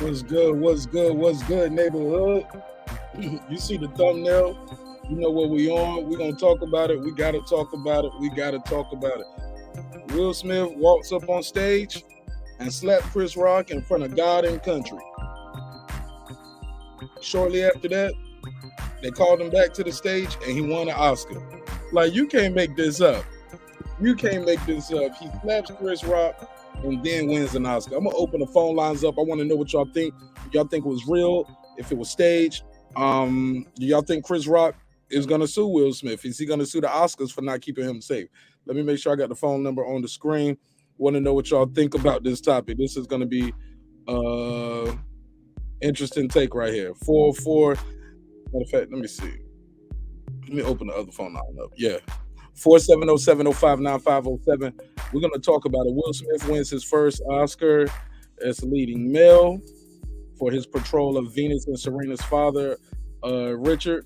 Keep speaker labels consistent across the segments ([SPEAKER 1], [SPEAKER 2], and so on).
[SPEAKER 1] What's good? What's good? What's good, neighborhood? You see the thumbnail. You know what we on. We're going to talk about it. We got to talk about it. We got to talk about it. Will Smith walks up on stage and slapped Chris Rock in front of God and country. Shortly after that, they called him back to the stage and he won an Oscar. Like, you can't make this up. You can't make this up. He slaps Chris Rock and then wins an Oscar. I'm going to open the phone lines up. I want to know what y'all think. Y'all think it was real? If it was staged? Do y'all think Chris Rock is going to sue Will Smith? Is he going to sue the Oscars for not keeping him safe? Let me make sure I got the phone number on the screen. Want to know what y'all think about this topic. This is going to be interesting take right here. 404. Matter of fact, let me see. Let me open the other phone line up. Yeah. 470-705-9507. We're going to talk about it. Will Smith wins his first Oscar as leading male for his portrayal of Venus and Serena's father, Richard.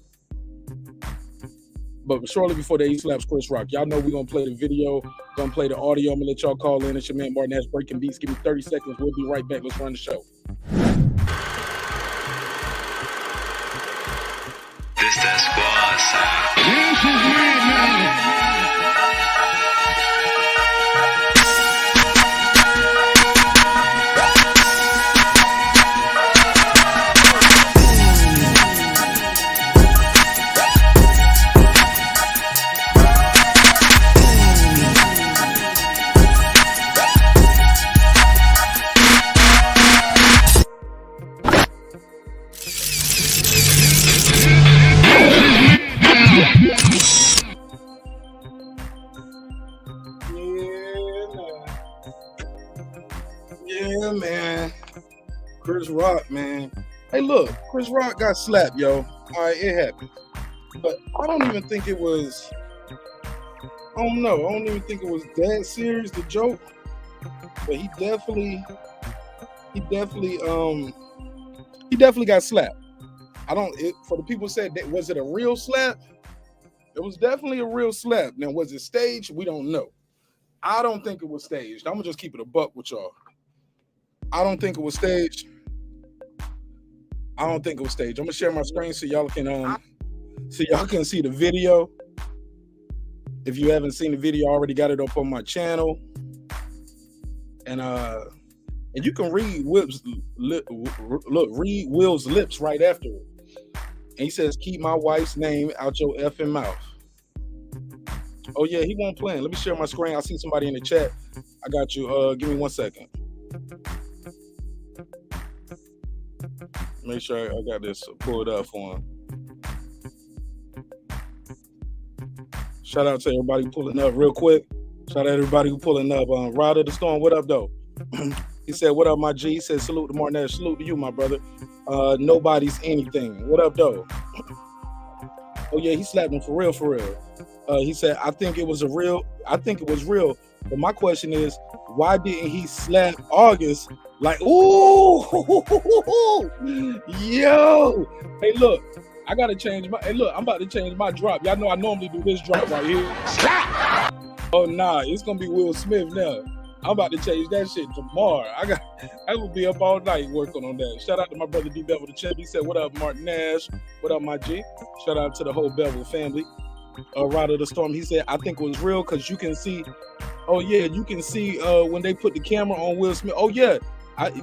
[SPEAKER 1] But shortly before that, he slaps Chris Rock. Y'all know we're going to play the video, going to play the audio. I'm going to let y'all call in. It's your man, Marq Nash, breaking beats. Give me 30 seconds. We'll be right back. Let's run the show.
[SPEAKER 2] This that squad sound.
[SPEAKER 3] This is madness.
[SPEAKER 1] Yeah, man. Chris Rock, man. Hey, look, Chris Rock got slapped, yo. All right, it happened. But I don't even think it was, I don't know. I don't even think it was that serious, the joke. But he definitely got slapped. For the people said, that, was it a real slap? It was definitely a real slap. Now, was it staged? We don't know. I don't think it was staged. I'm gonna just keep it a buck with y'all. I don't think it was staged. I'm gonna share my screen so y'all can see the video. If you haven't seen the video, I already got it up on my channel. And you can read Will's lips right after it. And he says, "Keep my wife's name out your effing mouth." Oh yeah, he won't play. Let me share my screen. I see somebody in the chat. I got you. Give me 1 second. Make sure I got this pulled up for him. Shout out to everybody pulling up real quick. Shout out to everybody who pulling up. Rod of the Storm, what up though? He said, "What up, my G?" He said, "Salute to Marq Nash. Salute to you, my brother. Nobody's anything. What up, though?" Oh yeah, he slapped him for real, for real. He said, I think it was real. But my question is, why didn't he slap August like, ooh, yo? Hey, look, I gotta change my. Hey, look, I'm about to change my drop. Y'all know I normally do this drop right here. Oh nah, it's gonna be Will Smith now. I'm about to change that shit tomorrow. I will be up all night working on that. Shout out to my brother D Bevel the Champ. He said, "What up, Marq Nash? What up, my G?" Shout out to the whole Bevel family. Rod of the Storm. He said, "I think it was real because you can see." Oh yeah, you can see when they put the camera on Will Smith. Oh yeah,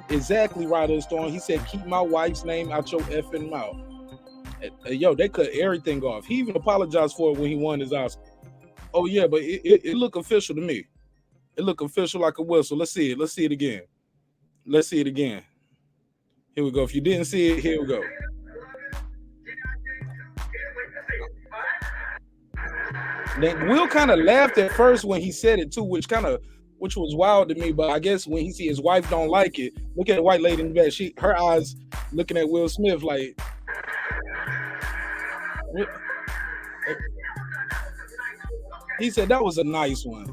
[SPEAKER 1] exactly. Rod of the Storm. He said, "Keep my wife's name out your effing mouth." Yo, they cut everything off. He even apologized for it when he won his Oscar. Oh yeah, but it looked official to me. It looked official like a whistle. Let's see it. Let's see it again. Let's see it again. Here we go. If you didn't see it, here we go. Then Will kind of laughed at first when he said it too, which was wild to me. But I guess when he see his wife don't like it, look at the white lady in the back. Her eyes looking at Will Smith like. He said that was a nice one.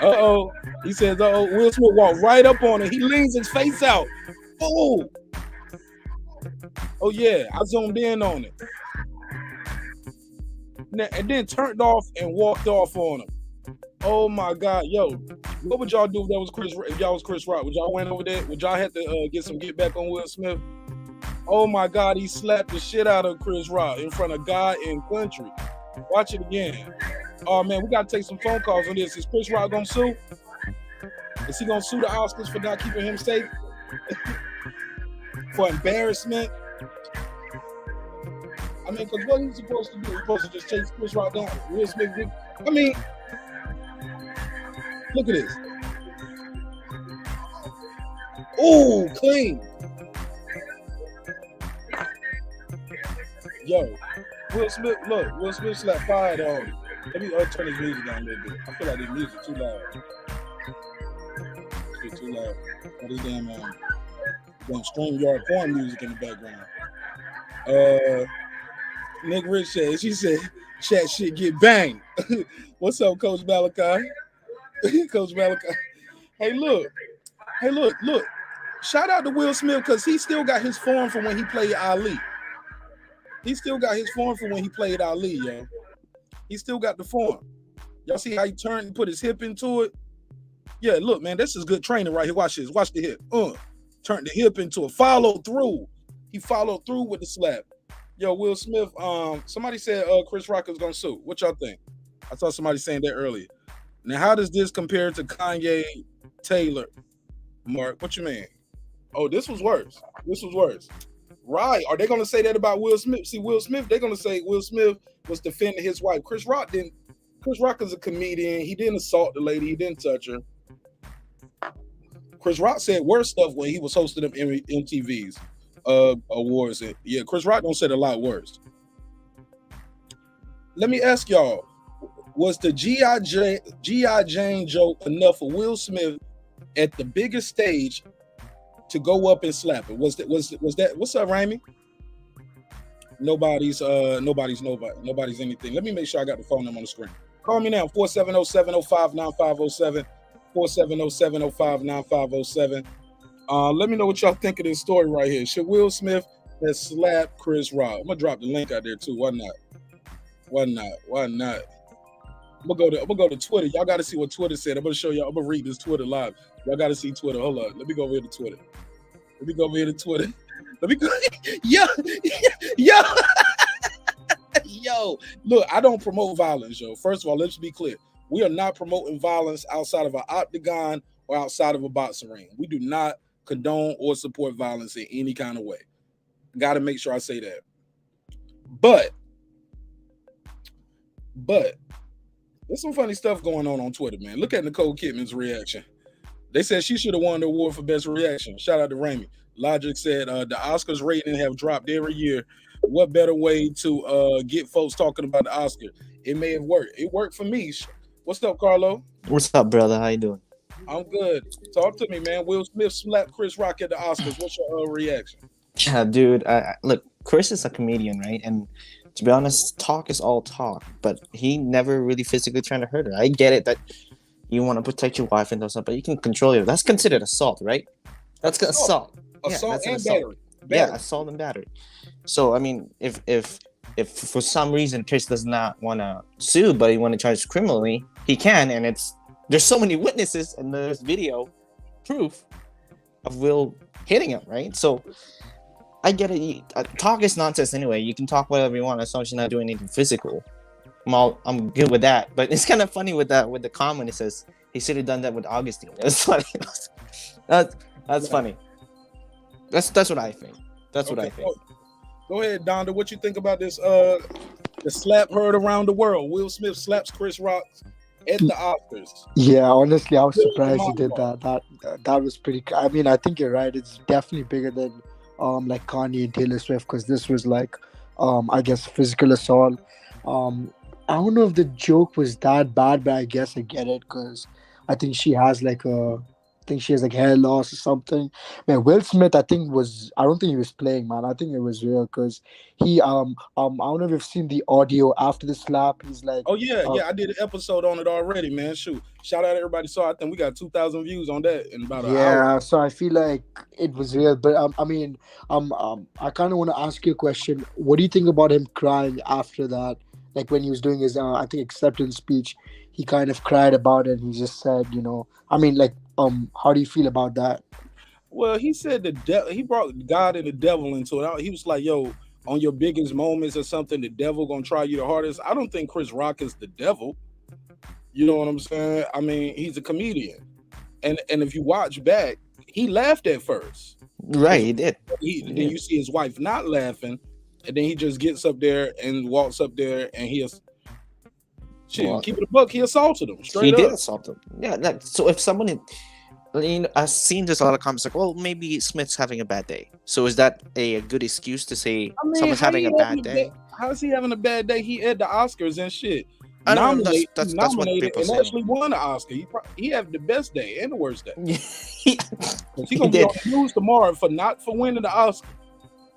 [SPEAKER 1] Uh-oh. He says, uh-oh. Will Smith walked right up on it. He leans his face out. Oh. Oh, yeah. I zoomed in on it. And then turned off and walked off on him. Oh my God, yo, what would y'all do if that was if y'all was Chris Rock? Would y'all went over there? Would y'all have to get back on Will Smith? Oh my God, he slapped the shit out of Chris Rock in front of God and country. Watch it again. Oh man, we gotta take some phone calls on this. Is Chris Rock gonna sue? Is he gonna sue the Oscars for not keeping him safe? For embarrassment? I mean, because what he's supposed to do? He's supposed to just chase Chris Rock down. Will Smith did. I mean, look at this. Ooh, clean. Yo, Will Smith, look, Will Smith slapped fire on. Let me turn his music down a little bit. I feel like his music too loud. It's too loud. All this damn StreamYard porn music in the background. Nick Rich said, she said, chat shit get banged. What's up, Coach Malachi? Coach Malachi. Hey, look. Shout out to Will Smith because he still got his form from when he played Ali. He still got his form from when he played Ali, yo. He still got the form. Y'all see how he turned and put his hip into it? Yeah, look, man, this is good training right here. Watch this. Watch the hip. Turn the hip into a follow through. He followed through with the slap. Yo, Will Smith, somebody said Chris Rock is gonna sue. What y'all think? I saw somebody saying that earlier. Now, how does this compare to Kanye Taylor? Mark, what you mean? Oh, this was worse. Right. Are they gonna say that about Will Smith? See, Will Smith, they're gonna say Will Smith was defending his wife. Chris Rock didn't. Chris Rock is a comedian. He didn't assault the lady. He didn't touch her. Chris Rock said worse stuff when he was hosting them MTV's awards. And yeah, Chris Rock don't say a lot worse. Let me ask y'all: was the G.I. Jane joke enough for Will Smith at the biggest stage to go up and slap it? Was that? What's up, Raimi? Nobody's anything. Let me make sure I got the phone number on the screen. Call me now, 470-705-9507. 470-705-9507. Let me know what y'all think of this story right here. Should Will Smith have slapped Chris Rock? I'm gonna drop the link out there too. Why not? I'm gonna go to Twitter. Y'all gotta see what Twitter said. I'm gonna show y'all. I'm gonna read this Twitter live. Y'all gotta see Twitter. Hold on. Let me go over here to Twitter. Let me go. Yo, look, I don't promote violence, yo. First of all, let's be clear. We are not promoting violence outside of an octagon or outside of a boxing ring. We do not condone or support violence in any kind of way. Got to make sure I say that. But there's some funny stuff going on Twitter, man. Look at Nicole Kidman's reaction. They said she should have won the award for best reaction. Shout out to Raimi. Logic said the Oscars rating have dropped every year. What better way to get folks talking about the Oscar? It may have worked. It worked for me. What's up, Carlo?
[SPEAKER 4] What's up, brother? How you doing?
[SPEAKER 1] I'm good. Talk to me, man. Will Smith slapped Chris Rock at the Oscars. What's your reaction?
[SPEAKER 4] Yeah, dude. Look, Chris is a comedian, right? And to be honest, talk is all talk, but he never really physically trying to hurt her. I get it that you want to protect your wife and stuff, but you can control her. That's considered assault, right? That's assault.
[SPEAKER 1] Assault and
[SPEAKER 4] battery. Yeah, assault and battery. So I mean, if for some reason Chris does not want to sue, but he want to charge criminally, he can, and there's so many witnesses and there's video proof of Will hitting him, right? So I get it. Talk is nonsense anyway. You can talk whatever you want as long as you're not doing anything physical. I'm good with that. But it's kind of funny with the comment. It says he should have done that with Augustine. It's funny. That's funny. That's what I think. That's what I think.
[SPEAKER 1] Go ahead, Donda. What you think about this? The slap heard around the world. Will Smith slaps Chris Rock at the Oscars.
[SPEAKER 5] Yeah, honestly, I was surprised he did that. That was pretty. I mean, I think you're right. It's definitely bigger than like Kanye and Taylor Swift, because this was like I guess physical assault. I don't know if the joke was that bad, but I guess I get it because I think she has like hair loss or something. Man, Will Smith, I don't think he was playing, man. I think it was real because he I don't know if you've seen the audio after the slap. He's like,
[SPEAKER 1] oh yeah, I did an episode on it already, man. Shoot, shout out to everybody. So I think we got 2,000 views on that in about an hour.
[SPEAKER 5] Yeah, so I feel like it was real. But I mean, I kind of want to ask you a question. What do you think about him crying after that? Like when he was doing his, I think, acceptance speech, he kind of cried about it. And he just said, I mean, like, how do you feel about that?
[SPEAKER 1] Well, he said he brought God and the devil into it. He was like, "Yo, on your biggest moments or something, the devil gonna try you the hardest." I don't think Chris Rock is the devil. You know what I'm saying? I mean, he's a comedian, and if you watch back, he laughed at first.
[SPEAKER 4] Right, he did.
[SPEAKER 1] Then you see his wife not laughing, and then he just gets up there and walks up there, and keep it a buck. He assaulted him straight up.
[SPEAKER 4] He did assault him. Yeah. So if someone, I've seen there's a lot of comments like, well, maybe Smith's having a bad day. So is that a good excuse to say someone's having a bad day?
[SPEAKER 1] How is he having a bad day? He had the Oscars and shit.
[SPEAKER 4] I don't know. That's what people say.
[SPEAKER 1] Actually won the Oscar. He had the best day and the worst day.
[SPEAKER 4] He
[SPEAKER 1] gonna be on the news tomorrow for winning the Oscar.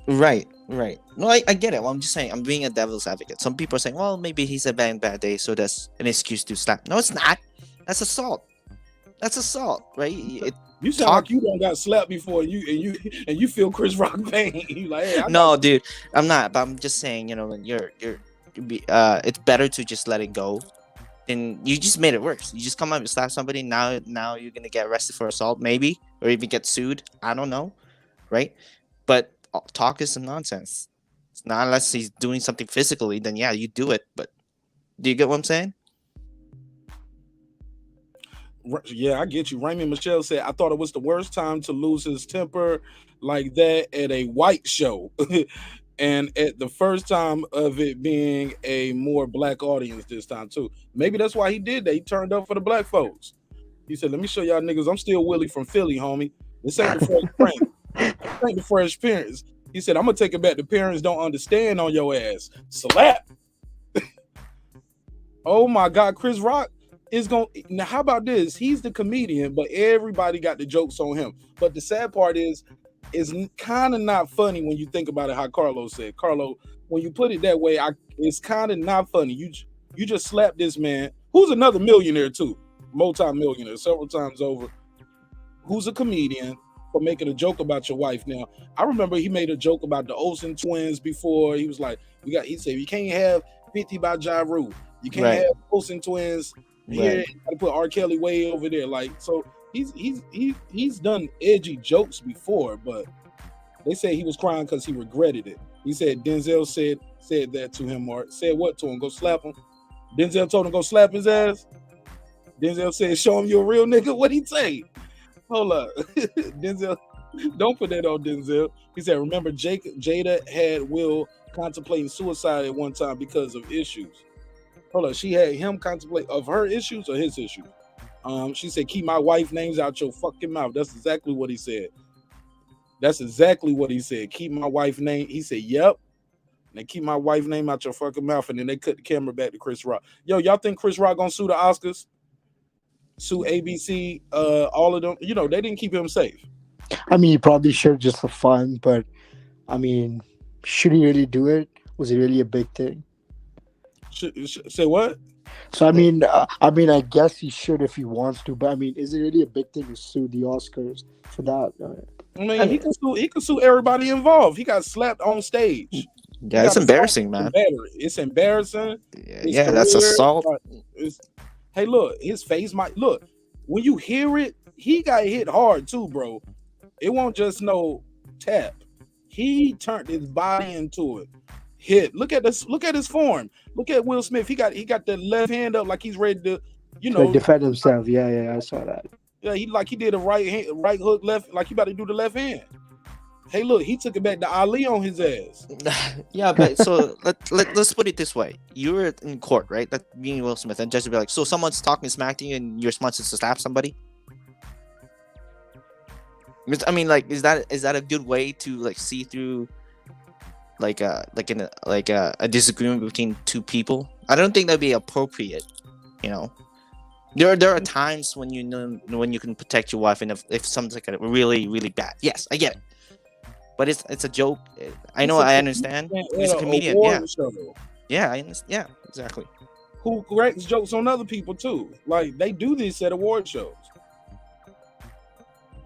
[SPEAKER 4] Right. No, I get it. Well, I'm just saying, I'm being a devil's advocate. Some people are saying, well, maybe he's having a bad day, so that's an excuse to slap. No, it's not. That's assault. Right?
[SPEAKER 1] You sound like you don't got slapped before, and you feel Chris Rock pain. You like, hey,
[SPEAKER 4] no, dude, I'm not. But I'm just saying, when it's better to just let it go. And you just made it worse. You just come up and slap somebody. Now you're gonna get arrested for assault, maybe, or even get sued. I don't know, right? But talk is some nonsense. It's not unless he's doing something physically. Then yeah, you do it. But do you get what I'm saying?
[SPEAKER 1] Yeah, I get you. Raymond Michelle said, I thought it was the worst time to lose his temper like that at a white show. And at the first time of it being a more black audience this time too. Maybe that's why he did that. He turned up for the black folks. He said, let me show y'all niggas, I'm still Willie from Philly, homie. This ain't the Fresh Prince. This ain't the Fresh Parents. He said, I'm gonna take it back. The parents don't understand on your ass. Slap. Oh my God, Chris Rock is going. Now, how about this? He's the comedian, but everybody got the jokes on him. But the sad part is kind of not funny when you think about it. How Carlos said, Carlo, when you put it that way, it's kind of not funny. You just slapped this man, who's another millionaire too, multi-millionaire several times over, who's a comedian, for making a joke about your wife. Now, I remember he made a joke about the Olsen twins before. He was like, he said, you can't have 50 by Ja Rule. You can't have Olsen twins here. You gotta put R. Kelly way over there. Like, so he's done edgy jokes before, but they say he was crying because he regretted it. He said Denzel said that to him, Mark. Said what to him? Go slap him. Denzel told him go slap his ass. Denzel said, show him you're a real nigga. What'd he say? Hold up. Denzel, don't put that on Denzel. He said, remember Jada had Will contemplating suicide at one time because of issues. Hold up. She had him contemplate of her issues or his issues. She said, keep my wife names out your fucking mouth. That's exactly what he said. Keep my wife name. He said, yep. And they keep my wife name out your fucking mouth. And then they cut the camera back to Chris Rock. Yo, y'all think Chris Rock gonna sue the Oscars? Sue ABC, all of them? They didn't keep him safe.
[SPEAKER 5] I mean, he probably should just for fun, but I mean, should he really do it? Was it really a big thing?
[SPEAKER 1] Say what?
[SPEAKER 5] So I mean, I guess he should if he wants to, but I mean, is it really a big thing to sue the Oscars for that?
[SPEAKER 1] I mean, he can sue everybody involved. He got slapped on stage.
[SPEAKER 4] Yeah, it's embarrassing, man.
[SPEAKER 1] It's embarrassing.
[SPEAKER 4] Yeah, that's assault.
[SPEAKER 1] Hey, look, his face might look. When you hear it, he got hit hard too, bro. It won't just no tap. He turned his body into it. Hit. Look at this. Look at his form. Look at Will Smith. He got the left hand up like he's ready to,
[SPEAKER 5] defend himself. Yeah, I saw that.
[SPEAKER 1] Yeah, he did a right hook left, like he about to do the left hand. Hey, look, he took it back to Ali on his ass.
[SPEAKER 4] Yeah, but so let's put it this way: you were in court, right? Like being Will Smith, and judge would be like, so someone's talking smack to you, and your response is to slap somebody. I mean, like, is that a good way to like see through, a disagreement between two people? I don't think that'd be appropriate. There are times when when you can protect your wife, and if something's like really really bad, yes, I get it. But it's a joke. I understand. He's a comedian. Yeah, I understand. Yeah, exactly.
[SPEAKER 1] Who cracks jokes on other people too? Like they do this at award shows.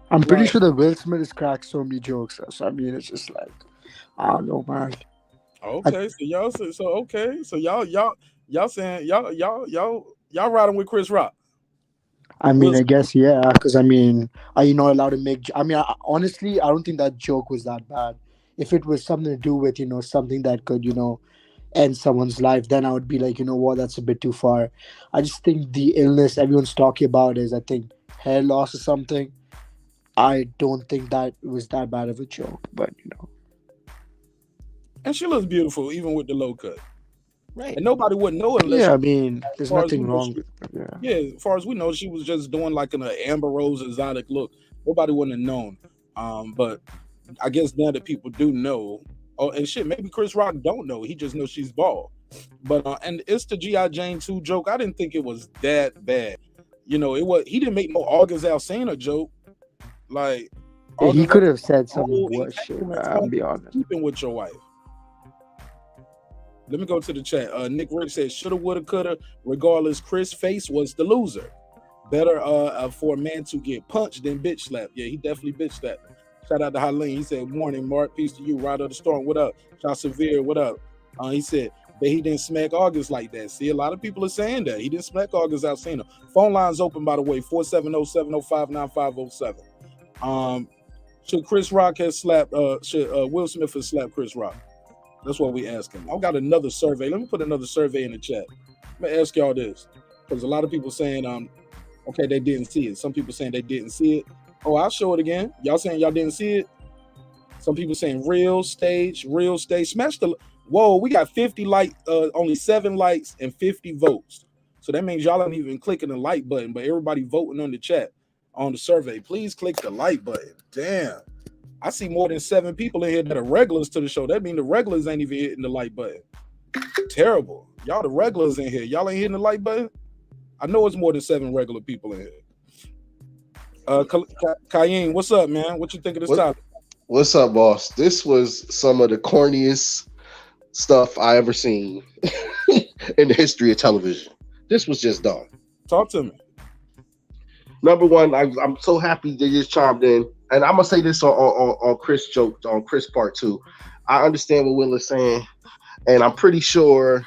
[SPEAKER 5] I'm pretty sure that Will Smith has cracked so many jokes. So I mean, it's just like, I don't know, man.
[SPEAKER 1] Okay, so y'all saying y'all Y'all riding with Chris Rock?
[SPEAKER 5] I mean,
[SPEAKER 1] Will
[SPEAKER 5] I guess yeah, because I mean, are you not allowed to make? I mean, honestly, I don't think that joke was that bad. If it was something to do with something that could end someone's life, then I would be like, you know what, that's a bit too far. I just think the illness everyone's talking about is, I think, hair loss or something. I don't think that was that bad of a joke, but
[SPEAKER 1] And she looks beautiful even with the low cut.
[SPEAKER 4] Right.
[SPEAKER 1] And nobody would know unless.
[SPEAKER 5] yeah, I mean, there's
[SPEAKER 1] far as
[SPEAKER 5] nothing
[SPEAKER 1] we know,
[SPEAKER 5] wrong
[SPEAKER 1] she-
[SPEAKER 5] with it.
[SPEAKER 1] Yeah, as far as we know, she was just doing like an Amber Rose exotic look. Nobody wouldn't have known. But I guess now that people do know, and shit, maybe Chris Rock don't know. He just knows she's bald. But and it's the G.I. Jane 2 joke. I didn't think it was that bad. It was. He didn't make no August Alsina joke. Like
[SPEAKER 5] Yeah, he
[SPEAKER 1] August
[SPEAKER 5] could have said
[SPEAKER 1] Alsina,
[SPEAKER 5] something worse shit. I'll be honest.
[SPEAKER 1] keeping with your wife. Let me go to the chat. Nick Rich said, shoulda, woulda, coulda. Regardless, Chris' face was the loser. Better for a man to get punched than bitch slapped. Yeah, he definitely bitch slapped. Shout out to Haleen. He said, morning, Mark. Peace to you. Ride of the storm. What up? Shout Severe. What up? He said, but he didn't smack August like that. See, a lot of people are saying that. He didn't smack August Alsina. Phone lines open, by the way, 470-705-9507. Should Chris Rock have slapped, should Will Smith have slapped Chris Rock? That's what we asking. I've got another survey. Let me put another survey in the chat. Let me ask y'all this. Because a lot of people saying, okay, they didn't see it. Some people saying they didn't see it. Oh, I'll show it again. Y'all saying y'all didn't see it? Some people saying real stage. Smash the, whoa, we got 50 only 7 likes and 50 votes. So that means y'all ain't even clicking the like button, but everybody voting on the chat, on the survey. Please click the like button. Damn. I see more than 7 people in here that are regulars to the show. That means the regulars ain't even hitting the like button. Terrible. Y'all the regulars in here. Y'all ain't hitting the like button? I know it's more than 7 regular people in here. Cayenne, what's up, man? What you think of this topic?
[SPEAKER 6] What's up, boss? This was some of the corniest stuff I ever seen in the history of television. This was just dumb.
[SPEAKER 1] Talk to me.
[SPEAKER 6] Number one, I'm so happy they just chimed in. And I'm gonna say this on Chris joke, on Chris part too. I understand what Will is saying, and I'm pretty sure,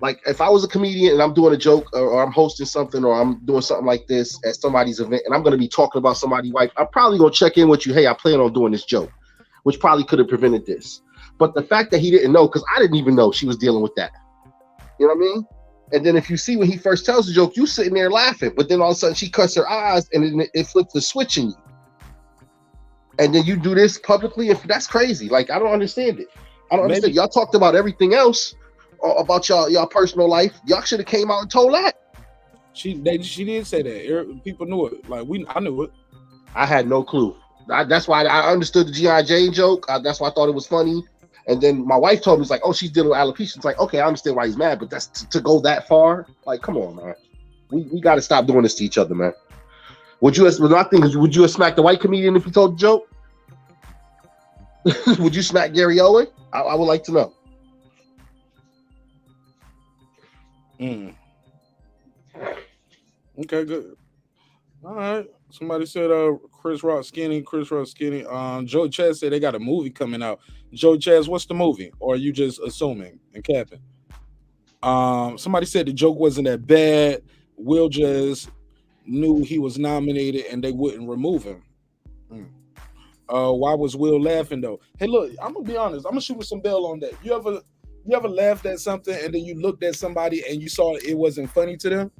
[SPEAKER 6] like, if I was a comedian and I'm doing a joke or I'm hosting something or I'm doing something like this at somebody's event and I'm gonna be talking about somebody's wife, I'm probably gonna check in with you. Hey, I plan on doing this joke, which probably could have prevented this. But the fact that he didn't know, because I didn't even know she was dealing with that. You know what I mean? And then if you see when he first tells the joke, you sitting there laughing, but then all of a sudden she cuts her eyes and then it flips the switch in you. And then you do this publicly, if that's crazy. Like, I don't understand it. I don't understand. Y'all talked about everything else about y'all personal life. Y'all should have came out and told that.
[SPEAKER 1] She did say that. People knew it. Like I knew it.
[SPEAKER 6] I had no clue. That's why I understood the G.I. Jane joke. That's why I thought it was funny. And then my wife told me, it's like, oh, she's dealing with alopecia. It's like, okay, I understand why he's mad, but that's to go that far. Like, come on, man. We got to stop doing this to each other, man. Would you have smacked the white comedian if he told the joke? Would you smack Gary Owen? I would like to know.
[SPEAKER 1] Okay, good. All right. Somebody said Chris Rock skinny. Joe Chaz said they got a movie coming out. Joe Chaz, what's the movie? Or are you just assuming and capping? Somebody said the joke wasn't that bad. Will just knew he was nominated and they wouldn't remove him. Why was Will laughing though? Hey, look, I'm gonna be honest. I'm gonna shoot with some bell on that. You ever laughed at something and then you looked at somebody and you saw it wasn't funny to them?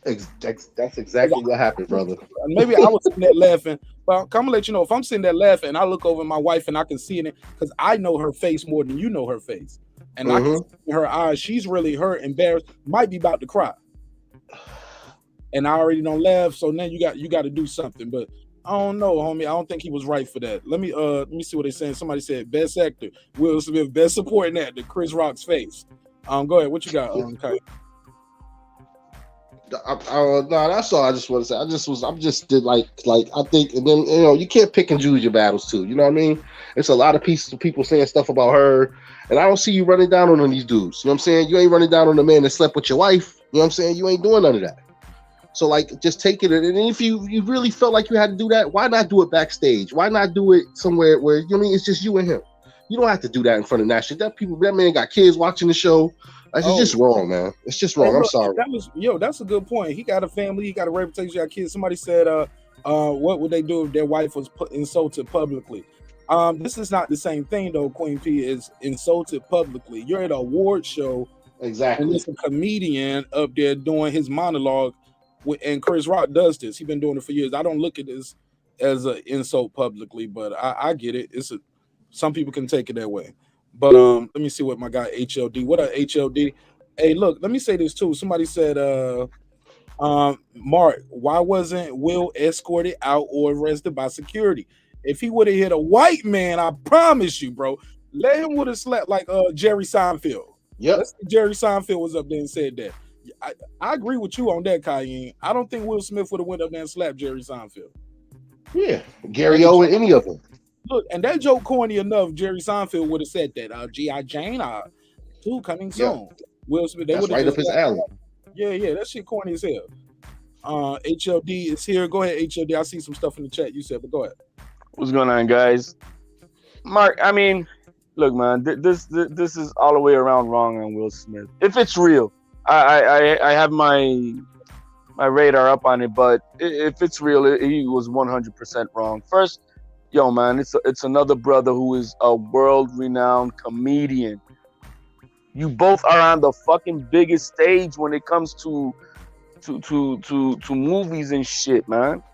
[SPEAKER 6] That's exactly what happened, brother.
[SPEAKER 1] Maybe I was sitting there laughing, but I'm gonna let you know if I'm sitting there laughing and I look over at my wife and I can see it because I know her face more than you know her face, and I can see in her eyes she's really hurt, embarrassed, might be about to cry, and I already don't laugh. So now you got to do something, but I don't know, homie. I don't think he was right for that. Let me see what they're saying. Somebody said best actor, Will Smith, best supporting actor, Chris Rock's face. Go ahead. What you got, Kai?
[SPEAKER 6] No, that's all I just want to say. I think, and then you can't pick and choose your battles too. You know what I mean? It's a lot of pieces of people saying stuff about her, and I don't see you running down on these dudes. You know what I'm saying? You ain't running down on the man that slept with your wife. You know what I'm saying? You ain't doing none of that. So like, just take it. And if you really felt like you had to do that, why not do it backstage? Why not do it somewhere where it's just you and him? You don't have to do that in front of Nash. That man got kids watching the show. It's just wrong, man. It's just wrong. I'm sorry.
[SPEAKER 1] That's a good point. He got a family. He got a reputation. He got kids. Somebody said, what would they do if their wife was insulted publicly? This is not the same thing, though. Queen P is insulted publicly. You're at an award show,
[SPEAKER 6] exactly,
[SPEAKER 1] and there's a comedian up there doing his monologue, and Chris Rock does this. He's been doing it for years. I don't look at this as an insult publicly, but I get it. Some people can take it that way. But let me see what my guy HLD. What up, HLD? Hey, look, let me say this too. Somebody said, Mark, why wasn't Will escorted out or arrested by security? If he would have hit a white man, I promise you, bro, let him would have slept like Jerry Seinfeld.
[SPEAKER 6] Yep.
[SPEAKER 1] Jerry Seinfeld was up there and said that. I agree with you on that, Cayenne. I don't think Will Smith would have went up there and slapped Jerry Seinfeld.
[SPEAKER 6] Yeah, Gary O and any of them.
[SPEAKER 1] Look, and that joke corny enough, Jerry Seinfeld would have said that. G.I. Jane 2 coming soon. Yeah. Will Smith, they would have
[SPEAKER 6] right up his alley.
[SPEAKER 1] Yeah, that shit corny as hell. HLD is here. Go ahead, HLD. I see some stuff in the chat you said, but go ahead.
[SPEAKER 7] What's going on, guys? Mark, I mean, look, man, this is all the way around wrong on Will Smith. If it's real, I have my radar up on it, but if it's real, he was 100% wrong. First, yo, man, it's another brother who is a world-renowned comedian. You both are on the fucking biggest stage when it comes to movies and shit, man.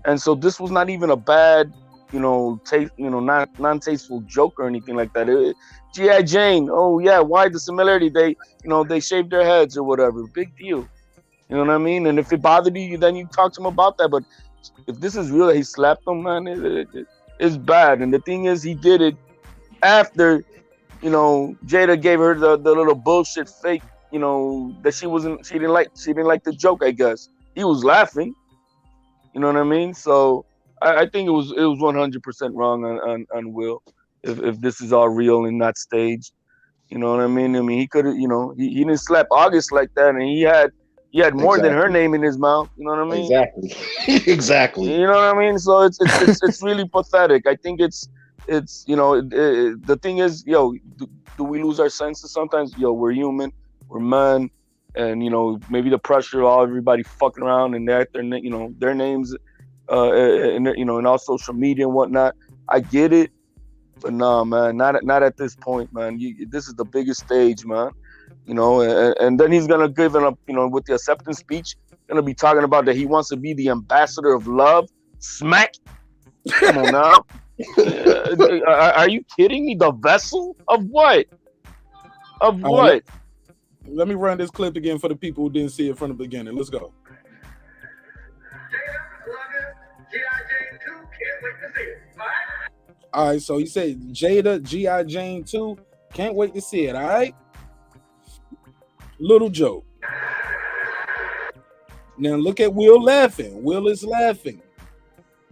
[SPEAKER 7] And so this was not even a bad, non-tasteful joke or anything like that. G.I. Jane, oh yeah, why the similarity? They shaved their heads or whatever. Big deal. You know what I mean? And if it bothered you, then you talk to him about that. But if this is real, he slapped them, man. It's bad. And the thing is, he did it after, Jada gave her the little bullshit fake, that she didn't like the joke, I guess. He was laughing. You know what I mean? So I think it was 100% wrong on Will if this is all real and not staged. You know what I mean? I mean, he could have, he didn't slap August like that, and he had more than her name in his mouth. You know what I mean?
[SPEAKER 6] Exactly. Exactly.
[SPEAKER 7] You know what I mean? So it's really pathetic. I think it's the thing is, do we lose our senses sometimes? We're human, we're men, and maybe the pressure of everybody fucking around and their names, and all social media and whatnot. I get it, but nah, man, not at this point, man. This is the biggest stage, man. And then he's gonna give it up, with the acceptance speech, gonna be talking about that he wants to be the ambassador of love. Smack. Come on now. Are you kidding me? The vessel of what? Of what?
[SPEAKER 1] Let me run this clip again for the people who didn't see it from the beginning. Let's go. All right, so he said Jada, G.I. Jane 2, can't wait to see it, all right? Little joke. Now look at Will laughing. Will is laughing.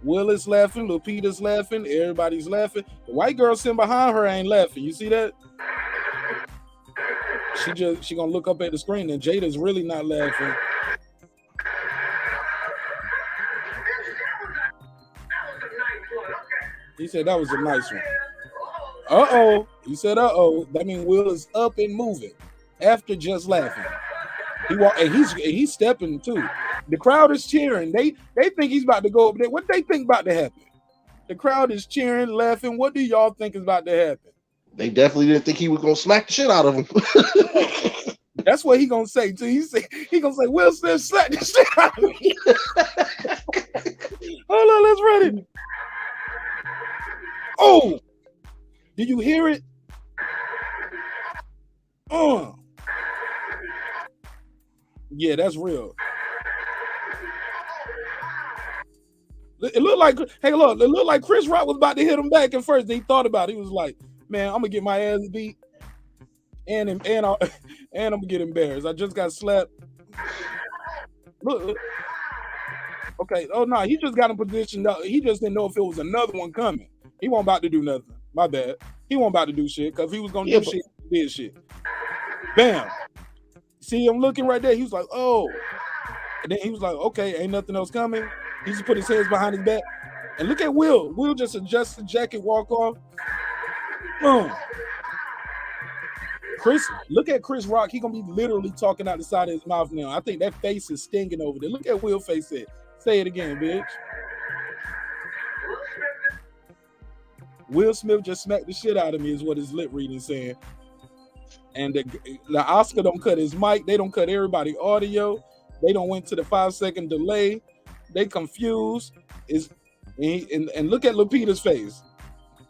[SPEAKER 1] Lupita's laughing. Everybody's laughing. The white girl sitting behind her ain't laughing. You see that? She gonna look up at the screen, and Jada's really not laughing. He said that was a nice one. Uh-oh. He said, uh-oh. That means Will is up and moving after just laughing. He's stepping too. The crowd is cheering. They think he's about to go up there. What they think about to happen? The crowd is cheering, laughing. What do y'all think is about to happen?
[SPEAKER 6] They definitely didn't think he was gonna smack the shit out of him.
[SPEAKER 1] That's what he gonna say too. He gonna say, Will Smith slapped the shit out of me. Hold on, let's run it. Oh, did you hear it? Yeah, that's real. It looked like, it looked like Chris Rock was about to hit him back at first. He thought about it. He was like, man, I'm gonna get my ass beat, and I'm gonna get embarrassed. I just got slapped. Look. Okay. Oh no, he just got in position. He just didn't know if it was another one coming. He wasn't about to do nothing. My bad. He wasn't about to do shit because he was gonna do shit. He did shit. Bam. See him looking right there. He was like, oh. And then he was like, okay, ain't nothing else coming. He just put his hands behind his back. And look at Will. Will just adjust the jacket, walk off. Look at Chris Rock. He gonna be literally talking out the side of his mouth now. I think that face is stinging over there. Look at Will face it. Say it again, bitch. Will Smith just smacked the shit out of me is what his lip reading saying. And the Oscar don't cut his mic. They don't cut everybody audio. They don't went to the 5-second delay. They confused. And look at Lupita's face.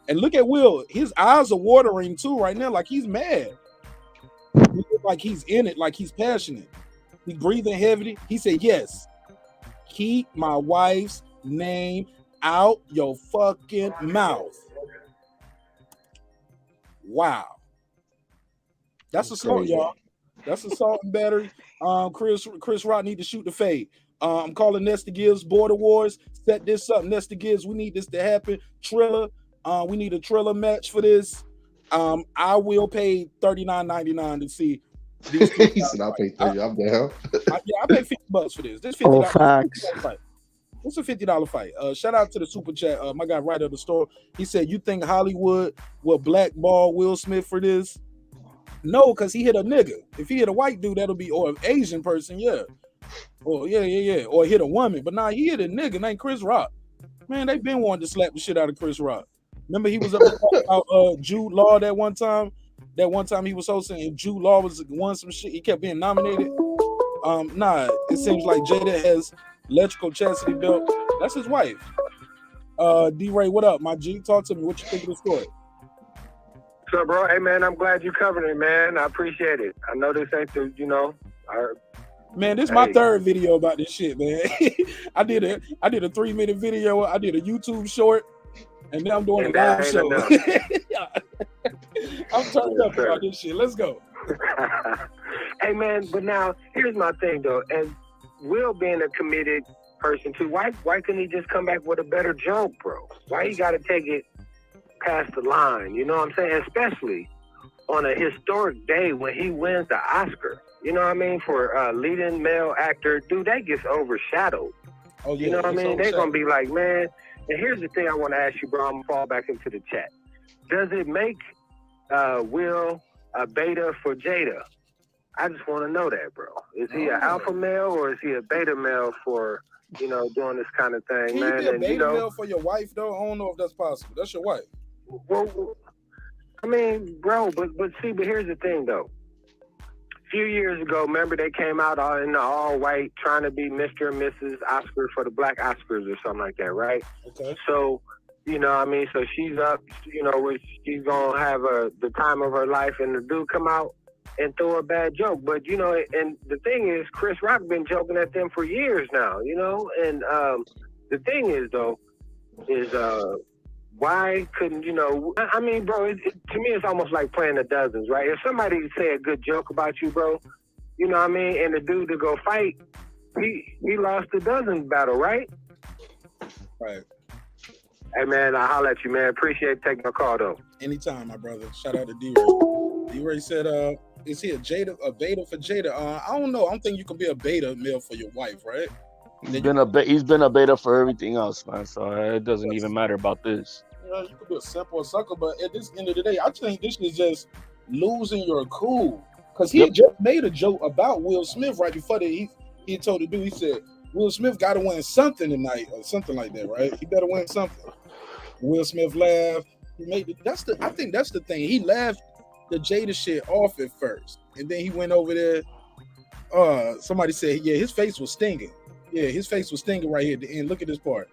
[SPEAKER 1] And look at Will. His eyes are watering too right now, like he's mad. Like he's in it, like he's passionate. He's breathing heavily. He said, yes, keep my wife's name out your fucking mouth. Wow. That's assault, y'all. That's assault and battery. Chris Rock need to shoot the fade. I'm calling Nesta Gibbs Border Wars. Set this up, Nesta Gibbs. We need this to happen. Triller. We need a Triller match for this. I will pay $39.99 to see these.
[SPEAKER 6] He said, "I'll pay 30. I'm down."
[SPEAKER 1] I pay $50 for this. This $50.
[SPEAKER 5] Oh, facts.
[SPEAKER 1] It's a $50 fight. Shout out to the super chat. My guy right at the store. He said, "You think Hollywood will blackball Will Smith for this?" No, because he hit a nigga. If he hit a white dude, that'll be, or an Asian person, yeah. Or yeah. Or hit a woman. But nah, he hit a nigga named Chris Rock. Man, they been wanting to slap the shit out of Chris Rock. Remember he was up about Jude Law that one time? That one time he was hosting and Jude Law won some shit. He kept being nominated. Nah, it seems like Jada has electrical chastity belt. That's his wife. D-Ray, what up, my G? Talk to me. What you think of the story?
[SPEAKER 8] So, bro, hey, man, I'm glad you covered it, man. I appreciate it. I know this ain't the,
[SPEAKER 1] Man, this is my third video about this shit, man. I did a 3-minute video. I did a YouTube short, and now I'm doing a live show. I'm turned up about this shit. Let's go.
[SPEAKER 8] Hey, man, but now here's my thing though, and Will being a committed person too. Why couldn't he just come back with a better joke, bro? Why you got to take it past the line? You know what I'm saying? Especially on a historic day when he wins the Oscar. You know what I mean? For leading male actor, dude, that gets overshadowed.
[SPEAKER 1] Oh, yeah,
[SPEAKER 8] you know what I mean? They're going to be like, man, and here's the thing I want to ask you, bro. I'm going to fall back into the chat. Does it make Will a beta for Jada? I just want to know that, bro. Is he an alpha male or is he a beta male for, doing this kind of thing,
[SPEAKER 1] Can
[SPEAKER 8] man?
[SPEAKER 1] you be a beta male for your wife, though? I don't know if that's possible. That's your wife.
[SPEAKER 8] Well, I mean, bro, but here's the thing, though. A few years ago, remember they came out in the all-white trying to be Mr. and Mrs. Oscar for the Black Oscars or something like that, right?
[SPEAKER 1] Okay.
[SPEAKER 8] So, so she's up, where she's going to have the time of her life, and the dude come out and throw a bad joke. But, and the thing is, Chris Rock been joking at them for years now, and the thing is, though, is why couldn't, I mean, bro, to me, it's almost like playing the dozens, right? If somebody say a good joke about you, bro, you know what I mean, and the dude to go fight, he lost the dozen battle, right?
[SPEAKER 1] Right.
[SPEAKER 8] Hey, man, I'll holler at you, man. Appreciate taking my call, though.
[SPEAKER 1] Anytime, my brother. Shout out to D-Ray. D-Ray said, is he a beta for Jada? I don't know. I don't think you can be a beta male for your wife, right?
[SPEAKER 7] He's been a beta for everything else, man. So it doesn't even matter about this.
[SPEAKER 1] You could be a simp or a sucker, but at this end of the day, I think this is just losing your cool. Because he just made a joke about Will Smith right before he told the dude, he said, Will Smith got to win something tonight or something like that, right? He better win something. Will Smith laughed. He made it. I think that's the thing. He laughed the Jada shit off at first, and then he went over there. Somebody said, yeah, his face was stinging. Yeah, his face was stinging right here at the end. Look at this part.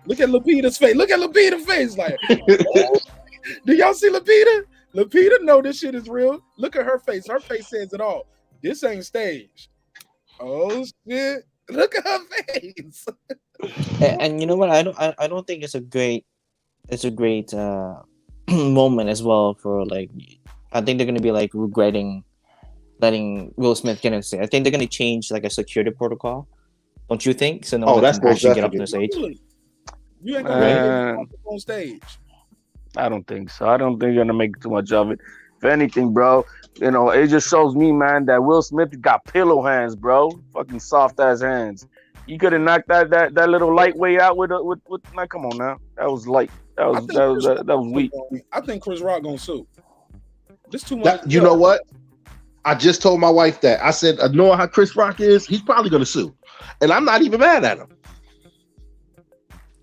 [SPEAKER 1] Look at Lupita's face. Look at Lupita's face. Like, do y'all see Lupita? Lupita know this shit is real. Look at her face. Her face says it all. This ain't staged. Oh shit! Look at her face.
[SPEAKER 4] And you know what? I don't think it's a great moment as well for like. I think they're gonna be like regretting letting Will Smith get on stage. I think they're gonna change like a security protocol. Don't you think? So no one can actually get up on the stage.
[SPEAKER 1] You ain't gonna on stage.
[SPEAKER 7] I don't think so. I don't think you're gonna make too much of it. If anything, bro, it just shows me, man, that Will Smith got pillow hands, bro. Fucking soft ass hands. You could have knocked that little lightweight out with like, come on now. That was light. That was weak.
[SPEAKER 1] I think Chris Rock gonna sue. This too much.
[SPEAKER 6] You know what? I just told my wife that. I said, knowing how Chris Rock is, he's probably going to sue. And I'm not even mad at him.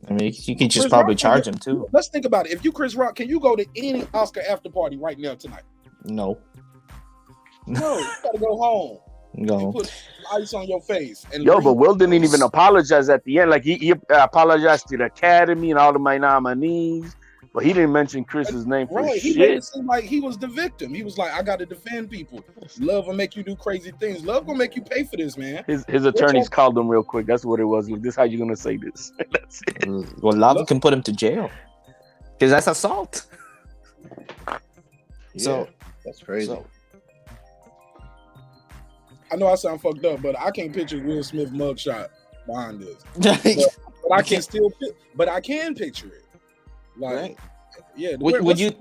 [SPEAKER 4] I mean, you could just
[SPEAKER 1] Chris
[SPEAKER 4] probably
[SPEAKER 1] Rock,
[SPEAKER 4] charge him too.
[SPEAKER 1] Let's think about it. If you Chris Rock, can you go to any Oscar after party right now tonight?
[SPEAKER 4] No.
[SPEAKER 1] No, you gotta go home.
[SPEAKER 4] No.
[SPEAKER 1] And put ice on your face. And
[SPEAKER 7] But Will didn't even apologize at the end. Like he apologized to the Academy and all of my nominees, but he didn't mention Chris's name for
[SPEAKER 1] right. He
[SPEAKER 7] shit.
[SPEAKER 1] made it seem like he was the victim. He was like, I got to defend people. Love will make you do crazy things. Love will make you pay for this, man.
[SPEAKER 7] His attorneys called him real quick. That's what it was. Look, this is how you gonna say this. That's it.
[SPEAKER 4] Well, Love can put him to jail because that's assault. So
[SPEAKER 6] that's crazy.
[SPEAKER 4] So,
[SPEAKER 1] I know I sound fucked up, but I can't picture Will Smith mugshot behind this. But I can still, but I can picture it. Like,
[SPEAKER 4] right.
[SPEAKER 1] Yeah.
[SPEAKER 4] Would you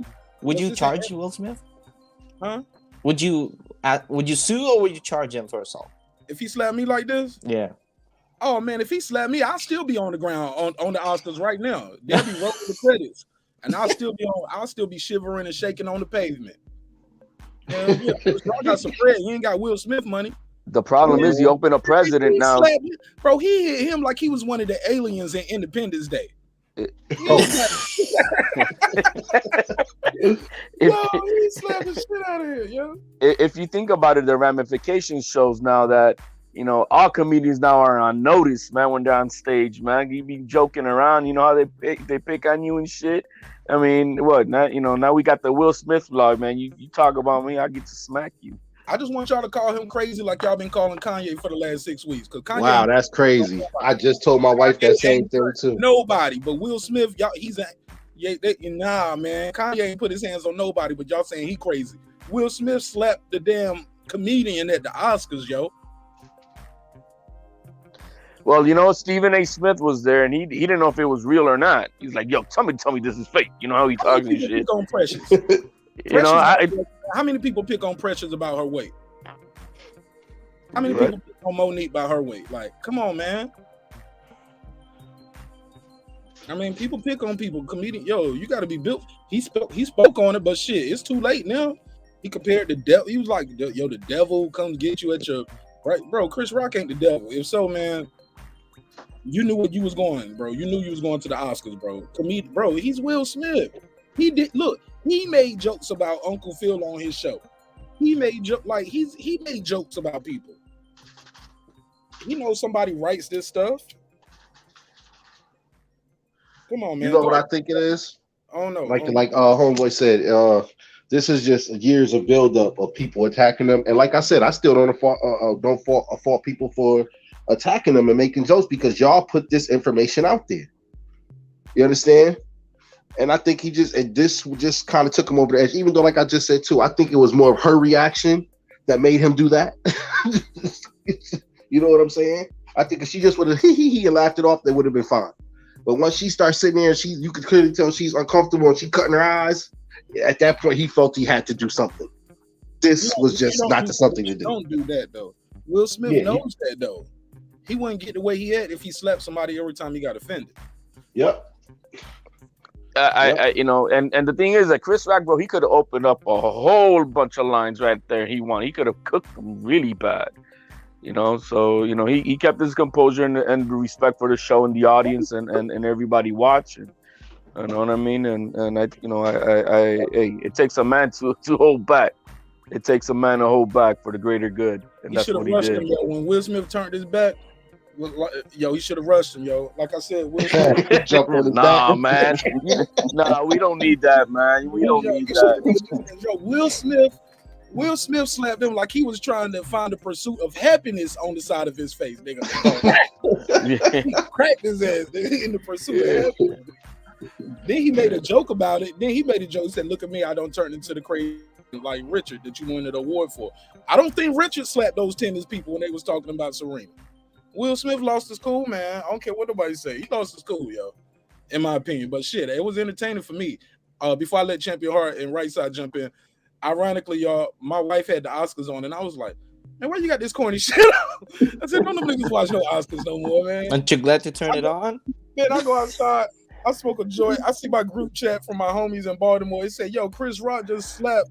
[SPEAKER 4] charge Will Smith?
[SPEAKER 1] Huh?
[SPEAKER 4] Would you sue or would you charge him for assault?
[SPEAKER 1] If he slapped me like this?
[SPEAKER 4] Yeah.
[SPEAKER 1] Oh man, if he slapped me, I'll still be on the ground on the Oscars right now. They'll be rolling the credits, and I'll still be shivering and shaking on the pavement. Yeah, I got some bread. He ain't got Will Smith money.
[SPEAKER 7] The problem is you open a precedent
[SPEAKER 1] He
[SPEAKER 7] now.
[SPEAKER 1] slapped me. Bro, he hit him like he was one of the aliens in Independence Day. He slapped the shit out of here, yo.
[SPEAKER 7] If you think about it, the ramifications shows now that all comedians now are on notice, man. When they're on stage, man, you be joking around. You know how they pick on you and shit. I mean, what now? Now we got the Will Smith vlog, man. You talk about me, I get to smack you.
[SPEAKER 1] I just want y'all to call him crazy like y'all been calling Kanye for the last 6 weeks. Kanye,
[SPEAKER 6] wow, that's crazy. I just told my wife that same thing too.
[SPEAKER 1] Nobody, but Will Smith, y'all, nah, man. Kanye ain't put his hands on nobody, but y'all saying he crazy. Will Smith slapped the damn comedian at the Oscars, yo.
[SPEAKER 7] Well, Stephen A. Smith was there, and he didn't know if it was real or not. He's like, "Yo, tell me this is fake." You know how he talks and shit.
[SPEAKER 1] Pick on Precious. How many people pick on Precious about her weight? How many people pick on Monique about her weight? Like, come on, man. I mean, people pick on people. Comedian, you got to be built. He spoke on it, but shit, it's too late now. He compared the devil. He was like, the devil comes get you at your right, bro. Chris Rock ain't the devil. If so, man. You knew what you was going, bro. You knew you was going to the Oscars, bro. Bro, he's Will Smith. He made jokes about Uncle Phil on his show. He made jokes about people. He knows somebody writes this stuff. Come on, man.
[SPEAKER 6] You know what I think it is?
[SPEAKER 1] I don't know.
[SPEAKER 6] Like Homeboy said, this is just years of buildup of people attacking them. And like I said, I still don't fault people for attacking them and making jokes because y'all put this information out there. You understand? And I think this just kind of took him over the edge. Even though, like I just said too, I think it was more of her reaction that made him do that. You know what I'm saying? I think if she just would have and laughed it off, they would have been fine. But once she starts sitting there, you could clearly tell she's uncomfortable and she cutting her eyes. At that point, he felt he had to do something. This was just not something to do.
[SPEAKER 1] Don't do that though. Will Smith knows that though. He wouldn't get the way he had if he slapped somebody every time he got offended.
[SPEAKER 6] Yep.
[SPEAKER 7] And the thing is that Chris Rock, bro, he could have opened up a whole bunch of lines right there. He could have cooked them really bad. So he kept his composure and respect for the show and the audience and everybody watching. You know what I mean? And it takes a man to hold back. It takes a man to hold back for the greater good, and that's what he did.
[SPEAKER 1] Him, when Will Smith turned his back, he should have rushed him, yo. Like I said, Will Smith
[SPEAKER 6] jump on his
[SPEAKER 7] back. Man. Nah, we don't need that, man. We don't need that.
[SPEAKER 1] Yo, Will Smith slapped him like he was trying to find the pursuit of happiness on the side of his face, nigga. He cracked his ass in the pursuit of happiness. Then he made a joke about it. He said, "Look at me, I don't turn into the crazy like Richard that you won the award for." I don't think Richard slapped those tennis people when they was talking about Serena. Will Smith lost his cool, man. I don't care what nobody say. He lost his cool, yo, in my opinion. But shit, it was entertaining for me. Before I let Champion Hart and Right Side jump in, ironically, y'all, my wife had the Oscars on, and I was like, "Man, why you got this corny shit on?" I said, "Don't them niggas watch no Oscars no more, man."
[SPEAKER 4] Aren't you glad to turn it on?
[SPEAKER 1] Man, I go outside. I smoke a joint. I see my group chat from my homies in Baltimore. It said, "Yo, Chris Rock just slapped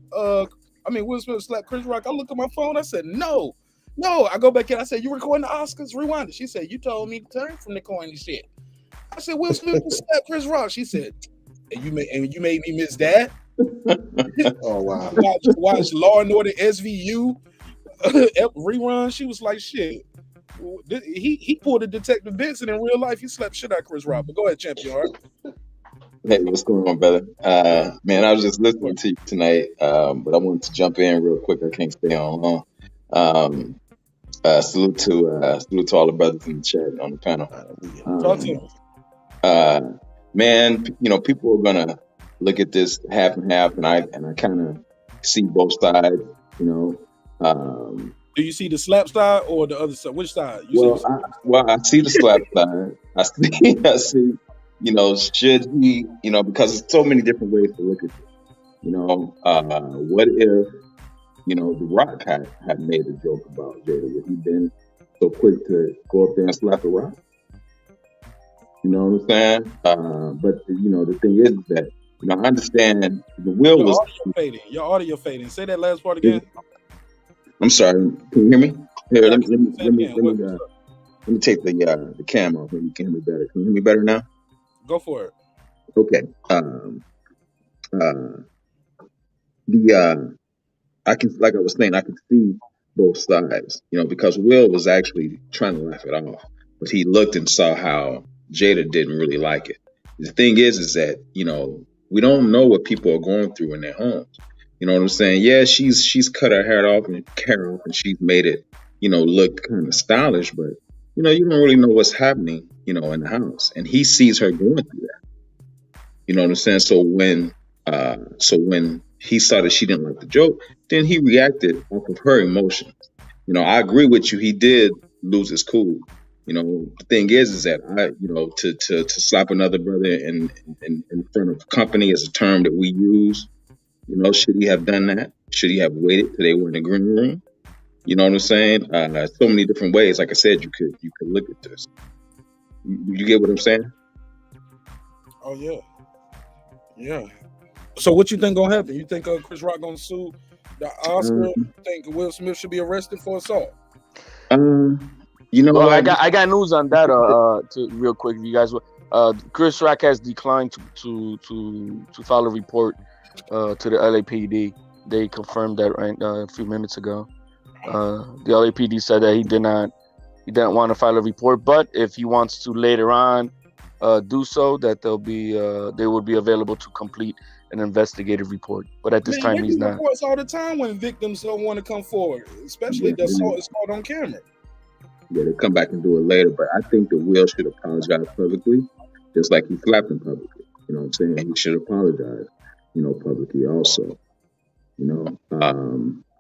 [SPEAKER 1] Will Smith slapped Chris Rock. I look at my phone. I said, no. I go back in. I said, you recording the Oscars? Rewind it. She said, you told me to turn from the corny shit. I said, Will Smith slapped Chris Rock. She said, and you made me miss that.
[SPEAKER 6] Oh wow.
[SPEAKER 1] Watch Law and Order SVU rerun. She was like, shit. He pulled a Detective Benson in real life. He slapped shit out of Chris Rock. But go ahead, champion. All right?
[SPEAKER 9] Hey, what's going on, brother? Man, I was just listening to you tonight, but I wanted to jump in real quick. I can't stay on long. Salute to all the brothers in the chat and on the panel.
[SPEAKER 1] Talk to him.
[SPEAKER 9] Man, people are gonna look at this half and half, and I kind of see both sides.
[SPEAKER 1] Do you see the slap side or the other side? Which side?
[SPEAKER 9] I see the slap side. I see. Should he? Because there's so many different ways to look at it. What if? The Rock had made a joke about Jada. Would he been so quick to go up there and slap the Rock? You know what I'm saying? But the thing is that I understand the will was
[SPEAKER 1] your audio fading. Say that last part again.
[SPEAKER 9] I'm sorry. Can you hear me? Here, let me take the cam off. Maybe you can hear me better. Can you hear me better now?
[SPEAKER 1] Go for it.
[SPEAKER 9] Okay. I can, like I was saying, I can see both sides. Because Will was actually trying to laugh it off, but he looked and saw how Jada didn't really like it. The thing is that we don't know what people are going through in their homes. You know what I'm saying? Yeah, she's cut her hair off and she's made it, look kind of stylish, but you don't really know what's happening, in the house. And he sees her going through that. You know what I'm saying? So when he saw that she didn't like the joke, then he reacted off of her emotions. I agree with you. He did lose his cool. The thing is that to slap another brother in front of company is a term that we use. Should he have done that? Should he have waited till they were in the green room? You know what I'm saying? So many different ways. Like I said, you could look at this. You get what I'm saying?
[SPEAKER 1] Oh yeah. So what you think gonna happen? You think Chris Rock gonna sue the Oscar? You think Will Smith should be arrested for assault?
[SPEAKER 7] I got news on that. Real quick, if you guys. Chris Rock has declined to file a report to the LAPD. They confirmed that a few minutes ago. The LAPD said that he didn't want to file a report, but if he wants to later on do so, that they will be available to complete an investigative report. But at this time, he's not.
[SPEAKER 1] Reports all the time when victims don't want to come forward, especially the assault is caught on camera.
[SPEAKER 9] Yeah, they come back and do it later, but I think that Will should apologize publicly, just like he slapped him publicly. You know what I'm saying? He should apologize, publicly also.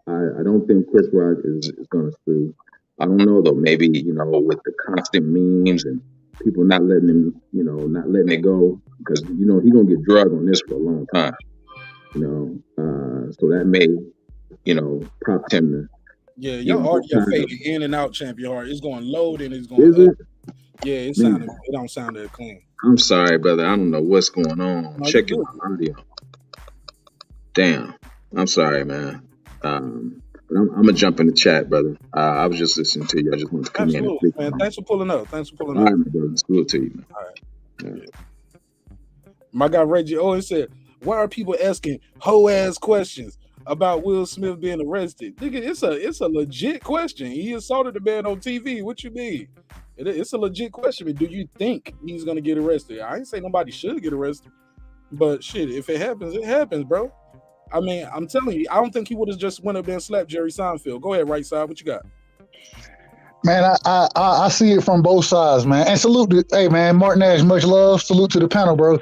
[SPEAKER 9] I don't think Chris Rock is going to sue. I don't know though. Maybe with the constant memes and people not letting him, not letting it go, because he's gonna get drugged on this for a long time. So that may, prompt him to.
[SPEAKER 1] Yeah, your audio fading in and out, Champion Heart. It's going low and it's going up. Yeah, it don't sound that clean.
[SPEAKER 9] I'm sorry, brother. I don't know what's going on. Check your audio. Damn. I'm sorry, man. But I'm gonna jump in the chat, brother. I was just listening to you. I just wanted to come in.
[SPEAKER 1] Absolutely, man. Thanks for pulling up.
[SPEAKER 9] All right, my brother. Salute to you, man.
[SPEAKER 1] All right. Yeah. My guy Reggie always said, "Why are people asking hoe-ass questions about Will Smith being arrested?" Nigga, it's a legit question. He assaulted the man on TV. What you mean? It's a legit question. Do you think he's gonna get arrested? I ain't say nobody should get arrested, but shit, if it happens, it happens, bro. I mean, I'm telling you, I don't think he would have just went up there and slapped Jerry Seinfeld. Go ahead, right side. What you got?
[SPEAKER 3] Man, I see it from both sides, man. And salute to, hey, man, Marq Nash, much love. Salute to the panel, bro.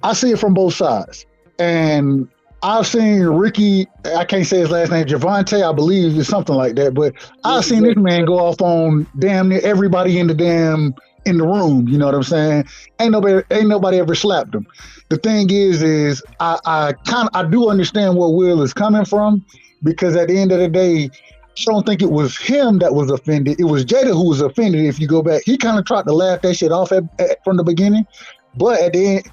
[SPEAKER 3] I see it from both sides. And I've seen Ricky, I can't say his last name, Javante, I believe, is something like that. But I've seen this man go off on damn near everybody in the room. You know what I'm saying? Ain't nobody ever slapped him. The thing is I do understand where Will is coming from, because at the end of the day, I don't think it was him that was offended. It was Jada who was offended. If you go back, he kind of tried to laugh that shit off from the beginning, but at the end,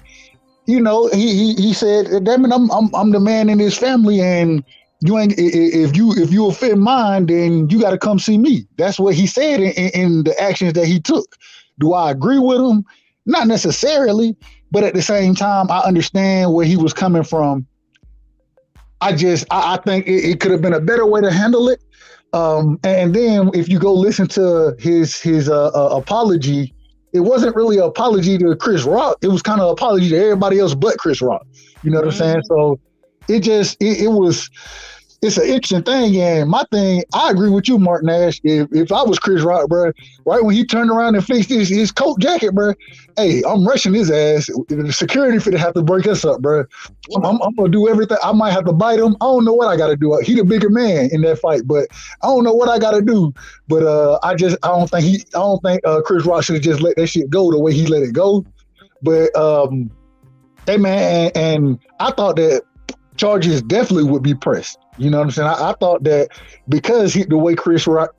[SPEAKER 3] he said, "Damn it, I'm the man in this family, and you ain't if you offend mine, then you got to come see me. That's what he said in the actions that he took. Do I agree with him? Not necessarily, but at the same time, I understand where he was coming from. I think it could have been a better way to handle it. And then if you go listen to his apology, it wasn't really an apology to Chris Rock. It was kind of an apology to everybody else but Chris Rock. You know what I'm saying? So it's an interesting thing. And my thing, I agree with you, Marq Nash. If I was Chris Rock, bro, right when he turned around and fixed his coat jacket, bro, hey, I'm rushing his ass. The security finna have to break us up, bro. I'm gonna do everything. I might have to bite him. I don't know what I gotta do. He the bigger man in that fight, but I don't know what I gotta do. But I don't think Chris Rock should have just let that shit go the way he let it go. But hey man, and I thought that charges definitely would be pressed. You know what I'm saying? I thought that because the way Chris Rock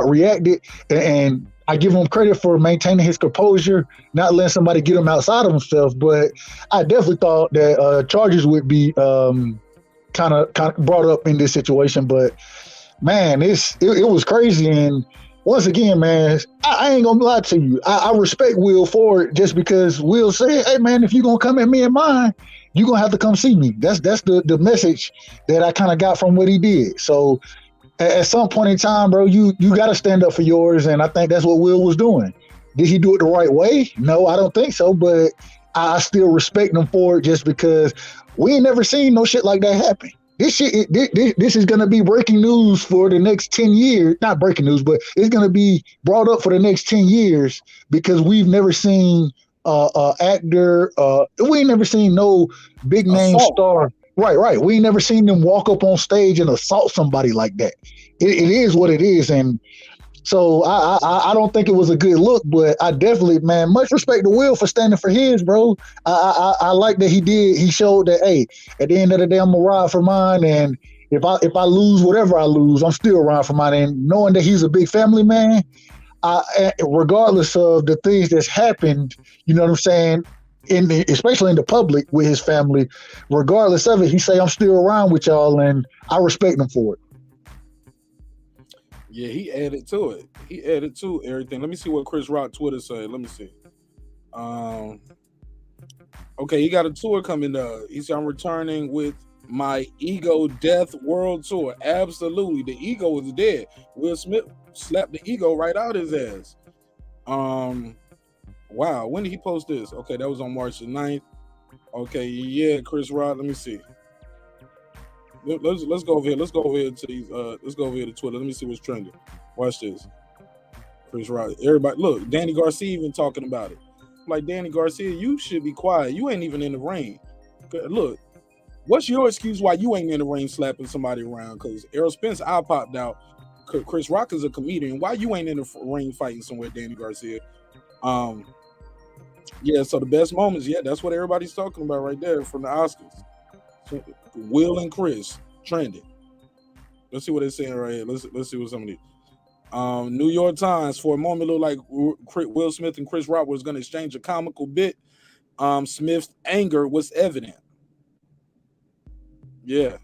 [SPEAKER 3] reacted, and I give him credit for maintaining his composure, not letting somebody get him outside of himself. But I definitely thought that charges would be kind of brought up in this situation. But man, it was crazy. And once again, man, I ain't gonna lie to you. I respect Will for it just because Will said, "Hey, man, if you gonna come at me and mine, you're gonna have to come see me." That's the message that I kind of got from what he did. So at some point in time, bro, you got to stand up for yours, and I think that's what Will was doing. Did he do it the right way? No, I don't think so, but I still respect him for it just because we ain't never seen no shit like that happen. This is gonna be breaking news for the next 10 years. Not breaking news, but it's gonna be brought up for the next 10 years because we've never seen actor. We ain't never seen no big name star. Right. We ain't never seen them walk up on stage and assault somebody like that. It is what it is, and so I don't think it was a good look. But I definitely, man, much respect to Will for standing for his, bro. I like that he did. He showed that, hey, at the end of the day, I'm gonna ride for mine, and if I lose whatever I lose, I'm still riding for mine. And knowing that he's a big family man, regardless of the things that's happened, you know what I'm saying, especially in the public with his family, regardless of it, he say, I'm still around with y'all, and I respect him for it.
[SPEAKER 1] Yeah, he added to it. He added to everything. Let me see what Chris Rock Twitter said. Let me see. Okay, he got a tour coming up. He said, I'm returning with my Ego Death World Tour. Absolutely. The ego is dead. Will Smith slapped the ego right out his ass. Wow, when did he post this? Okay, that was on March the 9th. Okay, yeah, Chris Rock. Let me see. Let's go over here. Let's go over here to these. Let's go over here to Twitter. Let me see what's trending. Watch this. Chris Rock. Everybody, look. Danny Garcia even talking about it. I'm like, Danny Garcia, you should be quiet. You ain't even in the ring. Look, what's your excuse why you ain't in the ring slapping somebody around? Because Errol Spence eye popped out. Chris Rock is a comedian. Why you ain't in the ring fighting somewhere, Danny Garcia? Yeah, so the best moments, yeah, that's what everybody's talking about right there from the Oscars. So, Will and Chris trending. Let's see what they're saying right here. Let's see what some of these. New York Times, for a moment, looked like Will Smith and Chris Rock was going to exchange a comical bit. Smith's anger was evident. Yeah.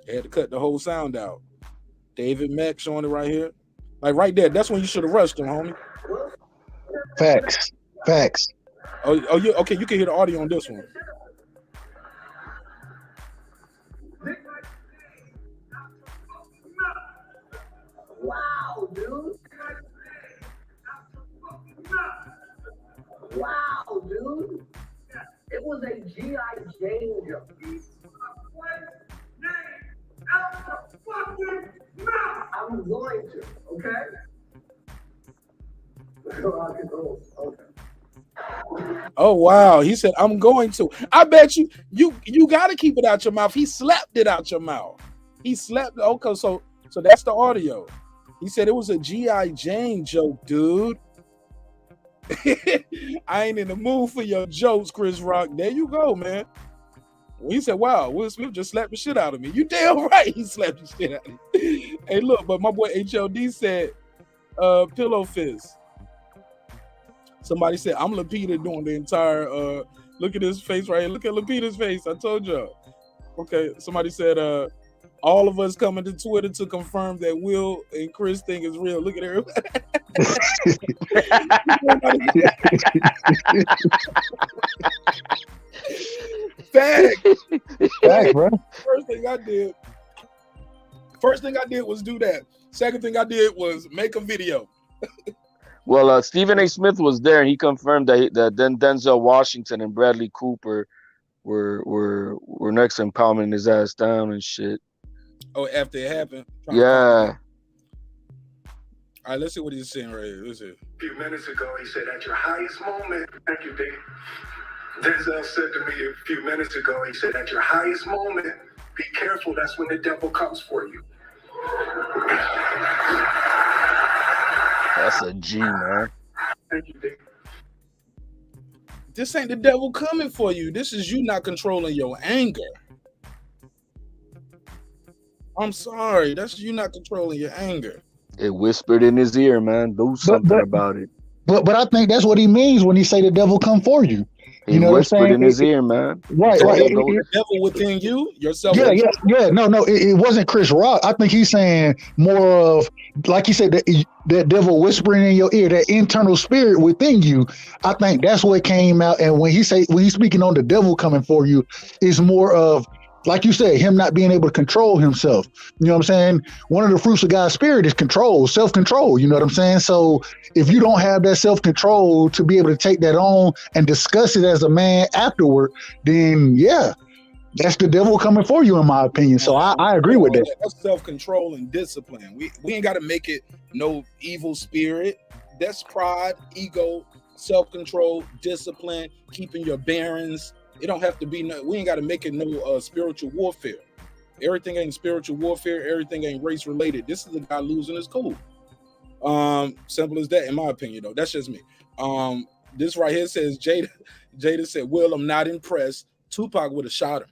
[SPEAKER 1] They had to cut the whole sound out. David Mack showing it right here. Like right there. That's when you should have rushed him, homie.
[SPEAKER 3] Facts.
[SPEAKER 1] Oh, yeah. Okay, you can hear the audio on this one.
[SPEAKER 10] Wow, dude. Wow, dude. It was a G.I. Jane joke. I'm going to, okay?
[SPEAKER 1] Oh wow, he said, I'm going to. I bet you got to keep it out your mouth. He slapped it out your mouth. He slapped it. Okay, so that's the audio. He said it was a G.I. Jane joke, dude. I ain't in the mood for your jokes, Chris Rock. There you go, man. He said, wow, Will Smith just slapped the shit out of me. You damn right he slapped the shit out of me. Hey, look, but my boy HLD said, pillow fist. Somebody said, I'm Lapita doing the entire, look at his face right here. Look at Lapita's face. I told y'all. Okay, somebody said, All of us coming to Twitter to confirm that Will and Chris thing is real. Look at everybody. Fact,
[SPEAKER 3] bro.
[SPEAKER 1] First thing I did was do that. Second thing I did was make a video.
[SPEAKER 7] Well, Stephen A. Smith was there, and he confirmed that then Denzel Washington and Bradley Cooper were next to him, pounding his ass down and shit.
[SPEAKER 1] Oh, after it happened.
[SPEAKER 7] Yeah.
[SPEAKER 1] All right, let's see what he's saying right here. Let's see.
[SPEAKER 11] A few minutes ago, he said, at your highest moment, thank you, Dick. Denzel said to me a few minutes ago, he said, at your highest moment, be careful, that's when the devil comes for you.
[SPEAKER 7] That's a G, man.
[SPEAKER 11] Thank you, Dick.
[SPEAKER 1] This ain't the devil coming for you. This is you not controlling your anger. I'm sorry. That's you not controlling your anger.
[SPEAKER 7] It whispered in his ear, man. Do something about it.
[SPEAKER 3] But I think that's what he means when he say the devil come for you.
[SPEAKER 7] He
[SPEAKER 3] You know what I'm
[SPEAKER 7] whispered
[SPEAKER 3] saying?
[SPEAKER 7] in his ear, man.
[SPEAKER 3] Right.
[SPEAKER 1] The devil within you, yourself.
[SPEAKER 3] Yeah. No, it wasn't Chris Rock. I think he's saying more of, like he said, that devil whispering in your ear, that internal spirit within you. I think that's what came out. And when he's speaking on the devil coming for you, is more of, like you said, him not being able to control himself. You know what I'm saying? One of the fruits of God's spirit is control, self-control. You know what I'm saying? So if you don't have that self-control to be able to take that on and discuss it as a man afterward, then yeah, that's the devil coming for you, in my opinion. So I agree with that.
[SPEAKER 1] That's self-control and discipline. We ain't got to make it no evil spirit. That's pride, ego, self-control, discipline, keeping your bearings. It don't have to be we ain't got to make it no spiritual warfare. Everything ain't spiritual warfare. Everything ain't race related. This is a guy losing his cool. Simple as that, in my opinion, though. That's just me. This right here says Jada said, "Will, I'm not impressed. Tupac would have shot him."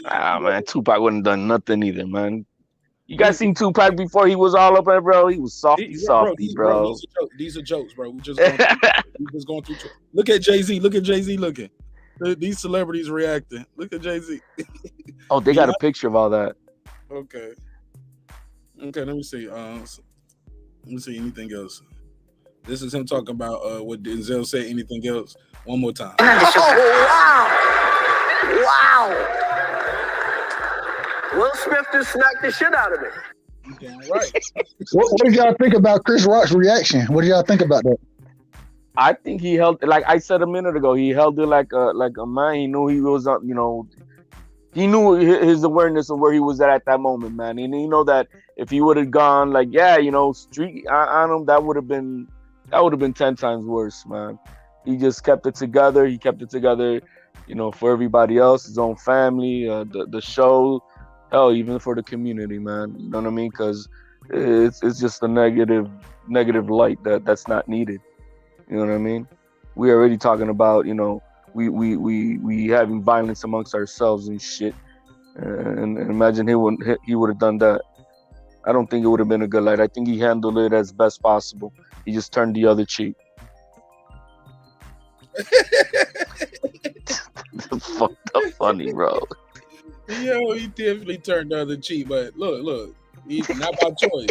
[SPEAKER 7] Man, Tupac wouldn't have done nothing either, man. You guys seen Tupac before he was all up there, bro? He was softy, bro.
[SPEAKER 1] These are jokes, bro. We just going through. Look at Jay-Z. Look at Jay-Z looking. These celebrities reacting. Look at Jay-Z.
[SPEAKER 7] Oh, they got a picture of all that.
[SPEAKER 1] Okay. Let me see. Let me see anything else. This is him talking about what Denzel said. Anything else? One more time.
[SPEAKER 10] Wow. Will Smith just smacked the shit out of me.
[SPEAKER 1] Damn right.
[SPEAKER 3] What did y'all think about Chris Rock's reaction? What did y'all think about that?
[SPEAKER 7] I think he held, like I said a minute ago, he held it like a man. He knew he was, he knew his awareness of where he was at that moment, man. And you know that if he would have gone street on him, that would have been 10 times worse, man. He just kept it together. He kept it together, for everybody else, his own family, the show. Hell, even for the community, man. You know what I mean? Because it's just a negative light that's not needed. You know what I mean? We already talking about, we having violence amongst ourselves and shit. And imagine he would have done that. I don't think it would have been a good light. I think he handled it as best possible. He just turned the other cheek. Fucked up funny, bro.
[SPEAKER 1] Yo, he definitely turned the other cheek, but look, he's not by choice.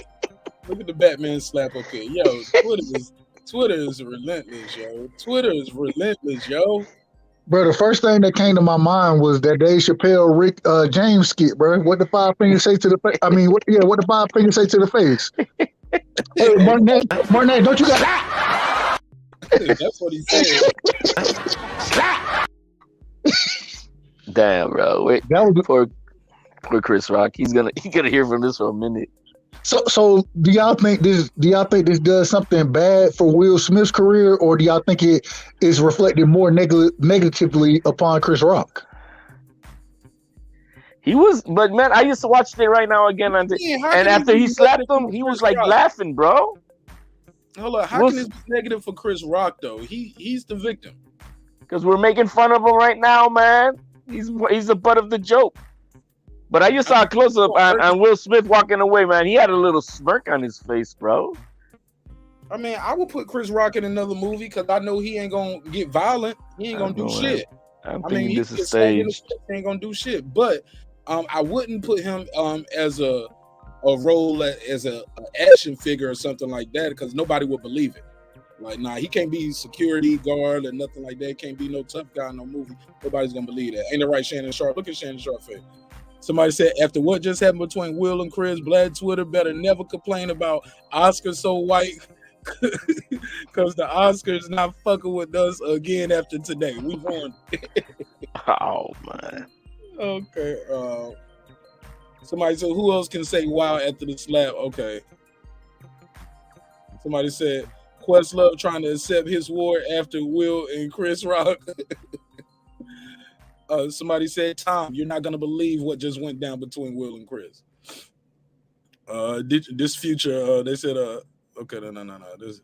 [SPEAKER 1] Look at the Batman slap up here. Yo, Twitter is relentless, yo. Twitter is relentless, yo.
[SPEAKER 3] Bro, the first thing that came to my mind was that Dave Chappelle Rick James skit, bro. What the five fingers say to the face? I mean, what the five fingers say to the face? Hey, Marq Nash, don't you got that?
[SPEAKER 1] That's what he said.
[SPEAKER 7] Damn, bro. Wait,
[SPEAKER 3] that was
[SPEAKER 7] poor Chris Rock. He's gonna hear from this for a minute.
[SPEAKER 3] So do y'all think this does something bad for Will Smith's career, or do y'all think it is reflected more negatively upon Chris Rock?
[SPEAKER 7] But man, I used to watch it right now again, and after he slapped him, he was like laughing, bro.
[SPEAKER 1] Hold on, how can this be negative for Chris Rock though? He's the victim.
[SPEAKER 7] Because we're making fun of him right now, man. He's the butt of the joke. But I just saw a close up on Will Smith walking away, man. He had a little smirk on his face, bro.
[SPEAKER 1] I mean, I would put Chris Rock in another movie because I know he ain't gonna get violent. He ain't gonna do shit.
[SPEAKER 7] I'm thinking this is staged.
[SPEAKER 1] He ain't gonna do shit. But I wouldn't put him as a role as a action figure or something like that because nobody would believe it. Like, nah, he can't be security guard or nothing like that. Can't be no tough guy in no movie. Nobody's gonna believe that. Ain't it right, Shannon Sharp? Look at Shannon Sharp face. Somebody said, after what just happened between Will and Chris, Black Twitter better never complain about Oscar so white because the Oscars not fucking with us again after today. We won.
[SPEAKER 7] Oh man.
[SPEAKER 1] Okay. Somebody said, who else can say wow after the slap? Okay. Somebody said, Questlove trying to accept his award after Will and Chris Rock. Somebody said, Tom, you're not going to believe what just went down between Will and Chris. This future, they said, okay, no. This,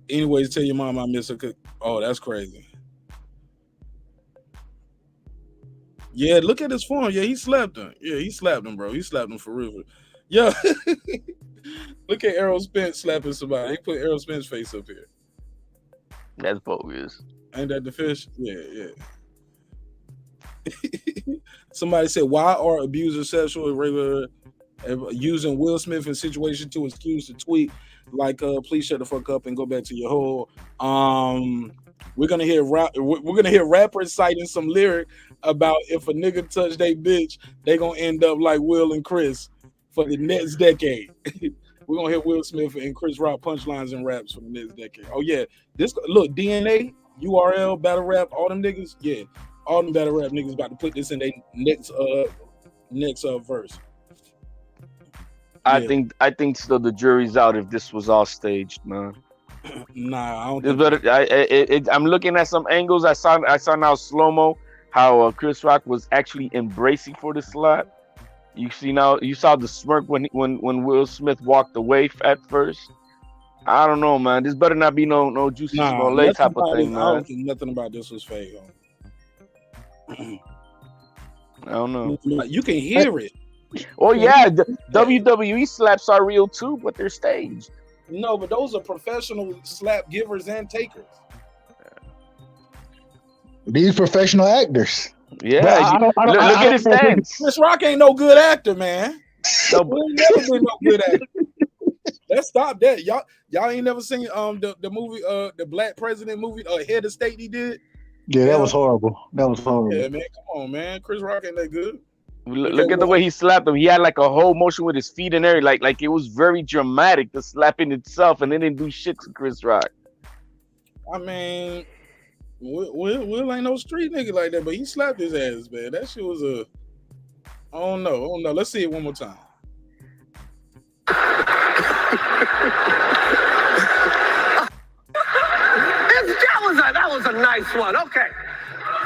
[SPEAKER 1] anyways, tell your mom I miss her. Oh, that's crazy. Yeah, look at his form. Yeah, he slapped him. Yeah, he slapped him, bro. He slapped him for real. Yeah. Look at Errol Spence slapping somebody. They put Errol Spence's face up here.
[SPEAKER 7] That's bogus.
[SPEAKER 1] Ain't that the fish? Yeah. Somebody said, why are abusers sexual regular using Will Smith in situation to excuse the tweet like please shut the fuck up and go back to your hole. We're gonna hear rappers citing some lyric about if a nigga touch they bitch, they gonna end up like Will and Chris for the next decade. We're gonna hear Will Smith and Chris Rock punchlines and raps for the next decade. Oh yeah, this look DNA, URL, battle rap, all them niggas, yeah, all them battle rap niggas about to put this in their next verse.
[SPEAKER 7] I think still the jury's out if this was all staged, man.
[SPEAKER 1] Nah, I don't.
[SPEAKER 7] It's better. I'm looking at some angles. I saw now slow-mo how Chris Rock was actually embracing for the slap. You saw the smirk when Will Smith walked away at first. I don't know, man. This better not be no juicy small leg type of thing, man.
[SPEAKER 1] I don't think nothing about this was fake.
[SPEAKER 7] I don't know.
[SPEAKER 1] You can hear it.
[SPEAKER 7] Oh yeah, the WWE slaps are real too, but they're staged.
[SPEAKER 1] No, but those are professional slap givers and takers.
[SPEAKER 3] These professional actors.
[SPEAKER 7] Yeah, look at his stance.
[SPEAKER 1] Chris Rock ain't no good actor, man. No, he'll never been no good actor. Let's stop that. Y'all ain't never seen the movie the Black President movie Head of State he did.
[SPEAKER 3] Yeah, that was horrible.
[SPEAKER 1] Yeah, man, come on, man. Chris Rock ain't that good.
[SPEAKER 7] Look at the way he slapped him. He had like a whole motion with his feet and everything. Like it was very dramatic, the slapping itself, and they didn't do shit to Chris Rock.
[SPEAKER 1] I mean, Will ain't no street nigga like that, but he slapped his ass, man. That shit was I don't know. Let's see it one more time.
[SPEAKER 10] That was a nice one. Okay.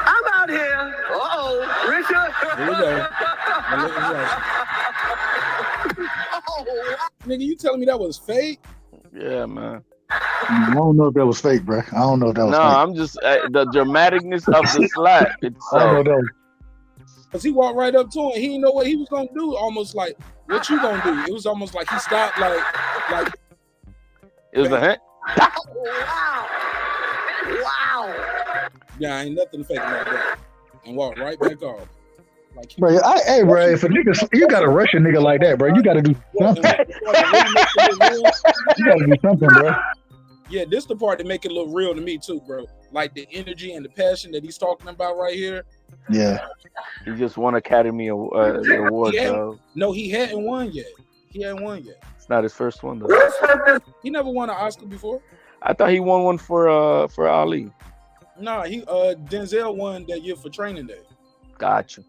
[SPEAKER 10] I'm out here. Uh-oh. Richard.
[SPEAKER 1] Here we go. Nigga, you telling me that was fake?
[SPEAKER 7] Yeah, man.
[SPEAKER 3] I don't know if that was fake, bro. I don't know if that was fake.
[SPEAKER 7] No, I'm just the dramaticness of the slap itself.
[SPEAKER 3] I don't know that.
[SPEAKER 1] Cause he walked right up to him. He didn't know what he was gonna do. Almost like, what you gonna do? It was almost like he stopped, like.
[SPEAKER 7] It was a hint.
[SPEAKER 10] Wow.
[SPEAKER 1] Yeah, ain't nothing fake about that. And walked right back off. Like,
[SPEAKER 3] bro, bro, if a nigga, you gotta rush a nigga like that, bro. You gotta do something. You gotta do something, bro.
[SPEAKER 1] Yeah, this the part that make it look real to me too, bro. Like the energy and the passion that he's talking about right here.
[SPEAKER 3] Yeah.
[SPEAKER 7] He just won Academy Award, though.
[SPEAKER 1] No, he hadn't won yet.
[SPEAKER 7] It's not his first one though.
[SPEAKER 1] He never won an Oscar before.
[SPEAKER 7] I thought he won one for Ali.
[SPEAKER 1] Nah, Denzel won that year for Training Day.
[SPEAKER 7] Gotcha.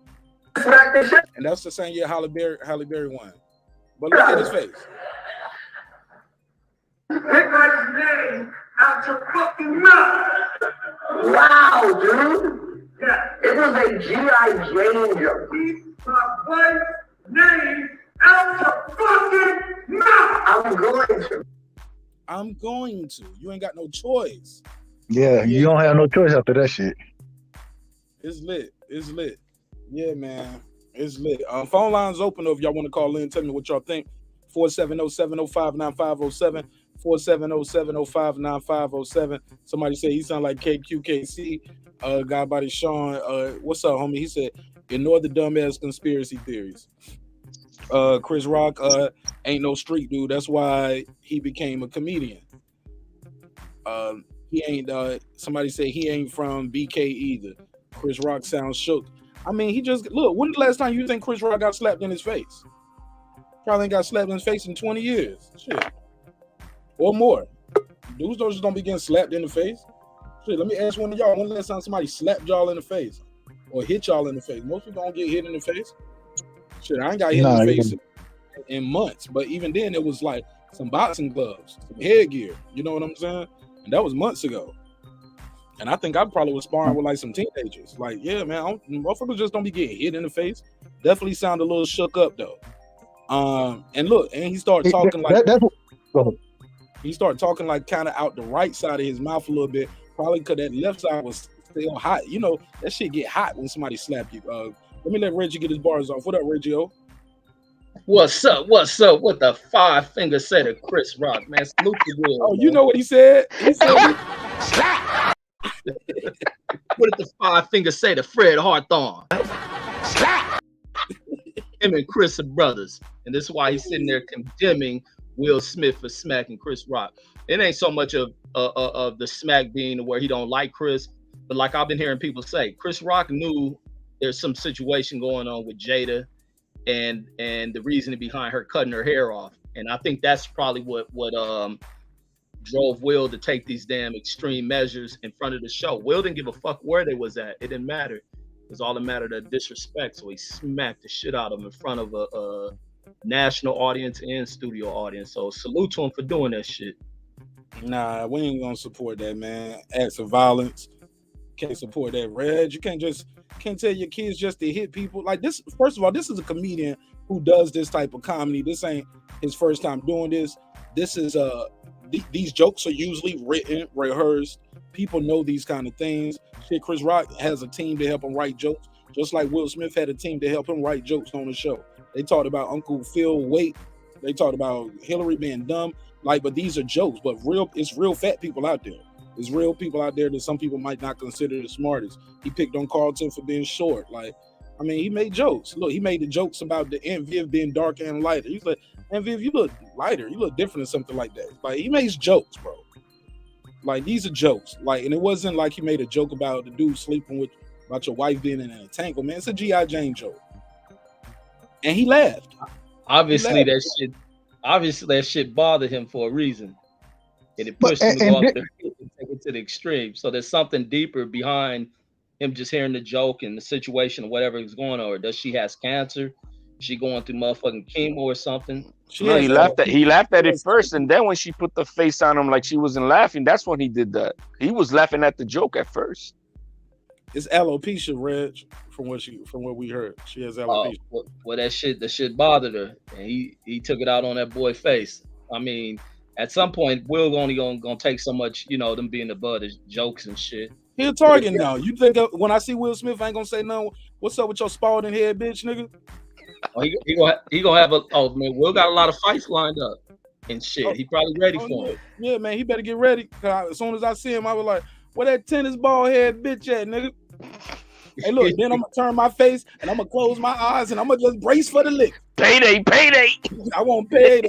[SPEAKER 1] And that's the same year Halle Berry won. But look at his face.
[SPEAKER 10] Pick my name out your fucking mouth. Wow, dude. Yeah. It was a G.I. Jane joke. Keep my wife's name out your fucking mouth.
[SPEAKER 1] I'm going to. You ain't got no choice.
[SPEAKER 3] Yeah, you don't have no choice after that shit.
[SPEAKER 1] It's lit. Yeah, man. It's lit. Phone lines open if y'all want to call in. Tell me what y'all think. 470-705-9507. 470-705-9507. Somebody said he sound like KQKC. Guy by the Sean. What's up, homie? He said Ignore the dumbass conspiracy theories. Chris Rock ain't no street dude. That's why he became a comedian. He ain't. Somebody said he ain't from BK either. Chris Rock sounds shook. I mean, he just look. When the last time you think Chris Rock got slapped in his face? Probably ain't got slapped in his face in 20 years. Shit, or more. Dudes just don't be getting slapped in the face. Shit, let me ask one of y'all. When the last time somebody slapped y'all in the face or hit y'all in the face? Most people don't get hit in the face. Shit, I ain't got hit in the face in months. But even then, it was like some boxing gloves, some headgear. You know what I'm saying? And that was months ago. And I think I probably was sparring with like some teenagers. Like, yeah, man, motherfuckers just don't be getting hit in the face. Definitely sound a little shook up though. And look, and he started talking he started talking like kind of out the right side of his mouth a little bit. Probably because that left side was still hot. You know, that shit get hot when somebody slap you. Let me let Reggie get his bars off. What up, Reggie?
[SPEAKER 12] What's up? What's up? What the 5 finger say to Chris Rock, man? Salute the Will.
[SPEAKER 1] Oh, you know what he said? He said,
[SPEAKER 12] what did the 5 finger say to Fred Hawthorne? Him and Chris are brothers. And this is why he's sitting there condemning Will Smith for smacking Chris Rock. It ain't so much of the smack being where he don't like Chris, but like I've been hearing people say, Chris Rock knew there's some situation going on with Jada and the reasoning behind her cutting her hair off. And I think that's probably what drove Will to take these damn extreme measures in front of the show. Will didn't give a fuck where they was at. It didn't matter. It was all a matter of disrespect. So he smacked the shit out of him in front of a national audience and studio audience. So salute to him for doing that shit.
[SPEAKER 1] Nah, we ain't gonna support that, man. Acts of violence. Can't support that, Reg. You can't tell your kids just to hit people like this. First of all, this is a comedian who does this type of comedy. This ain't his first time doing this. This is these jokes are usually written, rehearsed. People know these kind of things. Shit, Chris Rock has a team to help him write jokes, just like Will Smith had a team to help him write jokes on the show. They talked about Uncle Phil Wait. They talked about Hillary being dumb. Like, but these are jokes. But it's real fat people out there. There's real people out there that some people might not consider the smartest. He picked on Carlton for being short. Like, I mean, he made jokes. Look, he made the jokes about the Aunt Viv being darker and lighter. He's like, Aunt Viv, you look lighter. You look different or something like that. Like, he makes jokes, bro. Like, these are jokes. Like, and it wasn't like he made a joke about the dude sleeping about your wife being in an entanglement. It's a G.I. Jane joke. And he laughed.
[SPEAKER 12] Obviously, that shit bothered him for a reason. And it pushed him to go up there and take it to the extreme. So there's something deeper behind him just hearing the joke and the situation or whatever is going on. Or does she has cancer? Is she going through motherfucking chemo or something?
[SPEAKER 7] No, he laughed at it first, and then when she put the face on him like she wasn't laughing, that's when he did that. He was laughing at the joke at first.
[SPEAKER 1] It's alopecia, Reg, from what we heard. She has alopecia.
[SPEAKER 12] Well, the shit bothered her, and he took it out on that boy's face. I mean, at some point, Will only gonna take so much, them being the butt of jokes and shit.
[SPEAKER 1] He a target now. You think when I see Will Smith, I ain't gonna say no. What's up with your Spalding head, bitch, nigga?
[SPEAKER 12] Oh, he gonna have man. Will got a lot of fights lined up and shit. He probably ready for it.
[SPEAKER 1] Yeah, man, he better get ready. As soon as I see him, I was like, "Where that tennis ball head bitch at, nigga?" Hey, look, then I'm gonna turn my face and I'm gonna close my eyes and I'm gonna just brace for the lick.
[SPEAKER 7] Payday.
[SPEAKER 1] I want payday.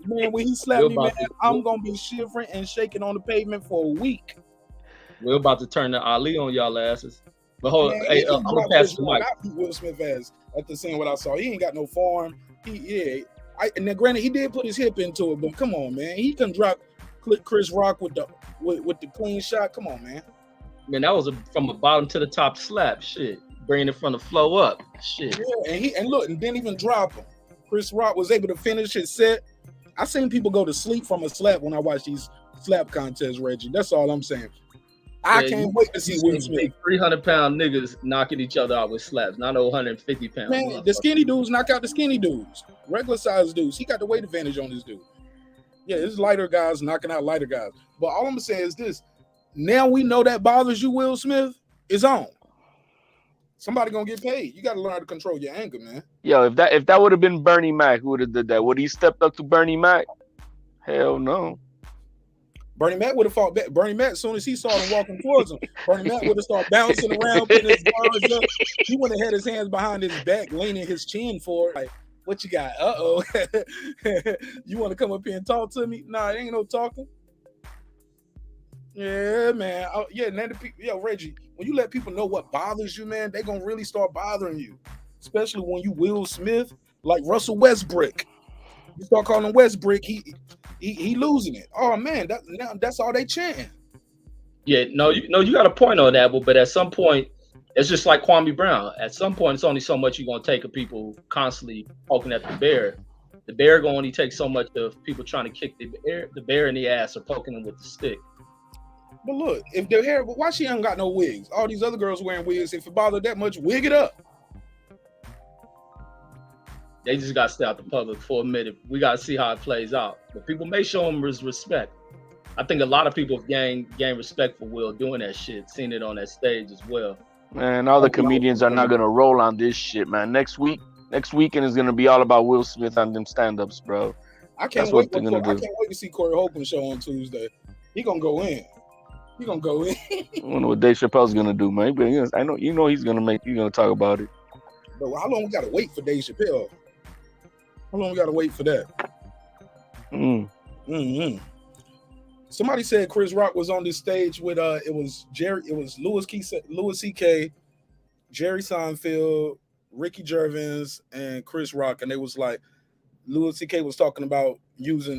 [SPEAKER 1] Man, when he slapped me, man, I'm gonna be shivering and shaking on the pavement for a week.
[SPEAKER 12] We're about to turn to Ali on y'all asses. But hold on, hey, I'm gonna pass the mic.
[SPEAKER 1] I beat Will Smith ass after seeing what I saw. He ain't got no form. And then granted, he did put his hip into it, but come on, man, he can drop Chris Rock with the clean shot. Come on, man.
[SPEAKER 12] Man, that was from the bottom to the top slap. Shit, bringing it from the flow up. Shit.
[SPEAKER 1] Yeah, and didn't even drop him. Chris Rock was able to finish his set. I seen people go to sleep from a slap when I watch these slap contests, Reggie. That's all I'm saying. I can't wait to see Will Smith.
[SPEAKER 12] 300-pound niggas knocking each other out with slaps, not 150 pounds.
[SPEAKER 1] Man, the skinny dudes knock out the skinny dudes. Regular size dudes. He got the weight advantage on this dude. Yeah, it's lighter guys knocking out lighter guys. But all I'm gonna say is this. Now we know that bothers you, Will Smith. It's on. Somebody gonna get paid. You gotta learn how to control your anger, man.
[SPEAKER 7] Yo, if that would have been Bernie Mac who would have did that, would he stepped up to Bernie Mac? Hell no.
[SPEAKER 1] Bernie Mac would have fought back. Bernie Mac, as soon as he saw them walking towards him, Bernie Mac would have started bouncing around, putting his guards up. He would have had his hands behind his back, leaning his chin forward. Like, what you got? Uh-oh. You want to come up here and talk to me? Nah, it ain't no talking. Yeah, man. Reggie, when you let people know what bothers you, man, they gonna really start bothering you. Especially when you Will Smith, like Russell Westbrook. You start calling him Westbrook, he losing it. Oh man, that's all they chanting.
[SPEAKER 12] Yeah, you got a point on that, but at some point, it's just like Kwame Brown. At some point, it's only so much you're gonna take of people constantly poking at the bear. The bear gonna only take so much of people trying to kick the bear in the ass or poking him with the stick.
[SPEAKER 1] But look, if their hair, why she ain't got no wigs? All these other girls wearing wigs. If it bothered that much, wig it up.
[SPEAKER 12] They just got to stay out the public for a minute. We got to see how it plays out. But people may show him respect. I think a lot of people have gained respect for Will doing that shit, seen it on that stage as well.
[SPEAKER 7] Man, all the comedians are not gonna roll on this shit, man. Next weekend is gonna be all about Will Smith and them stand-ups, bro.
[SPEAKER 1] I can't wait to see Corey Holcomb's show on Tuesday. He gonna go in. I
[SPEAKER 7] wonder what Dave Chappelle's gonna do, man. But I know he's gonna talk about it.
[SPEAKER 1] But how long we gotta wait for Dave Chappelle? How long we gotta wait for that? Somebody said Chris Rock was on this stage with it was Louis C.K., Jerry Seinfeld, Ricky Gervais, and Chris Rock, and they was like Louis C.K. was talking about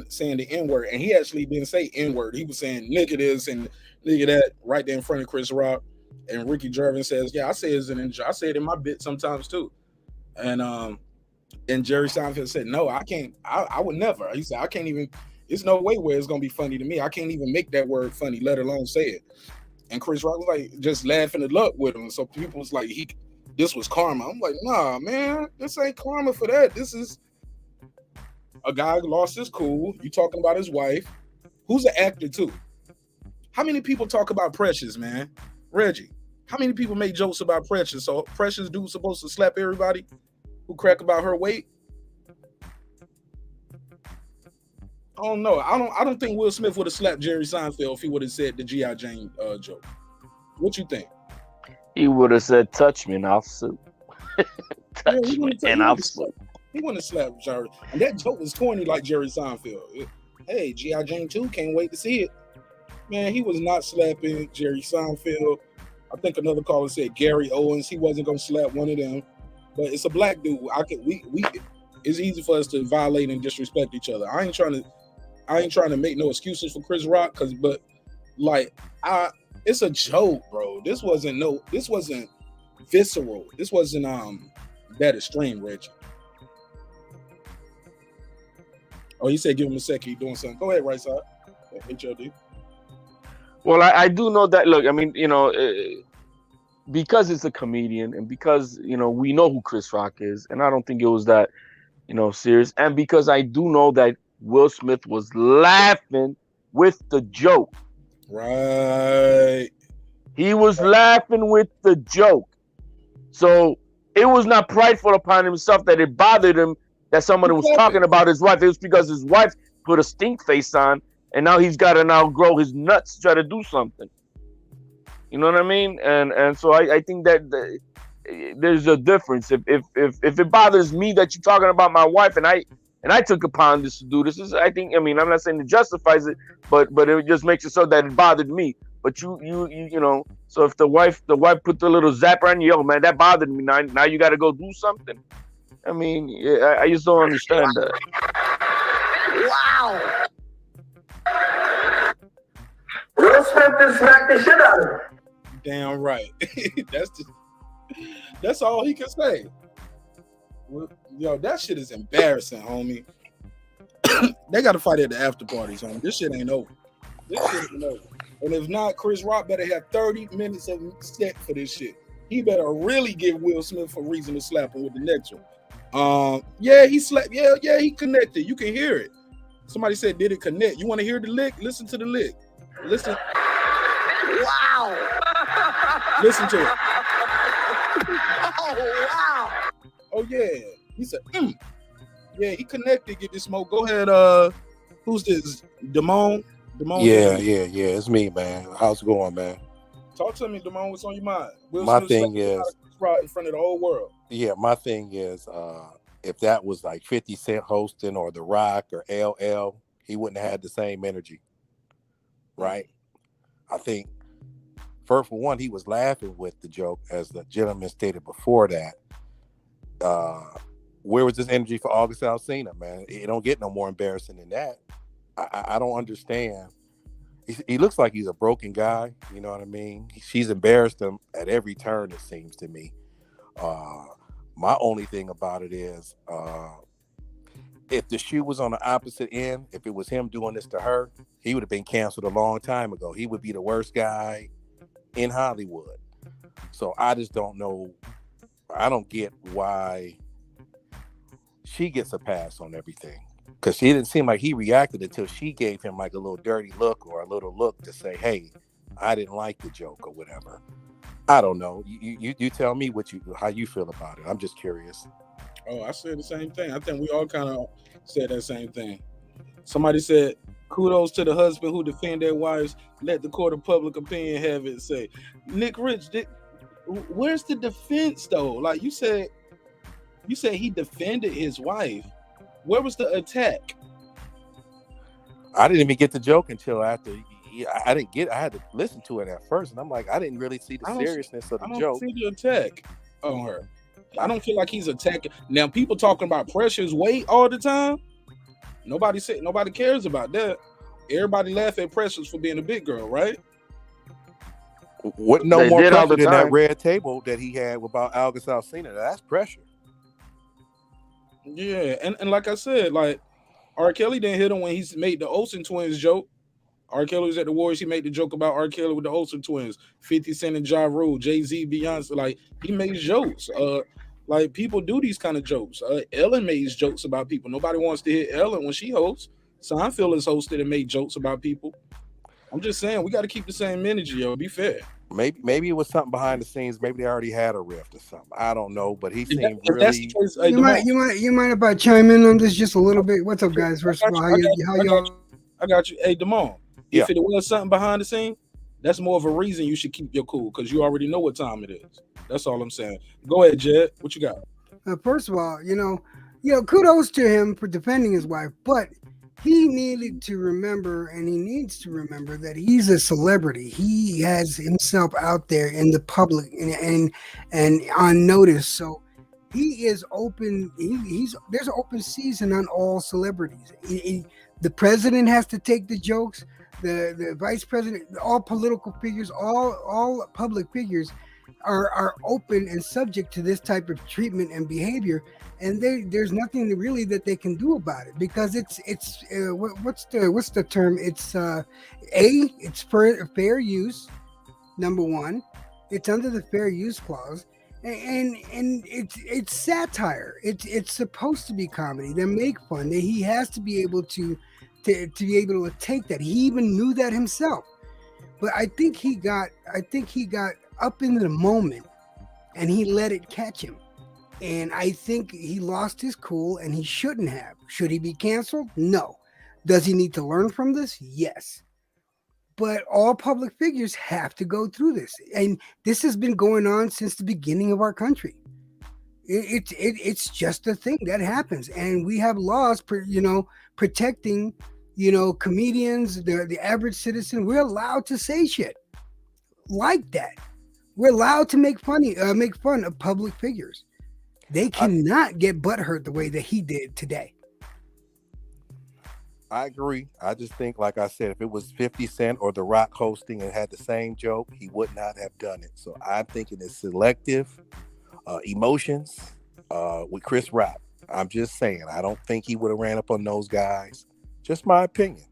[SPEAKER 1] saying the N-word, and he actually didn't say N-word. He was saying nigga this and nigga that right there in front of Chris Rock. And Ricky Gervais says, yeah, I say it in my bit sometimes too. And Jerry Seinfeld said, no, I can't. I would never. He said, I can't even. There's no way where it's gonna be funny to me. I can't even make that word funny, let alone say it. And Chris Rock was like just laughing it up with him. So people was like, this was karma. I'm like, nah, man, this ain't karma for that. This is a guy who lost his cool. You talking about his wife, who's an actor too. How many people talk about Precious, man? Reggie, how many people make jokes about Precious? So Precious dude's supposed to slap everybody who crack about her weight? I don't know. I don't think Will Smith would have slapped Jerry Seinfeld if he would have said the G.I. Jane joke. What you think?
[SPEAKER 7] He would have said, touch me and I'll sue. Touch me and I'll sue.
[SPEAKER 1] He wouldn't have slapped Jerry. And that joke was corny like Jerry Seinfeld. Hey, G.I. Jane 2, can't wait to see it. Man, he was not slapping Jerry Seinfeld. I think another caller said Gary Owens. He wasn't going to slap one of them. But it's a black dude. It's easy for us to violate and disrespect each other. I ain't trying to make no excuses for Chris Rock, it's a joke, bro. This wasn't visceral. This wasn't that extreme, Reggie. Oh, he said give him a second. He's doing something. Go ahead, right side. HLD.
[SPEAKER 7] Well, I do know that. Look, I mean, because it's a comedian, and because we know who Chris Rock is, and I don't think it was that serious, and because I do know that Will Smith was laughing with the joke.
[SPEAKER 1] Right.
[SPEAKER 7] He was laughing with the joke. So it was not prideful upon himself that it bothered him that someone was talking about his wife. It was because his wife put a stink face on, and now he's got to now grow his nuts to try to do something. You know what I mean? And so I think that there's a difference. If it bothers me that you're talking about my wife, and I took upon this to do this, I'm not saying it justifies it, but it just makes it so that it bothered me. But you so if the wife put the little zapper on you, yo, man, that bothered me. Now you got to go do something. I mean, I just don't understand that.
[SPEAKER 10] Wow. Will Smith just smacked the shit out of him.
[SPEAKER 1] Damn right. That's all he can say. Yo, that shit is embarrassing, homie. They got to fight at the after parties, homie. This shit ain't over. And if not, Chris Rock better have 30 minutes of set for this shit. He better really give Will Smith a reason to slap him with the next one. Yeah, he slapped. Yeah, he connected. You can hear it. Somebody said, did it connect? You want to hear the lick? Listen to the lick. Listen.
[SPEAKER 10] Wow.
[SPEAKER 1] Listen to it.
[SPEAKER 10] Oh, wow.
[SPEAKER 1] Oh, yeah. He said, Yeah, he connected. Get this smoke. Go ahead. Who's this? Damone? Damone,
[SPEAKER 13] Yeah, it's me, man. How's it going, man?
[SPEAKER 1] talk to me, Damone. What's on your mind? Will
[SPEAKER 13] My
[SPEAKER 1] Smith
[SPEAKER 13] thing
[SPEAKER 1] slapped Chris
[SPEAKER 13] is,
[SPEAKER 1] Rock in front of the whole world.
[SPEAKER 13] yeah, my thing is, if that was like 50 Cent hosting or The Rock or LL, he wouldn't have had the same energy, right? I think, for one, he was laughing with the joke, as the gentleman stated before that. Where was this energy for August Alsina, man? It don't get no more embarrassing than that. I don't understand. He looks like he's a broken guy. You know what I mean? She's embarrassed him at every turn, it seems to me. My only thing about it is, if the shoe was on the opposite end, if it was him doing this to her, he would have been canceled a long time ago. He would be the worst guy in Hollywood. So I just don't know. I don't get why she gets a pass on everything. Because she didn't seem like he reacted until she gave him like a little dirty look or a little look to say, hey, I didn't like the joke or whatever. I don't know. You tell me how you feel about it. I'm just curious.
[SPEAKER 1] Oh, I said the same thing. I think we all kind of said that same thing. Somebody said, kudos to the husband who defend their wives. Let the court of public opinion have it. Say, Nick Rich, where's the defense though? Like you said he defended his wife. Where was the attack?
[SPEAKER 13] I didn't even get the joke until after. I had to listen to it at first, and I'm like, I didn't really see the seriousness of the joke. I don't
[SPEAKER 1] see the attack on her. I don't feel like he's attacking. Now, people talking about Precious weight all the time. Nobody cares about that. Everybody laugh at Precious for being a big girl, right?
[SPEAKER 13] What no more pressure than that red table that he had about August Alsina. That's pressure.
[SPEAKER 1] Yeah, and like I said, like R. Kelly didn't hit him when he made the Olsen twins joke. R. Kelly was at the Warriors. He made the joke about R. Kelly with the Olsen twins, 50 Cent and Ja Rule, Jay-Z, Beyonce. Like, he makes jokes. Like, people do these kind of jokes. Ellen makes jokes about people. Nobody wants to hit Ellen when she hosts. Seinfeld is hosted and made jokes about people. I'm just saying, we got to keep the same energy, yo. Be fair.
[SPEAKER 13] Maybe it was something behind the scenes. Maybe they already had a rift or something. I don't know, but he seemed really.
[SPEAKER 14] You mind if I chime in on this just a little bit? What's up, guys? First of all,
[SPEAKER 1] I got you. Hey, Damone,
[SPEAKER 13] yeah.
[SPEAKER 1] If it was something behind the scene, that's more of a reason you should keep your cool because you already know what time it is. That's all I'm saying. Go ahead, Jed. What you got?
[SPEAKER 14] First of all, kudos to him for defending his wife, but he needed to remember, and he needs to remember that he's a celebrity. He has himself out there in the public and on notice. So he is open. There's an open season on all celebrities. The president has to take the jokes. The vice president, all political figures, all public figures are open and subject to this type of treatment and behavior. And there's nothing really that they can do about it because what's the term? It's it's fair use. Number one, it's under the fair use clause, and it's satire. It's supposed to be comedy. They make fun. He has to be able to be able to take that. He even knew that himself. But I think he got up in the moment, and he let it catch him. And I think he lost his cool, and he shouldn't have. Should he be canceled? No. Does he need to learn from this? Yes. But all public figures have to go through this. And this has been going on since the beginning of our country. It's just a thing that happens. And we have laws, protecting, comedians, the average citizen. We're allowed to say shit like that. We're allowed to make fun of public figures. They cannot get butthurt the way that he did today.
[SPEAKER 13] I agree. I just think, like I said, if it was 50 Cent or The Rock hosting and had the same joke, he would not have done it. So I'm thinking it's selective emotions with Chris Rock. I'm just saying, I don't think he would have ran up on those guys. Just my opinion.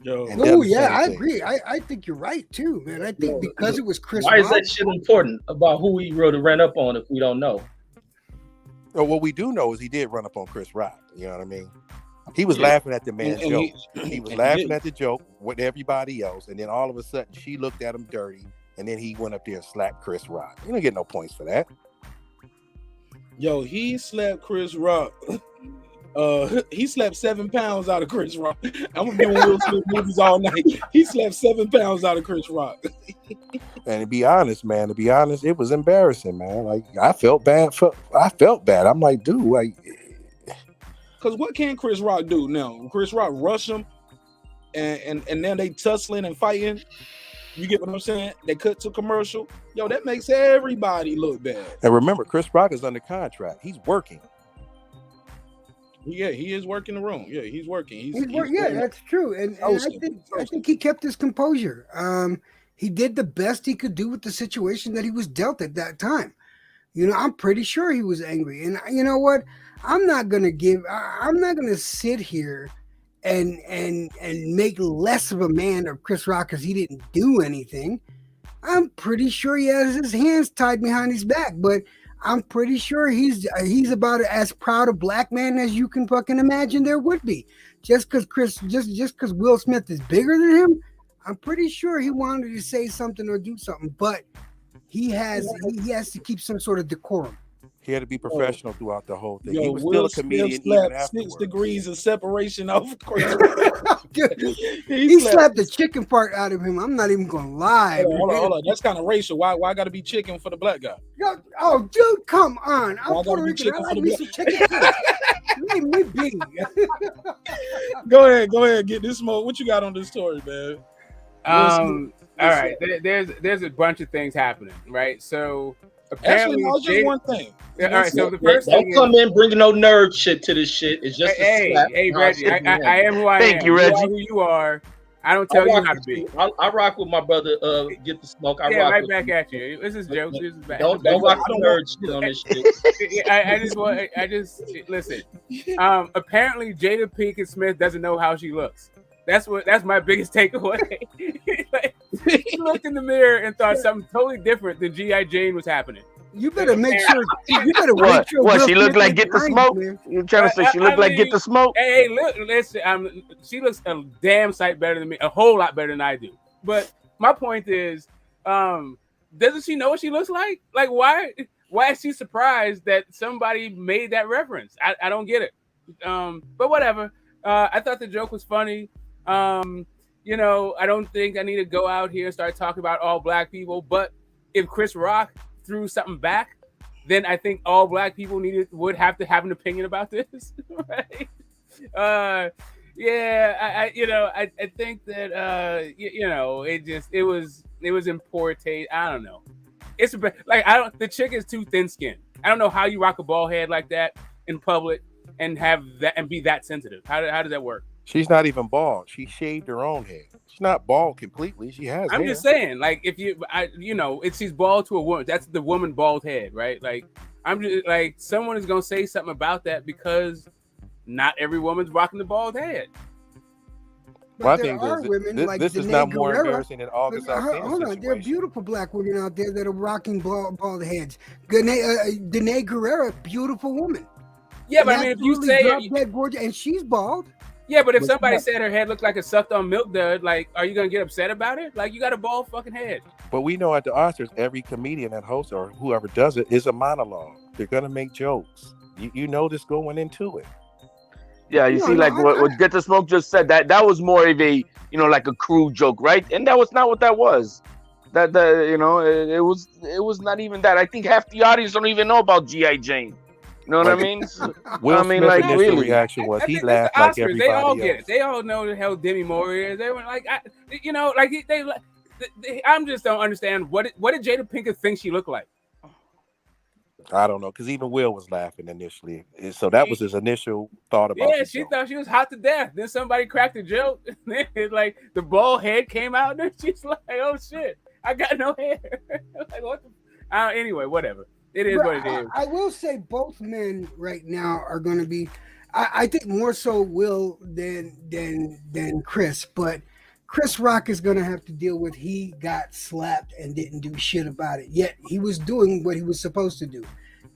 [SPEAKER 14] Oh yeah, I agree. I think you're right too, man. I think because it was Chris Rock.
[SPEAKER 12] Why is that shit important about who he would have ran up on if we don't know?
[SPEAKER 13] Well, what we do know is he did run up on Chris Rock. You know what I mean? He was laughing at the man's joke. He was laughing at the joke with everybody else, and then all of a sudden she looked at him dirty, and then he went up there and slapped Chris Rock. You don't get no points for that.
[SPEAKER 1] Yo, he slapped Chris Rock He slept 7 pounds out of Chris Rock. I'm gonna be on Will Smith movies all night. He slept 7 pounds out of Chris Rock.
[SPEAKER 13] And to be honest, it was embarrassing, man. Like I felt bad. I'm like, dude, like,
[SPEAKER 1] because what can Chris Rock do now? Chris Rock rush him, and then they tussling and fighting. You get what I'm saying? They cut to commercial. Yo, that makes everybody look bad.
[SPEAKER 13] And remember, Chris Rock is under contract. He's working.
[SPEAKER 1] Yeah, he is working the room. Yeah, he's working. He's
[SPEAKER 14] yeah, that's true. And I think he kept his composure. He did the best he could do with the situation that he was dealt at that time. You know, I'm pretty sure he was angry. And you know what? I'm not gonna sit here and make less of a man of Chris Rock because he didn't do anything. I'm pretty sure he has his hands tied behind his back, but I'm pretty sure he's about as proud a black man as you can fucking imagine there would be. Just because Will Smith is bigger than him, I'm pretty sure he wanted to say something or do something, but he has to keep some sort of decorum.
[SPEAKER 13] He had to be professional throughout the whole thing.
[SPEAKER 1] Yo,
[SPEAKER 13] he was
[SPEAKER 1] Will
[SPEAKER 13] still a comedian
[SPEAKER 1] Smith
[SPEAKER 13] even
[SPEAKER 1] slapped
[SPEAKER 13] afterwards.
[SPEAKER 1] 6 degrees of separation off Chris.
[SPEAKER 14] he slapped the chicken part out of him. I'm not even gonna lie.
[SPEAKER 1] Hold on. That's kind of racial. Why I gotta be chicken for the black guy?
[SPEAKER 14] Yo, oh, dude, come on. I'm Puerto Rican. I like me some chicken too. Leave me be.
[SPEAKER 1] Go ahead. Get this smoke. What you got on this story, man?
[SPEAKER 15] All right. There's a bunch of things happening, right? So apparently,
[SPEAKER 1] actually, no, just one thing.
[SPEAKER 15] All right. So the first thing
[SPEAKER 12] don't come in bringing no nerd shit to this shit. It's just
[SPEAKER 15] hey, Reggie. I am who I am.
[SPEAKER 7] Thank you, Reggie.
[SPEAKER 15] You are who you are. I don't tell you how to be.
[SPEAKER 12] I rock with my brother. Get the smoke. I rock
[SPEAKER 15] right
[SPEAKER 12] with
[SPEAKER 15] back
[SPEAKER 12] you.
[SPEAKER 15] at you. This is jokes. This is bad.
[SPEAKER 12] Don't rock the nerd shit on this shit.
[SPEAKER 15] I just listen. Apparently, Jada Pinkett Smith doesn't know how she looks. That's my biggest takeaway. She looked in the mirror and thought something totally different than G.I. Jane was happening.
[SPEAKER 14] You better make sure. You better
[SPEAKER 7] what? What? She looked like Get the Smoke. You trying to say she looked like Get the Smoke?
[SPEAKER 15] Hey, look, listen. She looks a damn sight better than me, a whole lot better than I do. But my point is, doesn't she know what she looks like? Like, why is she surprised that somebody made that reference? I don't get it. But whatever. I thought the joke was funny. You know, I don't think I need to go out here and start talking about all black people. But if Chris Rock threw something back, then I think all black people would have to have an opinion about this, right? I think that it was in poor taste. I don't know. The chick is too thin skinned. I don't know how you rock a bald head like that in public and have that and be that sensitive. How does that work?
[SPEAKER 13] She's not even bald. She shaved her own head. She's not bald completely. She has.
[SPEAKER 15] I'm
[SPEAKER 13] hair.
[SPEAKER 15] just saying, like, if she's bald to a woman. That's the woman bald head, right? Like, I'm just like, someone is gonna say something about that because not every woman's rocking the bald head.
[SPEAKER 13] Well, I think this is not more embarrassing than August Alsina.
[SPEAKER 14] Hold on, there are beautiful black women out there that are rocking bald heads. Danae Guerrero, beautiful woman.
[SPEAKER 15] Yeah, but I mean, if you say
[SPEAKER 14] dead gorgeous, and she's bald.
[SPEAKER 15] Yeah, but if somebody said her head looked like a sucked on milk dud, like, are you gonna get upset about it? Like, you got a bald fucking head.
[SPEAKER 13] But we know at the Oscars, every comedian that hosts or whoever does it is a monologue. They're gonna make jokes. You know this going into it.
[SPEAKER 7] Yeah, what Get the Smoke just said, that was more of a, like a crude joke, right? And that was not what that was. It was not even that. I think half the audience don't even know about G.I. Jane. You know what I mean?
[SPEAKER 13] Will Smith's initial
[SPEAKER 7] really.
[SPEAKER 13] reaction was he laughed like everybody
[SPEAKER 15] they all
[SPEAKER 13] else.
[SPEAKER 15] get it. They all know the hell Demi Moore is. They were like, I'm just don't understand what did Jada Pinkett think she looked like?
[SPEAKER 13] I don't know, because even Will was laughing initially, so that was his initial thought about.
[SPEAKER 15] Yeah, she thought she was hot to death. Then somebody cracked a joke. Like the bald head came out, and she's like, "Oh shit, I got no hair." Like, what? Anyway, whatever. It is what it is.
[SPEAKER 14] I will say both men right now are going to be. I think more so Will than Chris, but Chris Rock is going to have to deal with he got slapped and didn't do shit about it. Yet he was doing what he was supposed to do.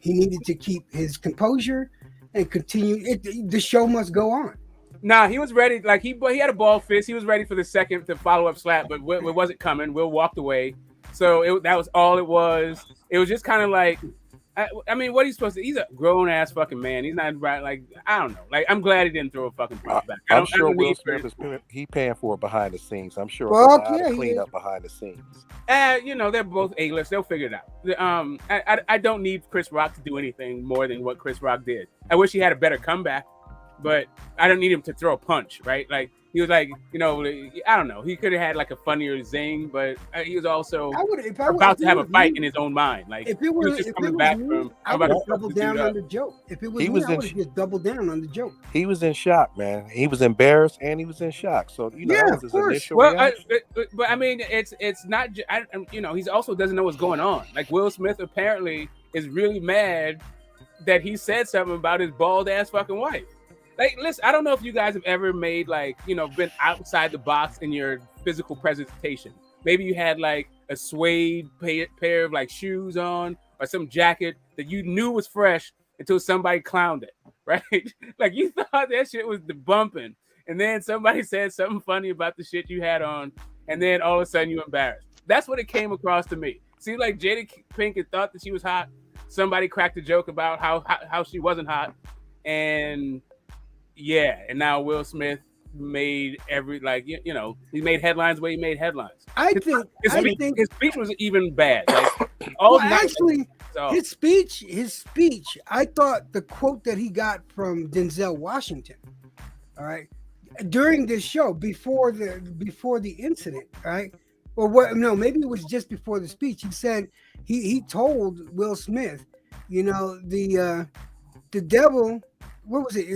[SPEAKER 14] He needed to keep his composure and continue. The show must go on.
[SPEAKER 15] Nah, he was ready. Like he had a ball fist. He was ready for the second to follow up slap, but it wasn't coming. Will walked away. So that was all it was. It was just kind of like, I mean, what are you supposed to? He's a grown ass fucking man. He's not right. Like, I don't know. Like, I'm glad he didn't throw a fucking punch back.
[SPEAKER 13] I'm sure Will Smith is paying for it behind the scenes. I'm sure a
[SPEAKER 14] Fuck
[SPEAKER 13] lot
[SPEAKER 14] yeah,
[SPEAKER 13] of
[SPEAKER 14] he
[SPEAKER 13] cleanup behind the scenes.
[SPEAKER 15] You know, they're both A-list. They'll figure it out. I don't need Chris Rock to do anything more than what Chris Rock did. I wish he had a better comeback, but I don't need him to throw a punch, right? Like, he was like, you know, I don't know. He could have had like a funnier zing, but he was also about to have a fight in his own mind. Like,
[SPEAKER 14] if it
[SPEAKER 15] he
[SPEAKER 14] was,
[SPEAKER 15] was just
[SPEAKER 14] if
[SPEAKER 15] coming
[SPEAKER 14] it was
[SPEAKER 15] back
[SPEAKER 14] me,
[SPEAKER 15] from,
[SPEAKER 14] I
[SPEAKER 15] I'm
[SPEAKER 14] would
[SPEAKER 15] about
[SPEAKER 14] have
[SPEAKER 15] to fuck
[SPEAKER 14] doubled
[SPEAKER 15] this dude
[SPEAKER 14] down on
[SPEAKER 15] up.
[SPEAKER 14] the joke. If it was
[SPEAKER 13] He
[SPEAKER 14] me,
[SPEAKER 13] was
[SPEAKER 14] I
[SPEAKER 13] in
[SPEAKER 14] would have just doubled down on the joke.
[SPEAKER 13] He was in shock, man. He was embarrassed and he was in shock. So that
[SPEAKER 14] Yeah,
[SPEAKER 13] was
[SPEAKER 14] of
[SPEAKER 13] his
[SPEAKER 14] course.
[SPEAKER 13] initial
[SPEAKER 15] Well,
[SPEAKER 13] reaction.
[SPEAKER 15] but I mean, it's not. You know, he's also doesn't know what's going on. Like, Will Smith apparently is really mad that he said something about his bald ass fucking wife. Like, listen, I don't know if you guys have ever made, like, you know, been outside the box in your physical presentation. Maybe you had like a suede pair of like shoes on or some jacket that you knew was fresh until somebody clowned it, right? Like, you thought that shit was the bumping, and then somebody said something funny about the shit you had on, and then all of a sudden you embarrassed. That's what it came across to me. Seemed like Jada Pinkett thought that she was hot. Somebody cracked a joke about how she wasn't hot, and yeah, and now Will Smith made you know, he made headlines where he made headlines. His speech was even bad. Like,
[SPEAKER 14] his speech, I thought the quote that he got from Denzel Washington, all right, during this show before the incident, right? Or what? No, maybe it was just before the speech. He said he told Will Smith, you know, the devil. What was it?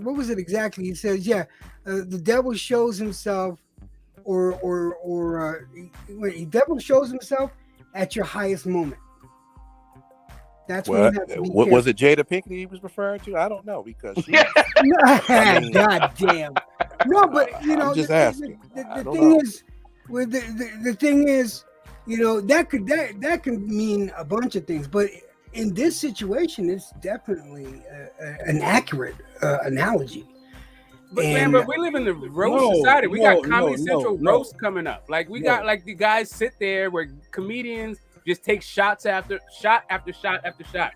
[SPEAKER 14] What was it exactly? He says, "Yeah, the devil shows himself, the devil shows himself at your highest moment." That's when you have to be
[SPEAKER 13] What was
[SPEAKER 14] careful.
[SPEAKER 13] it? Jada Pinkett he was referring to? I don't know because she.
[SPEAKER 14] God damn. No, but you know,
[SPEAKER 13] I'm just asking.
[SPEAKER 14] The thing is, with the thing is, you know, that could mean a bunch of things, but in this situation, it's definitely an accurate analogy.
[SPEAKER 15] But man, but we live in the roast society. We got Comedy Central roast coming up. Like, we got like the guys sit there where comedians just take shots after shot after shot after shot.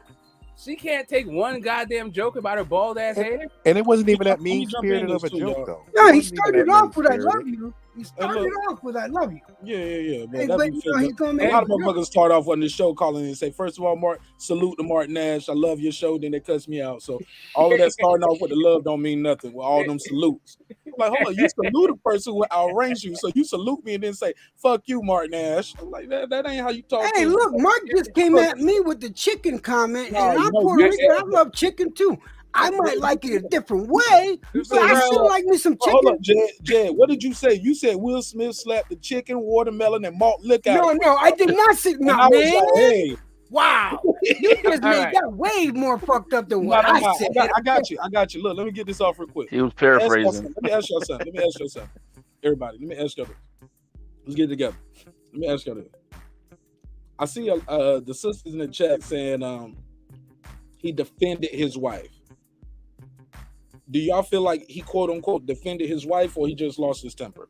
[SPEAKER 15] She can't take one goddamn joke about her bald ass hair.
[SPEAKER 13] And it wasn't even that mean-spirited of a joke, though.
[SPEAKER 14] No, he started off with "I love you." He started off with "I love you."
[SPEAKER 1] Yeah.
[SPEAKER 14] Hey,
[SPEAKER 1] But
[SPEAKER 14] but you know, he's gonna
[SPEAKER 1] a
[SPEAKER 14] make
[SPEAKER 1] lot of motherfuckers start off on the show calling and say, first of all, salute to Marq Nash. I love your show. Then they cuss me out. So all of that starting off with the love don't mean nothing with all them salutes. Like, hold on, you salute a person who outranks you. So you salute me and then say, fuck you, Marq Nash. I'm like, that ain't how you talk.
[SPEAKER 14] Hey, look, Mark just came at me with the chicken comment, and I'm Puerto Rican. I love chicken too. I might like it a different way, but I still like me some chicken.
[SPEAKER 1] Hold up, Jed, what did you say? You said Will Smith slapped the chicken, watermelon, and malt liquor out.
[SPEAKER 14] No, I did not say no, man.
[SPEAKER 1] Like, hey.
[SPEAKER 14] Wow, you just made that way more fucked up than what I said.
[SPEAKER 1] I got you. Look, let me get this off real quick.
[SPEAKER 7] He was paraphrasing.
[SPEAKER 1] Let me ask y'all something. Everybody, let me ask y'all this. Let's get it together. Let me ask y'all this. I see the sisters in the chat saying he defended his wife. Do y'all feel like he quote unquote defended his wife, or he just lost his temper?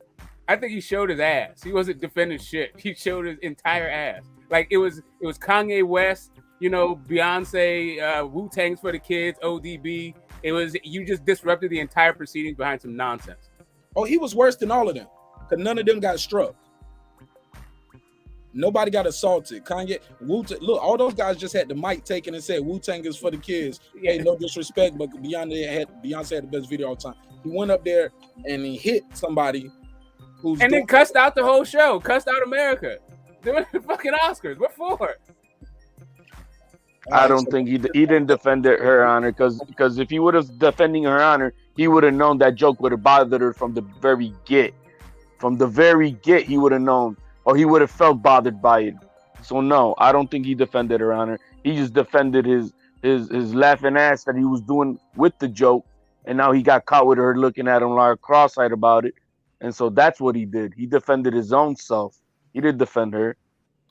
[SPEAKER 15] I think he showed his ass. He wasn't defending shit. He showed his entire ass. Like, it was Kanye West, you know, Beyonce, Wu-Tang's for the kids, ODB. It was, you just disrupted the entire proceedings behind some nonsense.
[SPEAKER 1] Oh, he was worse than all of them, because none of them got struck. Nobody got assaulted. Kanye, Wu-Tang, look, all those guys just had the mic taken and said Wu-Tang is for the kids. Hey, no disrespect, but Beyonce had the best video all the time. He went up there and he hit somebody
[SPEAKER 15] and then cussed out the whole show, cussed out America. Doing the fucking Oscars. What for?
[SPEAKER 7] I don't think he didn't defend her honor, because if he would have defending her honor, he would have known that joke would have bothered her from the very get. From the very get, he would have known, or he would have felt bothered by it. So no, I don't think he defended her honor. He just defended his laughing ass that he was doing with the joke, and now he got caught with her looking at him like cross-eyed about it, and so that's what he did. He defended his own self. He didn't defend her.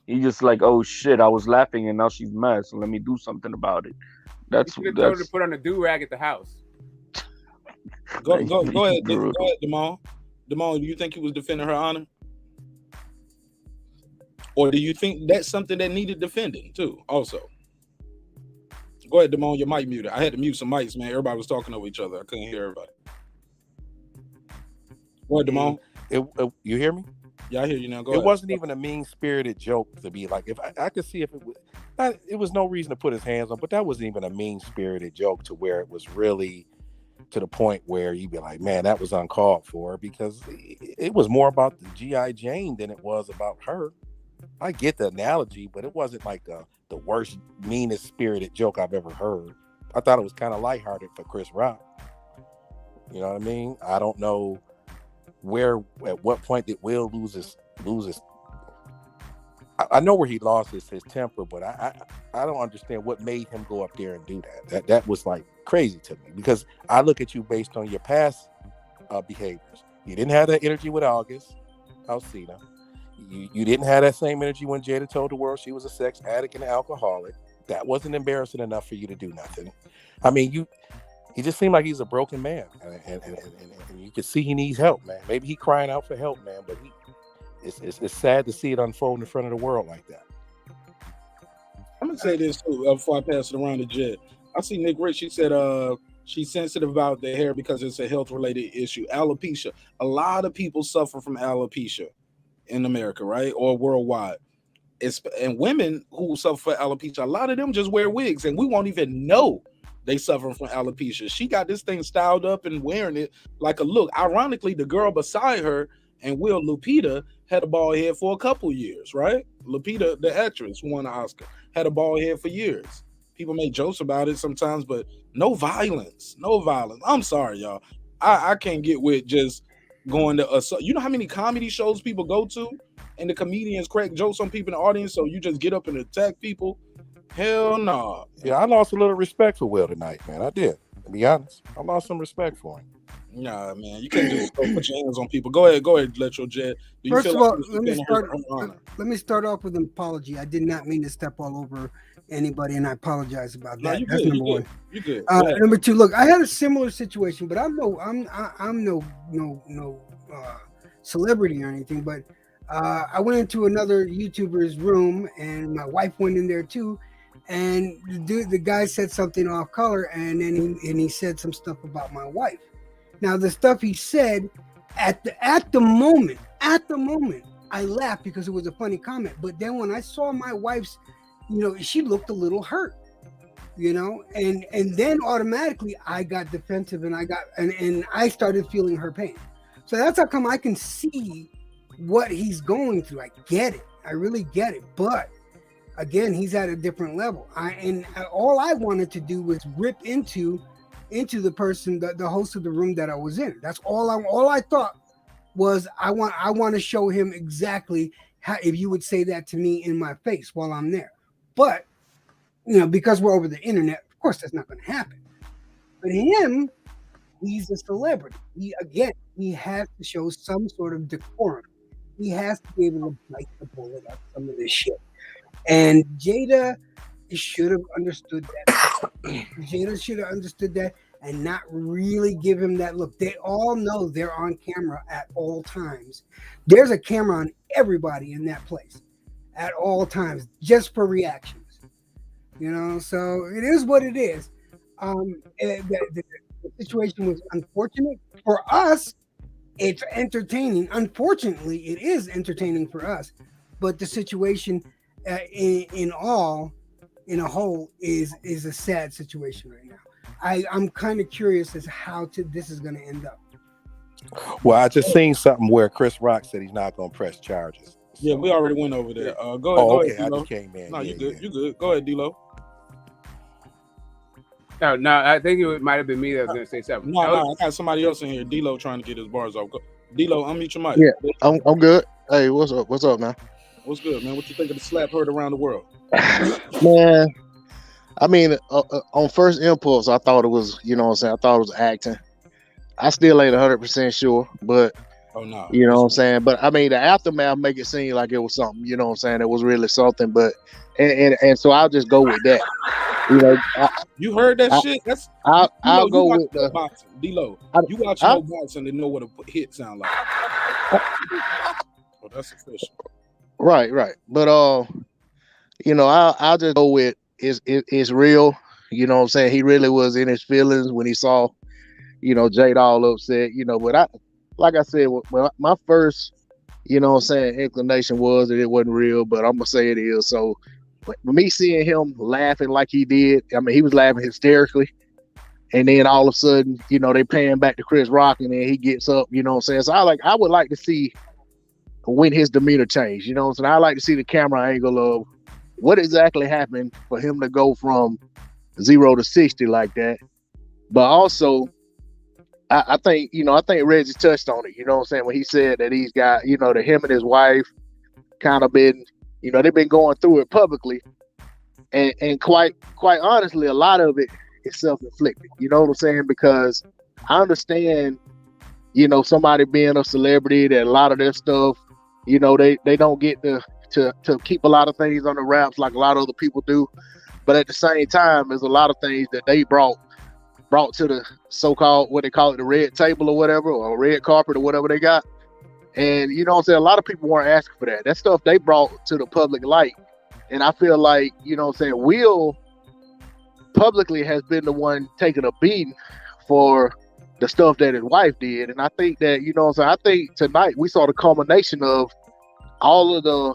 [SPEAKER 7] He just like, oh shit, I was laughing and now she's mad, so let me do something about it. That's
[SPEAKER 15] told her to put on a do-rag at the house.
[SPEAKER 1] Go ahead, Damon. Damon, do you think he was defending her honor? Or do you think that's something that needed defending too, also? Go ahead, Damone. Your mic muted. I had to mute some mics, man. Everybody was talking over each other. I couldn't hear everybody. Go ahead, Damone.
[SPEAKER 13] You hear me?
[SPEAKER 1] Yeah, I hear you now. Go
[SPEAKER 13] It
[SPEAKER 1] ahead.
[SPEAKER 13] wasn't even a mean-spirited joke to be like, if I could see if it was, it was no reason to put his hands on, but that wasn't even a mean-spirited joke to where it was really to the point where you'd be like, man, that was uncalled for, because it was more about the G.I. Jane than it was about her. I get the analogy, but it wasn't like the worst, meanest spirited joke I've ever heard. I thought it was kind of lighthearted for Chris Rock. You know what I mean? I don't know at what point did Will lose his. I know where he lost his temper, but I don't understand what made him go up there and do that. That was like crazy to me, because I look at you based on your past behaviors. You didn't have that energy with August Alsina. You didn't have that same energy when Jada told the world she was a sex addict and an alcoholic. That wasn't embarrassing enough for you to do nothing. I mean, he just seemed like he's a broken man, and you can see he needs help, man. Maybe he crying out for help, man, but it's sad to see it unfold in front of the world like that.
[SPEAKER 1] I'm gonna say this too before I pass it around to Jed. I see Nick Rich. She said she's sensitive about the hair because it's a health related issue. Alopecia. A lot of people suffer from alopecia in America, right, or worldwide. And women who suffer from alopecia, a lot of them just wear wigs, and we won't even know they suffer from alopecia. She got this thing styled up and wearing it like a look. Ironically, the girl beside her and Will, Lupita, had a bald head for a couple years, right? Lupita, the actress who won the Oscar, had a bald head for years. People make jokes about it sometimes, but no violence. I'm sorry, y'all. I can't get with just going to you know how many comedy shows people go to and the comedians crack jokes on people in the audience, so you just get up and attack people? Hell no. Nah.
[SPEAKER 13] Yeah, I lost a little respect for Will tonight, man. I did. To be honest, I lost some respect for him.
[SPEAKER 1] Nah, man, you can't just go put your hands on people. Go ahead, let your Jed.
[SPEAKER 14] First of all, let me start off with an apology. I did not mean to step all over anybody, and I apologize about that.
[SPEAKER 1] No,
[SPEAKER 14] That's number one.
[SPEAKER 1] You good.
[SPEAKER 14] Number two, look, I had a similar situation, but I'm no celebrity or anything. But I went into another YouTuber's room, and my wife went in there too. And the guy said something off color, and then he said some stuff about my wife. Now, the stuff he said at the moment, I laughed because it was a funny comment. But then when I saw my wife's, she looked a little hurt, and then automatically I got defensive and I started feeling her pain. So that's how come I can see what he's going through. I get it. I really get it. But again, he's at a different level. All I wanted to do was rip into the person, the host of the room that I was in. That's all I thought was I want to show him exactly how, if you would say that to me in my face while I'm there. But because we're over the internet, of course that's not going to happen. But him, he's a celebrity. He has to show some sort of decorum. He has to be able to bite the bullet on some of this shit. And Jada should have understood that. Jada should have understood that and not really give him that look. They all know they're on camera at all times. There's a camera on everybody in that place at all times, just for reactions. So it is what it is. The situation was unfortunate for us. It's entertaining. Unfortunately, it is entertaining for us. But the situation in a whole is a sad situation right now. I'm kind of curious as how this is going to end up.
[SPEAKER 13] Well, I just seen something where Chris Rock said he's not going to press charges.
[SPEAKER 1] Yeah, we already went over there. Go ahead.
[SPEAKER 13] Oh, okay.
[SPEAKER 1] Go ahead,
[SPEAKER 13] I just came in.
[SPEAKER 1] No, you good. You good. Go ahead, D-Lo.
[SPEAKER 15] No, I think it might have been me that was going to say something.
[SPEAKER 1] No, I got somebody else in here. D-Lo trying to get his bars off. D-Lo, unmute your mic.
[SPEAKER 6] Yeah, I'm good. Hey, what's up? What's up, man?
[SPEAKER 1] What's good, man? What you think of the slap heard around the world?
[SPEAKER 6] Man, I mean, on first impulse, I thought it was, I thought it was acting. I still ain't 100% sure, but
[SPEAKER 1] oh no,
[SPEAKER 6] you know what I'm saying. But I mean, the aftermath make it seem like it was something. You know what I'm saying? It was really something. But and so I'll just go with that.
[SPEAKER 1] You heard that shit?
[SPEAKER 6] I'll go with the
[SPEAKER 1] boxing. D-Lo, you watch no boxing to know what a hit sound like. Oh, that's official.
[SPEAKER 6] Right. But I'll just go with it's real.
[SPEAKER 16] You know what I'm saying? He really was in his feelings when he saw, Jada all upset, but like I said, when my first, what I'm saying, inclination was that it wasn't real, but I'm gonna say it is. So but me seeing him laughing like he did, I mean, he was laughing hysterically. And then all of a sudden, they pan back to Chris Rock, and then he gets up, you know what I'm saying? So I would like to see when his demeanor changed, you know what I'm saying? I like to see the camera angle of what exactly happened for him to go from 0 to 60 like that. But also, I think Reggie touched on it, you know what I'm saying? When he said that he's got, that him and his wife kind of been, they've been going through it publicly. And quite honestly, a lot of it is self-inflicted, you know what I'm saying? Because I understand, somebody being a celebrity, that a lot of their stuff, they don't get to keep a lot of things on the wraps like a lot of other people do. But at the same time, there's a lot of things that they brought to the so-called, what they call it, the red table or whatever, or red carpet or whatever they got. And, you know what I'm saying, a lot of people weren't asking for that. That stuff they brought to the public light. And I feel like, you know what I'm saying, Will publicly has been the one taking a beating for the stuff that his wife did. And I think that, you know what I'm saying, I think tonight we saw the culmination of all of the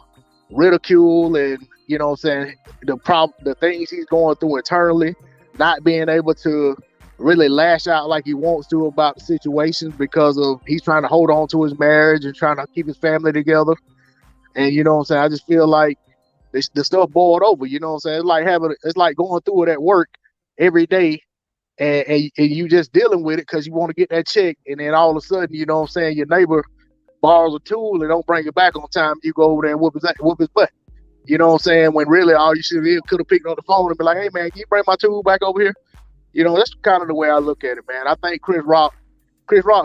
[SPEAKER 16] ridicule and, you know what I'm saying, the things he's going through internally, not being able to really lash out like he wants to about the situations because of he's trying to hold on to his marriage and trying to keep his family together. And, you know what I'm saying, I just feel like the stuff boiled over, you know what I'm saying? It's like going through it at work every day and you just dealing with it because you want to get that check, and then all of a sudden, you know what I'm saying, your neighbor borrows a tool and don't bring it back on time. You go over there and whoop his butt. You know what I'm saying? When really all you should have could have picked up the phone and be like, hey man, can you bring my tool back over here? You know, that's kind of the way I look at it, man. I think Chris Rock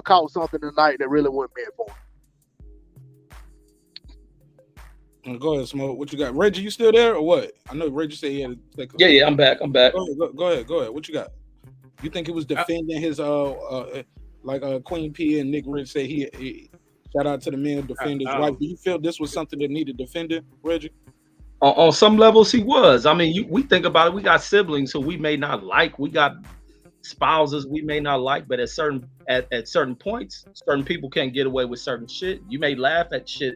[SPEAKER 16] caught something tonight that really wasn't meant for him.
[SPEAKER 1] Go ahead, Smoke. What you got? Reggie, you still there or what? I know Reggie said he had to take a...
[SPEAKER 12] Yeah, I'm back.
[SPEAKER 1] Go ahead. What you got? You think he was defending his like Queen P and Nick Rich say he shout out to the men defend his wife. Do you feel this was something that needed defending, Reggie?
[SPEAKER 12] On some levels, he was. I mean, we think about it. We got siblings who we may not like. We got spouses we may not like, but at certain points, certain people can't get away with certain shit. You may laugh at shit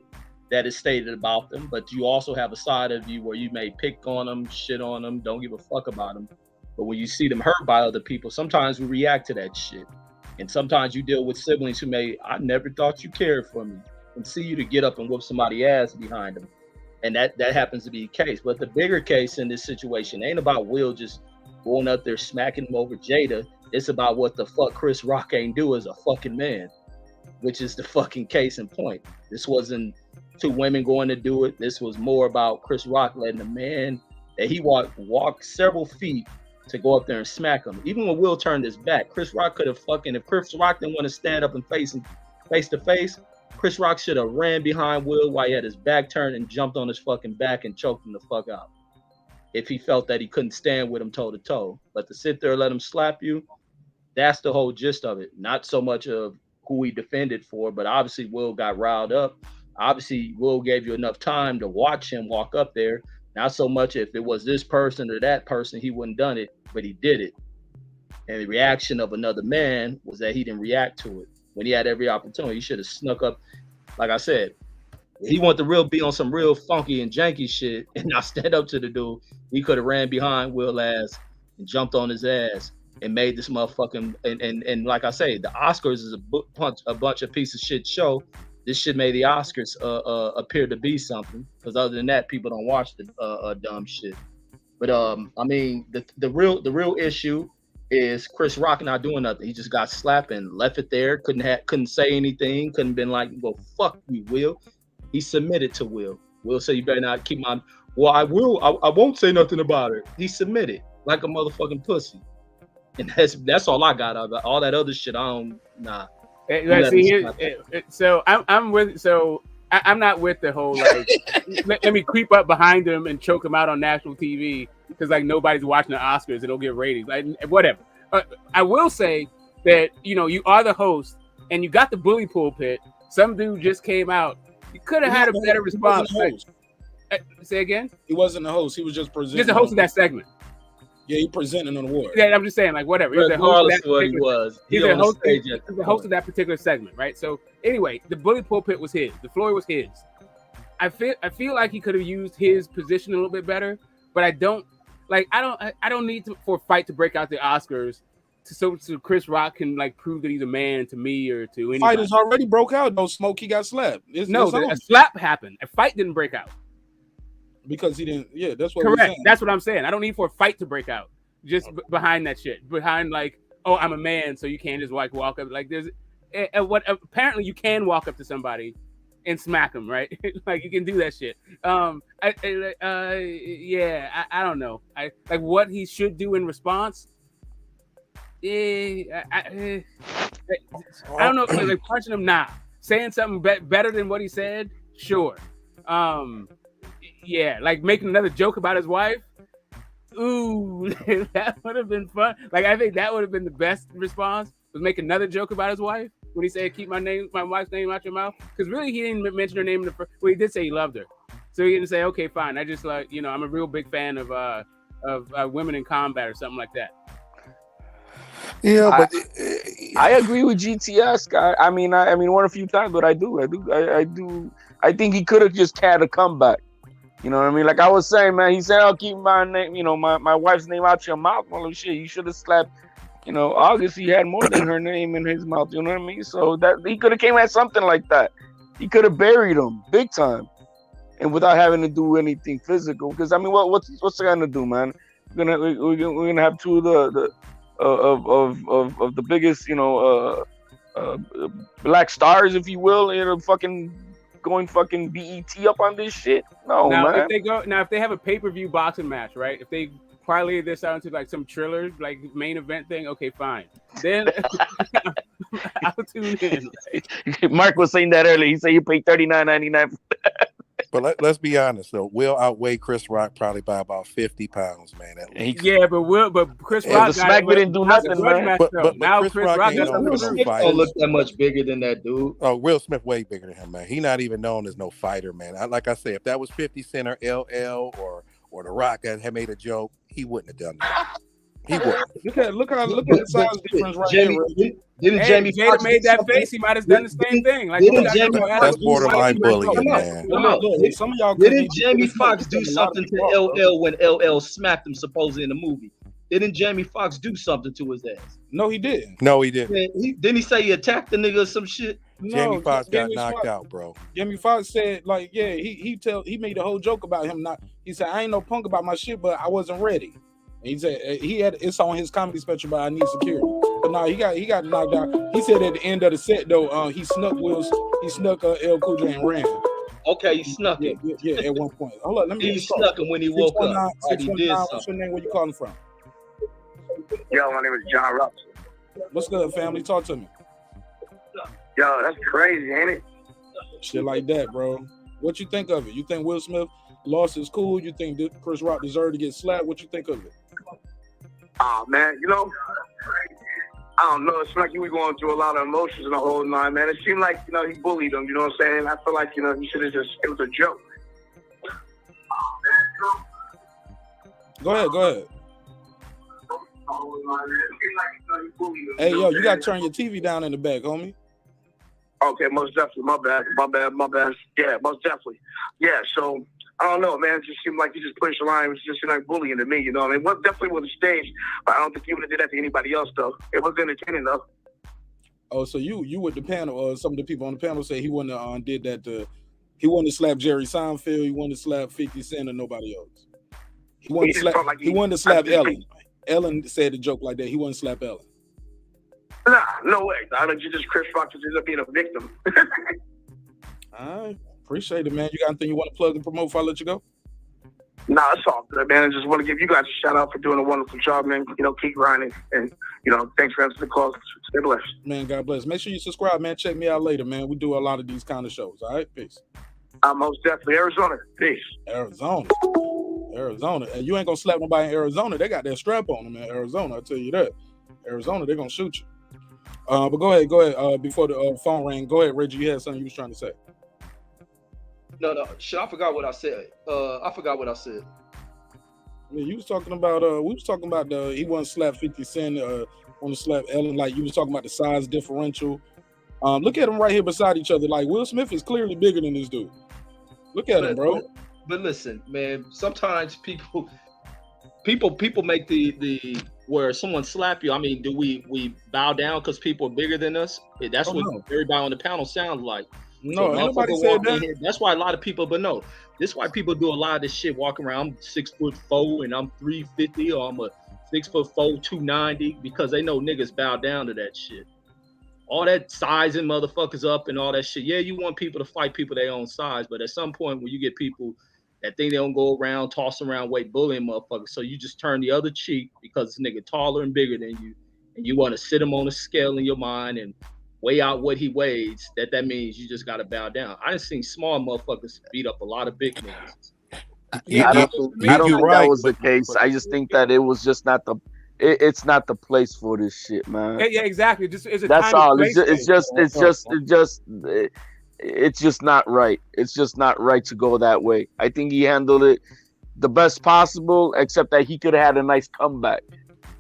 [SPEAKER 12] that is stated about them, but you also have a side of you where you may pick on them, shit on them, don't give a fuck about them. But when you see them hurt by other people, sometimes we react to that shit. And sometimes you deal with siblings who I never thought you cared for me, and see you to get up and whoop somebody's ass behind them. And that happens to be the case. But the bigger case in this situation ain't about Will just going up there smacking him over Jada. It's about what the fuck Chris Rock ain't do as a fucking man, which is the fucking case in point. This wasn't two women going to do it. This was more about Chris Rock letting a man that he walked several feet to go up there and smack him. Even when Will turned his back, Chris Rock could have if Chris Rock didn't want to stand up and face to face, Chris Rock should have ran behind Will while he had his back turned and jumped on his fucking back and choked him the fuck out. If he felt that he couldn't stand with him toe to toe. But to sit there and let him slap you, that's the whole gist of it. Not so much of who he defended for, but obviously Will got riled up. Obviously, Will gave you enough time to watch him walk up there. Not so much if it was this person or that person, he wouldn't done it, but he did it. And the reaction of another man was that he didn't react to it. When he had every opportunity, he should have snuck up. Like I said, if he wanted to be on some real funky and janky shit and not stand up to the dude, he could have ran behind Will ass and jumped on his ass and made this motherfucking, and like I say, the Oscars is a bunch of piece of shit show. This shit made the Oscars appear to be something, because other than that, people don't watch the dumb shit. But I mean, the real issue is Chris Rock not doing nothing. He just got slapped and left it there. Couldn't say anything. Couldn't been like, well, fuck you, Will. He submitted to Will. Will said, you better not keep my. Well, I will. I won't say nothing about it. He submitted like a motherfucking pussy, and that's all I got out of it. All that other shit, I don't. Nah.
[SPEAKER 15] So I'm with. So I'm not with the whole like. let me creep up behind him and choke him out on national TV because like nobody's watching the Oscars. It'll get ratings. Like whatever. I will say that you are the host and you got the bully pulpit. Some dude just came out. You could have had a better response. Say again.
[SPEAKER 1] He wasn't the host. He was just presenting.
[SPEAKER 15] Just the host of that segment.
[SPEAKER 1] Yeah, he presented an award.
[SPEAKER 15] Yeah, I'm just saying, like, whatever. He was a host of
[SPEAKER 12] Regardless
[SPEAKER 15] that
[SPEAKER 12] of what he
[SPEAKER 15] particular-
[SPEAKER 12] was,
[SPEAKER 15] He's
[SPEAKER 12] he
[SPEAKER 15] a
[SPEAKER 12] on the
[SPEAKER 15] host.
[SPEAKER 12] stage
[SPEAKER 15] He's
[SPEAKER 12] at the
[SPEAKER 15] the host of that particular segment, right? So anyway, the bully pulpit was his. The floor was his. I feel like he could have used his position a little bit better, but I don't need for a fight to break out the Oscars so Chris Rock can like prove that he's a man to me or to anybody.
[SPEAKER 1] Fighters already broke out. No smoke. He got slapped. It's
[SPEAKER 15] a slap happened. A fight didn't break out
[SPEAKER 1] because he didn't. Yeah, that's what.
[SPEAKER 15] Correct.
[SPEAKER 1] We're saying.
[SPEAKER 15] That's what I'm saying. I don't need for a fight to break out. Just behind that shit. Behind like, oh, I'm a man, so you can't just like walk up. Like there's what apparently you can walk up to somebody and smack them, right? Like you can do that shit. I don't know. I like what he should do in response. I don't know. Like punching him, nah. Saying something better than what he said, sure. Yeah, like making another joke about his wife. Ooh, that would have been fun. Like I think that would have been the best response. Was make another joke about his wife when he said, "Keep my wife's name out your mouth." Because really, he didn't mention her name in the first. Well, he did say he loved her, so he didn't say, "Okay, fine." I just like I'm a real big fan of women in combat or something like that.
[SPEAKER 13] Yeah, but
[SPEAKER 7] I agree with GTS guy. I mean, one a few times, but I do. I think he could have just had a comeback. You know what I mean? Like I was saying, man. He said, "I'll keep my name, my wife's name out your mouth." Well, shit, you should have slapped. August, he had more than her name in his mouth. You know what I mean? So that he could have came at something like that. He could have buried him big time, and without having to do anything physical. Because I mean, what's it gonna do, man? We're gonna have two of the biggest, black stars, if you will, fucking going fucking BET up on this shit. No,
[SPEAKER 15] now,
[SPEAKER 7] man.
[SPEAKER 15] If they have a pay-per-view boxing match, right? If they parlay this out into like some Triller, like main event thing, okay, fine. Then I'll tune in.
[SPEAKER 7] Mark was saying that earlier. He said you pay $39.99.
[SPEAKER 13] But let's be honest though, Will outweigh Chris Rock probably by about 50 pounds, man. At least.
[SPEAKER 15] Yeah, but Chris Rock.
[SPEAKER 7] The smack didn't do nothing, man.
[SPEAKER 13] But
[SPEAKER 15] now
[SPEAKER 13] Chris Rock
[SPEAKER 15] got
[SPEAKER 13] ain't
[SPEAKER 15] something
[SPEAKER 13] known
[SPEAKER 15] to
[SPEAKER 13] for no
[SPEAKER 15] prove.
[SPEAKER 13] fighter.
[SPEAKER 12] Don't look that much bigger than that dude.
[SPEAKER 13] Oh, Will Smith way bigger than him, man. He not even known as no fighter, man. Like I said, if that was 50 Cent or LL or The Rock that had made a joke, he wouldn't have done that. He wouldn't.
[SPEAKER 1] Look at the size difference right here.
[SPEAKER 12] Didn't Jamie
[SPEAKER 15] Jada
[SPEAKER 12] Foxx
[SPEAKER 15] made that
[SPEAKER 12] something?
[SPEAKER 15] face? He might have done the same thing. Like
[SPEAKER 13] That's borderline bullying, man.
[SPEAKER 1] Some of y'all
[SPEAKER 12] Didn't Jamie Foxx do something to LL when LL smacked him supposedly in the movie? Didn't Jamie Foxx do something to his ass?
[SPEAKER 1] No, he didn't.
[SPEAKER 13] No, he didn't.
[SPEAKER 12] Didn't he say he attacked the nigga or some shit?
[SPEAKER 13] Jamie Foxx got knocked out, bro.
[SPEAKER 1] Jamie Foxx said, like, yeah, he made a whole joke about him not. He said, I ain't no punk about my shit, but I wasn't ready. And he said it's on his comedy special, but I need security. But no, he got knocked out. He said at the end of the set though, he snuck L Cool J and ran.
[SPEAKER 12] Okay, he snuck it.
[SPEAKER 1] Yeah, at one point. Hold on, let me.
[SPEAKER 12] He snuck him when he woke up. Right, he did something.
[SPEAKER 1] What's your name? Where you calling from?
[SPEAKER 8] Yo, my name is John Robinson.
[SPEAKER 1] What's good, family? Talk to me.
[SPEAKER 8] Yo, that's crazy, ain't it?
[SPEAKER 1] Shit like that, bro. What you think of it? You think Will Smith lost his cool? You think Chris Rock deserved to get slapped? What you think of it?
[SPEAKER 8] Oh, man, I don't know. It's like he was going through a lot of emotions in the whole night, man. It seemed like, he bullied him, you know what I'm saying? I feel like, he should have it was a joke.
[SPEAKER 1] Go ahead. Hey, yo, you gotta turn your TV down in the back, homie.
[SPEAKER 8] Okay, most definitely. My bad. Yeah, most definitely. Yeah, so I don't know, man. It just seemed like he just pushed the line. It was just like bullying to me, you know what I mean? Well, definitely was a stage, but I don't think he would have did that to anybody else, though. It was entertaining, though.
[SPEAKER 1] Oh, so you with the panel, some of the people on the panel say he wouldn't have did that he wouldn't have slapped Jerry Seinfeld, he wouldn't have slapped 50 Cent or nobody else. He wouldn't have slapped Ellen. Ellen said a joke like that. He wouldn't slap Ellen.
[SPEAKER 8] Nah, no way. I don't you just Chris Rock just ended up being a victim.
[SPEAKER 1] I appreciate it, man. You got anything you want to plug and promote before I let you go?
[SPEAKER 8] Nah, it's all good, man. I just want to give you guys a shout out for doing a wonderful job, man. Keep grinding. And, thanks for answering the call. Stay blessed. Man,
[SPEAKER 1] God bless. Make sure you subscribe, man. Check me out later, man. We do a lot of these kind of shows. All right? Peace.
[SPEAKER 8] Most definitely. Arizona. Peace.
[SPEAKER 1] Arizona. And you ain't going to slap nobody in Arizona. They got that strap on them in Arizona. I'll tell you that. Arizona, they're going to shoot you. But go ahead. Before the phone rang, go ahead, Reggie. You had something you was trying to say.
[SPEAKER 12] No. Shit, I forgot what I said.
[SPEAKER 1] Yeah, you was talking about we was talking about the he wasn't slap 50 Cent on the slap Ellen, like you was talking about the size differential. Look at them right here beside each other. Like Will Smith is clearly bigger than this dude. Look at him,
[SPEAKER 12] But
[SPEAKER 1] bro.
[SPEAKER 12] but listen, man. Sometimes people make the where someone slap you. I mean, do we bow down because people are bigger than us? That's
[SPEAKER 1] Oh
[SPEAKER 12] what
[SPEAKER 1] no.
[SPEAKER 12] everybody on the panel sounds like. So
[SPEAKER 1] No, ain't nobody
[SPEAKER 12] motherfucker
[SPEAKER 1] said
[SPEAKER 12] walk in
[SPEAKER 1] that.
[SPEAKER 12] here. That's why a lot of people, but no, this is why people do a lot of this shit. Walking around, I'm 6'4" and I'm 350, or I'm a 6'4", 290, because they know niggas bow down to that shit. All that sizing motherfuckers up and all that shit. Yeah, you want people to fight people their own size, but at some point when you get people that think they don't go around tossing around weight bullying motherfuckers, so you just turn the other cheek because this nigga taller and bigger than you, and you want to sit him on a scale in your mind and weigh out what he weighs. That means you just got to bow down. I done seen small motherfuckers beat up a lot of big niggas.
[SPEAKER 7] I don't
[SPEAKER 13] You're
[SPEAKER 7] think that
[SPEAKER 13] right,
[SPEAKER 7] was the
[SPEAKER 13] but
[SPEAKER 7] case. I just think that it was just not the. It's not the place for this shit, man.
[SPEAKER 15] Yeah, exactly. Just it's a
[SPEAKER 7] That's
[SPEAKER 15] time and
[SPEAKER 7] all.
[SPEAKER 15] place thing.
[SPEAKER 7] It's just not right. It's just not right to go that way. I think he handled it the best possible, except that he could have had a nice comeback,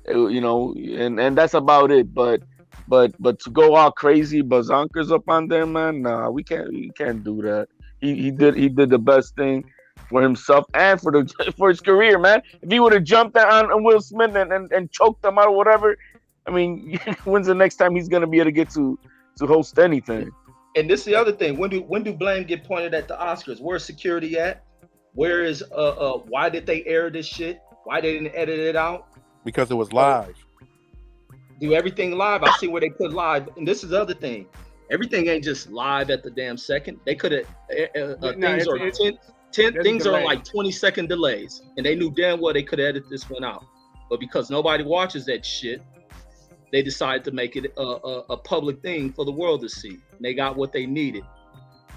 [SPEAKER 7] you know, and that's about it. But to go all crazy bazonkers up on them, man, nah, we can't do that. He did the best thing for himself and for his career, man. If he would have jumped on Will Smith and choked him out or whatever, I mean, when's the next time he's gonna be able to get to host anything?
[SPEAKER 12] And this is the other thing. When do blame get pointed at the Oscars? Where's security at? Where is why did they air this shit? Why they didn't edit it out?
[SPEAKER 13] because it was live.
[SPEAKER 12] Do everything live. I see where they put live. And this is the other thing. Everything ain't just live at the damn second. They could have things are 10 things are like 20-second delays, and they knew damn well they could edit this one out. But because nobody watches that shit, they decided to make it a public thing for the world to see. And they got what they needed.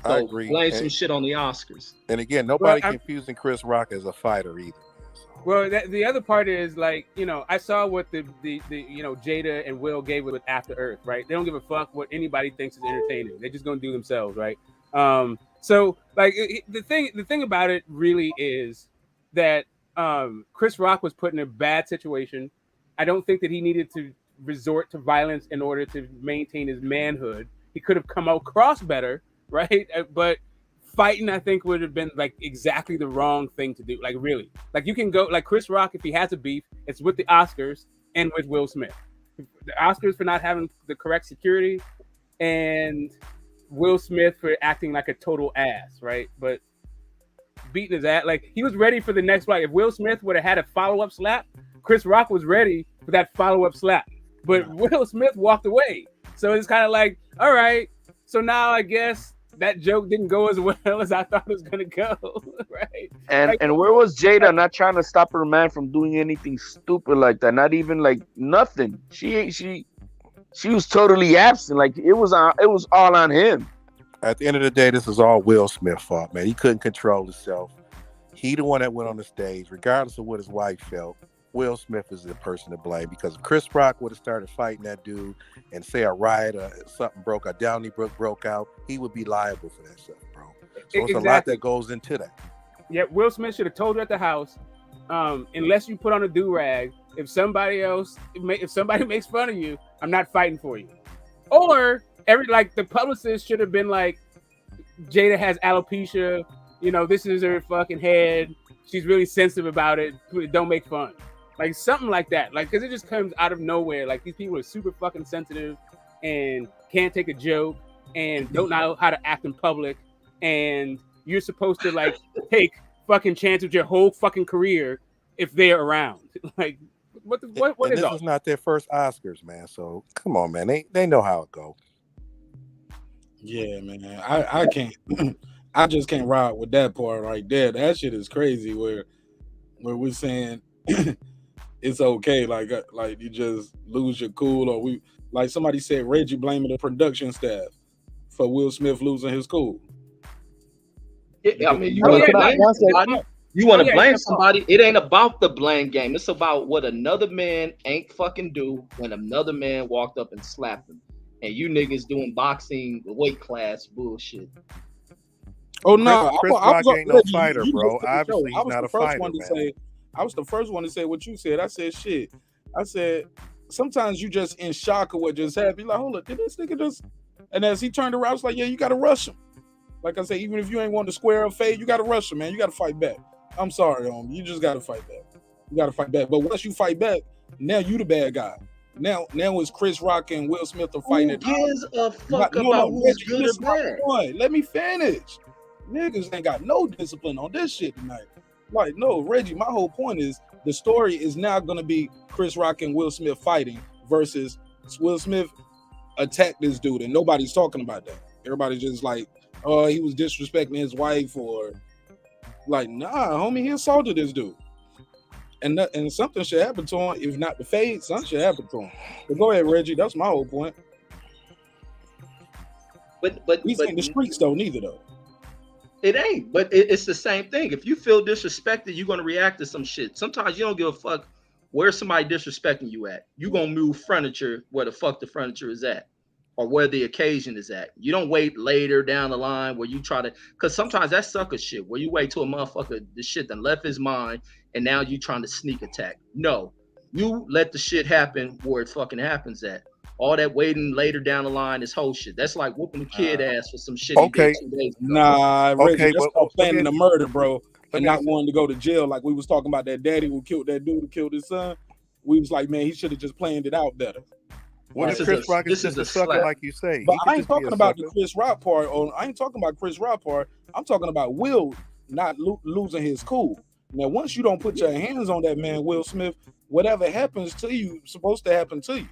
[SPEAKER 12] So
[SPEAKER 13] I agree.
[SPEAKER 12] blame some shit on the Oscars.
[SPEAKER 13] And again, nobody confusing Chris Rock as a fighter either.
[SPEAKER 15] Well, the other part is like, you know, I saw what the you know, Jada and Will gave with After Earth, right? They don't give a fuck what anybody thinks is entertaining. They're just gonna do themselves, right? So like the thing about it really is that Chris Rock was put in a bad situation. I don't think that he needed to resort to violence in order to maintain his manhood. He could have come across better, right? But fighting, I think, would have been like exactly the wrong thing to do. Like really, like you can go like Chris Rock, if he has a beef, it's with the Oscars and with Will Smith. The Oscars for not having the correct security, and Will Smith for acting like a total ass, right? But beating his ass, like he was ready for the next fight. If Will Smith would have had a follow-up slap, Chris Rock was ready for that follow-up slap. But Will Smith walked away. So it's kind of like, all right, so now I guess that joke didn't go as well as I thought it was gonna go, right?
[SPEAKER 7] And where was Jada not trying to stop her man from doing anything stupid like that? Not even like nothing. She was totally absent. Like it was all on him.
[SPEAKER 13] At the end of the day, this is all Will Smith's fault, man. He couldn't control himself. He the one that went on the stage, regardless of what his wife felt. Will Smith is the person to blame, because if Chris Rock would have started fighting that dude and say a riot or something broke out, Donnybrook broke out, he would be liable for that stuff, bro. So it's a lot that goes into that.
[SPEAKER 15] Yeah, Will Smith should have told her at the house, unless you put on a do-rag, if somebody makes fun of you, I'm not fighting for you. Or the publicist should have been like, Jada has alopecia, you know, this is her fucking head. She's really sensitive about it. Don't make fun. Like something like that. Like, because it just comes out of nowhere. Like these people are super fucking sensitive and can't take a joke and don't know how to act in public. And you're supposed to like take fucking chance with your whole fucking career if they're around. Like, what is
[SPEAKER 13] this is not their first Oscars, man. So come on, man. They know how it goes.
[SPEAKER 1] Yeah, man. I can't. I just can't ride with that part right there. That shit is crazy. Where we're saying it's okay, like you just lose your cool, or we like somebody said Reggie blaming the production staff for Will Smith losing his cool.
[SPEAKER 12] Yeah, I mean, you want to blame somebody. It ain't about the blame game. It's about what another man ain't fucking do when another man walked up and slapped him. And you niggas doing boxing weight class bullshit.
[SPEAKER 1] Oh no,
[SPEAKER 13] Chris Rock ain't no fighter, bro. Obviously, he's not a fighter, man.
[SPEAKER 1] I was the first one to say what you said. I said shit. I said sometimes you just in shock of what just happened. You're like, hold up, did this nigga just? And as he turned around, I was like, yeah, you gotta rush him. Like I said, even if you ain't want to square up fade, you gotta rush him, man. You gotta fight back. I'm sorry, you just gotta fight back. You gotta fight back. But once you fight back, now you the bad guy. Now it's Chris Rock and Will Smith are fighting.
[SPEAKER 12] Who gives a fuck
[SPEAKER 1] No,
[SPEAKER 12] about who's
[SPEAKER 1] Reggie,
[SPEAKER 12] good or
[SPEAKER 1] listen,
[SPEAKER 12] bad?
[SPEAKER 1] boy, let me finish. Niggas ain't got no discipline on this shit tonight. Like, no, Reggie, my whole point is the story is now gonna be Chris Rock and Will Smith fighting versus Will Smith attacked this dude, and nobody's talking about that. Everybody's just like, oh, he was disrespecting his wife, or like, nah, homie, he assaulted this dude. And something should happen to him. If not the fade, something should happen to him. But go ahead, Reggie. That's my whole point.
[SPEAKER 12] But
[SPEAKER 1] he's in the streets though, neither though.
[SPEAKER 12] It ain't. But it's the same thing. If you feel disrespected, you're gonna react to some shit. Sometimes you don't give a fuck where somebody disrespecting you at. You gonna move furniture where the fuck the furniture is at, or where the occasion is at. You don't wait later down the line where you try to, because sometimes that's sucker shit where you wait till a motherfucker the shit done left his mind and now you trying to sneak attack. No, you let the shit happen where it fucking happens at. All that waiting later down the line is whole shit. That's like whooping a kid ass for some shit he did 2 days ago.
[SPEAKER 1] Nah, Reggie,
[SPEAKER 13] Okay,
[SPEAKER 1] that's
[SPEAKER 13] but
[SPEAKER 1] called
[SPEAKER 13] let me
[SPEAKER 1] planning the
[SPEAKER 13] ask-
[SPEAKER 1] murder, bro, and
[SPEAKER 13] me
[SPEAKER 1] not
[SPEAKER 13] ask-
[SPEAKER 1] wanting to go to jail. Like we was talking about that daddy who killed that dude who killed his son. We was like, man, he should have just planned it out better.
[SPEAKER 13] What if Chris Rock is just a sucker, like you say?
[SPEAKER 1] But
[SPEAKER 13] He
[SPEAKER 1] I
[SPEAKER 13] could
[SPEAKER 1] ain't
[SPEAKER 13] just be a
[SPEAKER 1] talking about the
[SPEAKER 13] sucker.
[SPEAKER 1] Chris Rock part. I ain't talking about Chris Rock part. I'm talking about Will not losing his cool. Now, once you don't put your hands on that man, Will Smith, whatever happens to you, supposed to happen to you,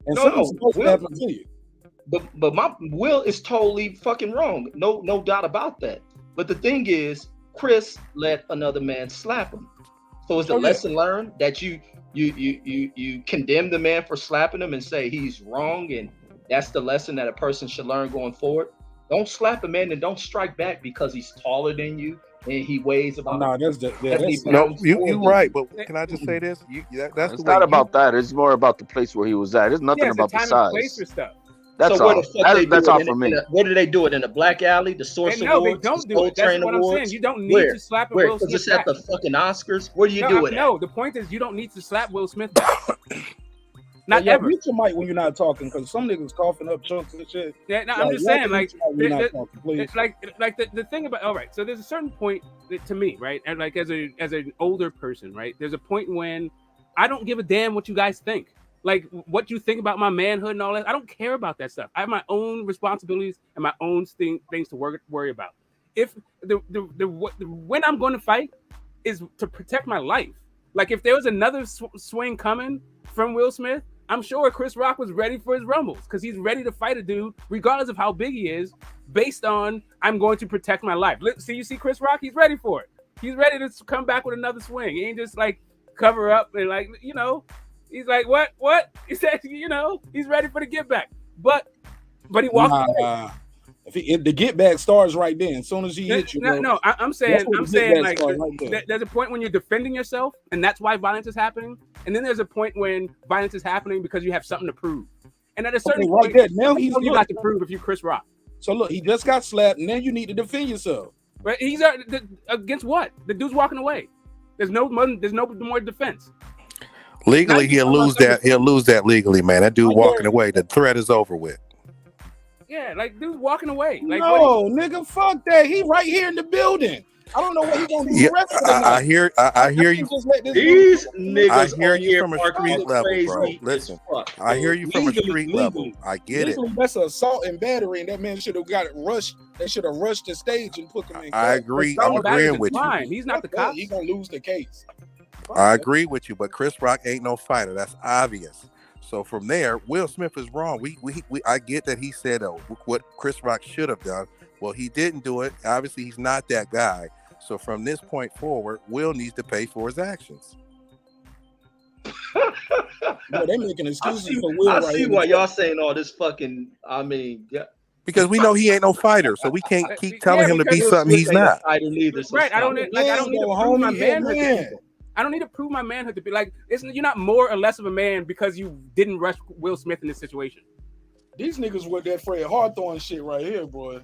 [SPEAKER 1] and something's supposed to happen to you.
[SPEAKER 12] But my Will is totally fucking wrong. No doubt about that. But the thing is, Chris let another man slap him. So it's a lesson learned that you condemn the man for slapping him and say he's wrong, and that's the lesson that a person should learn going forward. Don't slap a man and don't strike back because he's taller than you and he weighs about.
[SPEAKER 1] No, that's
[SPEAKER 13] No, you right. But can I just say this? That's
[SPEAKER 7] It's
[SPEAKER 13] the way
[SPEAKER 7] not about that. It's more about the place where he was at. It's nothing
[SPEAKER 15] Yeah, it's the
[SPEAKER 7] about the
[SPEAKER 15] time and place
[SPEAKER 7] size.
[SPEAKER 15] for stuff.
[SPEAKER 7] That's
[SPEAKER 12] so where
[SPEAKER 7] all.
[SPEAKER 12] the fuck they
[SPEAKER 7] That's
[SPEAKER 12] do
[SPEAKER 7] all
[SPEAKER 12] it?
[SPEAKER 7] for me.
[SPEAKER 12] Where do they do it? In a black alley? The Source
[SPEAKER 15] And no, they
[SPEAKER 12] Awards?
[SPEAKER 15] don't
[SPEAKER 12] the
[SPEAKER 15] do
[SPEAKER 12] Soul
[SPEAKER 15] it. That's
[SPEAKER 12] Train
[SPEAKER 15] what I'm saying.
[SPEAKER 12] Awards?
[SPEAKER 15] You don't need
[SPEAKER 12] Where?
[SPEAKER 15] to slap a
[SPEAKER 12] Where?
[SPEAKER 15] Will
[SPEAKER 12] Because
[SPEAKER 15] Smith
[SPEAKER 12] it's at
[SPEAKER 15] back.
[SPEAKER 12] the fucking Oscars. Where do you do it?
[SPEAKER 15] No, the point is you don't need to slap Will Smith back. Not
[SPEAKER 1] Yeah,
[SPEAKER 15] ever.
[SPEAKER 1] mute your mic when you're not talking, because some niggas coughing up chunks and shit.
[SPEAKER 15] Yeah, no, I'm just saying, like,
[SPEAKER 1] we're not talking, please.
[SPEAKER 15] like the thing about, all right. So there's a certain point that, to me, right, and like as an older person, right, there's a point when I don't give a damn what you guys think, like what you think about my manhood and all that. I don't care about that stuff. I have my own responsibilities and my own things to worry about. If when I'm going to fight is to protect my life. Like if there was another swing coming from Will Smith, I'm sure Chris Rock was ready for his rumbles because he's ready to fight a dude, regardless of how big he is, based on I'm going to protect my life. You see Chris Rock? He's ready for it. He's ready to come back with another swing. He ain't just like cover up and like, he's like, what? He said, he's ready for the get back. But he walked away.
[SPEAKER 1] If the get back starts right then, as soon as he hits you.
[SPEAKER 15] I'm saying like there's a point when you're defending yourself, and that's why violence is happening. And then there's a point when violence is happening because you have something to prove. And at a certain point,
[SPEAKER 1] now you
[SPEAKER 15] got to prove if you're Chris Rock.
[SPEAKER 1] So look, he just got slapped, and then you need to defend yourself.
[SPEAKER 15] But he's against what? The dude's walking away. There's no more defense.
[SPEAKER 13] Legally, he'll lose that. He'll lose that legally, man. That dude walking away, the threat is over with.
[SPEAKER 15] Yeah, like dude's walking away. Like,
[SPEAKER 1] no, nigga, fuck that. He right here in the building. I don't know what he's gonna do.
[SPEAKER 13] Yeah,
[SPEAKER 1] the rest of the night.
[SPEAKER 13] I hear you.
[SPEAKER 12] These niggas
[SPEAKER 13] I hear you
[SPEAKER 12] here
[SPEAKER 13] from a street level, bro. Listen, I hear you from a street level. I get it.
[SPEAKER 1] That's assault and battery, and that man should have got it rushed. They should have rushed the stage and put him in.
[SPEAKER 13] I agree. I'm agreeing with you.
[SPEAKER 15] He's not the cop.
[SPEAKER 1] He's gonna lose the case.
[SPEAKER 13] I agree with you, but Chris Rock ain't no fighter. That's obvious. So from there, Will Smith is wrong. I get that he said what Chris Rock should have done. Well, he didn't do it. Obviously, he's not that guy. So from this point forward, Will needs to pay for his actions.
[SPEAKER 1] No, they making excuses for Will.
[SPEAKER 12] I see why y'all saying all this fucking. I mean, yeah.
[SPEAKER 13] Because we know he ain't no fighter, so we can't keep telling him to be something he's not.
[SPEAKER 15] Right? I don't need to prove my manhood to people. I don't need to prove my manhood to be like. You're not more or less of a man because you didn't rush Will Smith in this situation.
[SPEAKER 1] These niggas with that Fred Hawthorne shit right here, boy.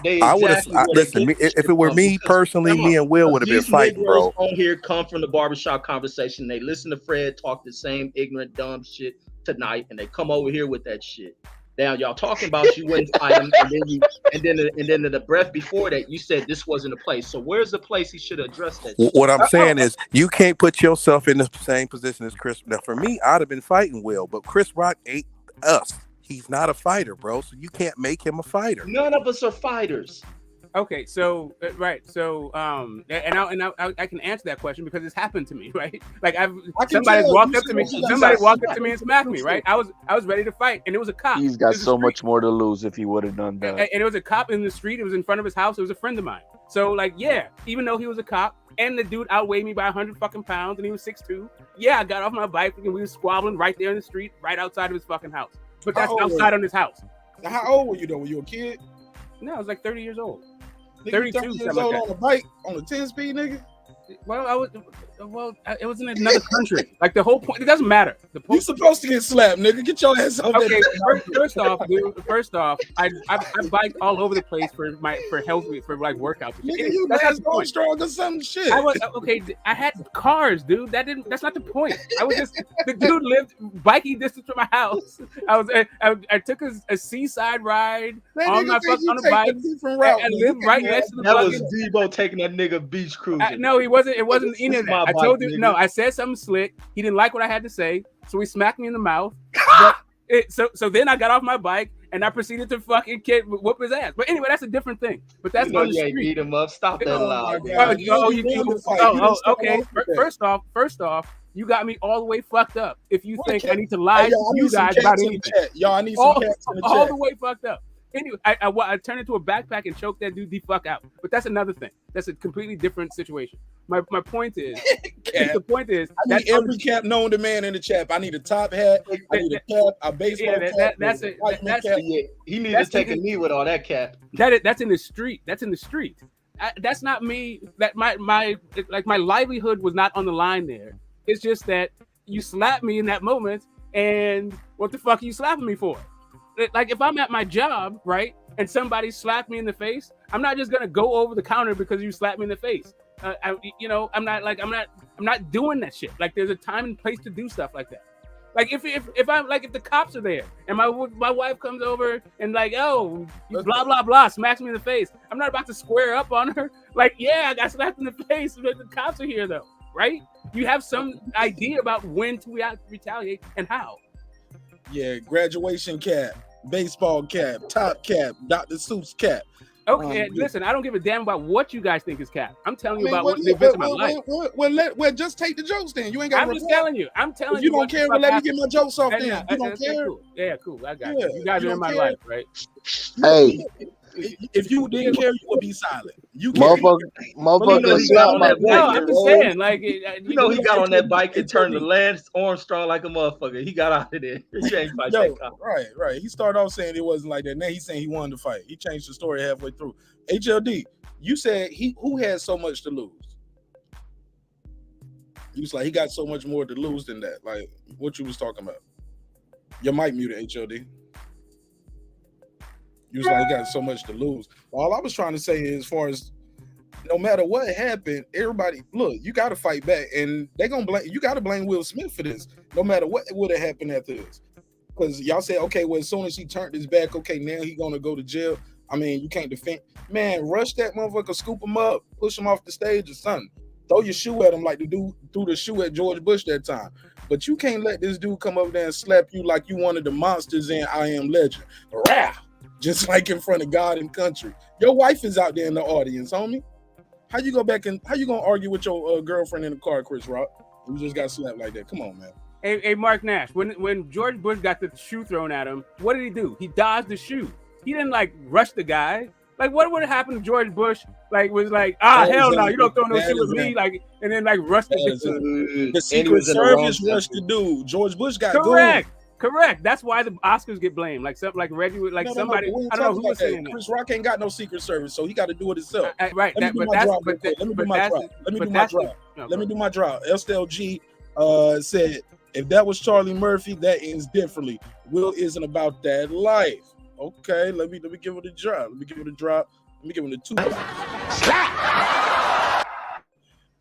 [SPEAKER 12] They
[SPEAKER 13] I would have
[SPEAKER 12] exactly where they
[SPEAKER 13] listen.
[SPEAKER 12] get this
[SPEAKER 13] If
[SPEAKER 12] shit
[SPEAKER 13] it were
[SPEAKER 12] from.
[SPEAKER 13] me personally, me and Will would have been
[SPEAKER 12] These
[SPEAKER 13] fighting,
[SPEAKER 12] Negroes
[SPEAKER 13] bro.
[SPEAKER 12] on here come from the barbershop conversation. They listen to Fred talk the same ignorant, dumb shit tonight, and they come over here with that shit. Now y'all talking about you wouldn't fight him, and then the breath before that, you said this wasn't a place. So where's the place he should have addressed that shit?
[SPEAKER 13] What I'm saying is, you can't put yourself in the same position as Chris. Now, for me, I'd have been fighting Will, but Chris Rock ate us. He's not a fighter, bro. So you can't make him a fighter.
[SPEAKER 12] None of us are fighters.
[SPEAKER 15] Okay, so right, so I can answer that question because it's happened to me, right? Like somebody walked up to me and smacked me, right? I was ready to fight, and it was a cop.
[SPEAKER 7] He's got so much more to lose if he would have done that.
[SPEAKER 15] And it was a cop in the street. It was in front of his house. It was a friend of mine. So like, yeah, even though he was a cop and the dude outweighed me by 100 fucking pounds and he was 6'2", yeah, I got off my bike and we were squabbling right there in the street, right outside of his fucking house. But that's outside on his house.
[SPEAKER 1] Now, how old were you though? Were you a kid?
[SPEAKER 15] No, I was like 30 years old.
[SPEAKER 1] Nigga,
[SPEAKER 15] 32
[SPEAKER 1] years
[SPEAKER 15] something
[SPEAKER 1] old
[SPEAKER 15] like
[SPEAKER 1] on a bike on a 10-speed, nigga.
[SPEAKER 15] Well, it was in another country. Like the whole point, it doesn't matter. You
[SPEAKER 1] supposed to get slapped, nigga. Get your ass off.
[SPEAKER 15] Okay, first off, I biked all over the place for health, for like workouts.
[SPEAKER 1] Nigga, you last going strong or some shit.
[SPEAKER 15] I was okay. I had cars, dude. That's not the point. I was just the dude lived biking distance from my house. I took a seaside ride on a bike. I lived right next to the.
[SPEAKER 12] That was Debo taking that nigga beach cruising.
[SPEAKER 15] No, he wasn't. It wasn't any of that. I told you.
[SPEAKER 12] Nigga.
[SPEAKER 15] No, I said something slick. He didn't like what I had to say, so he smacked me in the mouth. So then I got off my bike and I proceeded to fucking whoop his ass. But anyway, that's a different thing. But that's on the street.
[SPEAKER 12] Beat him up. Stop that loud.
[SPEAKER 15] Okay. First off, you got me all the way fucked up. If you think I need to lie to you guys about anything,
[SPEAKER 1] y'all, I need some cats in the chat.
[SPEAKER 15] All the way fucked up. Anyway, I turned into a backpack and choked that dude the fuck out. But that's another thing. That's a completely different situation. My point is, the point is,
[SPEAKER 1] I need every cap known to man in the chat. I need a top hat. I need a cap, a baseball cap.
[SPEAKER 12] He needs to take a knee with all that cap.
[SPEAKER 15] That's in the street. That's in the street. That's not me. That my livelihood was not on the line there. It's just that you slapped me in that moment, and what the fuck are you slapping me for? Like if I'm at my job, right, and somebody slapped me in the face, I'm not just gonna go over the counter because you slapped me in the face. I'm not doing that shit. Like there's a time and place to do stuff like that. Like if the cops are there and my wife comes over and like, oh, you blah blah blah, smacks me in the face, I'm not about to square up on her. Like, yeah, I got slapped in the face, but the cops are here though, right? You have some idea about when to retaliate and how.
[SPEAKER 1] Yeah, graduation cap, baseball cap, top cap, Dr. Seuss cap.
[SPEAKER 15] Okay, listen, I don't give a damn about what you guys think is cap. I'm telling you about what the events of my life.
[SPEAKER 1] Well, just take the jokes then. You ain't got.
[SPEAKER 15] I'm just telling you. I'm telling
[SPEAKER 1] if
[SPEAKER 15] you.
[SPEAKER 1] You don't care. Well, let me get my jokes off then.
[SPEAKER 15] Yeah,
[SPEAKER 1] you don't care.
[SPEAKER 15] Cool. Yeah, cool. I got you. You guys are in my life, right?
[SPEAKER 16] Hey.
[SPEAKER 1] If you didn't care, you would be silent. You
[SPEAKER 16] motherfucker.
[SPEAKER 15] No, I'm just saying, like,
[SPEAKER 12] he got on that bike and turned to Lance Armstrong like a motherfucker. He got out of there. He ain't fight that cop.
[SPEAKER 1] Right. He started off saying it wasn't like that. Now he's saying he wanted to fight. He changed the story halfway through. HLD, you said who had so much to lose? You was like he got so much more to lose than that. Like what you was talking about. Your mic muted, HLD. You was like, he got so much to lose. All I was trying to say is, as far as no matter what happened, everybody look, you got to fight back, and they gonna blame. You got to blame Will Smith for this. No matter what would have happened after this, because y'all say, okay, well, as soon as he turned his back, okay, now he gonna go to jail. I mean, you can't defend. Man, rush that motherfucker, scoop him up, push him off the stage or something. Throw your shoe at him like the dude threw the shoe at George Bush that time. But you can't let this dude come up there and slap you like you one of the monsters in I Am Legend. Rah! Just like in front of God and country. Your wife is out there in the audience, homie. How you gonna argue with your girlfriend in the car, Chris Rock? You just got slapped like that. Come on, man.
[SPEAKER 15] Hey, Marq Nash. When George Bush got the shoe thrown at him, what did he do? He dodged the shoe. He didn't like rush the guy. Like what would have happened if George Bush was like, hell no, you don't throw no shoe with me, like, and then like rush
[SPEAKER 1] the Secret Service rushed the dude. George Bush got
[SPEAKER 15] Correct. That's why the Oscars get blamed. Like something like Reggie, like somebody. I don't know who was saying that.
[SPEAKER 1] Chris Rock ain't got no Secret Service, so he got to do it himself.
[SPEAKER 15] Right.
[SPEAKER 1] Let me do my drop. SLG said, if that was Charlie Murphy, that ends differently. Will isn't about that life. Okay, let me give it a drop. Let me give it a drop. Let me give him the $2.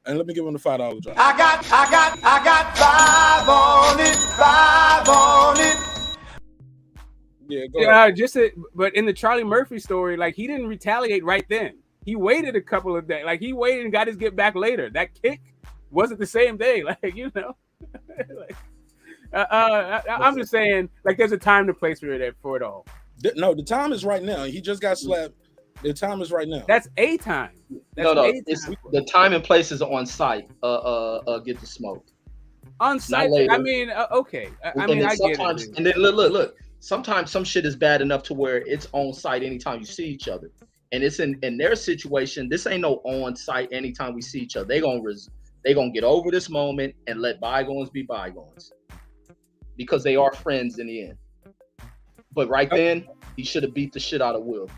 [SPEAKER 1] And let me give him the $5 drop.
[SPEAKER 10] I got 5 on it.
[SPEAKER 1] Yeah, go
[SPEAKER 15] Yeah, but in the Charlie Murphy story, like he didn't retaliate right then. He waited a couple of days. Like he waited and got his get back later. That kick wasn't the same day. Like, you know. Like, I'm just saying, like, there's a time to place for it all.
[SPEAKER 1] No, the time is right now. He just got slapped. The time is right now.
[SPEAKER 15] That's a time. That's
[SPEAKER 12] No,
[SPEAKER 15] a
[SPEAKER 12] it's
[SPEAKER 15] time.
[SPEAKER 12] the time and place is on site. Get the smoke.
[SPEAKER 15] On site. I mean, okay. I mean, I get it.
[SPEAKER 12] And then look. Sometimes some shit is bad enough to where it's on site anytime you see each other, and it's in their situation. This ain't no on site anytime we see each other. They gonna get over this moment and let bygones be bygones, because they are friends in the end. But right then, he should have beat the shit out of Will.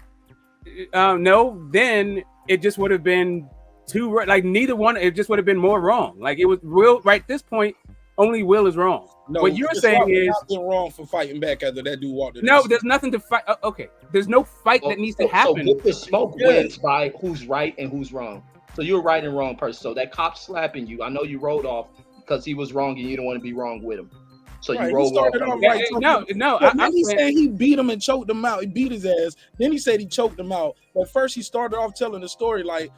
[SPEAKER 15] No, then it just would have been neither one. It just would have been more wrong. Like it was Will. Right at this point, only Will is wrong.
[SPEAKER 1] No,
[SPEAKER 15] what you're saying is
[SPEAKER 1] nothing wrong for fighting back after that dude walked in.
[SPEAKER 15] No, there's nothing to fight. Okay, there's no fight that needs to happen.
[SPEAKER 12] So Get the Smoke wins by who's right and who's wrong. So you're right and wrong person. So that cop slapping you, I know you rode off because he was wrong and you don't want to be wrong with him. So you rolled off.
[SPEAKER 1] Right.
[SPEAKER 15] No.
[SPEAKER 1] I'm saying he beat him and choked him out. He beat his ass. Then he said he choked him out. But first he started off telling the story like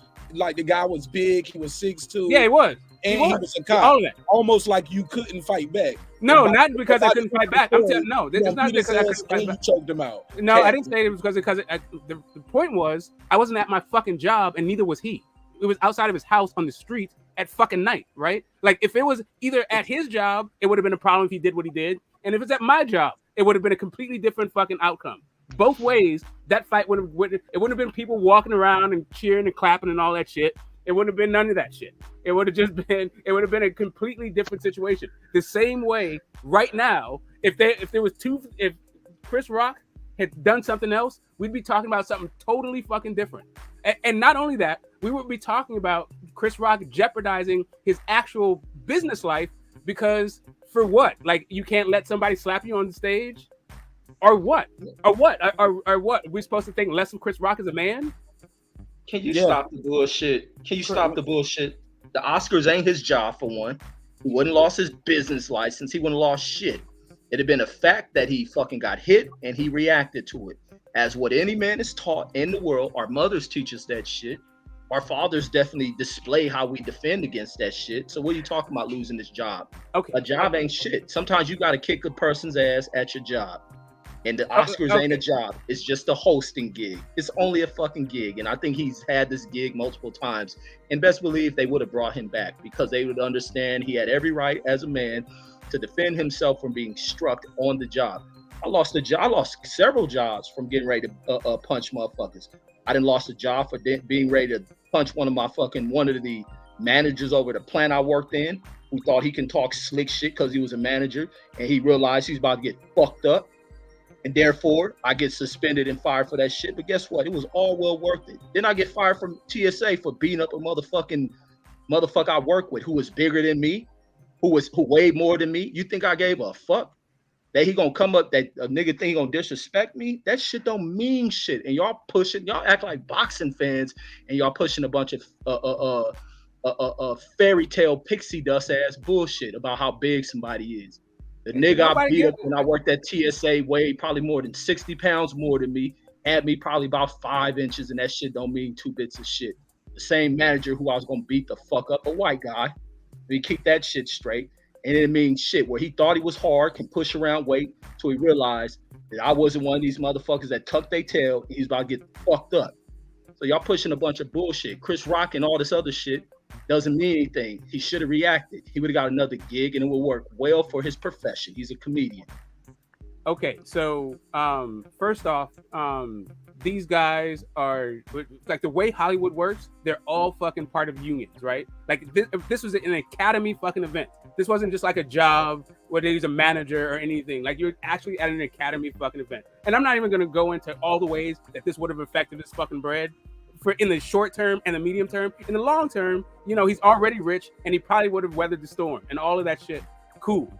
[SPEAKER 1] the guy was big. He was 6'2".
[SPEAKER 15] Yeah, he was.
[SPEAKER 1] And he was a cop. Almost like you couldn't fight back.
[SPEAKER 15] No, not because I couldn't fight back. I'm telling no, this is not because I couldn't fight back.
[SPEAKER 1] You choked him out.
[SPEAKER 15] No, I didn't say it was because the point was I wasn't at my fucking job and neither was he. It was outside of his house on the street at fucking night, right? Like if it was either at his job, it would have been a problem if he did what he did, and if it's at my job, it would have been a completely different fucking outcome. Both ways, that fight wouldn't have been people walking around and cheering and clapping and all that shit. It wouldn't have been none of that shit. It would have been a completely different situation. The same way right now, if Chris Rock had done something else, we'd be talking about something totally fucking different. And not only that, we would be talking about Chris Rock jeopardizing his actual business life because for what? Like you can't let somebody slap you on the stage? Or what? Or what? Or what? Are we supposed to think less of Chris Rock as a man?
[SPEAKER 12] Can you stop the bullshit? Can you stop the bullshit? The Oscars ain't his job, for one. He wouldn't lost his business license. He wouldn't lost shit. It'd have been a fact that he fucking got hit and he reacted to it. As what any man is taught in the world, our mothers teach us that shit. Our fathers definitely display how we defend against that shit. So what are you talking about losing this job?
[SPEAKER 15] Okay.
[SPEAKER 12] A job ain't shit. Sometimes you got to kick a person's ass at your job. And the Oscars ain't a job. It's just a hosting gig. It's only a fucking gig. And I think he's had this gig multiple times. And best believe they would have brought him back because they would understand he had every right as a man to defend himself from being struck on the job. I lost several jobs from getting ready to punch motherfuckers. I done lost a job for being ready to punch one of the managers over the plant I worked in who thought he can talk slick shit because he was a manager and he realized he's about to get fucked up. And therefore, I get suspended and fired for that shit. But guess what? It was all well worth it. Then I get fired from TSA for beating up a motherfucker I work with who was bigger than me, who weighed more than me. You think I gave a fuck? That he gonna come up, that a nigga think he gonna disrespect me? That shit don't mean shit. And y'all act like boxing fans, and y'all pushing a bunch of fairy tale pixie dust ass bullshit about how big somebody is. The nigga I beat up when I worked at TSA weighed probably more than 60 pounds more than me, had me probably about 5 inches, and that shit don't mean 2 bits of shit. The same manager who I was gonna beat the fuck up, a white guy, we keep that shit straight. And it means shit where he thought he was hard, can push around weight, till he realized that I wasn't one of these motherfuckers that tucked their tail and he's about to get fucked up. So y'all pushing a bunch of bullshit. Chris Rock and all this other shit doesn't mean anything. He should have reacted. He would have got another gig and it would work well for his profession. He's a comedian.
[SPEAKER 15] Okay, so first off, these guys are like the way Hollywood works. They're all fucking part of unions, right? Like if this was an academy fucking event. This wasn't just like a job where he's a manager or anything. Like you're actually at an academy fucking event. And I'm not even gonna go into all the ways that this would have affected his fucking bread for in the short term and the medium term. In the long term, you know, he's already rich and he probably would have weathered the storm and all of that shit. Cool.